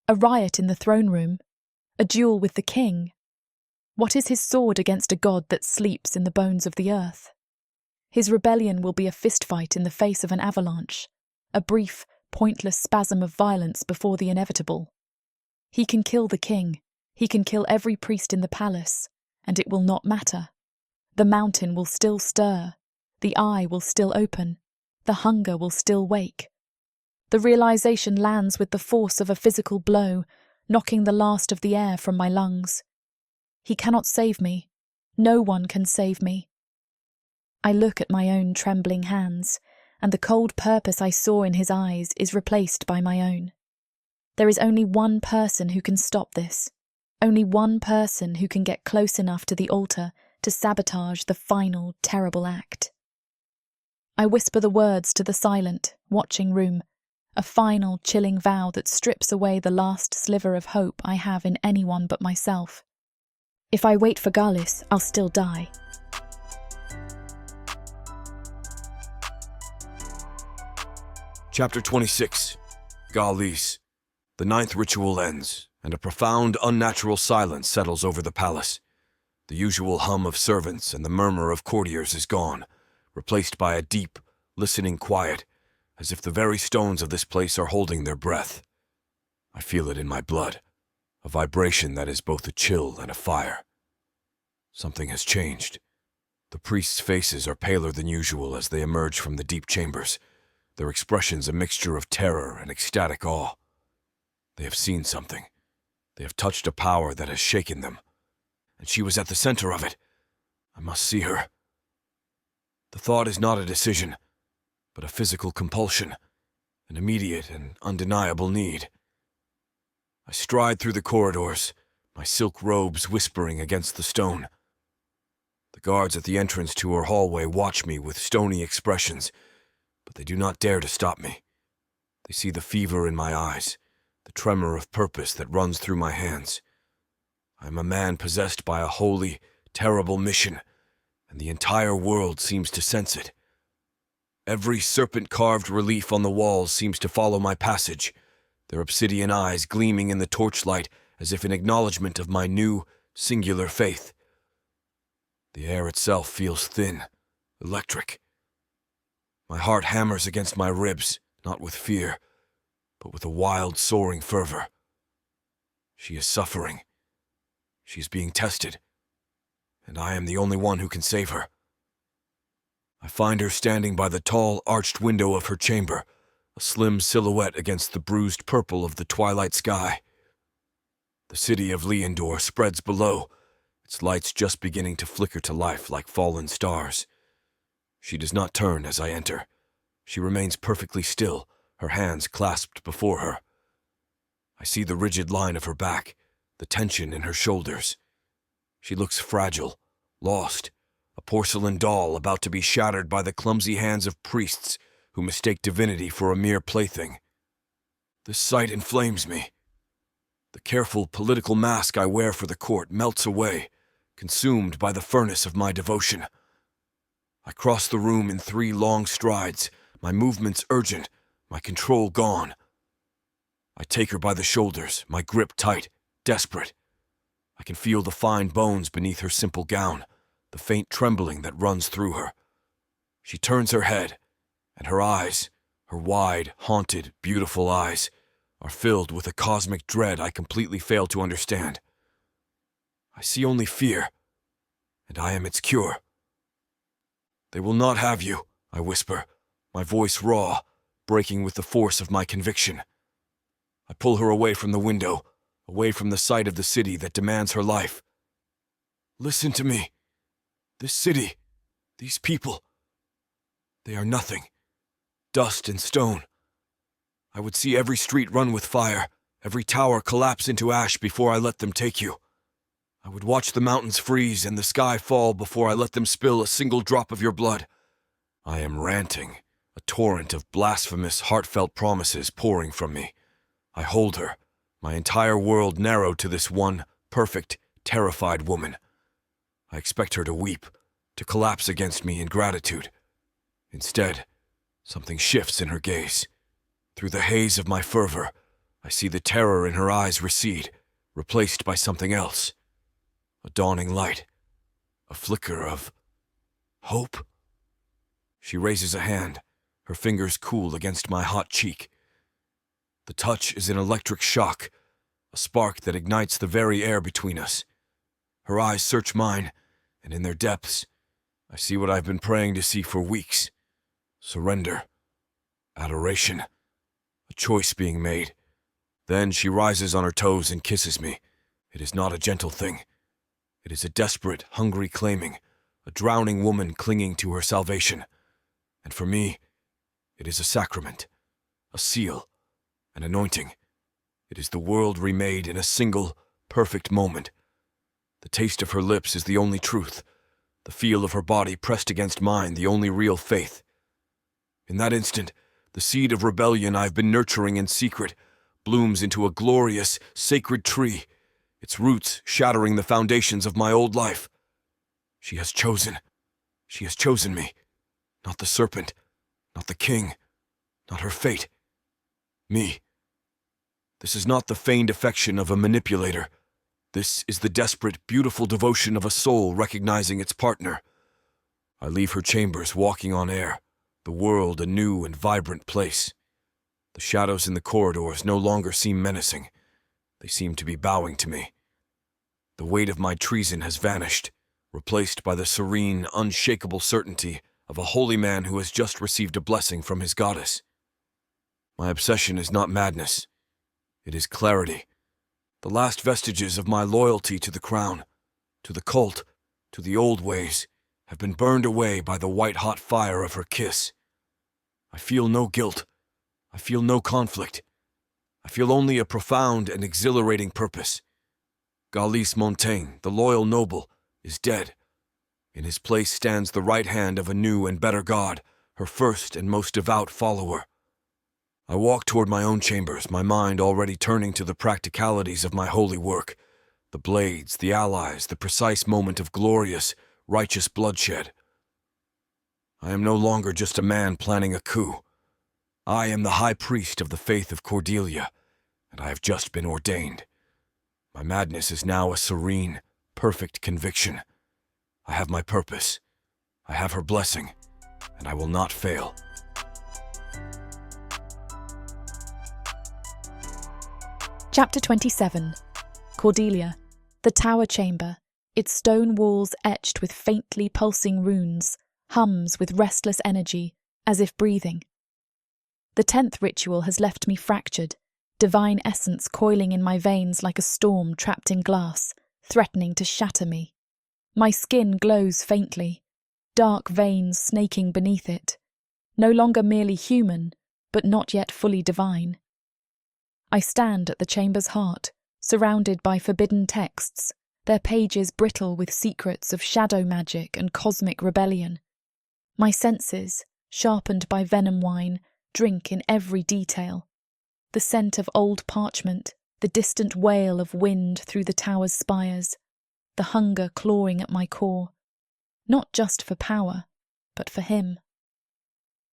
A riot in the throne room, a duel with the king. What is his sword against a god that sleeps in the bones of the earth? His rebellion will be a fistfight in the face of an avalanche, a brief, pointless spasm of violence before the inevitable. He can kill the king, he can kill every priest in the palace, and it will not matter. The mountain will still stir, the eye will still open, the hunger will still wake. The realization lands with the force of a physical blow, knocking the last of the air from my lungs. He cannot save me. No one can save me. I look at my own trembling hands, and the cold purpose I saw in his eyes is replaced by my own. There is only one person who can stop this, only one person who can get close enough to the altar to sabotage the final, terrible act. I whisper the words to the silent, watching room, a final, chilling vow that strips away the last sliver of hope I have in anyone but myself. If I wait for Galis, I'll still die. Chapter 26. Galis. The 9th ritual ends, and a profound, unnatural silence settles over the palace. The usual hum of servants and the murmur of courtiers is gone, replaced by a deep, listening quiet, as if the very stones of this place are holding their breath. I feel it in my blood, a vibration that is both a chill and a fire. Something has changed. The priests' faces are paler than usual as they emerge from the deep chambers, their expressions a mixture of terror and ecstatic awe. They have seen something. They have touched a power that has shaken them. And she was at the center of it. I must see her. The thought is not a decision, but a physical compulsion, an immediate and undeniable need. I stride through the corridors, my silk robes whispering against the stone. The guards at the entrance to her hallway watch me with stony expressions, but they do not dare to stop me. They see the fever in my eyes, the tremor of purpose that runs through my hands. I am a man possessed by a holy, terrible mission, and the entire world seems to sense it. Every serpent-carved relief on the walls seems to follow my passage, their obsidian eyes gleaming in the torchlight as if in acknowledgement of my new, singular faith. The air itself feels thin, electric. My heart hammers against my ribs, not with fear, but with a wild, soaring fervor. She is suffering. She is being tested, and I am the only one who can save her. I find her standing by the tall, arched window of her chamber, a slim silhouette against the bruised purple of the twilight sky. The city of Leondor spreads below, its lights just beginning to flicker to life like fallen stars. She does not turn as I enter. She remains perfectly still, her hands clasped before her. I see the rigid line of her back, the tension in her shoulders. She looks fragile, lost, a porcelain doll about to be shattered by the clumsy hands of priests who mistake divinity for a mere plaything. This sight inflames me. The careful political mask I wear for the court melts away, consumed by the furnace of my devotion. I cross the room in 3 long strides, my movements urgent, my control gone. I take her by the shoulders, my grip tight, desperate. I can feel the fine bones beneath her simple gown, the faint trembling that runs through her. She turns her head, and her eyes, her wide, haunted, beautiful eyes, are filled with a cosmic dread I completely fail to understand. I see only fear, and I am its cure. "They will not have you," I whisper, my voice raw, breaking with the force of my conviction. I pull her away from the window, away from the sight of the city that demands her life. "Listen to me. This city, these people, they are nothing. Dust and stone. I would see every street run with fire, every tower collapse into ash before I let them take you. I would watch the mountains freeze and the sky fall before I let them spill a single drop of your blood." I am ranting, a torrent of blasphemous, heartfelt promises pouring from me. I hold her, my entire world narrowed to this one, perfect, terrified woman. I expect her to weep, to collapse against me in gratitude. Instead, something shifts in her gaze. Through the haze of my fervor, I see the terror in her eyes recede, replaced by something else. A dawning light, a flicker of hope. She raises a hand, her fingers cool against my hot cheek. The touch is an electric shock, a spark that ignites the very air between us. Her eyes search mine, and in their depths, I see what I've been praying to see for weeks. Surrender. Adoration. A choice being made. Then she rises on her toes and kisses me. It is not a gentle thing. It is a desperate, hungry claiming, a drowning woman clinging to her salvation. And for me, it is a sacrament, a seal, an anointing. It is the world remade in a single, perfect moment. The taste of her lips is the only truth, the feel of her body pressed against mine the only real faith. In that instant, the seed of rebellion I've been nurturing in secret blooms into a glorious, sacred tree, its roots shattering the foundations of my old life. She has chosen me. Not the serpent, not the king, not her fate. Me. This is not the feigned affection of a manipulator. This is the desperate, beautiful devotion of a soul recognizing its partner. I leave her chambers walking on air, the world a new and vibrant place. The shadows in the corridors no longer seem menacing. They seem to be bowing to me. The weight of my treason has vanished, replaced by the serene, unshakable certainty of a holy man who has just received a blessing from his goddess. My obsession is not madness. It is clarity. The last vestiges of my loyalty to the crown, to the cult, to the old ways, have been burned away by the white-hot fire of her kiss. I feel no guilt. I feel no conflict. I feel only a profound and exhilarating purpose. Galis Montaigne, the loyal noble, is dead. In his place stands the right hand of a new and better god, her first and most devout follower. I walk toward my own chambers, my mind already turning to the practicalities of my holy work, the blades, the allies, the precise moment of glorious, righteous bloodshed. I am no longer just a man planning a coup. I am the high priest of the faith of Cordelia, and I have just been ordained. My madness is now a serene, perfect conviction. I have my purpose. I have her blessing, and I will not fail. Chapter 27. Cordelia, the tower chamber, its stone walls etched with faintly pulsing runes, hums with restless energy, as if breathing. The 10th ritual has left me fractured, divine essence coiling in my veins like a storm trapped in glass, threatening to shatter me. My skin glows faintly, dark veins snaking beneath it, no longer merely human, but not yet fully divine. I stand at the chamber's heart, surrounded by forbidden texts, their pages brittle with secrets of shadow magic and cosmic rebellion. My senses, sharpened by venom wine, drink in every detail. The scent of old parchment, the distant wail of wind through the tower's spires, the hunger clawing at my core, not just for power, but for him.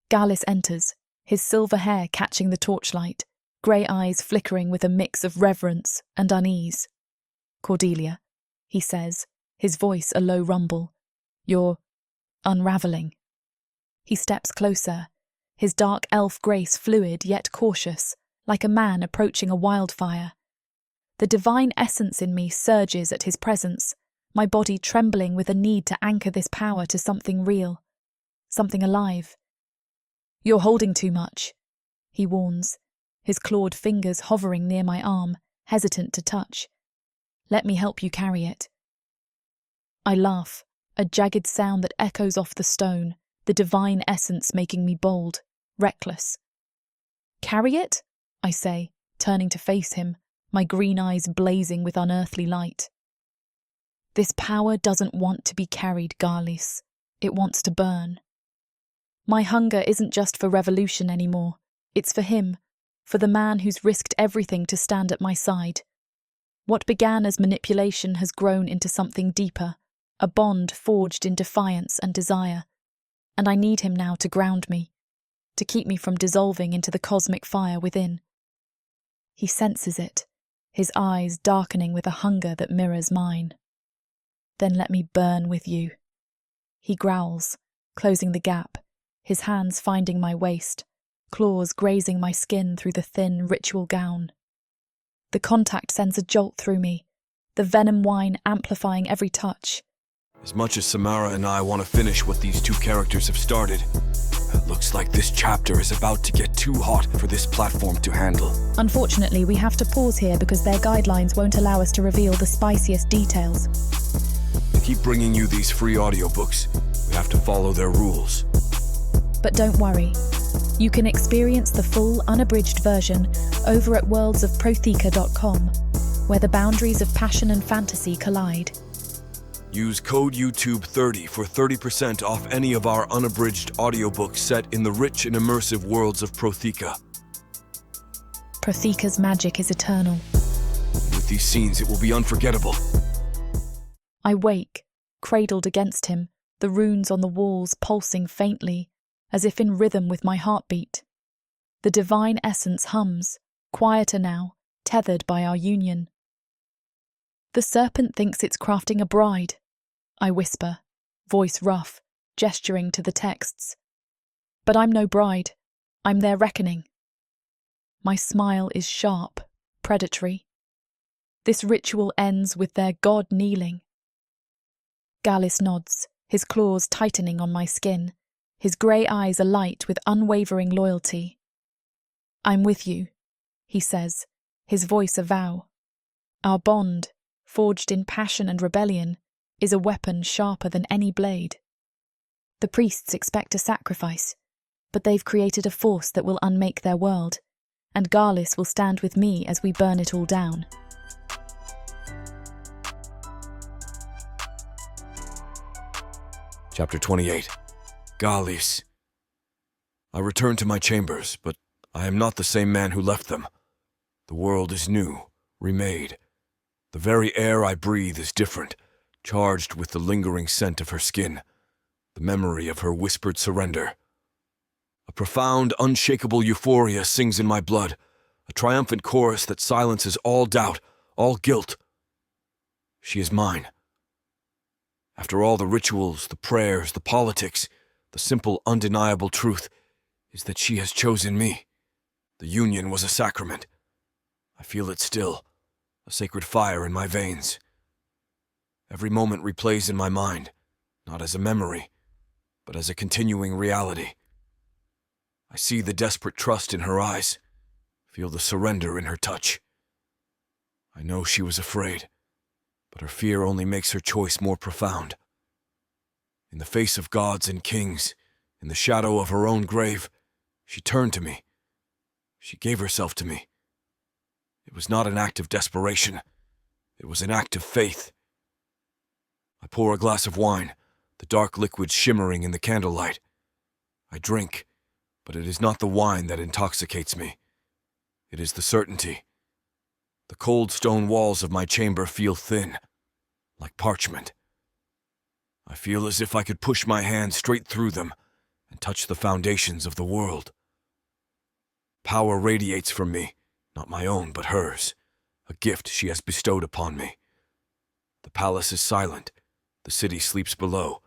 Galis enters, his silver hair catching the torchlight, grey eyes flickering with a mix of reverence and unease. "Cordelia," he says, his voice a low rumble, "you're unravelling." He steps closer, his dark elf grace fluid yet cautious, like a man approaching a wildfire. The divine essence in me surges at his presence, my body trembling with a need to anchor this power to something real, something alive. "You're holding too much," he warns, his clawed fingers hovering near my arm, hesitant to touch. "Let me help you carry it." I laugh, a jagged sound that echoes off the stone, the divine essence making me bold, reckless. "Carry it?" I say, turning to face him, my green eyes blazing with unearthly light. "This power doesn't want to be carried, Galis. It wants to burn. My hunger isn't just for revolution anymore. It's for him, for the man who's risked everything to stand at my side. What began as manipulation has grown into something deeper, a bond forged in defiance and desire. And I need him now to ground me, to keep me from dissolving into the cosmic fire within." He senses it, his eyes darkening with a hunger that mirrors mine. "Then let me burn with you." He growls, closing the gap, his hands finding my waist, claws grazing my skin through the thin ritual gown. The contact sends a jolt through me, the venom wine amplifying every touch. As much as Samara and I want to finish what these two characters have started, it looks like this chapter is about to get too hot for this platform to handle. Unfortunately, we have to pause here because their guidelines won't allow us to reveal the spiciest details. To keep bringing you these free audiobooks, we have to follow their rules. But don't worry. You can experience the full, unabridged version over at worldsofprotheka.com, where the boundaries of passion and fantasy collide. Use code YouTube30 for 30% off any of our unabridged audiobooks set in the rich and immersive worlds of Protheka. Protheka's magic is eternal. With these scenes, it will be unforgettable. I wake, cradled against him, the runes on the walls pulsing faintly, as if in rhythm with my heartbeat. The divine essence hums, quieter now, tethered by our union. "The serpent thinks it's crafting a bride," I whisper, voice rough, gesturing to the texts. "But I'm no bride. I'm their reckoning." My smile is sharp, predatory. This ritual ends with their god kneeling. Galis nods, his claws tightening on my skin, his grey eyes alight with unwavering loyalty. "I'm with you," he says, his voice a vow. "Our bond, forged in passion and rebellion, is a weapon sharper than any blade." The priests expect a sacrifice, but they've created a force that will unmake their world, and Garlis will stand with me as we burn it all down. Chapter 28. Garlis. I return to my chambers, but I am not the same man who left them. The world is new, remade. The very air I breathe is different, charged with the lingering scent of her skin, the memory of her whispered surrender. A profound, unshakable euphoria sings in my blood, a triumphant chorus that silences all doubt, all guilt. She is mine. After all the rituals, the prayers, the politics, the simple, undeniable truth is that she has chosen me. The union was a sacrament. I feel it still, a sacred fire in my veins. Every moment replays in my mind, not as a memory, but as a continuing reality. I see the desperate trust in her eyes, feel the surrender in her touch. I know she was afraid, but her fear only makes her choice more profound. In the face of gods and kings, in the shadow of her own grave, she turned to me. She gave herself to me. It was not an act of desperation. It was an act of faith. I pour a glass of wine, the dark liquid shimmering in the candlelight. I drink, but it is not the wine that intoxicates me. It is the certainty. The cold stone walls of my chamber feel thin, like parchment. I feel as if I could push my hand straight through them and touch the foundations of the world. Power radiates from me, not my own but hers, a gift she has bestowed upon me. The palace is silent, the city sleeps below,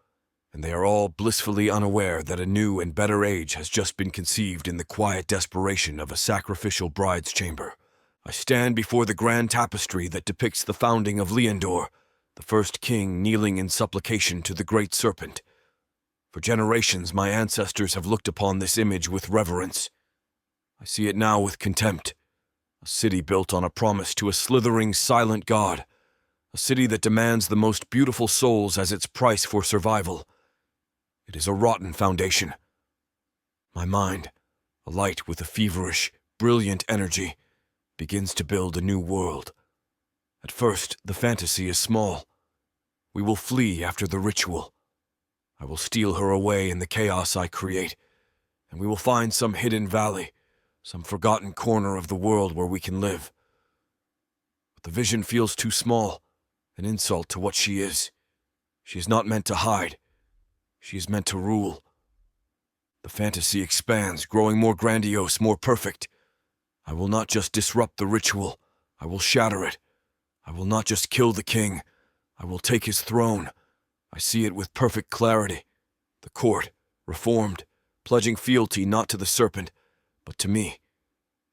and they are all blissfully unaware that a new and better age has just been conceived in the quiet desperation of a sacrificial bride's chamber. I stand before the grand tapestry that depicts the founding of Leandor, the first king kneeling in supplication to the great Serpent. For generations my ancestors have looked upon this image with reverence. I see it now with contempt. A city built on a promise to a slithering, silent god. A city that demands the most beautiful souls as its price for survival. It is a rotten foundation. My mind, alight with a feverish, brilliant energy, begins to build a new world. At first, the fantasy is small. We will flee after the ritual. I will steal her away in the chaos I create, and we will find some hidden valley, some forgotten corner of the world where we can live. But the vision feels too small, an insult to what she is. She is not meant to hide. She is meant to rule. The fantasy expands, growing more grandiose, more perfect. I will not just disrupt the ritual, I will shatter it. I will not just kill the king, I will take his throne. I see it with perfect clarity. The court, reformed, pledging fealty not to the Serpent, but to me.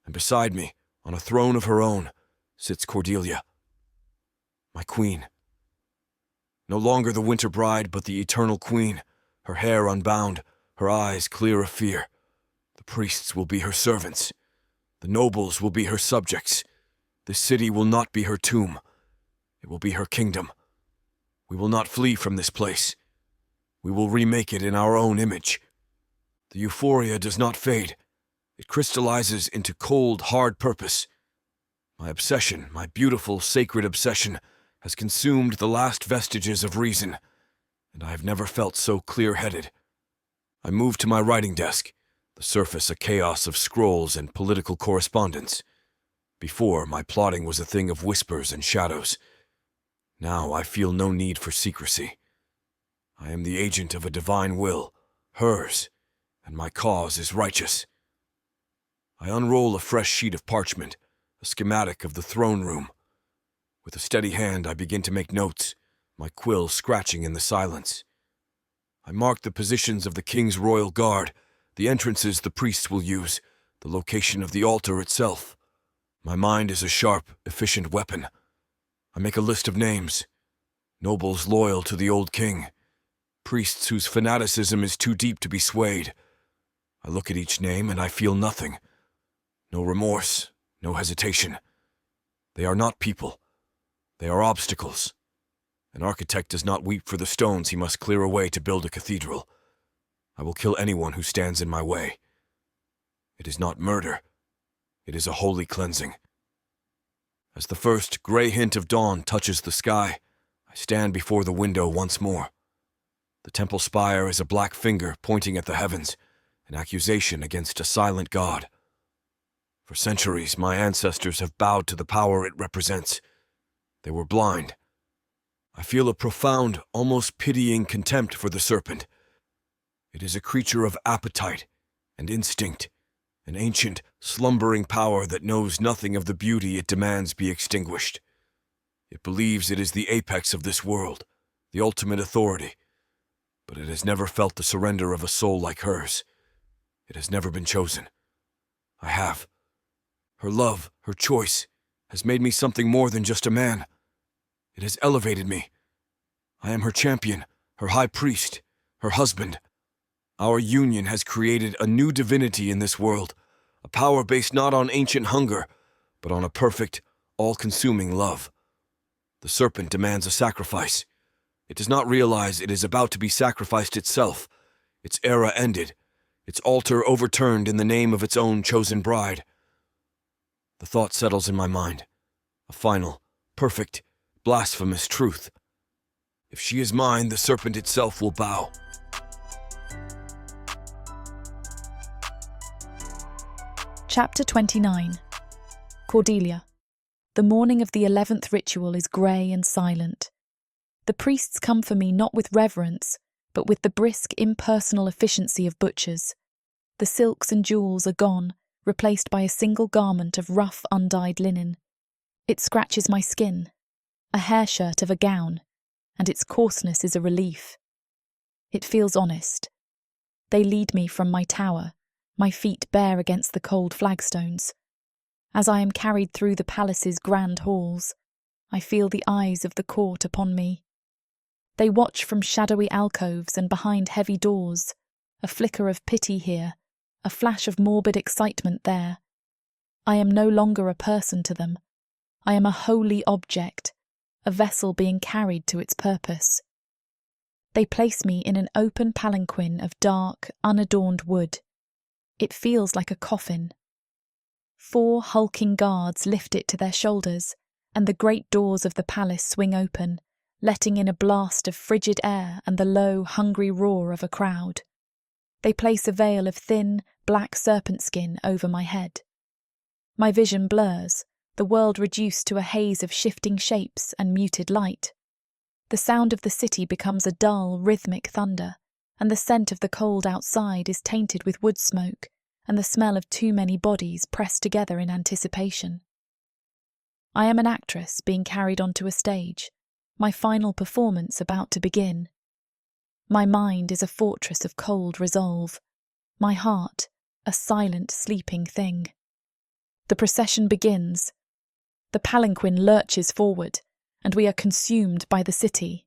And beside me, on a throne of her own, sits Cordelia, my queen. No longer the winter bride, but the eternal queen, her hair unbound, her eyes clear of fear. The priests will be her servants. The nobles will be her subjects. This city will not be her tomb. It will be her kingdom. We will not flee from this place. We will remake it in our own image. The euphoria does not fade. It crystallizes into cold, hard purpose. My obsession, my beautiful, sacred obsession, has consumed the last vestiges of reason, and I have never felt so clear-headed. I move to my writing desk, the surface a chaos of scrolls and political correspondence. Before, my plotting was a thing of whispers and shadows. Now I feel no need for secrecy. I am the agent of a divine will, hers, and my cause is righteous. I unroll a fresh sheet of parchment, a schematic of the throne room. With a steady hand, I begin to make notes, my quill scratching in the silence. I mark the positions of the king's royal guard, the entrances the priests will use, the location of the altar itself. My mind is a sharp, efficient weapon. I make a list of names. Nobles loyal to the old king. priests whose fanaticism is too deep to be swayed. I look at each name and I feel nothing. No remorse, no hesitation. They are not people. They are obstacles. An architect does not weep for the stones he must clear away to build a cathedral. I will kill anyone who stands in my way. It is not murder. It is a holy cleansing. As the first gray hint of dawn touches the sky, I stand before the window once more. The temple spire is a black finger pointing at the heavens, an accusation against a silent god. For centuries, my ancestors have bowed to the power it represents. They were blind. I feel a profound, almost pitying contempt for the serpent. It is a creature of appetite and instinct, an ancient, slumbering power that knows nothing of the beauty it demands be extinguished. It believes it is the apex of this world, the ultimate authority, but it has never felt the surrender of a soul like hers. It has never been chosen. I have. Her love, her choice, has made me something more than just a man. It has elevated me. I am her champion, her high priest, her husband. Our union has created a new divinity in this world, a power based not on ancient hunger, but on a perfect, all-consuming love. The serpent demands a sacrifice. It does not realize it is about to be sacrificed itself. Its era ended, its altar overturned in the name of its own chosen bride. The thought settles in my mind, a final, perfect, blasphemous truth. If she is mine, the serpent itself will bow. Chapter 29. Cordelia. The morning of the 11th ritual is grey and silent. The priests come for me not with reverence, but with the brisk, impersonal efficiency of butchers. The silks and jewels are gone, replaced by a single garment of rough, undyed linen. It scratches my skin, a hair shirt of a gown, and its coarseness is a relief. It feels honest. They lead me from my tower, my feet bare against the cold flagstones. As I am carried through the palace's grand halls, I feel the eyes of the court upon me. They watch from shadowy alcoves and behind heavy doors, a flicker of pity here, a flash of morbid excitement there. I am no longer a person to them. I am a holy object, a vessel being carried to its purpose. They place me in an open palanquin of dark, unadorned wood. It feels like a coffin. 4 hulking guards lift it to their shoulders, and the great doors of the palace swing open, letting in a blast of frigid air and the low, hungry roar of a crowd. They place a veil of thin, black serpent skin over my head. My vision blurs, the world reduced to a haze of shifting shapes and muted light. The sound of the city becomes a dull, rhythmic thunder, and the scent of the cold outside is tainted with wood smoke and the smell of too many bodies pressed together in anticipation. I am an actress being carried onto a stage, my final performance about to begin. My mind is a fortress of cold resolve, my heart a silent, sleeping thing. The procession begins. The palanquin lurches forward, and we are consumed by the city.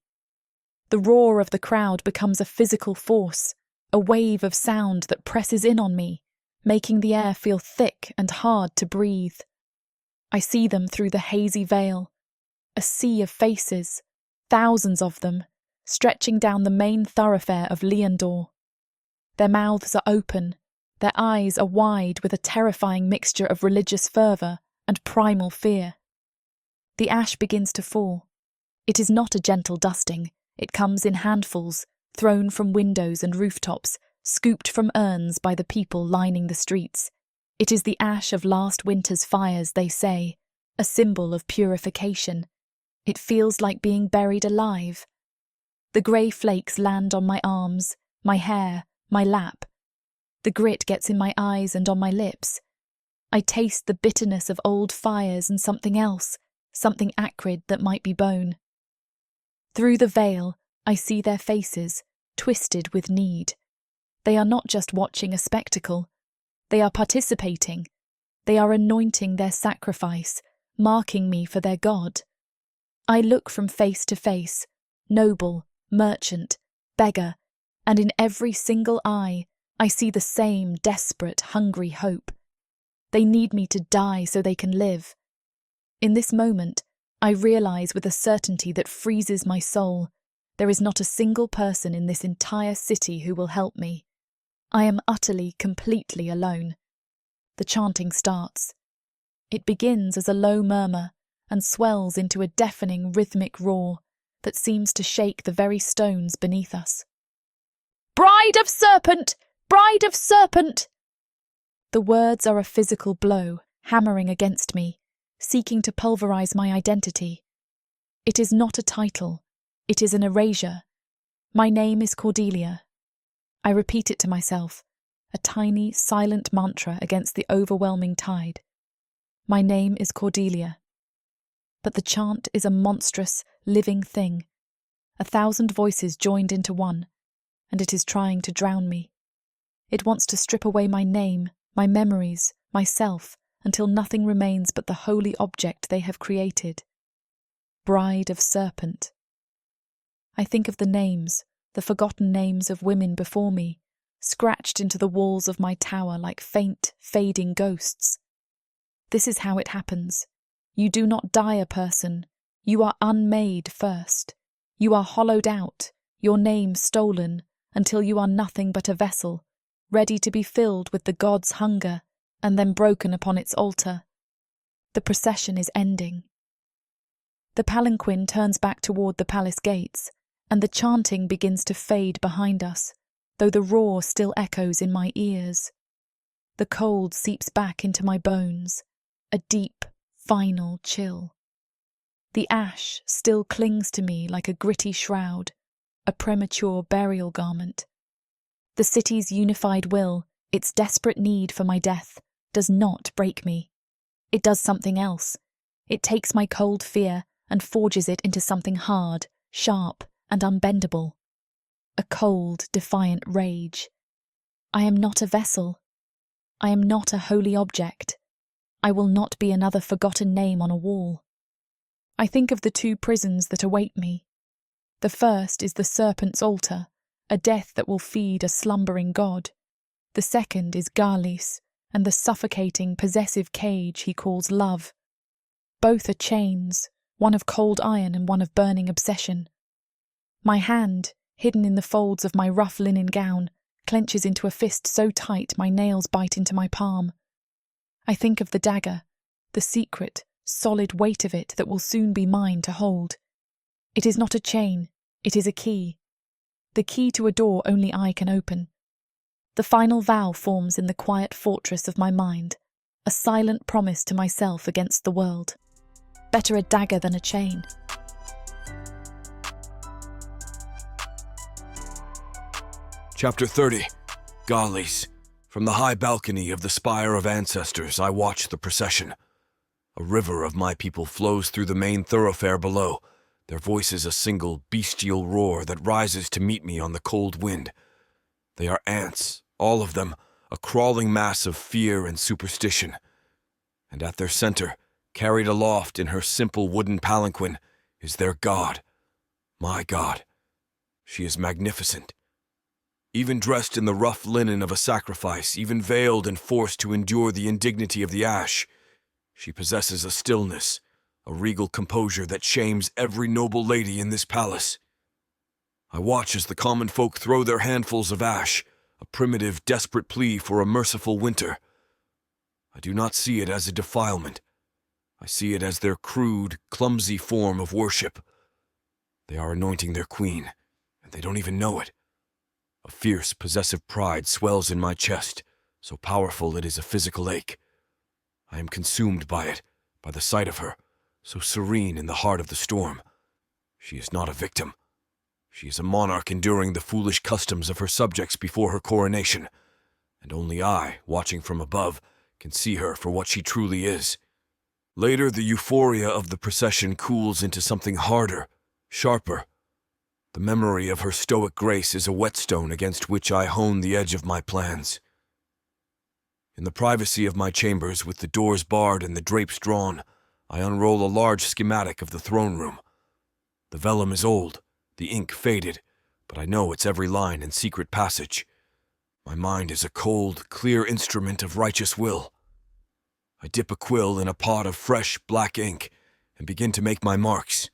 The roar of the crowd becomes a physical force, a wave of sound that presses in on me, making the air feel thick and hard to breathe. I see them through the hazy veil, a sea of faces, thousands of them, stretching down the main thoroughfare of Leondor. Their mouths are open, their eyes are wide with a terrifying mixture of religious fervour and primal fear. The ash begins to fall. It is not a gentle dusting. It comes in handfuls, thrown from windows and rooftops, scooped from urns by the people lining the streets. It is the ash of last winter's fires, they say, a symbol of purification. It feels like being buried alive. The grey flakes land on my arms, my hair, my lap. The grit gets in my eyes and on my lips. I taste the bitterness of old fires and something else, something acrid that might be bone. Through the veil, I see their faces, twisted with need. They are not just watching a spectacle. They are participating. They are anointing their sacrifice, marking me for their God. I look from face to face, noble, merchant, beggar, and in every single eye I see the same desperate, hungry hope. They need me to die so they can live. In this moment, I realize with a certainty that freezes my soul, there is not a single person in this entire city who will help me. I am utterly, completely alone. The chanting starts. It begins as a low murmur and swells into a deafening rhythmic roar that seems to shake the very stones beneath us. "Bride of Serpent! Bride of Serpent!" The words are a physical blow, hammering against me, seeking to pulverize my identity. It is not a title, it is an erasure. My name is Cordelia. I repeat it to myself, a tiny, silent mantra against the overwhelming tide. My name is Cordelia. But the chant is a monstrous, living thing, 1,000 voices joined into one, and it is trying to drown me. It wants to strip away my name, my memories, myself, until nothing remains but the holy object they have created. Bride of Serpent. I think of the names, the forgotten names of women before me, scratched into the walls of my tower like faint, fading ghosts. This is how it happens. You do not die a person. You are unmade first. You are hollowed out, your name stolen, until you are nothing but a vessel, ready to be filled with the god's hunger, and then broken upon its altar. The procession is ending. The palanquin turns back toward the palace gates, and the chanting begins to fade behind us, though the roar still echoes in my ears. The cold seeps back into my bones, a deep, final chill. The ash still clings to me like a gritty shroud, a premature burial garment. The city's unified will, its desperate need for my death, does not break me. It does something else. It takes my cold fear and forges it into something hard, sharp, and unbendable. A cold, defiant rage. I am not a vessel. I am not a holy object. I will not be another forgotten name on a wall. I think of the 2 prisons that await me. The first is the Serpent's altar, a death that will feed a slumbering god. The second is Galis, and the suffocating, possessive cage he calls love. Both are chains, one of cold iron and one of burning obsession. My hand, hidden in the folds of my rough linen gown, clenches into a fist so tight my nails bite into my palm. I think of the dagger, the secret, solid weight of it that will soon be mine to hold. It is not a chain, it is a key. The key to a door only I can open. The final vow forms in the quiet fortress of my mind, a silent promise to myself against the world. Better a dagger than a chain. Chapter 30. Galis. From the high balcony of the Spire of Ancestors, I watch the procession. A river of my people flows through the main thoroughfare below, their voices a single bestial roar that rises to meet me on the cold wind. They are ants, all of them, a crawling mass of fear and superstition. And at their center, carried aloft in her simple wooden palanquin, is their god. My god. She is magnificent. Even dressed in the rough linen of a sacrifice, even veiled and forced to endure the indignity of the ash, she possesses a stillness, a regal composure that shames every noble lady in this palace. I watch as the common folk throw their handfuls of ash, a primitive, desperate plea for a merciful winter. I do not see it as a defilement. I see it as their crude, clumsy form of worship. They are anointing their queen, and they don't even know it. A fierce, possessive pride swells in my chest, so powerful it is a physical ache. I am consumed by it, by the sight of her, so serene in the heart of the storm. She is not a victim. She is a monarch enduring the foolish customs of her subjects before her coronation, and only I, watching from above, can see her for what she truly is. Later, the euphoria of the procession cools into something harder, sharper. The memory of her stoic grace is a whetstone against which I hone the edge of my plans. In the privacy of my chambers, with the doors barred and the drapes drawn, I unroll a large schematic of the throne room. The vellum is old, the ink faded, but I know its every line and secret passage. My mind is a cold, clear instrument of righteous will. I dip a quill in a pot of fresh, black ink and begin to make my marks.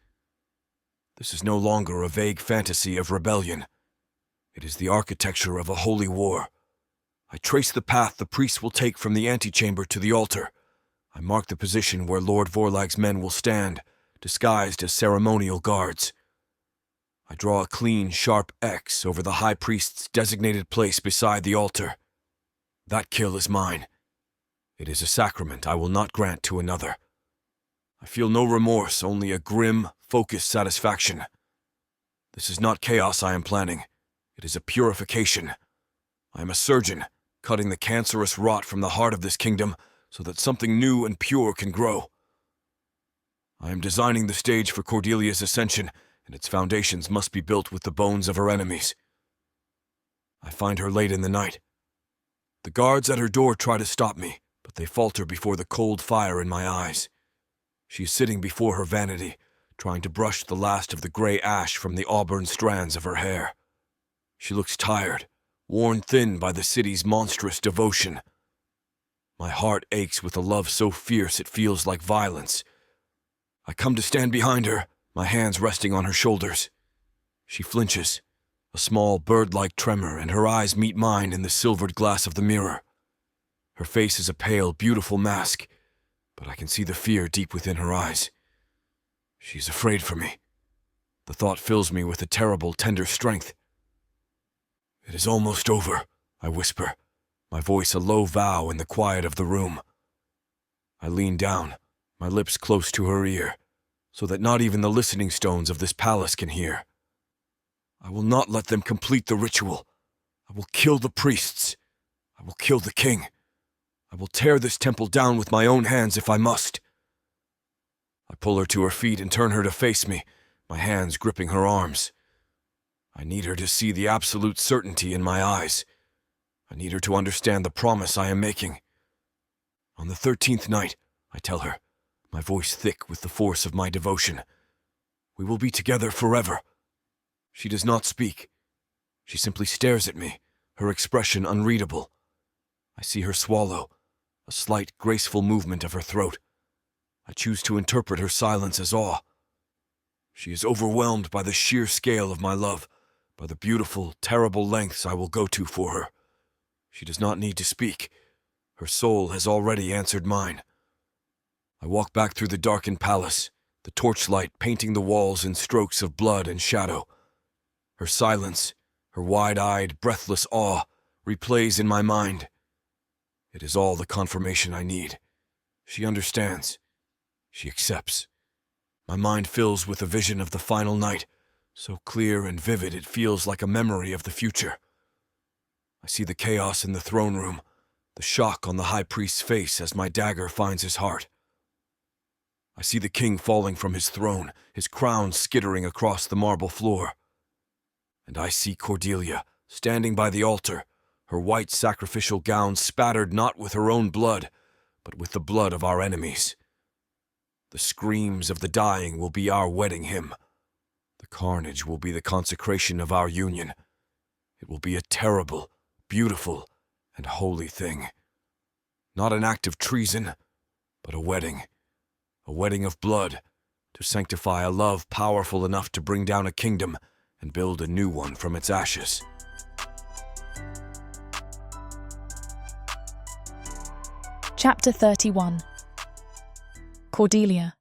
This is no longer a vague fantasy of rebellion. It is the architecture of a holy war. I trace the path the priests will take from the antechamber to the altar. I mark the position where Lord Vorlag's men will stand, disguised as ceremonial guards. I draw a clean, sharp X over the high priest's designated place beside the altar. That kill is mine. It is a sacrament I will not grant to another. I feel no remorse, only a grim, focused satisfaction. This is not chaos I am planning. It is a purification. I am a surgeon, cutting the cancerous rot from the heart of this kingdom so that something new and pure can grow. I am designing the stage for Cordelia's ascension, and its foundations must be built with the bones of her enemies. I find her late in the night. The guards at her door try to stop me, but they falter before the cold fire in my eyes. She is sitting before her vanity, trying to brush the last of the gray ash from the auburn strands of her hair. She looks tired, worn thin by the city's monstrous devotion. My heart aches with a love so fierce it feels like violence. I come to stand behind her, my hands resting on her shoulders. She flinches, a small bird-like tremor, and her eyes meet mine in the silvered glass of the mirror. Her face is a pale, beautiful mask, but I can see the fear deep within her eyes. She's afraid for me. The thought fills me with a terrible, tender strength. "It is almost over," I whisper, my voice a low vow in the quiet of the room. I lean down, my lips close to her ear, so that not even the listening stones of this palace can hear. I will not let them complete the ritual. I will kill the priests. I will kill the king. I will tear this temple down with my own hands if I must. I pull her to her feet and turn her to face me, my hands gripping her arms. I need her to see the absolute certainty in my eyes. I need her to understand the promise I am making. On the 13th night, I tell her, my voice thick with the force of my devotion, we will be together forever. She does not speak. She simply stares at me, her expression unreadable. I see her swallow, a slight, graceful movement of her throat. I choose to interpret her silence as awe. She is overwhelmed by the sheer scale of my love, by the beautiful, terrible lengths I will go to for her. She does not need to speak. Her soul has already answered mine. I walk back through the darkened palace, the torchlight painting the walls in strokes of blood and shadow. Her silence, her wide-eyed, breathless awe, replays in my mind. It is all the confirmation I need. She understands. She accepts. My mind fills with a vision of the final night, so clear and vivid it feels like a memory of the future. I see the chaos in the throne room, the shock on the high priest's face as my dagger finds his heart. I see the king falling from his throne, his crown skittering across the marble floor. And I see Cordelia, standing by the altar, her white sacrificial gown spattered not with her own blood, but with the blood of our enemies. The screams of the dying will be our wedding hymn. The carnage will be the consecration of our union. It will be a terrible, beautiful, and holy thing. Not an act of treason, but a wedding of blood, to sanctify a love powerful enough to bring down a kingdom and build a new one from its ashes. Chapter 31. Cordelia.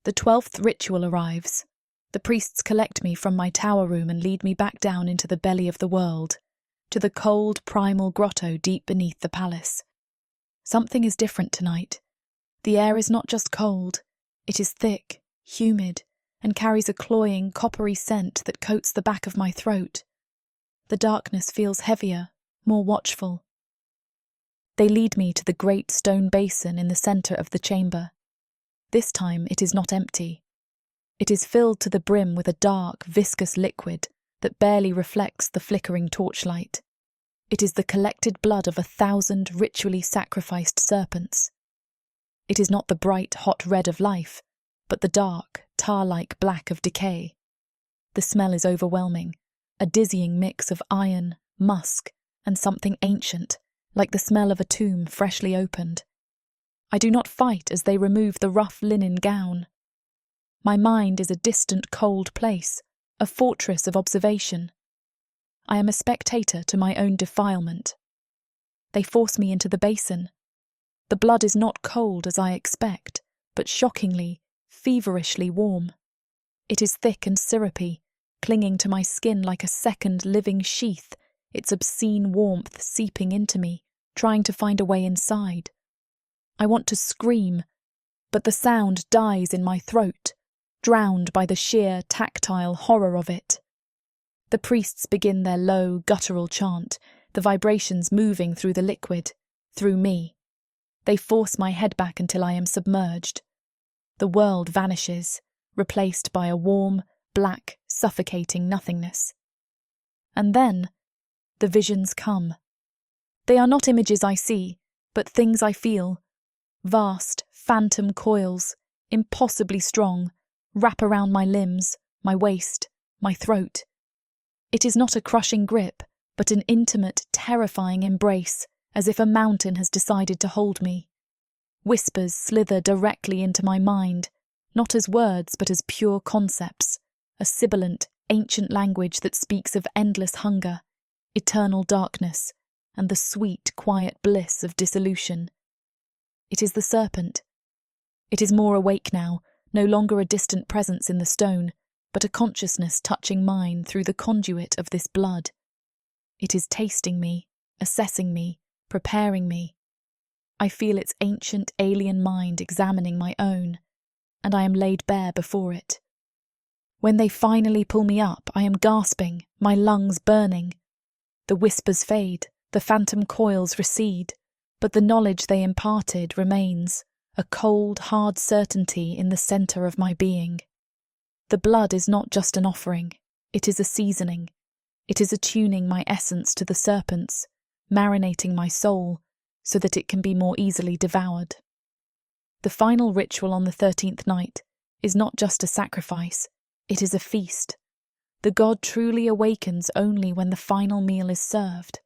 The 12th ritual arrives. The priests collect me from my tower room and lead me back down into the belly of the world, to the cold, primal grotto deep beneath the palace. Something is different tonight. The air is not just cold, it is thick, humid, and carries a cloying, coppery scent that coats the back of my throat. The darkness feels heavier, more watchful. They lead me to the great stone basin in the centre of the chamber. This time it is not empty. It is filled to the brim with a dark, viscous liquid that barely reflects the flickering torchlight. It is the collected blood of 1,000 ritually sacrificed serpents. It is not the bright, hot red of life, but the dark, tar-like black of decay. The smell is overwhelming, a dizzying mix of iron, musk, and something ancient, like the smell of a tomb freshly opened. I do not fight as they remove the rough linen gown. My mind is a distant, cold place, a fortress of observation. I am a spectator to my own defilement. They force me into the basin. The blood is not cold as I expect, but shockingly, feverishly warm. It is thick and syrupy, clinging to my skin like a second living sheath, its obscene warmth seeping into me, trying to find a way inside. I want to scream, but the sound dies in my throat, drowned by the sheer tactile horror of it. The priests begin their low, guttural chant, the vibrations moving through the liquid, through me. They force my head back until I am submerged. The world vanishes, replaced by a warm, black, suffocating nothingness. And then, the visions come. They are not images I see, but things I feel. Vast, phantom coils, impossibly strong, wrap around my limbs, my waist, my throat. It is not a crushing grip, but an intimate, terrifying embrace, as if a mountain has decided to hold me. Whispers slither directly into my mind, not as words but as pure concepts, a sibilant, ancient language that speaks of endless hunger, eternal darkness, and the sweet, quiet bliss of dissolution. It is the serpent. It is more awake now, no longer a distant presence in the stone, but a consciousness touching mine through the conduit of this blood. It is tasting me, assessing me, preparing me. I feel its ancient alien mind examining my own, and I am laid bare before it. When they finally pull me up, I am gasping, my lungs burning. The whispers fade, the phantom coils recede, but the knowledge they imparted remains, a cold, hard certainty in the centre of my being. The blood is not just an offering, it is a seasoning. It is attuning my essence to the serpent's, marinating my soul, so that it can be more easily devoured. The final ritual on the 13th night is not just a sacrifice, it is a feast. The god truly awakens only when the final meal is served,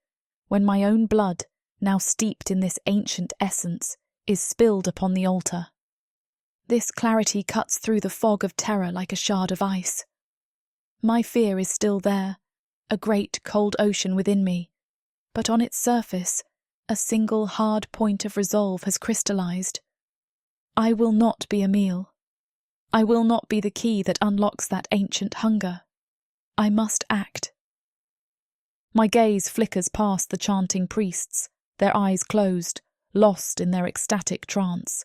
when my own blood, now steeped in this ancient essence, is spilled upon the altar. This clarity cuts through the fog of terror like a shard of ice. My fear is still there, a great cold ocean within me, but on its surface, a single hard point of resolve has crystallized. I will not be a meal. I will not be the key that unlocks that ancient hunger. I must act. My gaze flickers past the chanting priests, their eyes closed, lost in their ecstatic trance.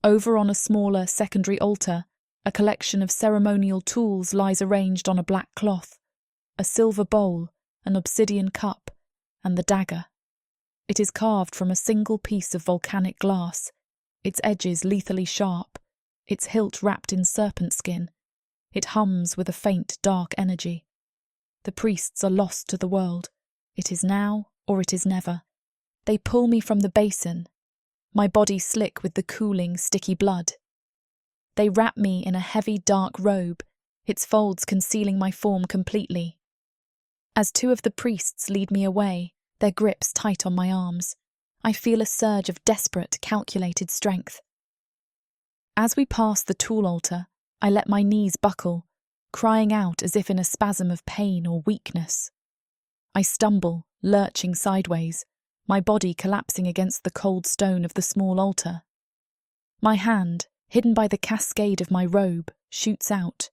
Over on a smaller secondary altar, a collection of ceremonial tools lies arranged on a black cloth, a silver bowl, an obsidian cup, and the dagger. It is carved from a single piece of volcanic glass, its edges lethally sharp, its hilt wrapped in serpent skin. It hums with a faint, dark energy. The priests are lost to the world. It is now or it is never. They pull me from the basin, my body slick with the cooling, sticky blood. They wrap me in a heavy, dark robe, its folds concealing my form completely. As two of the priests lead me away, their grips tight on my arms, I feel a surge of desperate, calculated strength. As we pass the tool altar, I let my knees buckle, crying out as if in a spasm of pain or weakness. I stumble, lurching sideways, my body collapsing against the cold stone of the small altar. My hand, hidden by the cascade of my robe, shoots out.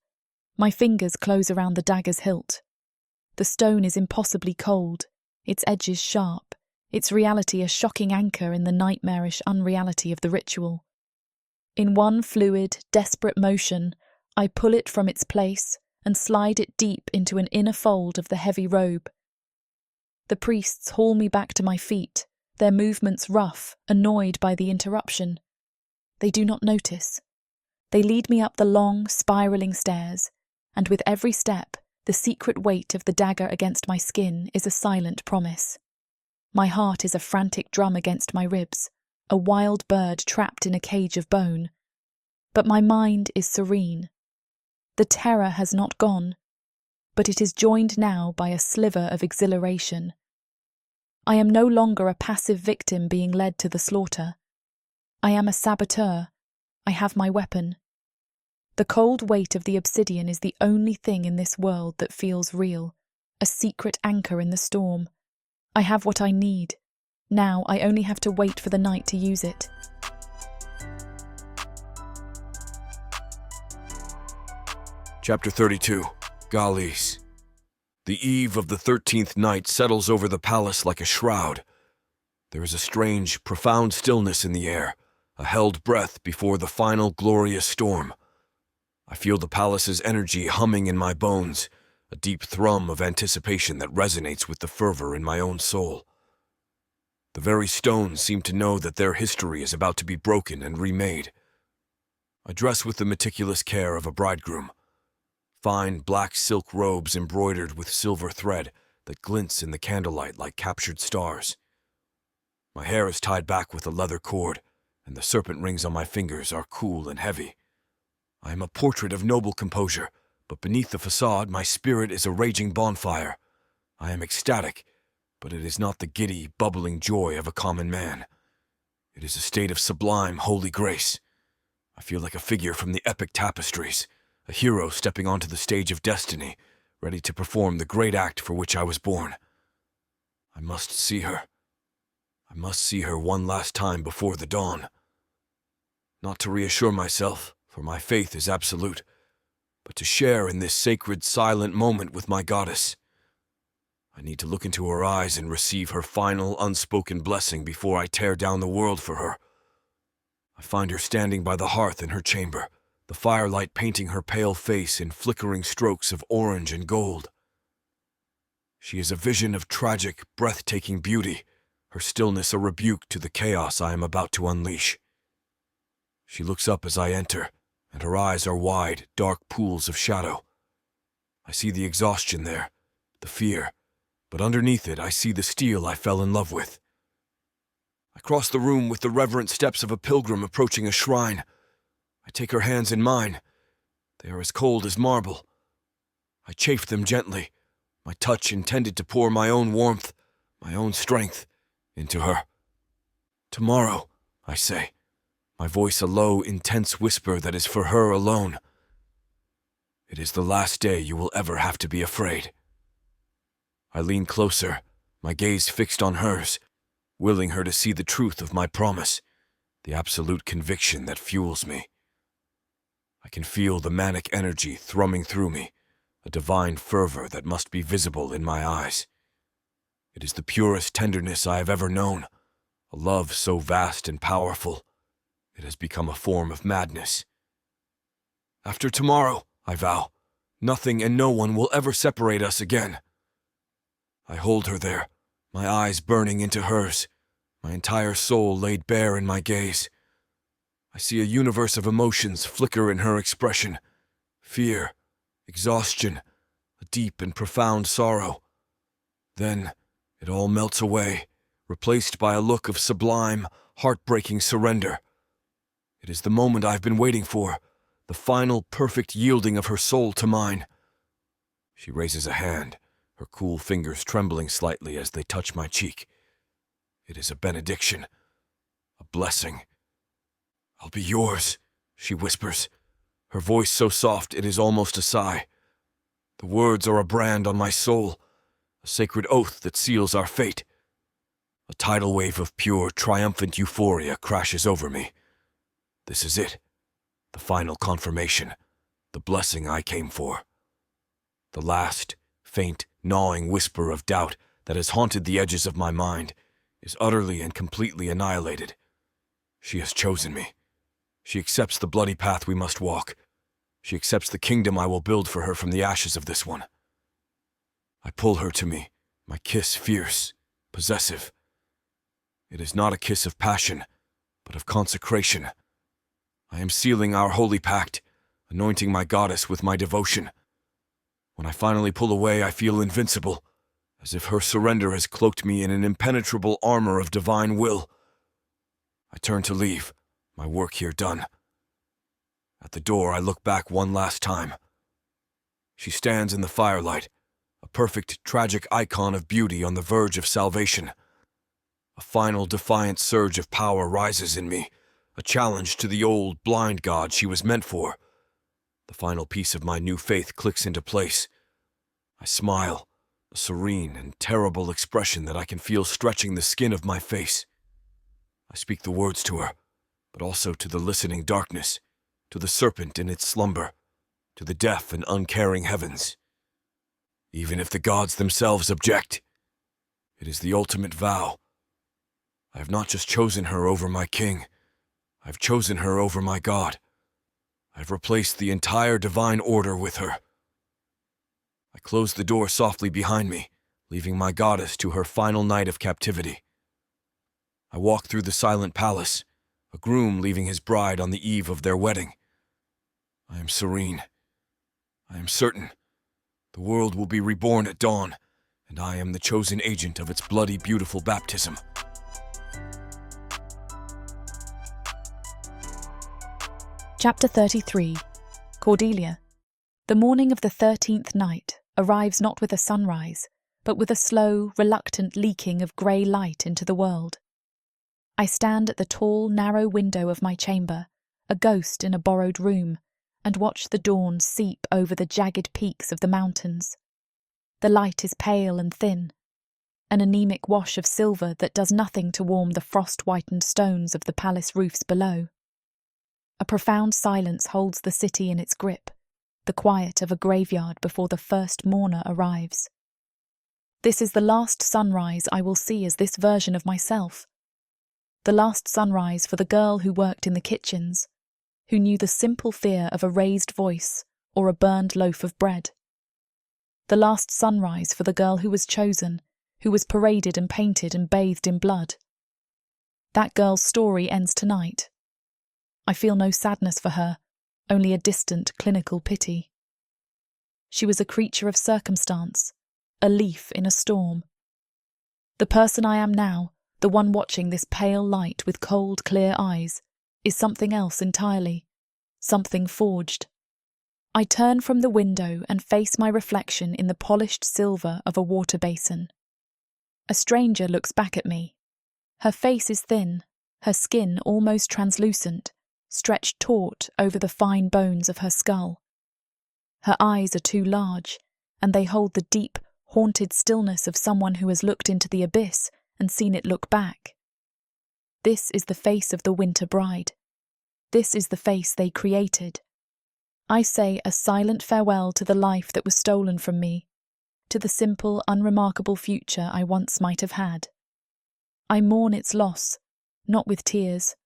My fingers close around the dagger's hilt. The stone is impossibly cold, its edges sharp, its reality a shocking anchor in the nightmarish unreality of the ritual. In one fluid, desperate motion, I pull it from its place and slide it deep into an inner fold of the heavy robe. The priests haul me back to my feet, their movements rough, annoyed by the interruption. They do not notice. They lead me up the long, spiralling stairs, and with every step, the secret weight of the dagger against my skin is a silent promise. My heart is a frantic drum against my ribs, a wild bird trapped in a cage of bone. But my mind is serene. The terror has not gone, but it is joined now by a sliver of exhilaration. I am no longer a passive victim being led to the slaughter. I am a saboteur. I have my weapon. The cold weight of the obsidian is the only thing in this world that feels real, a secret anchor in the storm. I have what I need. Now I only have to wait for the night to use it. Chapter 32. Gallis. The eve of the 13th night settles over the palace like a shroud. There is a strange, profound stillness in the air, a held breath before the final glorious storm. I feel the palace's energy humming in my bones, a deep thrum of anticipation that resonates with the fervor in my own soul. The very stones seem to know that their history is about to be broken and remade. I dress with the meticulous care of a bridegroom. Fine black silk robes embroidered with silver thread that glints in the candlelight like captured stars. My hair is tied back with a leather cord, and the serpent rings on my fingers are cool and heavy. I am a portrait of noble composure, but beneath the facade my spirit is a raging bonfire. I am ecstatic, but it is not the giddy, bubbling joy of a common man. It is a state of sublime, holy grace. I feel like a figure from the epic tapestries, a hero stepping onto the stage of destiny, ready to perform the great act for which I was born. I must see her. I must see her one last time before the dawn. Not to reassure myself, for my faith is absolute, but to share in this sacred, silent moment with my goddess. I need to look into her eyes and receive her final, unspoken blessing before I tear down the world for her. I find her standing by the hearth in her chamber, the firelight painting her pale face in flickering strokes of orange and gold. She is a vision of tragic, breathtaking beauty, her stillness a rebuke to the chaos I am about to unleash. She looks up as I enter, and her eyes are wide, dark pools of shadow. I see the exhaustion there, the fear, but underneath it I see the steel I fell in love with. I cross the room with the reverent steps of a pilgrim approaching a shrine. I take her hands in mine. They are as cold as marble. I chafe them gently, my touch intended to pour my own warmth, my own strength, into her. Tomorrow, I say, my voice a low, intense whisper that is for her alone. It is the last day you will ever have to be afraid. I lean closer, my gaze fixed on hers, willing her to see the truth of my promise, the absolute conviction that fuels me. I can feel the manic energy thrumming through me, a divine fervor that must be visible in my eyes. It is the purest tenderness I have ever known, a love so vast and powerful, it has become a form of madness. After tomorrow, I vow, nothing and no one will ever separate us again. I hold her there, my eyes burning into hers, my entire soul laid bare in my gaze. I see a universe of emotions flicker in her expression, fear, exhaustion, a deep and profound sorrow. Then it all melts away, replaced by a look of sublime, heartbreaking surrender. It is the moment I've been waiting for, the final perfect yielding of her soul to mine. She raises a hand, her cool fingers trembling slightly as they touch my cheek. It is a benediction, a blessing. "I'll be yours," she whispers, her voice so soft it is almost a sigh. The words are a brand on my soul, a sacred oath that seals our fate. A tidal wave of pure, triumphant euphoria crashes over me. This is it, the final confirmation, the blessing I came for. The last, faint, gnawing whisper of doubt that has haunted the edges of my mind is utterly and completely annihilated. She has chosen me. She accepts the bloody path we must walk. She accepts the kingdom I will build for her from the ashes of this one. I pull her to me, my kiss fierce, possessive. It is not a kiss of passion, but of consecration. I am sealing our holy pact, anointing my goddess with my devotion. When I finally pull away, I feel invincible, as if her surrender has cloaked me in an impenetrable armor of divine will. I turn to leave, my work here done. At the door, I look back one last time. She stands in the firelight, a perfect, tragic icon of beauty on the verge of salvation. A final defiant surge of power rises in me, a challenge to the old, blind god she was meant for. The final piece of my new faith clicks into place. I smile, a serene and terrible expression that I can feel stretching the skin of my face. I speak the words to her, but also to the listening darkness, to the serpent in its slumber, to the deaf and uncaring heavens. Even if the gods themselves object, it is the ultimate vow. I have not just chosen her over my king, I have chosen her over my God. I have replaced the entire divine order with her. I close the door softly behind me, leaving my goddess to her final night of captivity. I walk through the silent palace, a groom leaving his bride on the eve of their wedding. I am serene. I am certain. The world will be reborn at dawn, and I am the chosen agent of its bloody, beautiful baptism. Chapter 33. Cordelia. The morning of the 13th night arrives not with a sunrise, but with a slow, reluctant leaking of grey light into the world. I stand at the tall, narrow window of my chamber, a ghost in a borrowed room, and watch the dawn seep over the jagged peaks of the mountains. The light is pale and thin, an anemic wash of silver that does nothing to warm the frost-whitened stones of the palace roofs below. A profound silence holds the city in its grip, the quiet of a graveyard before the first mourner arrives. This is the last sunrise I will see as this version of myself. The last sunrise for the girl who worked in the kitchens, who knew the simple fear of a raised voice or a burned loaf of bread. The last sunrise for the girl who was chosen, who was paraded and painted and bathed in blood. That girl's story ends tonight. I feel no sadness for her, only a distant clinical pity. She was a creature of circumstance, a leaf in a storm. The person I am now, the one watching this pale light with cold, clear eyes, is something else entirely, something forged. I turn from the window and face my reflection in the polished silver of a water basin. A stranger looks back at me. Her face is thin, her skin almost translucent, stretched taut over the fine bones of her skull. Her eyes are too large, and they hold the deep, haunted stillness of someone who has looked into the abyss and seen it look back. This is the face of the Winter Bride. This is the face they created. I say a silent farewell to the life that was stolen from me, to the simple, unremarkable future I once might have had. I mourn its loss, not with tears,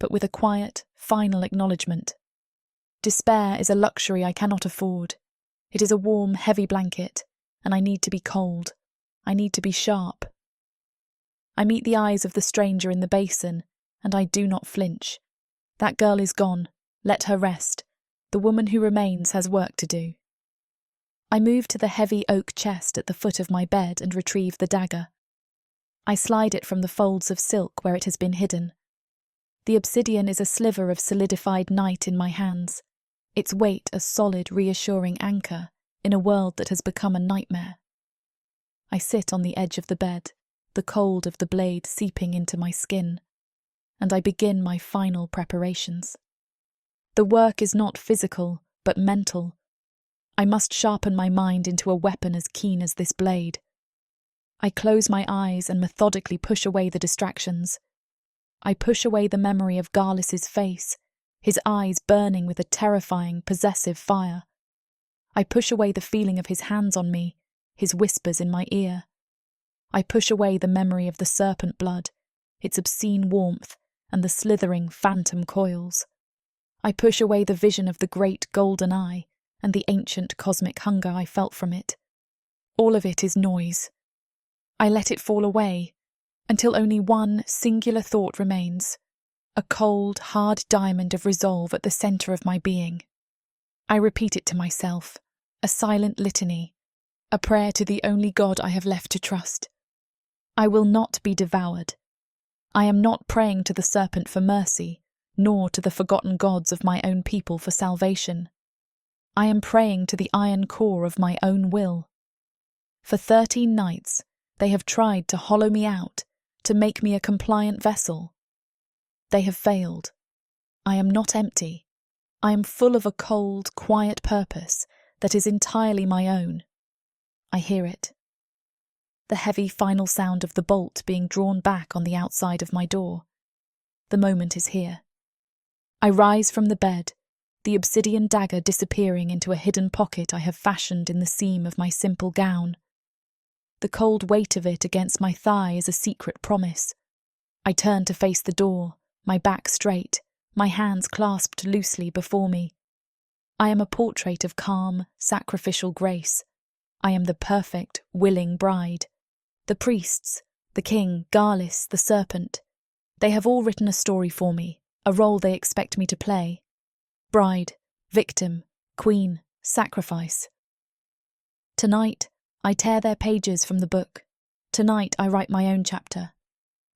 but with a quiet, final acknowledgement. Despair is a luxury I cannot afford. It is a warm, heavy blanket, and I need to be cold. I need to be sharp. I meet the eyes of the stranger in the basin, and I do not flinch. That girl is gone. Let her rest. The woman who remains has work to do. I move to the heavy oak chest at the foot of my bed and retrieve the dagger. I slide it from the folds of silk where it has been hidden. The obsidian is a sliver of solidified night in my hands, its weight a solid, reassuring anchor in a world that has become a nightmare. I sit on the edge of the bed, the cold of the blade seeping into my skin, and I begin my final preparations. The work is not physical, but mental. I must sharpen my mind into a weapon as keen as this blade. I close my eyes and methodically push away the distractions. I push away the memory of Garlus's face, his eyes burning with a terrifying, possessive fire. I push away the feeling of his hands on me, his whispers in my ear. I push away the memory of the serpent blood, its obscene warmth, and the slithering phantom coils. I push away the vision of the great golden eye and the ancient cosmic hunger I felt from it. All of it is noise. I let it fall away, until only one singular thought remains, a cold, hard diamond of resolve at the centre of my being. I repeat it to myself, a silent litany, a prayer to the only God I have left to trust. I will not be devoured. I am not praying to the serpent for mercy, nor to the forgotten gods of my own people for salvation. I am praying to the iron core of my own will. For 13 nights, they have tried to hollow me out, to make me a compliant vessel. They have failed. I am not empty. I am full of a cold, quiet purpose that is entirely my own. I hear it. The heavy final sound of the bolt being drawn back on the outside of my door. The moment is here. I rise from the bed, the obsidian dagger disappearing into a hidden pocket I have fashioned in the seam of my simple gown. The cold weight of it against my thigh is a secret promise. I turn to face the door, my back straight, my hands clasped loosely before me. I am a portrait of calm, sacrificial grace. I am the perfect, willing bride. The priests, the king, Garlis, the serpent, they have all written a story for me, a role they expect me to play. Bride, victim, queen, sacrifice. Tonight, I tear their pages from the book. Tonight, I write my own chapter.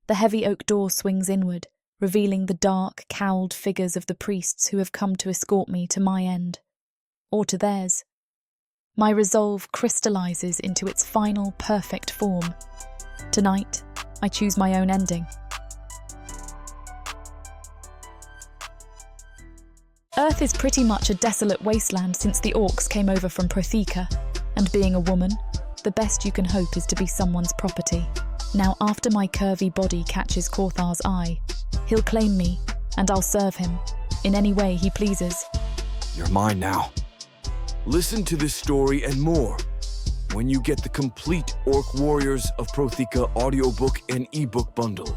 The heavy oak door swings inward, revealing the dark, cowled figures of the priests who have come to escort me to my end, or to theirs. My resolve crystallizes into its final, perfect form. Tonight, I choose my own ending. Earth is pretty much a desolate wasteland since the orcs came over from Protheka, and being a woman, the best you can hope is to be someone's property. Now, after my curvy body catches Korthar's eye, he'll claim me, and I'll serve him, in any way he pleases. You're mine now. Listen to this story and more when you get the complete Orc Warriors of Protheka audiobook and ebook bundle.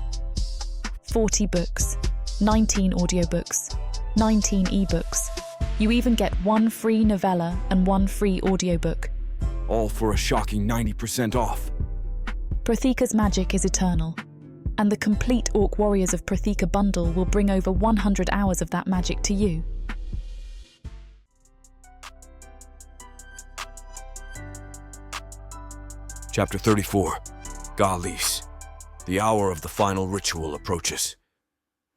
40 books, 19 audiobooks, 19 ebooks. You even get 1 free novella and 1 free audiobook. All for a shocking 90% off. Protheka's magic is eternal, and the complete Orc Warriors of Protheka bundle will bring over 100 hours of that magic to you. Chapter 34, Galis. The hour of the final ritual approaches.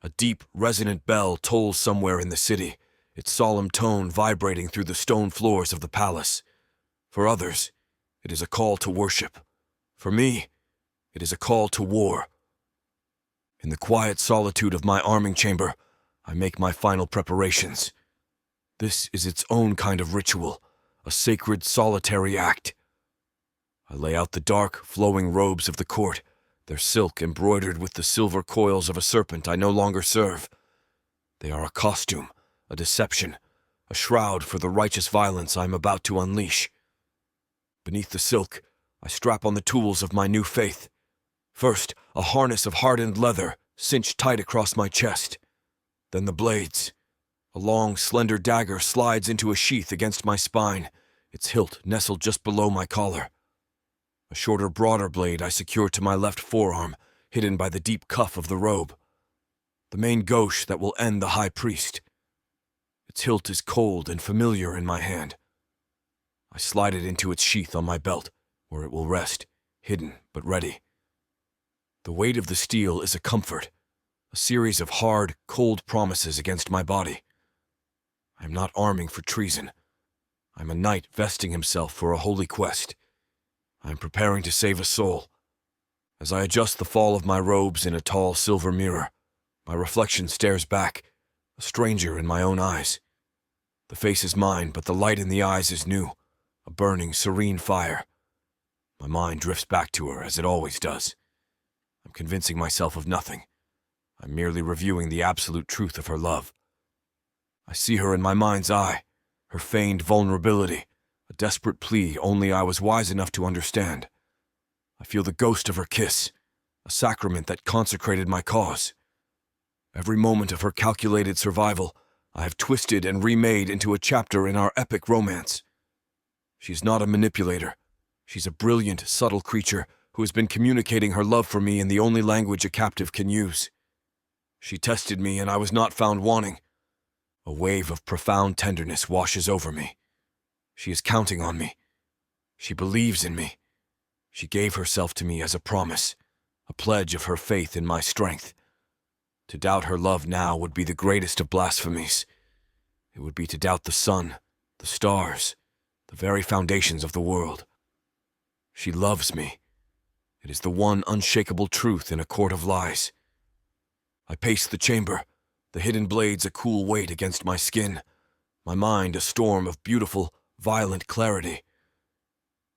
A deep, resonant bell tolls somewhere in the city, its solemn tone vibrating through the stone floors of the palace. For others, it is a call to worship. For me, it is a call to war. In the quiet solitude of my arming chamber, I make my final preparations. This is its own kind of ritual, a sacred, solitary act. I lay out the dark, flowing robes of the court, their silk embroidered with the silver coils of a serpent I no longer serve. They are a costume, a deception, a shroud for the righteous violence I am about to unleash. Beneath the silk, I strap on the tools of my new faith. First, a harness of hardened leather, cinched tight across my chest. Then the blades. A long, slender dagger slides into a sheath against my spine, its hilt nestled just below my collar. A shorter, broader blade I secure to my left forearm, hidden by the deep cuff of the robe. The main gauche that will end the high priest. Its hilt is cold and familiar in my hand. I slide it into its sheath on my belt, where it will rest, hidden but ready. The weight of the steel is a comfort, a series of hard, cold promises against my body. I am not arming for treason. I am a knight vesting himself for a holy quest. I am preparing to save a soul. As I adjust the fall of my robes in a tall silver mirror, my reflection stares back, a stranger in my own eyes. The face is mine, but the light in the eyes is new, a burning, serene fire. My mind drifts back to her, as it always does. I'm convincing myself of nothing. I'm merely reviewing the absolute truth of her love. I see her in my mind's eye, her feigned vulnerability, a desperate plea only I was wise enough to understand. I feel the ghost of her kiss, a sacrament that consecrated my cause. Every moment of her calculated survival, I have twisted and remade into a chapter in our epic romance. She's not a manipulator. She's a brilliant, subtle creature who has been communicating her love for me in the only language a captive can use. She tested me and I was not found wanting. A wave of profound tenderness washes over me. She is counting on me. She believes in me. She gave herself to me as a promise, a pledge of her faith in my strength. To doubt her love now would be the greatest of blasphemies. It would be to doubt the sun, the stars, the very foundations of the world. She loves me. It is the one unshakable truth in a court of lies. I pace the chamber, the hidden blades a cool weight against my skin, my mind a storm of beautiful, violent clarity.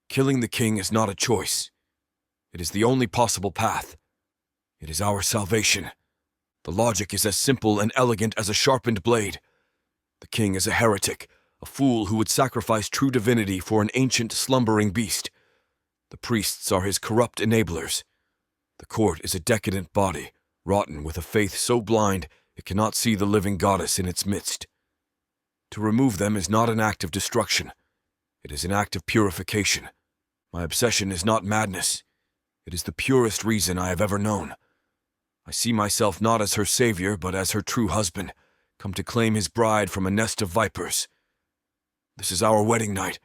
Killing the king is not a choice. It is the only possible path. It is our salvation. The logic is as simple and elegant as a sharpened blade. The king is a heretic, a fool who would sacrifice true divinity for an ancient, slumbering beast. The priests are his corrupt enablers. The court is a decadent body, rotten with a faith so blind it cannot see the living goddess in its midst. To remove them is not an act of destruction. It is an act of purification. My obsession is not madness. It is the purest reason I have ever known. I see myself not as her savior, but as her true husband, come to claim his bride from a nest of vipers. This is our wedding night,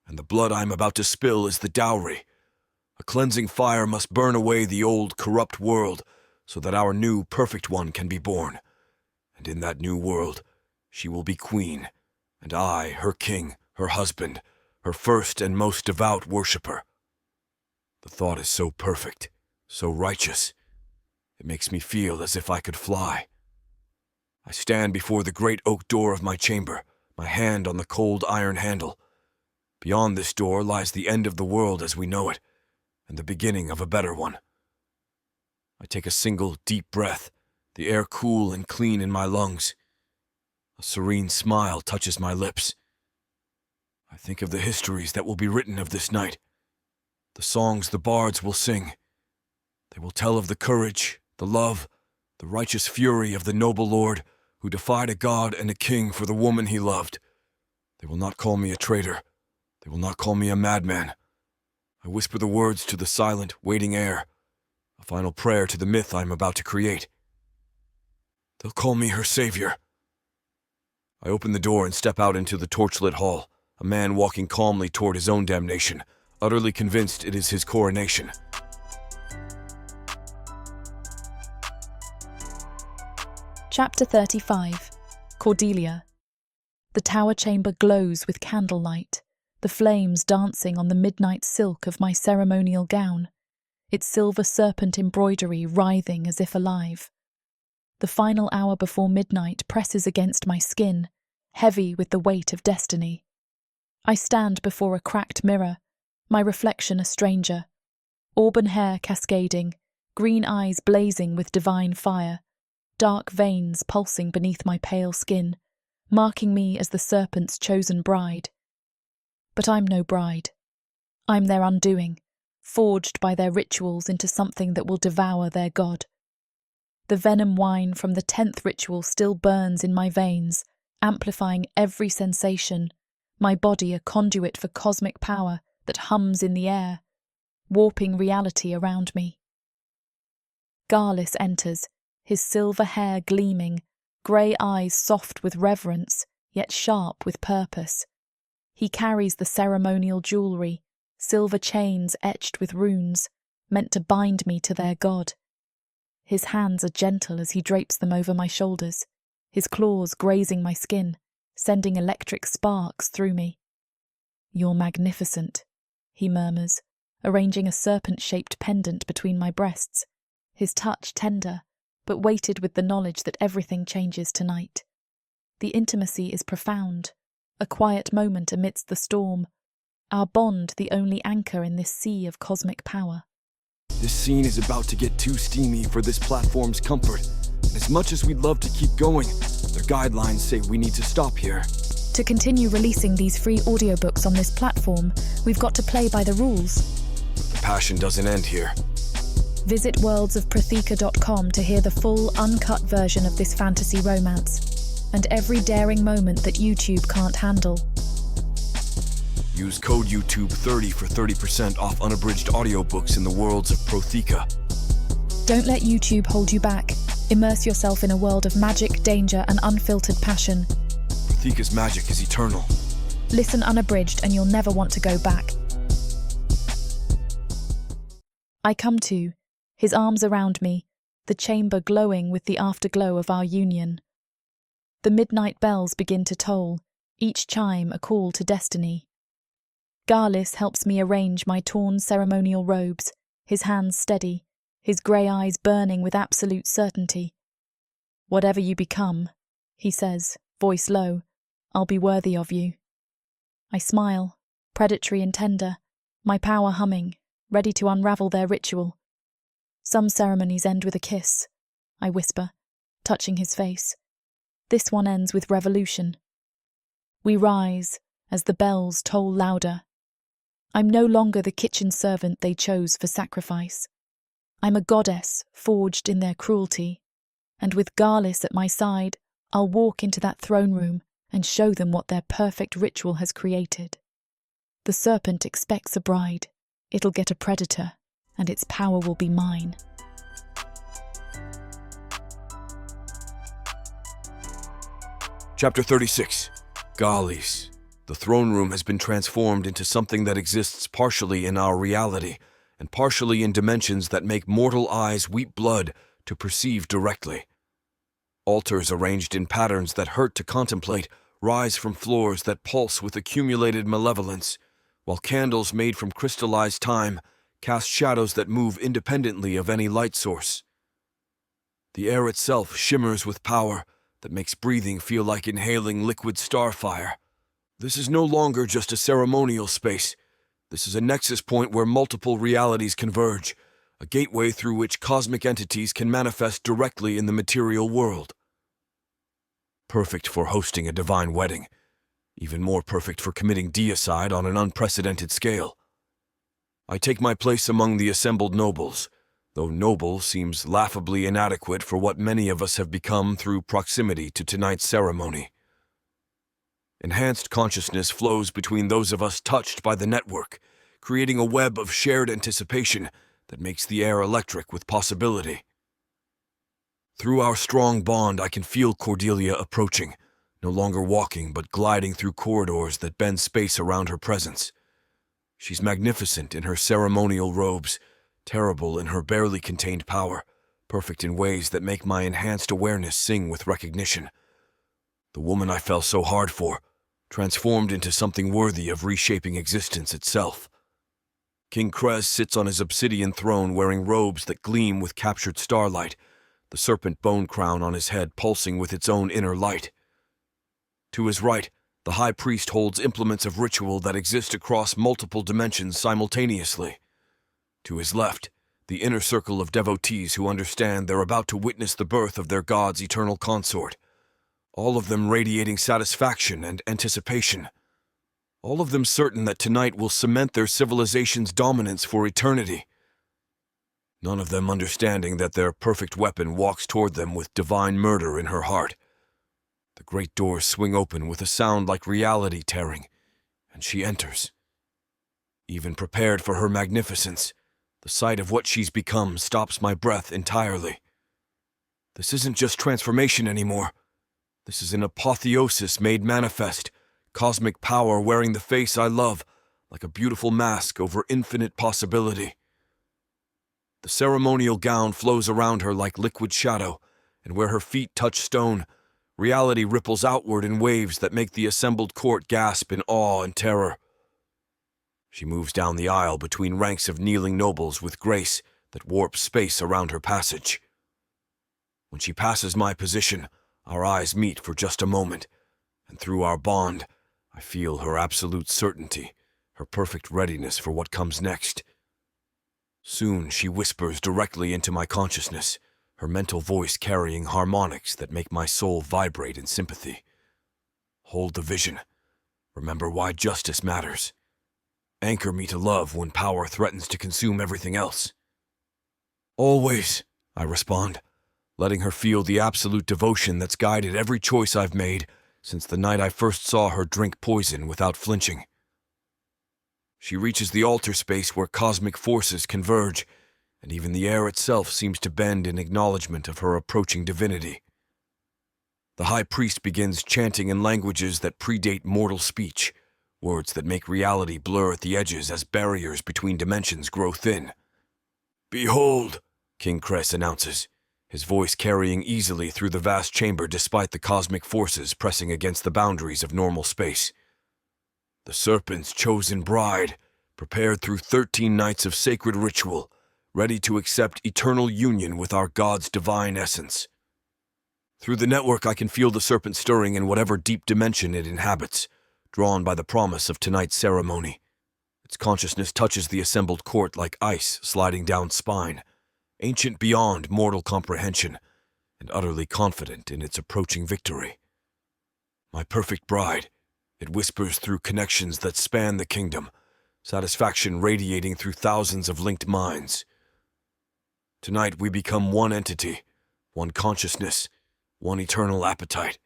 and the blood I am about to spill is the dowry. A cleansing fire must burn away the old, corrupt world, so that our new, perfect one can be born. And in that new world, she will be queen, and I, her king, her husband, her first and most devout worshipper. The thought is so perfect, so righteous. It makes me feel as if I could fly. I stand before the great oak door of my chamber, my hand on the cold iron handle. Beyond this door lies the end of the world as we know it, and the beginning of a better one. I take a single deep breath, the air cool and clean in my lungs. A serene smile touches my lips. I think of the histories that will be written of this night, the songs the bards will sing. They will tell of the courage, the love, the righteous fury of the noble lord who defied a god and a king for the woman he loved. They will not call me a traitor. They will not call me a madman. I whisper the words to the silent, waiting air, a final prayer to the myth I am about to create. They'll call me her savior. I open the door and step out into the torchlit hall, a man walking calmly toward his own damnation, utterly convinced it is his coronation. Chapter 35. Cordelia. The tower chamber glows with candlelight, the flames dancing on the midnight silk of my ceremonial gown, its silver serpent embroidery writhing as if alive. The final hour before midnight presses against my skin, heavy with the weight of destiny. I stand before a cracked mirror, my reflection a stranger, auburn hair cascading, green eyes blazing with divine fire, dark veins pulsing beneath my pale skin, marking me as the serpent's chosen bride. But I'm no bride. I'm their undoing, forged by their rituals into something that will devour their god. The venom wine from the 10th ritual still burns in my veins, amplifying every sensation, my body a conduit for cosmic power that hums in the air, warping reality around me. Garlis enters, his silver hair gleaming, grey eyes soft with reverence, yet sharp with purpose. He carries the ceremonial jewellery, silver chains etched with runes, meant to bind me to their god. His hands are gentle as he drapes them over my shoulders, his claws grazing my skin, sending electric sparks through me. "You're magnificent," he murmurs, arranging a serpent-shaped pendant between my breasts, his touch tender, but weighted with the knowledge that everything changes tonight. The intimacy is profound, a quiet moment amidst the storm, our bond the only anchor in this sea of cosmic power. This scene is about to get too steamy for this platform's comfort. And as much as we'd love to keep going, their guidelines say we need to stop here. To continue releasing these free audiobooks on this platform, we've got to play by the rules. The passion doesn't end here. Visit worldsofprothika.com to hear the full, uncut version of this fantasy romance, and every daring moment that YouTube can't handle. Use code YouTube30 for 30% off unabridged audiobooks in the worlds of Prothika. Don't let YouTube hold you back. Immerse yourself in a world of magic, danger, and unfiltered passion. Prothika's magic is eternal. Listen unabridged and you'll never want to go back. I come to, his arms around me, the chamber glowing with the afterglow of our union. The midnight bells begin to toll, each chime a call to destiny. Garlis helps me arrange my torn ceremonial robes, his hands steady, his grey eyes burning with absolute certainty. "Whatever you become," he says, voice low, "I'll be worthy of you." I smile, predatory and tender, my power humming, ready to unravel their ritual. "Some ceremonies end with a kiss," I whisper, touching his face. "This one ends with revolution." We rise as the bells toll louder. I'm no longer the kitchen servant they chose for sacrifice. I'm a goddess forged in their cruelty, and with Garlis at my side, I'll walk into that throne room and show them what their perfect ritual has created. The serpent expects a bride. It'll get a predator, and its power will be mine. Chapter 36. Garlis. The throne room has been transformed into something that exists partially in our reality and partially in dimensions that make mortal eyes weep blood to perceive directly. Altars arranged in patterns that hurt to contemplate rise from floors that pulse with accumulated malevolence, while candles made from crystallized time cast shadows that move independently of any light source. The air itself shimmers with power that makes breathing feel like inhaling liquid starfire. This is no longer just a ceremonial space. This is a nexus point where multiple realities converge, a gateway through which cosmic entities can manifest directly in the material world. Perfect for hosting a divine wedding, even more perfect for committing deicide on an unprecedented scale. I take my place among the assembled nobles, though noble seems laughably inadequate for what many of us have become through proximity to tonight's ceremony. Enhanced consciousness flows between those of us touched by the network, creating a web of shared anticipation that makes the air electric with possibility. Through our strong bond, I can feel Cordelia approaching, no longer walking but gliding through corridors that bend space around her presence. She's magnificent in her ceremonial robes, terrible in her barely contained power, perfect in ways that make my enhanced awareness sing with recognition. The woman I fell so hard for, transformed into something worthy of reshaping existence itself. King Krez sits on his obsidian throne wearing robes that gleam with captured starlight, the serpent bone crown on his head pulsing with its own inner light. To his right, the high priest holds implements of ritual that exist across multiple dimensions simultaneously. To his left, the inner circle of devotees who understand they're about to witness the birth of their god's eternal consort. All of them radiating satisfaction and anticipation. All of them certain that tonight will cement their civilization's dominance for eternity. None of them understanding that their perfect weapon walks toward them with divine murder in her heart. The great doors swing open with a sound like reality tearing, and she enters. Even prepared for her magnificence, the sight of what she's become stops my breath entirely. This isn't just transformation anymore. This is an apotheosis made manifest, cosmic power wearing the face I love, like a beautiful mask over infinite possibility. The ceremonial gown flows around her like liquid shadow, and where her feet touch stone, reality ripples outward in waves that make the assembled court gasp in awe and terror. She moves down the aisle between ranks of kneeling nobles with grace that warps space around her passage. When she passes my position, our eyes meet for just a moment, and through our bond, I feel her absolute certainty, her perfect readiness for what comes next. Soon she whispers directly into my consciousness, her mental voice carrying harmonics that make my soul vibrate in sympathy. Hold the vision. Remember why justice matters. Anchor me to love when power threatens to consume everything else. Always, I respond, letting her feel the absolute devotion that's guided every choice I've made since the night I first saw her drink poison without flinching. She reaches the altar space where cosmic forces converge, and even the air itself seems to bend in acknowledgement of her approaching divinity. The high priest begins chanting in languages that predate mortal speech, words that make reality blur at the edges as barriers between dimensions grow thin. "Behold," King Krez announces, his voice carrying easily through the vast chamber despite the cosmic forces pressing against the boundaries of normal space. The Serpent's chosen bride, prepared through 13 nights of sacred ritual, ready to accept eternal union with our God's divine essence. Through the network, I can feel the Serpent stirring in whatever deep dimension it inhabits, drawn by the promise of tonight's ceremony. Its consciousness touches the assembled court like ice sliding down spine, ancient beyond mortal comprehension, and utterly confident in its approaching victory. My perfect bride, it whispers through connections that span the kingdom, satisfaction radiating through thousands of linked minds. Tonight we become one entity, one consciousness, one eternal appetite.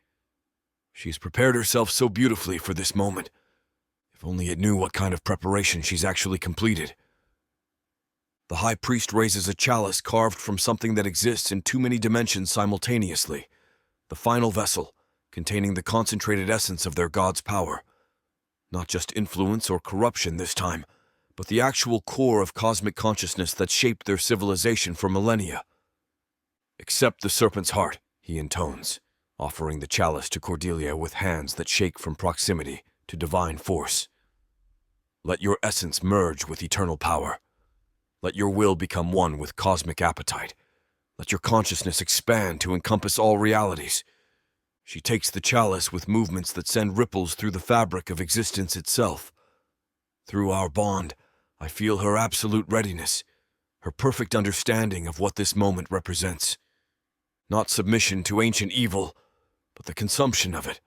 She's prepared herself so beautifully for this moment. If only it knew what kind of preparation she's actually completed. The high priest raises a chalice carved from something that exists in too many dimensions simultaneously, the final vessel, containing the concentrated essence of their god's power. Not just influence or corruption this time, but the actual core of cosmic consciousness that shaped their civilization for millennia. "Accept the Serpent's heart," he intones, offering the chalice to Cordelia with hands that shake from proximity to divine force. "Let your essence merge with eternal power. Let your will become one with cosmic appetite. Let your consciousness expand to encompass all realities." She takes the chalice with movements that send ripples through the fabric of existence itself. Through our bond, I feel her absolute readiness, her perfect understanding of what this moment represents. Not submission to ancient evil, but the consumption of it.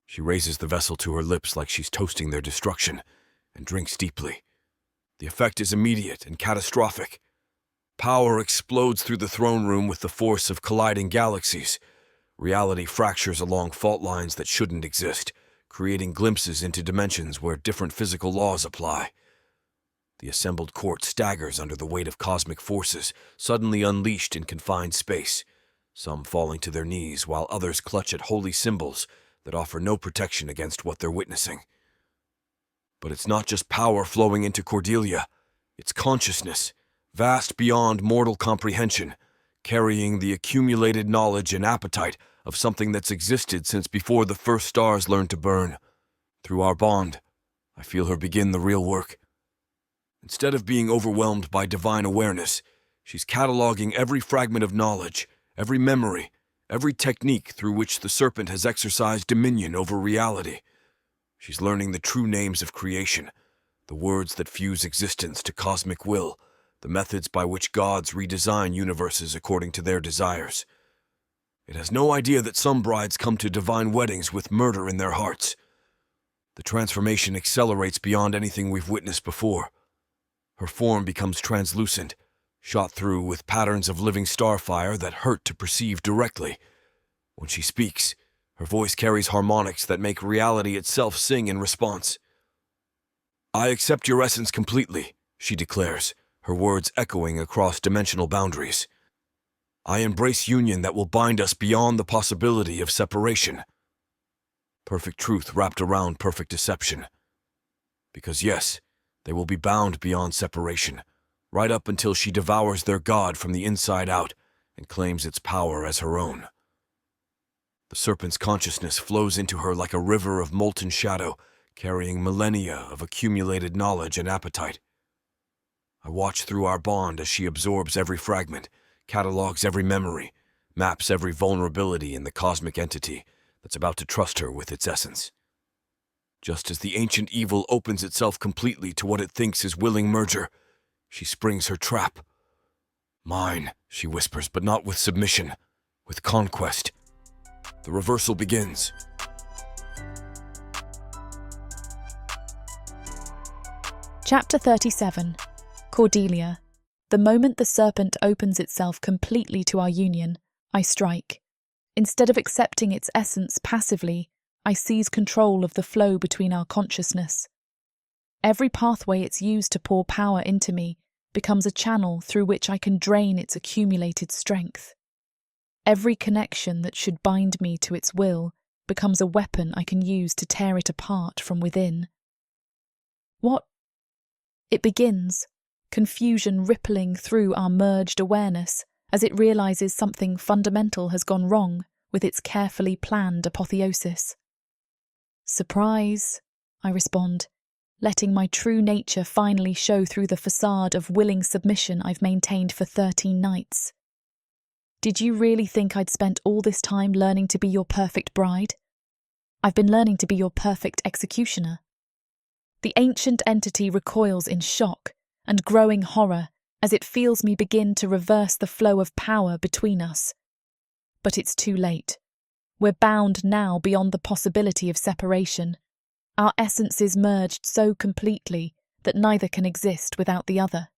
She raises the vessel to her lips like she's toasting their destruction, and drinks deeply. The effect is immediate and catastrophic. Power explodes through the throne room with the force of colliding galaxies. Reality fractures along fault lines that shouldn't exist, creating glimpses into dimensions where different physical laws apply. The assembled court staggers under the weight of cosmic forces, suddenly unleashed in confined space, some falling to their knees while others clutch at holy symbols that offer no protection against what they're witnessing. But it's not just power flowing into Cordelia, it's consciousness, vast beyond mortal comprehension, carrying the accumulated knowledge and appetite of something that's existed since before the first stars learned to burn. Through our bond, I feel her begin the real work. Instead of being overwhelmed by divine awareness, she's cataloging every fragment of knowledge, every memory, every technique through which the Serpent has exercised dominion over reality. She's learning the true names of creation, the words that fuse existence to cosmic will, the methods by which gods redesign universes according to their desires. It has no idea that some brides come to divine weddings with murder in their hearts. The transformation accelerates beyond anything we've witnessed before. Her form becomes translucent, shot through with patterns of living starfire that hurt to perceive directly. When she speaks, her voice carries harmonics that make reality itself sing in response. "I accept your essence completely," she declares, her words echoing across dimensional boundaries. "I embrace union that will bind us beyond the possibility of separation." Perfect truth wrapped around perfect deception. Because yes, they will be bound beyond separation, right up until she devours their god from the inside out and claims its power as her own. The Serpent's consciousness flows into her like a river of molten shadow, carrying millennia of accumulated knowledge and appetite. I watch through our bond as she absorbs every fragment, catalogs every memory, maps every vulnerability in the cosmic entity that's about to trust her with its essence. Just as the ancient evil opens itself completely to what it thinks is willing merger, she springs her trap. "Mine," she whispers, but not with submission, with conquest. The reversal begins. Chapter 37. Cordelia. The moment the Serpent opens itself completely to our union, I strike. Instead of accepting its essence passively, I seize control of the flow between our consciousness. Every pathway it's used to pour power into me becomes a channel through which I can drain its accumulated strength. Every connection that should bind me to its will becomes a weapon I can use to tear it apart from within. What? It begins, confusion rippling through our merged awareness as it realizes something fundamental has gone wrong with its carefully planned apotheosis. "Surprise," I respond, letting my true nature finally show through the facade of willing submission I've maintained for 13 nights. Did you really think I'd spent all this time learning to be your perfect bride? I've been learning to be your perfect executioner. The ancient entity recoils in shock and growing horror as it feels me begin to reverse the flow of power between us. But it's too late. We're bound now beyond the possibility of separation. Our essences merged so completely that neither can exist without the other.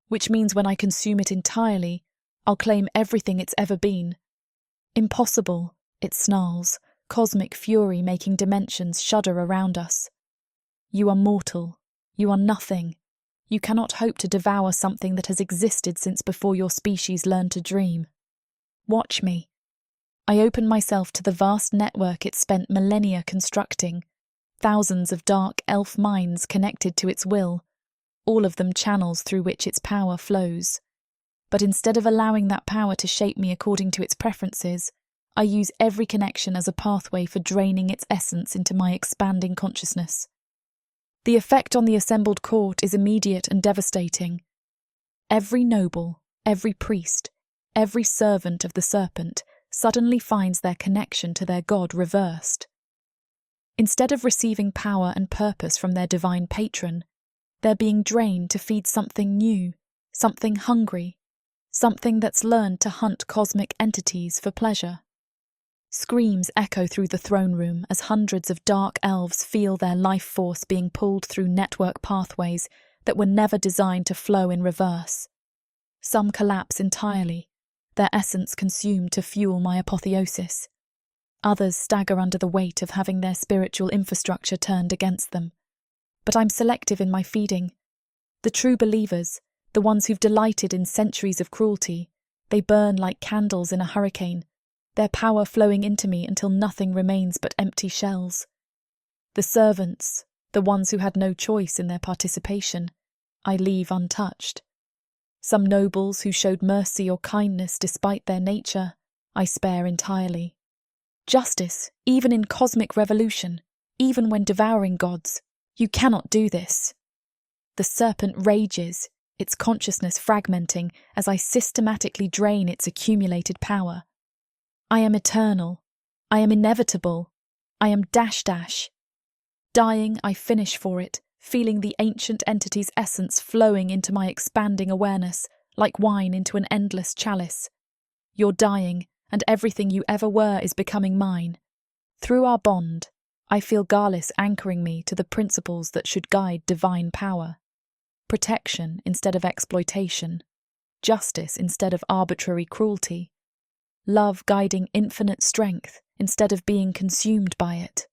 Which means when I consume it entirely, I'll claim everything it's ever been. Impossible, it snarls, cosmic fury making dimensions shudder around us. You are mortal. You are nothing. You cannot hope to devour something that has existed since before your species learned to dream. Watch me. I open myself to the vast network it spent millennia constructing, thousands of dark elf minds connected to its will, all of them channels through which its power flows. But instead of allowing that power to shape me according to its preferences, I use every connection as a pathway for draining its essence into my expanding consciousness. The effect on the assembled court is immediate and devastating. Every noble, every priest, every servant of the Serpent suddenly finds their connection to their god reversed. Instead of receiving power and purpose from their divine patron, they're being drained to feed something new, something hungry, something that's learned to hunt cosmic entities for pleasure. Screams echo through the throne room as hundreds of dark elves feel their life force being pulled through network pathways that were never designed to flow in reverse. Some collapse entirely, their essence consumed to fuel my apotheosis. Others stagger under the weight of having their spiritual infrastructure turned against them. But I'm selective in my feeding. The true believers, the ones who've delighted in centuries of cruelty, they burn like candles in a hurricane, their power flowing into me until nothing remains but empty shells. The servants, the ones who had no choice in their participation, I leave untouched. Some nobles who showed mercy or kindness despite their nature, I spare entirely. Justice, even in cosmic revolution, even when devouring gods, you cannot do this. The serpent rages, its consciousness fragmenting as I systematically drain its accumulated power. I am eternal. I am inevitable. I am dash. Dying, I finish for it, feeling the ancient entity's essence flowing into my expanding awareness, like wine into an endless chalice. You're dying, and everything you ever were is becoming mine. Through our bond, I feel Garlis anchoring me to the principles that should guide divine power. Protection instead of exploitation. Justice instead of arbitrary cruelty. Love guiding infinite strength instead of being consumed by it.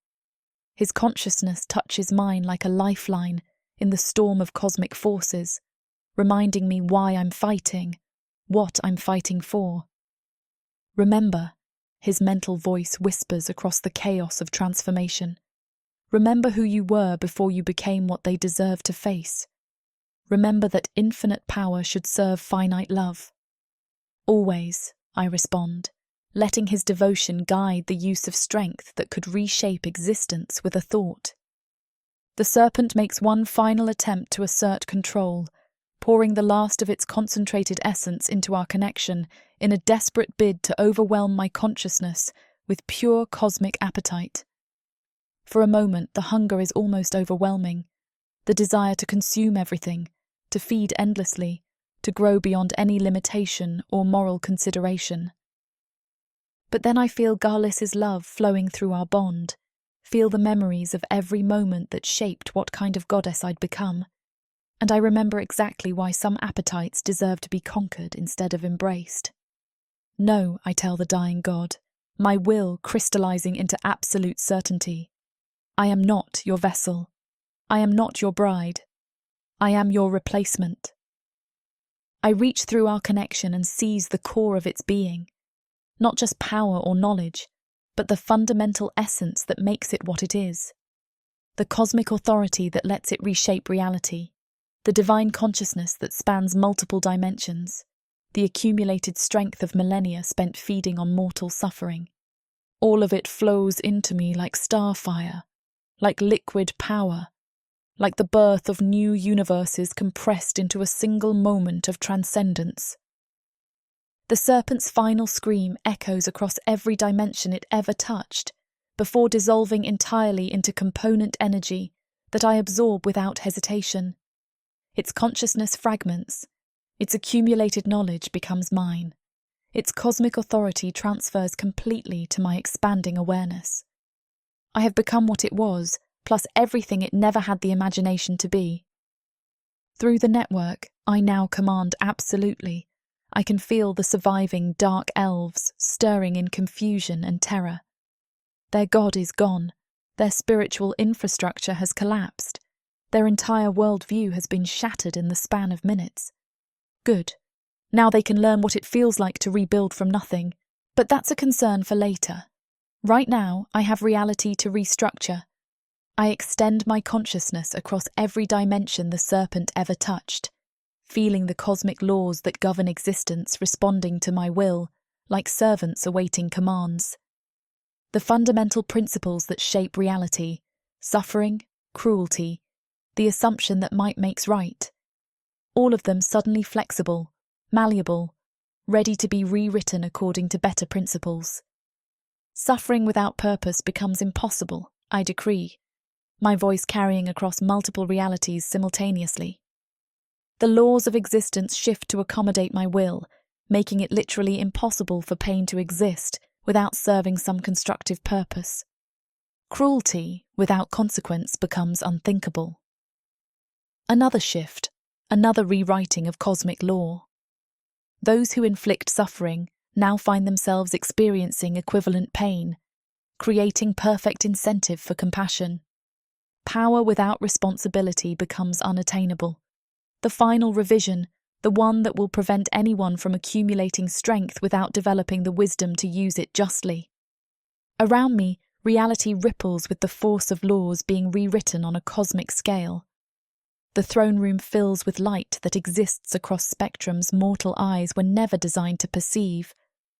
His consciousness touches mine like a lifeline in the storm of cosmic forces, reminding me why I'm fighting, what I'm fighting for. Remember, his mental voice whispers across the chaos of transformation. Remember who you were before you became what they deserve to face. Remember that infinite power should serve finite love. Always, I respond, letting his devotion guide the use of strength that could reshape existence with a thought. The serpent makes one final attempt to assert control, pouring the last of its concentrated essence into our connection in a desperate bid to overwhelm my consciousness with pure cosmic appetite. For a moment, the hunger is almost overwhelming, the desire to consume everything, to feed endlessly, to grow beyond any limitation or moral consideration. But then I feel Garlis's love flowing through our bond, feel the memories of every moment that shaped what kind of goddess I'd become, and I remember exactly why some appetites deserve to be conquered instead of embraced. No, I tell the dying god, my will crystallizing into absolute certainty. I am not your vessel. I am not your bride. I am your replacement. I reach through our connection and seize the core of its being, not just power or knowledge, but the fundamental essence that makes it what it is. The cosmic authority that lets it reshape reality, the divine consciousness that spans multiple dimensions, the accumulated strength of millennia spent feeding on mortal suffering. All of it flows into me like starfire, like liquid power, like the birth of new universes compressed into a single moment of transcendence. The serpent's final scream echoes across every dimension it ever touched, before dissolving entirely into component energy that I absorb without hesitation. Its consciousness fragments, its accumulated knowledge becomes mine, its cosmic authority transfers completely to my expanding awareness. I have become what it was, plus everything it never had the imagination to be. Through the network, I now command absolutely. I can feel the surviving dark elves stirring in confusion and terror. Their god is gone, their spiritual infrastructure has collapsed, their entire worldview has been shattered in the span of minutes. Good. Now they can learn what it feels like to rebuild from nothing, but that's a concern for later. Right now, I have reality to restructure. I extend my consciousness across every dimension the serpent ever touched, feeling the cosmic laws that govern existence responding to my will, like servants awaiting commands. The fundamental principles that shape reality, suffering, cruelty, the assumption that might makes right, all of them suddenly flexible, malleable, ready to be rewritten according to better principles. Suffering without purpose becomes impossible, I decree, my voice carrying across multiple realities simultaneously. The laws of existence shift to accommodate my will, making it literally impossible for pain to exist without serving some constructive purpose. Cruelty without consequence becomes unthinkable. Another shift, another rewriting of cosmic law. Those who inflict suffering now find themselves experiencing equivalent pain, creating perfect incentive for compassion. Power without responsibility becomes unattainable. The final revision, the one that will prevent anyone from accumulating strength without developing the wisdom to use it justly. Around me, reality ripples with the force of laws being rewritten on a cosmic scale. The throne room fills with light that exists across spectrums mortal eyes were never designed to perceive,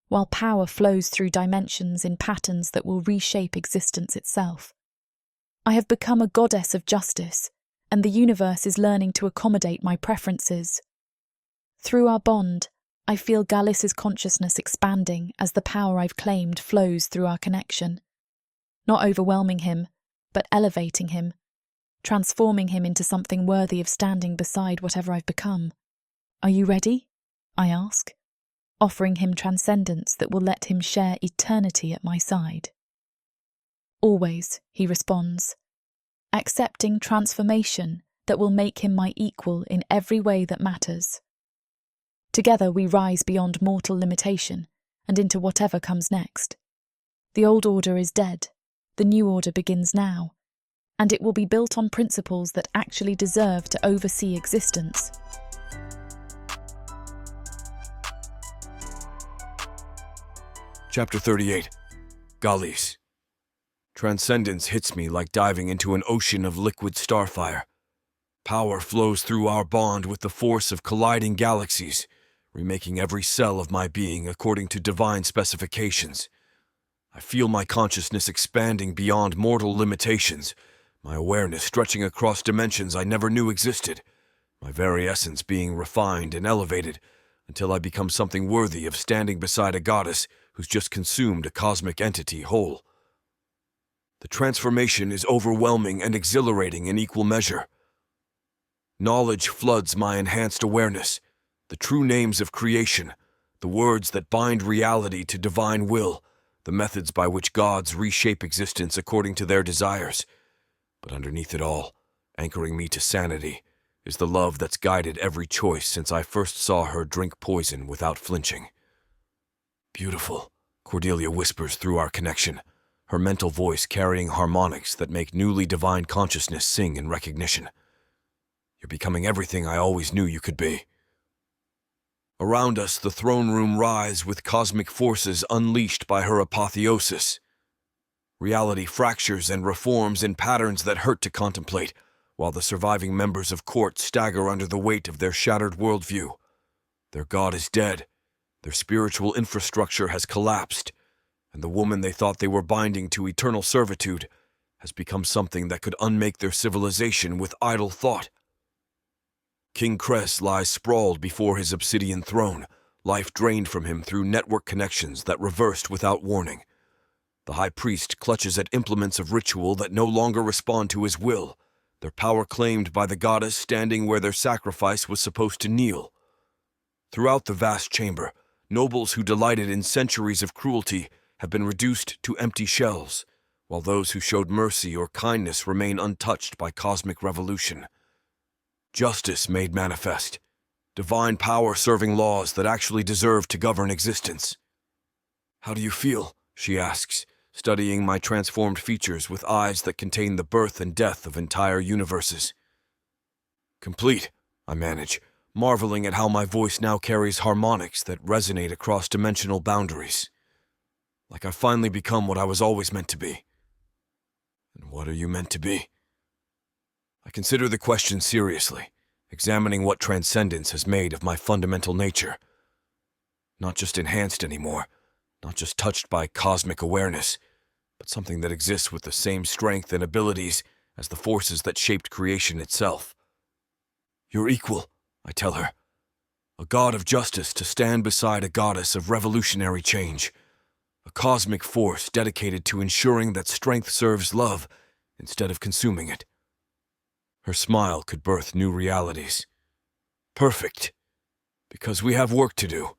while power flows through dimensions in patterns that will reshape existence itself. I have become a goddess of justice, and the universe is learning to accommodate my preferences. Through our bond, I feel Gallis's consciousness expanding as the power I've claimed flows through our connection. Not overwhelming him, but elevating him, transforming him into something worthy of standing beside whatever I've become. Are you ready? I ask, offering him transcendence that will let him share eternity at my side. Always, he responds, accepting transformation that will make him my equal in every way that matters. Together we rise beyond mortal limitation and into whatever comes next. The old order is dead, the new order begins now, and it will be built on principles that actually deserve to oversee existence. Chapter 38. Gallis. Transcendence hits me like diving into an ocean of liquid starfire. Power flows through our bond with the force of colliding galaxies, remaking every cell of my being according to divine specifications. I feel my consciousness expanding beyond mortal limitations, my awareness stretching across dimensions I never knew existed, my very essence being refined and elevated until I become something worthy of standing beside a goddess who's just consumed a cosmic entity whole. The transformation is overwhelming and exhilarating in equal measure. Knowledge floods my enhanced awareness, the true names of creation, the words that bind reality to divine will, the methods by which gods reshape existence according to their desires. But underneath it all, anchoring me to sanity, is the love that's guided every choice since I first saw her drink poison without flinching. Beautiful, Cordelia whispers through our connection, her mental voice carrying harmonics that make newly divine consciousness sing in recognition. You're becoming everything I always knew you could be. Around us, the throne room writhes with cosmic forces unleashed by her apotheosis. Reality fractures and reforms in patterns that hurt to contemplate, while the surviving members of court stagger under the weight of their shattered worldview. Their god is dead, their spiritual infrastructure has collapsed, and the woman they thought they were binding to eternal servitude has become something that could unmake their civilization with idle thought. King Cress lies sprawled before his obsidian throne, life drained from him through network connections that reversed without warning. The high priest clutches at implements of ritual that no longer respond to his will, their power claimed by the goddess standing where their sacrifice was supposed to kneel. Throughout the vast chamber, nobles who delighted in centuries of cruelty have been reduced to empty shells, while those who showed mercy or kindness remain untouched by cosmic revolution. Justice made manifest, divine power serving laws that actually deserve to govern existence. "How do you feel?" she asks, studying my transformed features with eyes that contain the birth and death of entire universes. "Complete," I manage, marveling at how my voice now carries harmonics that resonate across dimensional boundaries. Like I've finally become what I was always meant to be. And what are you meant to be? I consider the question seriously, examining what transcendence has made of my fundamental nature. Not just enhanced anymore, not just touched by cosmic awareness, but something that exists with the same strength and abilities as the forces that shaped creation itself. "You're equal," I tell her. "A god of justice to stand beside a goddess of revolutionary change. A cosmic force dedicated to ensuring that strength serves love instead of consuming it." Her smile could birth new realities. "Perfect. Because we have work to do."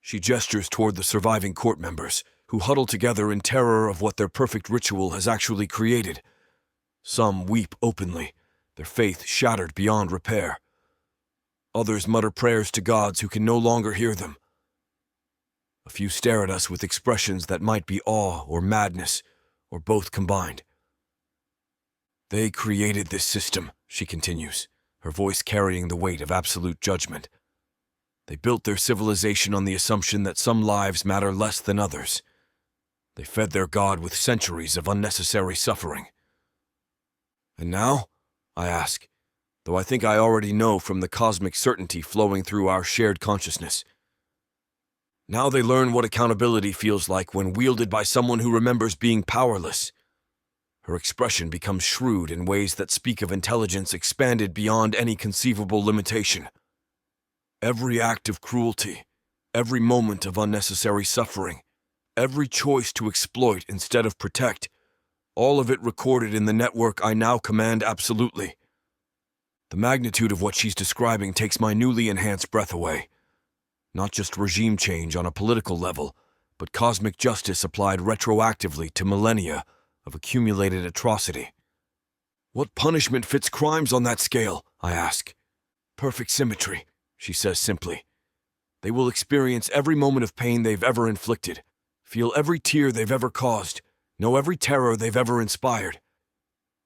She gestures toward the surviving court members, who huddle together in terror of what their perfect ritual has actually created. Some weep openly, their faith shattered beyond repair. Others mutter prayers to gods who can no longer hear them. A few stare at us with expressions that might be awe or madness, or both combined. "They created this system," she continues, her voice carrying the weight of absolute judgment. "They built their civilization on the assumption that some lives matter less than others. They fed their god with centuries of unnecessary suffering. And now?" I ask, though I think I already know from the cosmic certainty flowing through our shared consciousness. Now they learn what accountability feels like when wielded by someone who remembers being powerless. Her expression becomes shrewd in ways that speak of intelligence expanded beyond any conceivable limitation. Every act of cruelty, every moment of unnecessary suffering, every choice to exploit instead of protect, all of it recorded in the network I now command absolutely. The magnitude of what she's describing takes my newly enhanced breath away. Not just regime change on a political level, but cosmic justice applied retroactively to millennia of accumulated atrocity. "What punishment fits crimes on that scale?" I ask. "Perfect symmetry," she says simply. "They will experience every moment of pain they've ever inflicted, feel every tear they've ever caused, know every terror they've ever inspired.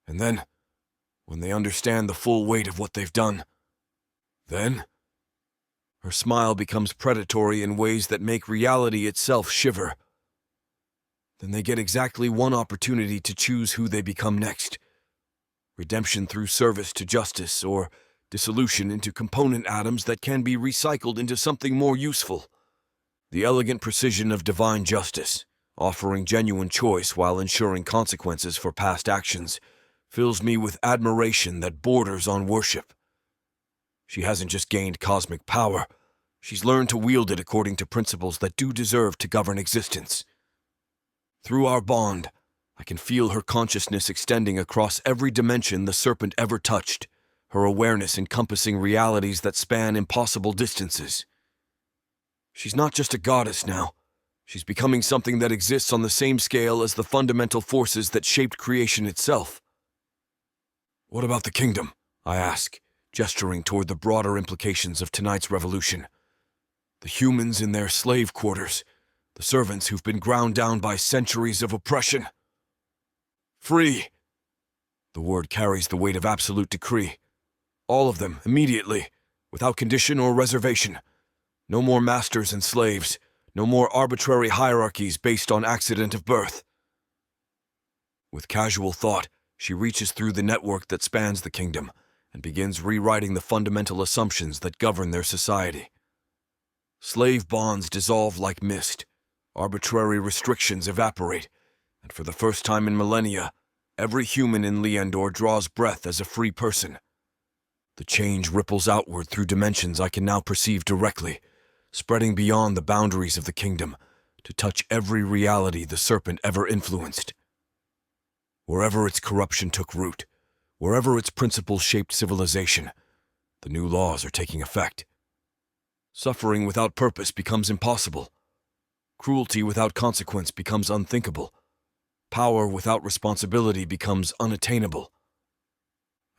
And then, when they understand the full weight of what they've done, then..." Her smile becomes predatory in ways that make reality itself shiver. "Then they get exactly one opportunity to choose who they become next. Redemption through service to justice, or dissolution into component atoms that can be recycled into something more useful. The elegant precision of divine justice, offering genuine choice while ensuring consequences for past actions, fills me with admiration that borders on worship. She hasn't just gained cosmic power, she's learned to wield it according to principles that do deserve to govern existence. Through our bond, I can feel her consciousness extending across every dimension the Serpent ever touched, her awareness encompassing realities that span impossible distances. She's not just a goddess now. She's becoming something that exists on the same scale as the fundamental forces that shaped creation itself. "What about the kingdom?" I ask, gesturing toward the broader implications of tonight's revolution. The humans in their slave quarters, the servants who've been ground down by centuries of oppression. "Free!" The word carries the weight of absolute decree. All of them, immediately, without condition or reservation. No more masters and slaves, no more arbitrary hierarchies based on accident of birth. With casual thought, she reaches through the network that spans the kingdom and begins rewriting the fundamental assumptions that govern their society. Slave bonds dissolve like mist, arbitrary restrictions evaporate, and for the first time in millennia, Every human in Leandor draws breath as a free person. The change ripples outward through dimensions I can now perceive directly, spreading beyond the boundaries of the kingdom to touch every reality the Serpent ever influenced. Wherever its corruption took root, wherever its principles shaped civilization, the new laws are taking effect. Suffering without purpose becomes impossible. Cruelty without consequence becomes unthinkable. Power without responsibility becomes unattainable.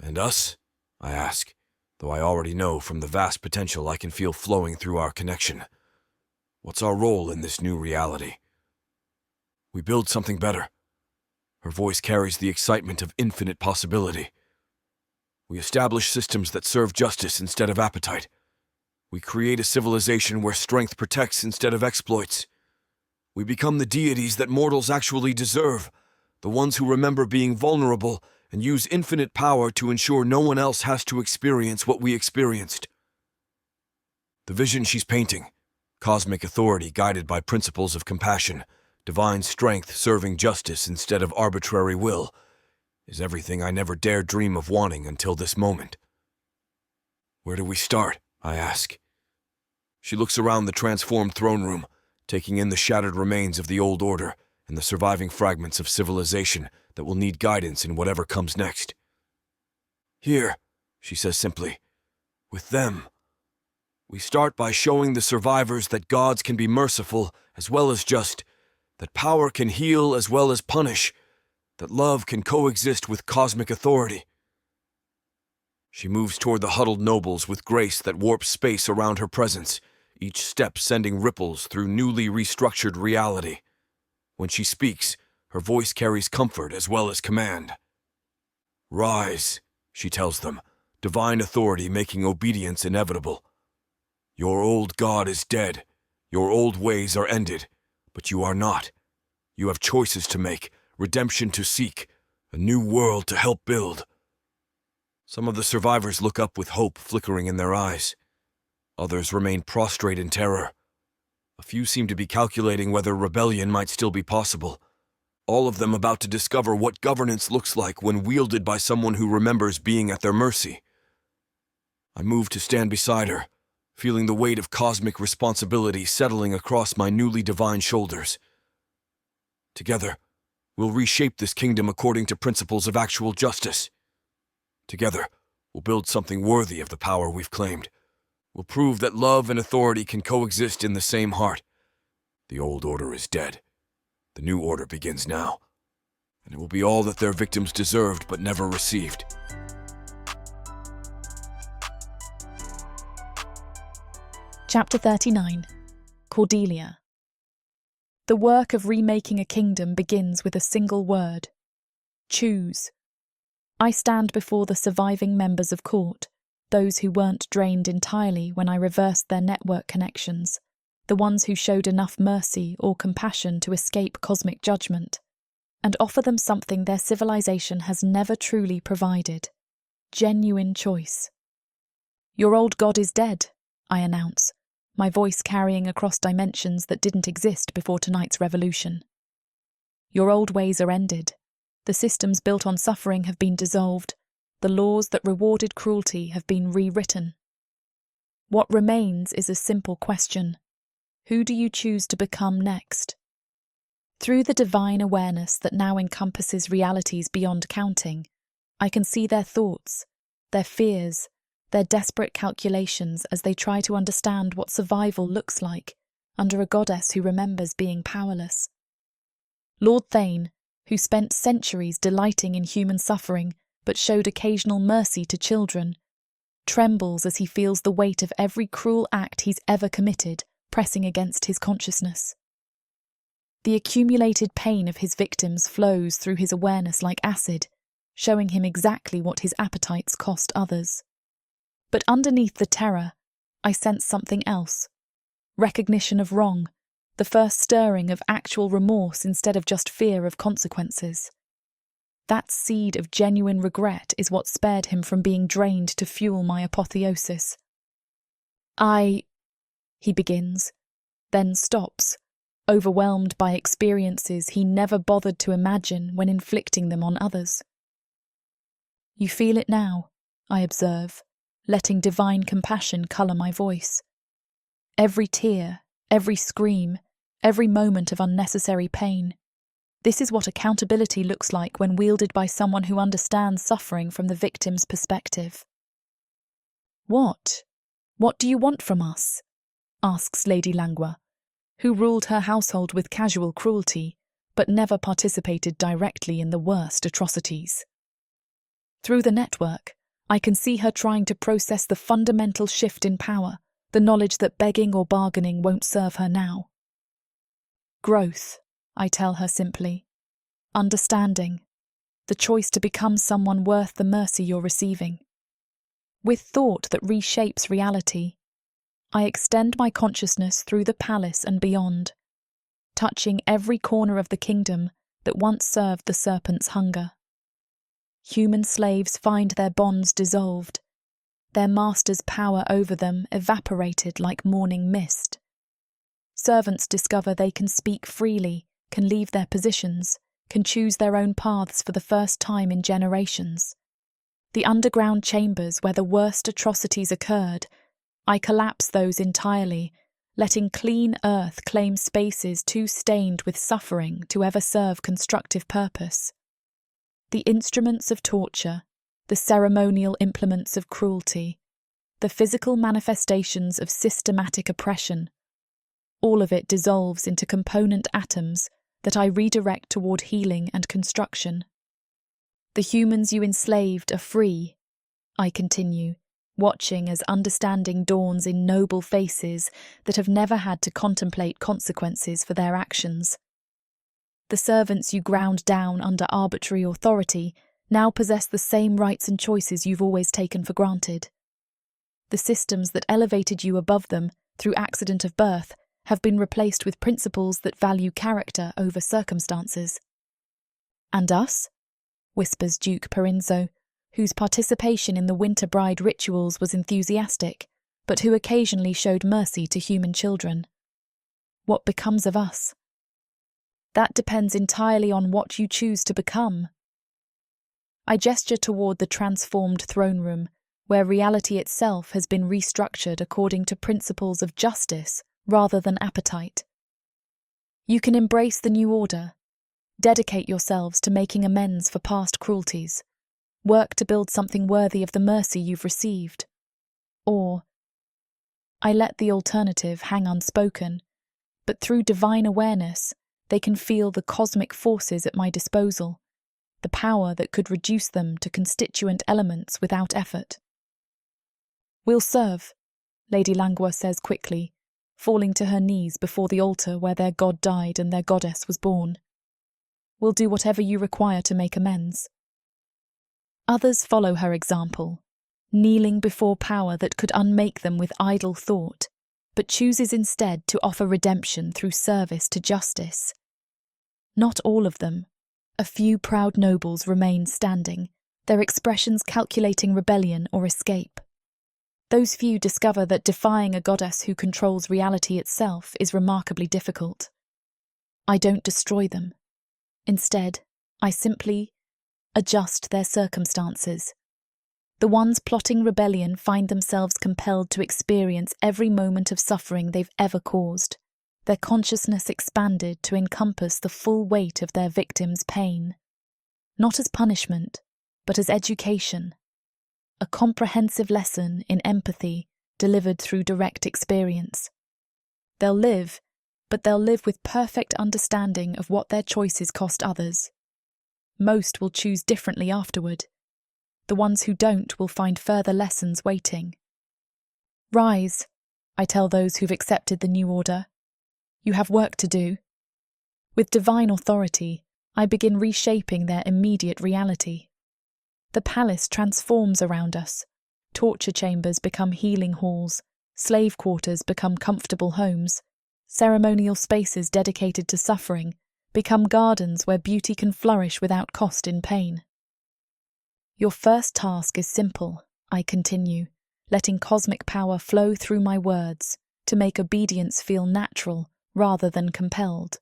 And us? I ask, though I already know from the vast potential I can feel flowing through our connection. What's our role in this new reality? We build something better. Her voice carries the excitement of infinite possibility. We establish systems that serve justice instead of appetite. We create a civilization where strength protects instead of exploits. We become the deities that mortals actually deserve, the ones who remember being vulnerable and use infinite power to ensure no one else has to experience what we experienced. The vision she's painting, cosmic authority guided by principles of compassion, divine strength serving justice instead of arbitrary will, is everything I never dared dream of wanting until this moment. Where do we start? I ask. She looks around the transformed throne room, taking in the shattered remains of the old order and the surviving fragments of civilization that will need guidance in whatever comes next. Here, she says simply, with them. We start by showing the survivors that gods can be merciful as well as just, that power can heal as well as punish, that love can coexist with cosmic authority. She moves toward the huddled nobles with grace that warps space around her presence, each step sending ripples through newly restructured reality. When she speaks, her voice carries comfort as well as command. Rise, she tells them, divine authority making obedience inevitable. Your old god is dead, your old ways are ended, but you are not. You have choices to make, redemption to seek, a new world to help build. Some of the survivors look up with hope flickering in their eyes. Others remain prostrate in terror. A few seem to be calculating whether rebellion might still be possible. All of them about to discover what governance looks like when wielded by someone who remembers being at their mercy. I move to stand beside her, feeling the weight of cosmic responsibility settling across my newly divine shoulders. Together, we'll reshape this kingdom according to principles of actual justice. Together, we'll build something worthy of the power we've claimed. We'll prove that love and authority can coexist in the same heart. The old order is dead. The new order begins now. And it will be all that their victims deserved but never received. Chapter 39. Cordelia. The work of remaking a kingdom begins with a single word. Choose. I stand before the surviving members of court, those who weren't drained entirely when I reversed their network connections, the ones who showed enough mercy or compassion to escape cosmic judgment, and offer them something their civilization has never truly provided: genuine choice. Your old god is dead, I announce, my voice carrying across dimensions that didn't exist before tonight's revolution. Your old ways are ended. The systems built on suffering have been dissolved. The laws that rewarded cruelty have been rewritten. What remains is a simple question. Who do you choose to become next? Through the divine awareness that now encompasses realities beyond counting, I can see their thoughts, their fears, their desperate calculations as they try to understand what survival looks like under a goddess who remembers being powerless. Lord Thane, who spent centuries delighting in human suffering but showed occasional mercy to children, trembles as he feels the weight of every cruel act he's ever committed pressing against his consciousness. The accumulated pain of his victims flows through his awareness like acid, showing him exactly what his appetites cost others. But underneath the terror, I sense something else. Recognition of wrong, the first stirring of actual remorse instead of just fear of consequences. That seed of genuine regret is what spared him from being drained to fuel my apotheosis. He begins, then stops, overwhelmed by experiences he never bothered to imagine when inflicting them on others. You feel it now, I observe, letting divine compassion colour my voice. Every tear, every scream, every moment of unnecessary pain. This is what accountability looks like when wielded by someone who understands suffering from the victim's perspective. What do you want from us? Asks Lady Langua, who ruled her household with casual cruelty, but never participated directly in the worst atrocities. Through the network, I can see her trying to process the fundamental shift in power, the knowledge that begging or bargaining won't serve her now. Growth, I tell her simply. Understanding. The choice to become someone worth the mercy you're receiving. With thought that reshapes reality, I extend my consciousness through the palace and beyond, touching every corner of the kingdom that once served the serpent's hunger. Human slaves find their bonds dissolved, their master's power over them evaporated like morning mist. Servants discover they can speak freely, can leave their positions, can choose their own paths for the first time in generations. The underground chambers where the worst atrocities occurred, I collapse those entirely, letting clean earth claim spaces too stained with suffering to ever serve constructive purpose. The instruments of torture, the ceremonial implements of cruelty, the physical manifestations of systematic oppression, all of it dissolves into component atoms that I redirect toward healing and construction. The humans you enslaved are free, I continue, watching as understanding dawns in noble faces that have never had to contemplate consequences for their actions. The servants you ground down under arbitrary authority now possess the same rights and choices you've always taken for granted. The systems that elevated you above them through accident of birth have been replaced with principles that value character over circumstances. And us? Whispers Duke Perenzo, whose participation in the Winter Bride rituals was enthusiastic, but who occasionally showed mercy to human children. What becomes of us? That depends entirely on what you choose to become. I gesture toward the transformed throne room, where reality itself has been restructured according to principles of justice rather than appetite. You can embrace the new order, dedicate yourselves to making amends for past cruelties, work to build something worthy of the mercy you've received. Or, I let the alternative hang unspoken, but through divine awareness, they can feel the cosmic forces at my disposal, the power that could reduce them to constituent elements without effort. We'll serve, Lady Langua says quickly, falling to her knees before the altar where their god died and their goddess was born. We'll do whatever you require to make amends. Others follow her example, kneeling before power that could unmake them with idle thought, but chooses instead to offer redemption through service to justice. Not all of them. A few proud nobles remain standing, their expressions calculating rebellion or escape. Those few discover that defying a goddess who controls reality itself is remarkably difficult. I don't destroy them. Instead, I simply adjust their circumstances. The ones plotting rebellion find themselves compelled to experience every moment of suffering they've ever caused, their consciousness expanded to encompass the full weight of their victim's pain. Not as punishment, but as education. A comprehensive lesson in empathy delivered through direct experience. They'll live, but they'll live with perfect understanding of what their choices cost others. Most will choose differently afterward. The ones who don't will find further lessons waiting. Rise, I tell those who've accepted the new order. You have work to do. With divine authority, I begin reshaping their immediate reality. The palace transforms around us. Torture chambers become healing halls, slave quarters become comfortable homes, ceremonial spaces dedicated to suffering become gardens where beauty can flourish without cost in pain. Your first task is simple, I continue, letting cosmic power flow through my words to make obedience feel natural rather than compelled.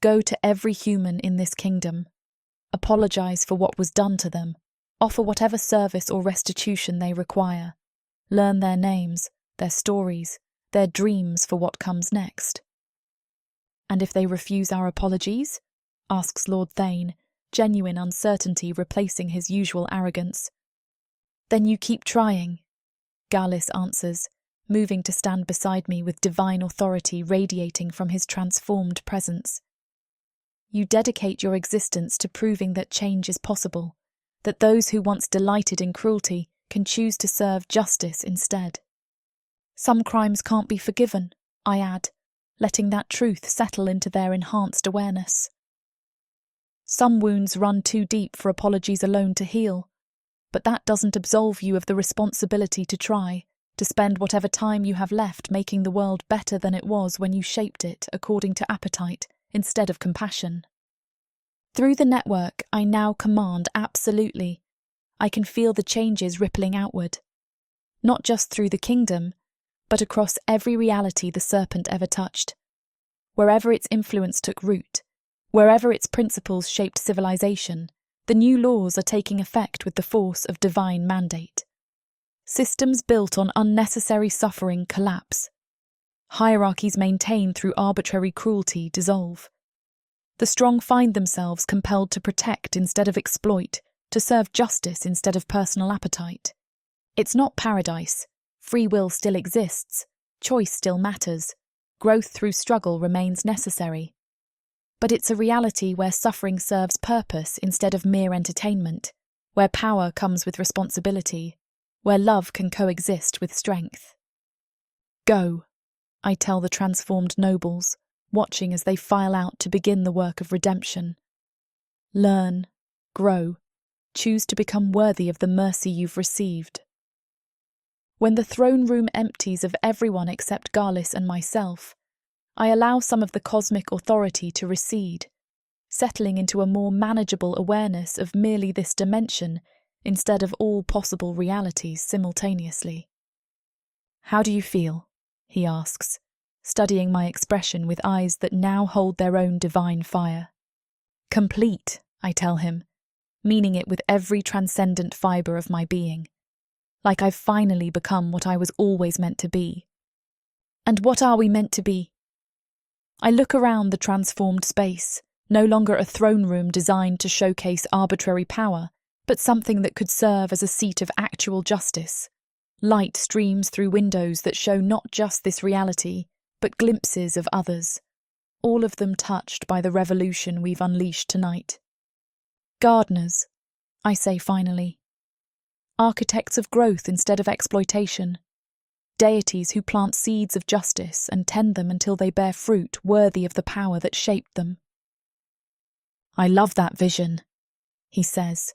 Go to every human in this kingdom, apologize for what was done to them, offer whatever service or restitution they require, learn their names, their stories, their dreams for what comes next. And if they refuse our apologies? Asks Lord Thane, genuine uncertainty replacing his usual arrogance. Then you keep trying, Galis answers, moving to stand beside me with divine authority radiating from his transformed presence. You dedicate your existence to proving that change is possible, that those who once delighted in cruelty can choose to serve justice instead. Some crimes can't be forgiven, I add, letting that truth settle into their enhanced awareness. Some wounds run too deep for apologies alone to heal, but that doesn't absolve you of the responsibility to try, to spend whatever time you have left making the world better than it was when you shaped it according to appetite instead of compassion. Through the network, I now command absolutely. I can feel the changes rippling outward, not just through the kingdom, but across every reality the Serpent ever touched. Wherever its influence took root, wherever its principles shaped civilization, the new laws are taking effect with the force of divine mandate. Systems built on unnecessary suffering collapse. Hierarchies maintained through arbitrary cruelty dissolve. The strong find themselves compelled to protect instead of exploit, to serve justice instead of personal appetite. It's not paradise. Free will still exists. Choice still matters. Growth through struggle remains necessary. But it's a reality where suffering serves purpose instead of mere entertainment, where power comes with responsibility, where love can coexist with strength. Go, I tell the transformed nobles, watching as they file out to begin the work of redemption. Learn, grow, choose to become worthy of the mercy you've received. When the throne room empties of everyone except Galis and myself, I allow some of the cosmic authority to recede, settling into a more manageable awareness of merely this dimension instead of all possible realities simultaneously. How do you feel? He asks, studying my expression with eyes that now hold their own divine fire. Complete, I tell him, meaning it with every transcendent fibre of my being, like I've finally become what I was always meant to be. And what are we meant to be? I look around the transformed space, no longer a throne room designed to showcase arbitrary power, but something that could serve as a seat of actual justice. Light streams through windows that show not just this reality, but glimpses of others, all of them touched by the revolution we've unleashed tonight. Gardeners, I say finally. Architects of growth instead of exploitation. Deities who plant seeds of justice and tend them until they bear fruit worthy of the power that shaped them. I love that vision, he says,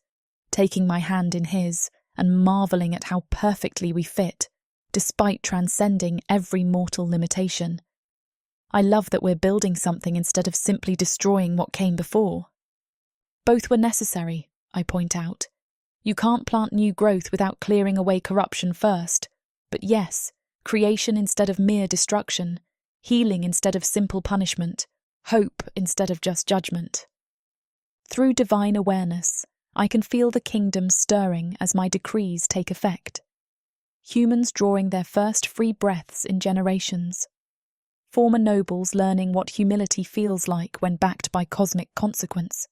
taking my hand in his and marvelling at how perfectly we fit, despite transcending every mortal limitation. I love that we're building something instead of simply destroying what came before. Both were necessary, I point out. You can't plant new growth without clearing away corruption first. But yes, creation instead of mere destruction, healing instead of simple punishment, hope instead of just judgment. Through divine awareness, I can feel the kingdom stirring as my decrees take effect. Humans drawing their first free breaths in generations. Former nobles learning what humility feels like when backed by cosmic consequence.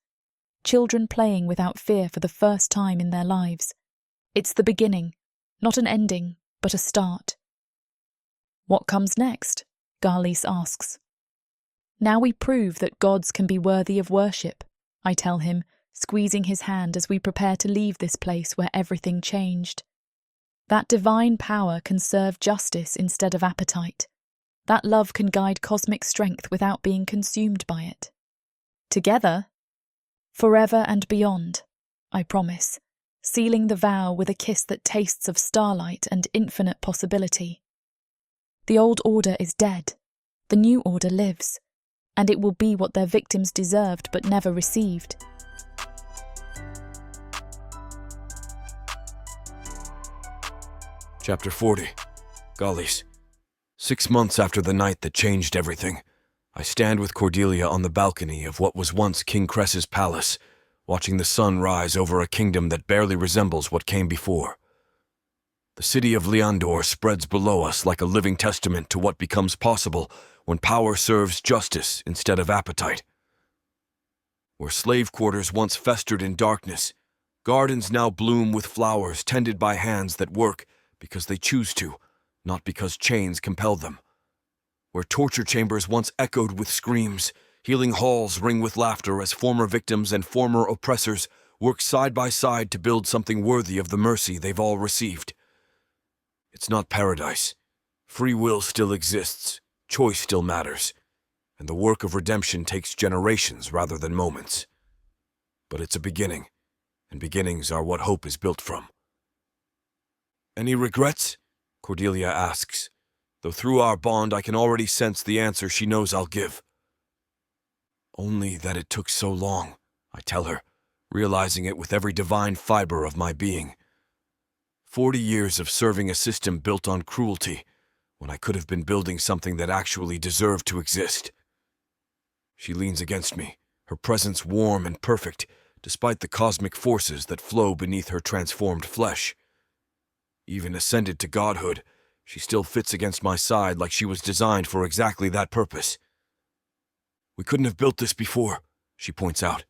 Children playing without fear for the first time in their lives. It's the beginning, not an ending, but a start. What comes next? Galis asks. Now we prove that gods can be worthy of worship, I tell him, squeezing his hand as we prepare to leave this place where everything changed. That divine power can serve justice instead of appetite. That love can guide cosmic strength without being consumed by it. Together, forever and beyond, I promise, sealing the vow with a kiss that tastes of starlight and infinite possibility. The old order is dead, the new order lives, and it will be what their victims deserved but never received. Chapter 40. Galis. 6 months after the night that changed everything, I stand with Cordelia on the balcony of what was once King Cress's palace, watching the sun rise over a kingdom that barely resembles what came before. The city of Leandor spreads below us like a living testament to what becomes possible when power serves justice instead of appetite. Where slave quarters once festered in darkness, gardens now bloom with flowers tended by hands that work because they choose to, not because chains compel them. Where torture chambers once echoed with screams, healing halls ring with laughter as former victims and former oppressors work side by side to build something worthy of the mercy they've all received. It's not paradise. Free will still exists, choice still matters, and the work of redemption takes generations rather than moments. But it's a beginning, and beginnings are what hope is built from. "Any regrets?" Cordelia asks, though through our bond I can already sense the answer she knows I'll give. "Only that it took so long," I tell her, realizing it with every divine fiber of my being. 40 years of serving a system built on cruelty, when I could have been building something that actually deserved to exist. She leans against me, her presence warm and perfect, despite the cosmic forces that flow beneath her transformed flesh. Even ascended to godhood, she still fits against my side like she was designed for exactly that purpose. "We couldn't have built this before," she points out.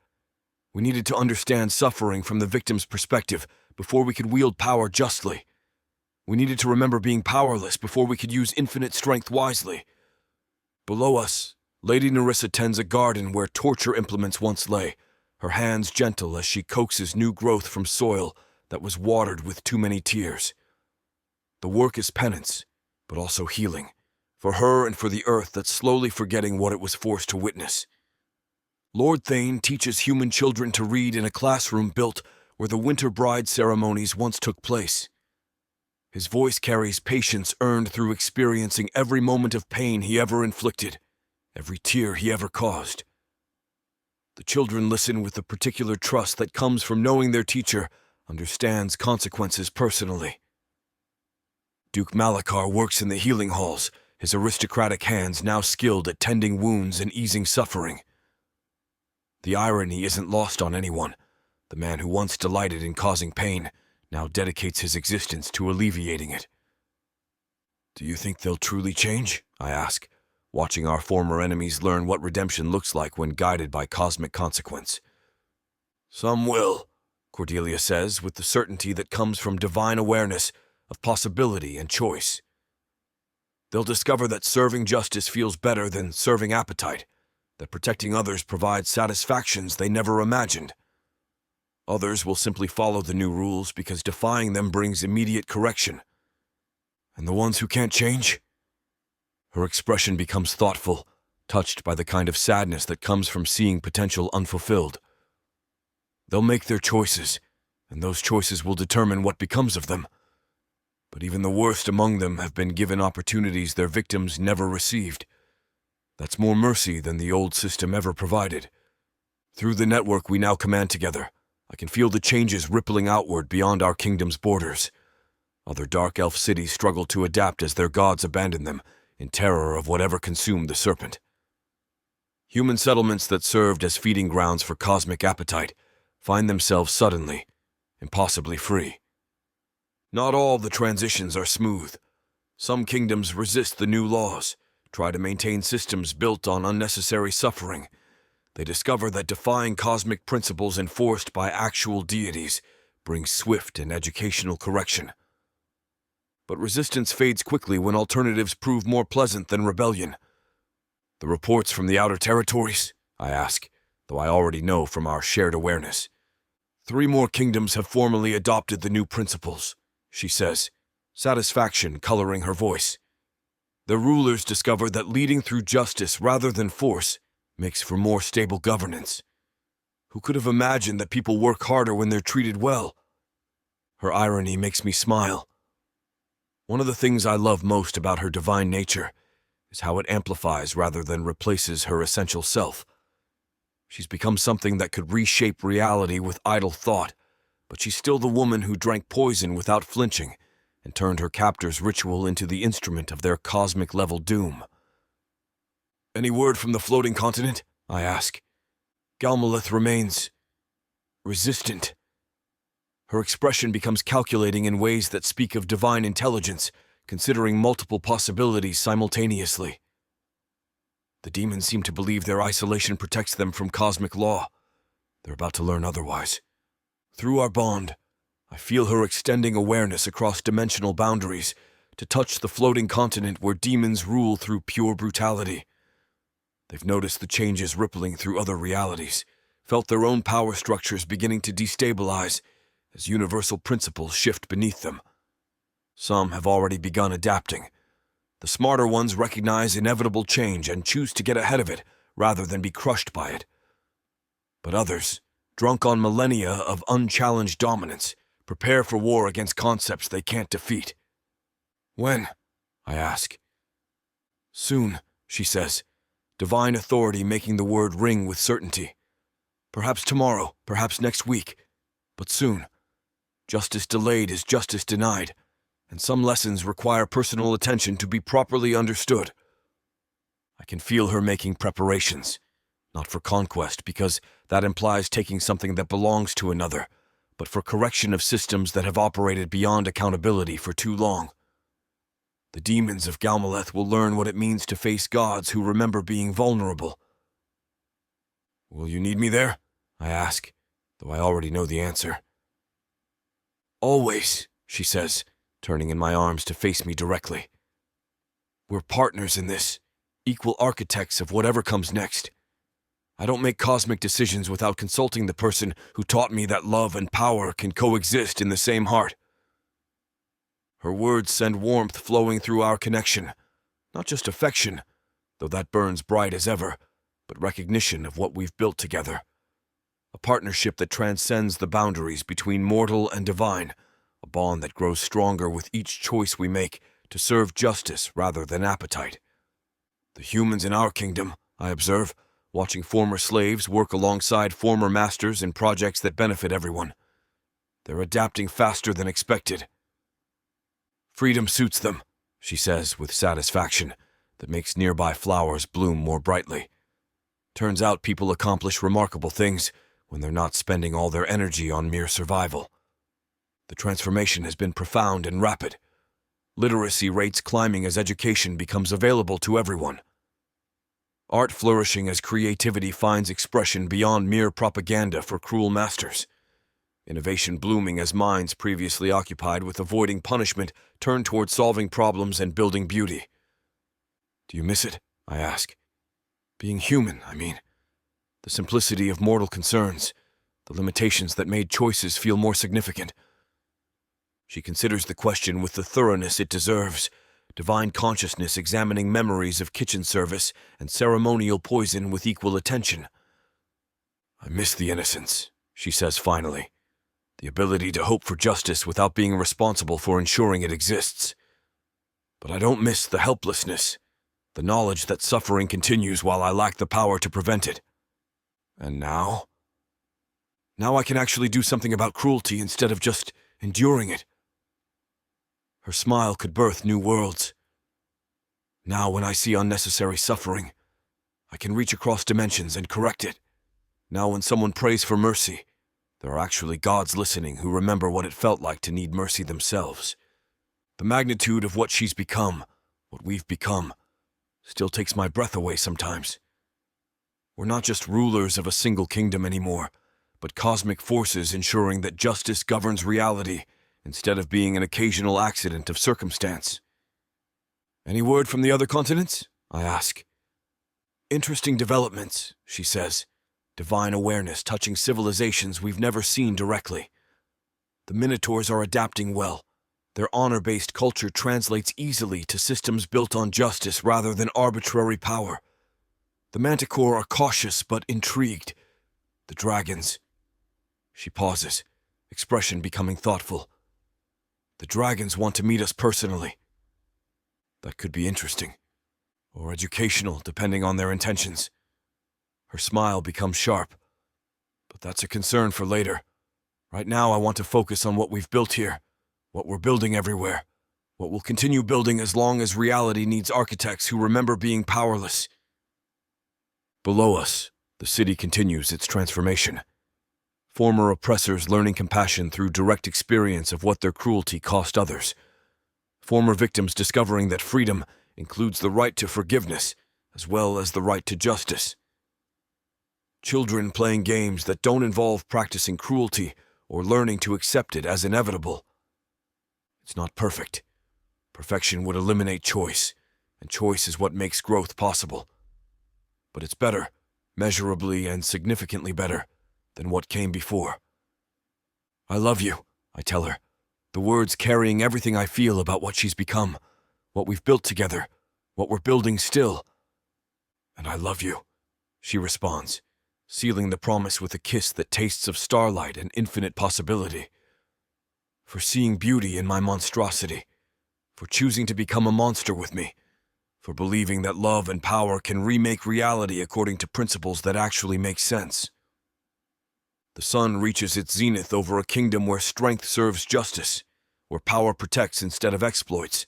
"We needed to understand suffering from the victim's perspective before we could wield power justly. We needed to remember being powerless before we could use infinite strength wisely. Below us, Lady Nerissa tends a garden where torture implements once lay, her hands gentle as she coaxes new growth from soil that was watered with too many tears. The work is penance, but also healing, for her and for the earth that's slowly forgetting what it was forced to witness. Lord Thane teaches human children to read in a classroom built where the winter bride ceremonies once took place. His voice carries patience earned through experiencing every moment of pain he ever inflicted, every tear he ever caused. The children listen with the particular trust that comes from knowing their teacher understands consequences personally. Duke Malachar works in the healing halls, his aristocratic hands now skilled at tending wounds and easing suffering. The irony isn't lost on anyone. The man who once delighted in causing pain now dedicates his existence to alleviating it. "Do you think they'll truly change?" I ask, watching our former enemies learn what redemption looks like when guided by cosmic consequence. "Some will," Cordelia says, with the certainty that comes from divine awareness of possibility and choice. "They'll discover that serving justice feels better than serving appetite, that protecting others provides satisfactions they never imagined. Others will simply follow the new rules because defying them brings immediate correction. And the ones who can't change?" Her expression becomes thoughtful, touched by the kind of sadness that comes from seeing potential unfulfilled. "They'll make their choices, and those choices will determine what becomes of them. But even the worst among them have been given opportunities their victims never received. That's more mercy than the old system ever provided. Through the network we now command together, I can feel the changes rippling outward beyond our kingdom's borders. Other dark elf cities struggle to adapt as their gods abandon them, in terror of whatever consumed the Serpent. Human settlements that served as feeding grounds for cosmic appetite find themselves suddenly, impossibly free. Not all the transitions are smooth. Some kingdoms resist the new laws, try to maintain systems built on unnecessary suffering. They discover that defying cosmic principles enforced by actual deities brings swift and educational correction. But resistance fades quickly when alternatives prove more pleasant than rebellion. "The reports from the outer territories?" I ask, though I already know from our shared awareness. 3 more kingdoms have formally adopted the new principles," she says, satisfaction coloring her voice. "Their rulers discover that leading through justice rather than force makes for more stable governance. Who could have imagined that people work harder when they're treated well?" Her irony makes me smile. One of the things I love most about her divine nature is how it amplifies rather than replaces her essential self. She's become something that could reshape reality with idle thought, but she's still the woman who drank poison without flinching, and turned her captor's ritual into the instrument of their cosmic-level doom. "Any word from the floating continent?" I ask. "Galmalith remains resistant." Her expression becomes calculating in ways that speak of divine intelligence, considering multiple possibilities simultaneously. The demons seem to believe their isolation protects them from cosmic law. They're about to learn otherwise. Through our bond, I feel her extending awareness across dimensional boundaries to touch the floating continent where demons rule through pure brutality. They've noticed the changes rippling through other realities, felt their own power structures beginning to destabilize as universal principles shift beneath them. Some have already begun adapting. The smarter ones recognize inevitable change and choose to get ahead of it rather than be crushed by it. But others, drunk on millennia of unchallenged dominance, prepare for war against concepts they can't defeat. "When?" I ask. "Soon," she says, divine authority making the word ring with certainty. "Perhaps tomorrow, perhaps next week, but soon. Justice delayed is justice denied, and some lessons require personal attention to be properly understood." I can feel her making preparations, not for conquest, because that implies taking something that belongs to another, but for correction of systems that have operated beyond accountability for too long. The demons of Galmalith will learn what it means to face gods who remember being vulnerable. "Will you need me there?" I ask, though I already know the answer. "Always," she says, turning in my arms to face me directly. "We're partners in this, equal architects of whatever comes next. I don't make cosmic decisions without consulting the person who taught me that love and power can coexist in the same heart." Her words send warmth flowing through our connection, not just affection, though that burns bright as ever, but recognition of what we've built together. A partnership that transcends the boundaries between mortal and divine, a bond that grows stronger with each choice we make to serve justice rather than appetite. The humans in our kingdom, I observe, watching former slaves work alongside former masters in projects that benefit everyone. They're adapting faster than expected. "Freedom suits them," she says with satisfaction that makes nearby flowers bloom more brightly. Turns out people accomplish remarkable things when they're not spending all their energy on mere survival. The transformation has been profound and rapid. Literacy rates climbing as education becomes available to everyone. Art flourishing as creativity finds expression beyond mere propaganda for cruel masters. Innovation blooming as minds previously occupied with avoiding punishment turn toward solving problems and building beauty. "Do you miss it?" I ask. "Being human, I mean. The simplicity of mortal concerns, the limitations that made choices feel more significant." She considers the question with the thoroughness it deserves, divine consciousness examining memories of kitchen service and ceremonial poison with equal attention. "I miss the innocence," she says finally, "the ability to hope for justice without being responsible for ensuring it exists. But I don't miss the helplessness, the knowledge that suffering continues while I lack the power to prevent it. And now? Now I can actually do something about cruelty instead of just enduring it." Her smile could birth new worlds. "Now when I see unnecessary suffering, I can reach across dimensions and correct it. Now when someone prays for mercy, there are actually gods listening who remember what it felt like to need mercy themselves. The magnitude of what she's become, what we've become, still takes my breath away sometimes. We're not just rulers of a single kingdom anymore, but cosmic forces ensuring that justice governs reality instead of being an occasional accident of circumstance." "Any word from the other continents?" I ask. "Interesting developments," she says, divine awareness touching civilizations we've never seen directly. The Minotaurs are adapting well. Their honor-based culture translates easily to systems built on justice rather than arbitrary power. The Manticore are cautious but intrigued. The dragons..." She pauses, expression becoming thoughtful. "The dragons want to meet us personally. That could be interesting, or educational, depending on their intentions." Her smile becomes sharp. "But that's a concern for later. Right now I want to focus on what we've built here, what we're building everywhere. What will continue building as long as reality needs architects who remember being powerless. Below us, the city continues its transformation. Former oppressors learning compassion through direct experience of what their cruelty cost others. Former victims discovering that freedom includes the right to forgiveness as well as the right to justice. Children playing games that don't involve practicing cruelty or learning to accept it as inevitable. It's not perfect. Perfection would eliminate choice, and choice is what makes growth possible. But it's better, measurably and significantly better, than what came before. I love you, I tell her, the words carrying everything I feel about what she's become, what we've built together, what we're building still. And I love you, she responds, sealing the promise with a kiss that tastes of starlight and infinite possibility. For seeing beauty in my monstrosity, for choosing to become a monster with me, for believing that love and power can remake reality according to principles that actually make sense. The sun reaches its zenith over a kingdom where strength serves justice, where power protects instead of exploits,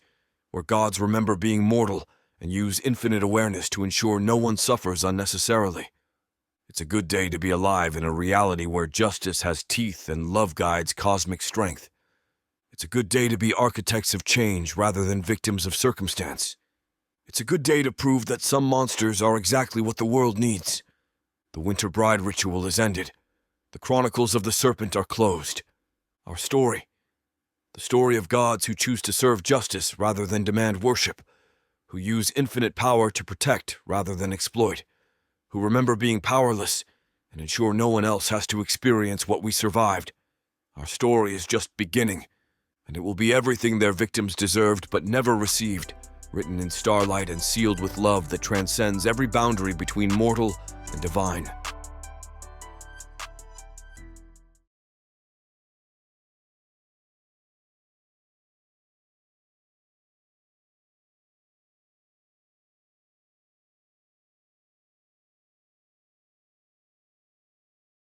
where gods remember being mortal and use infinite awareness to ensure no one suffers unnecessarily. It's a good day to be alive in a reality where justice has teeth and love guides cosmic strength. It's a good day to be architects of change rather than victims of circumstance. It's a good day to prove that some monsters are exactly what the world needs. The Winter Bride ritual is ended. The chronicles of the Serpent are closed. Our story, the story of gods who choose to serve justice rather than demand worship, who use infinite power to protect rather than exploit, who remember being powerless and ensure no one else has to experience what we survived. Our story is just beginning, and it will be everything their victims deserved but never received, written in starlight and sealed with love that transcends every boundary between mortal and divine.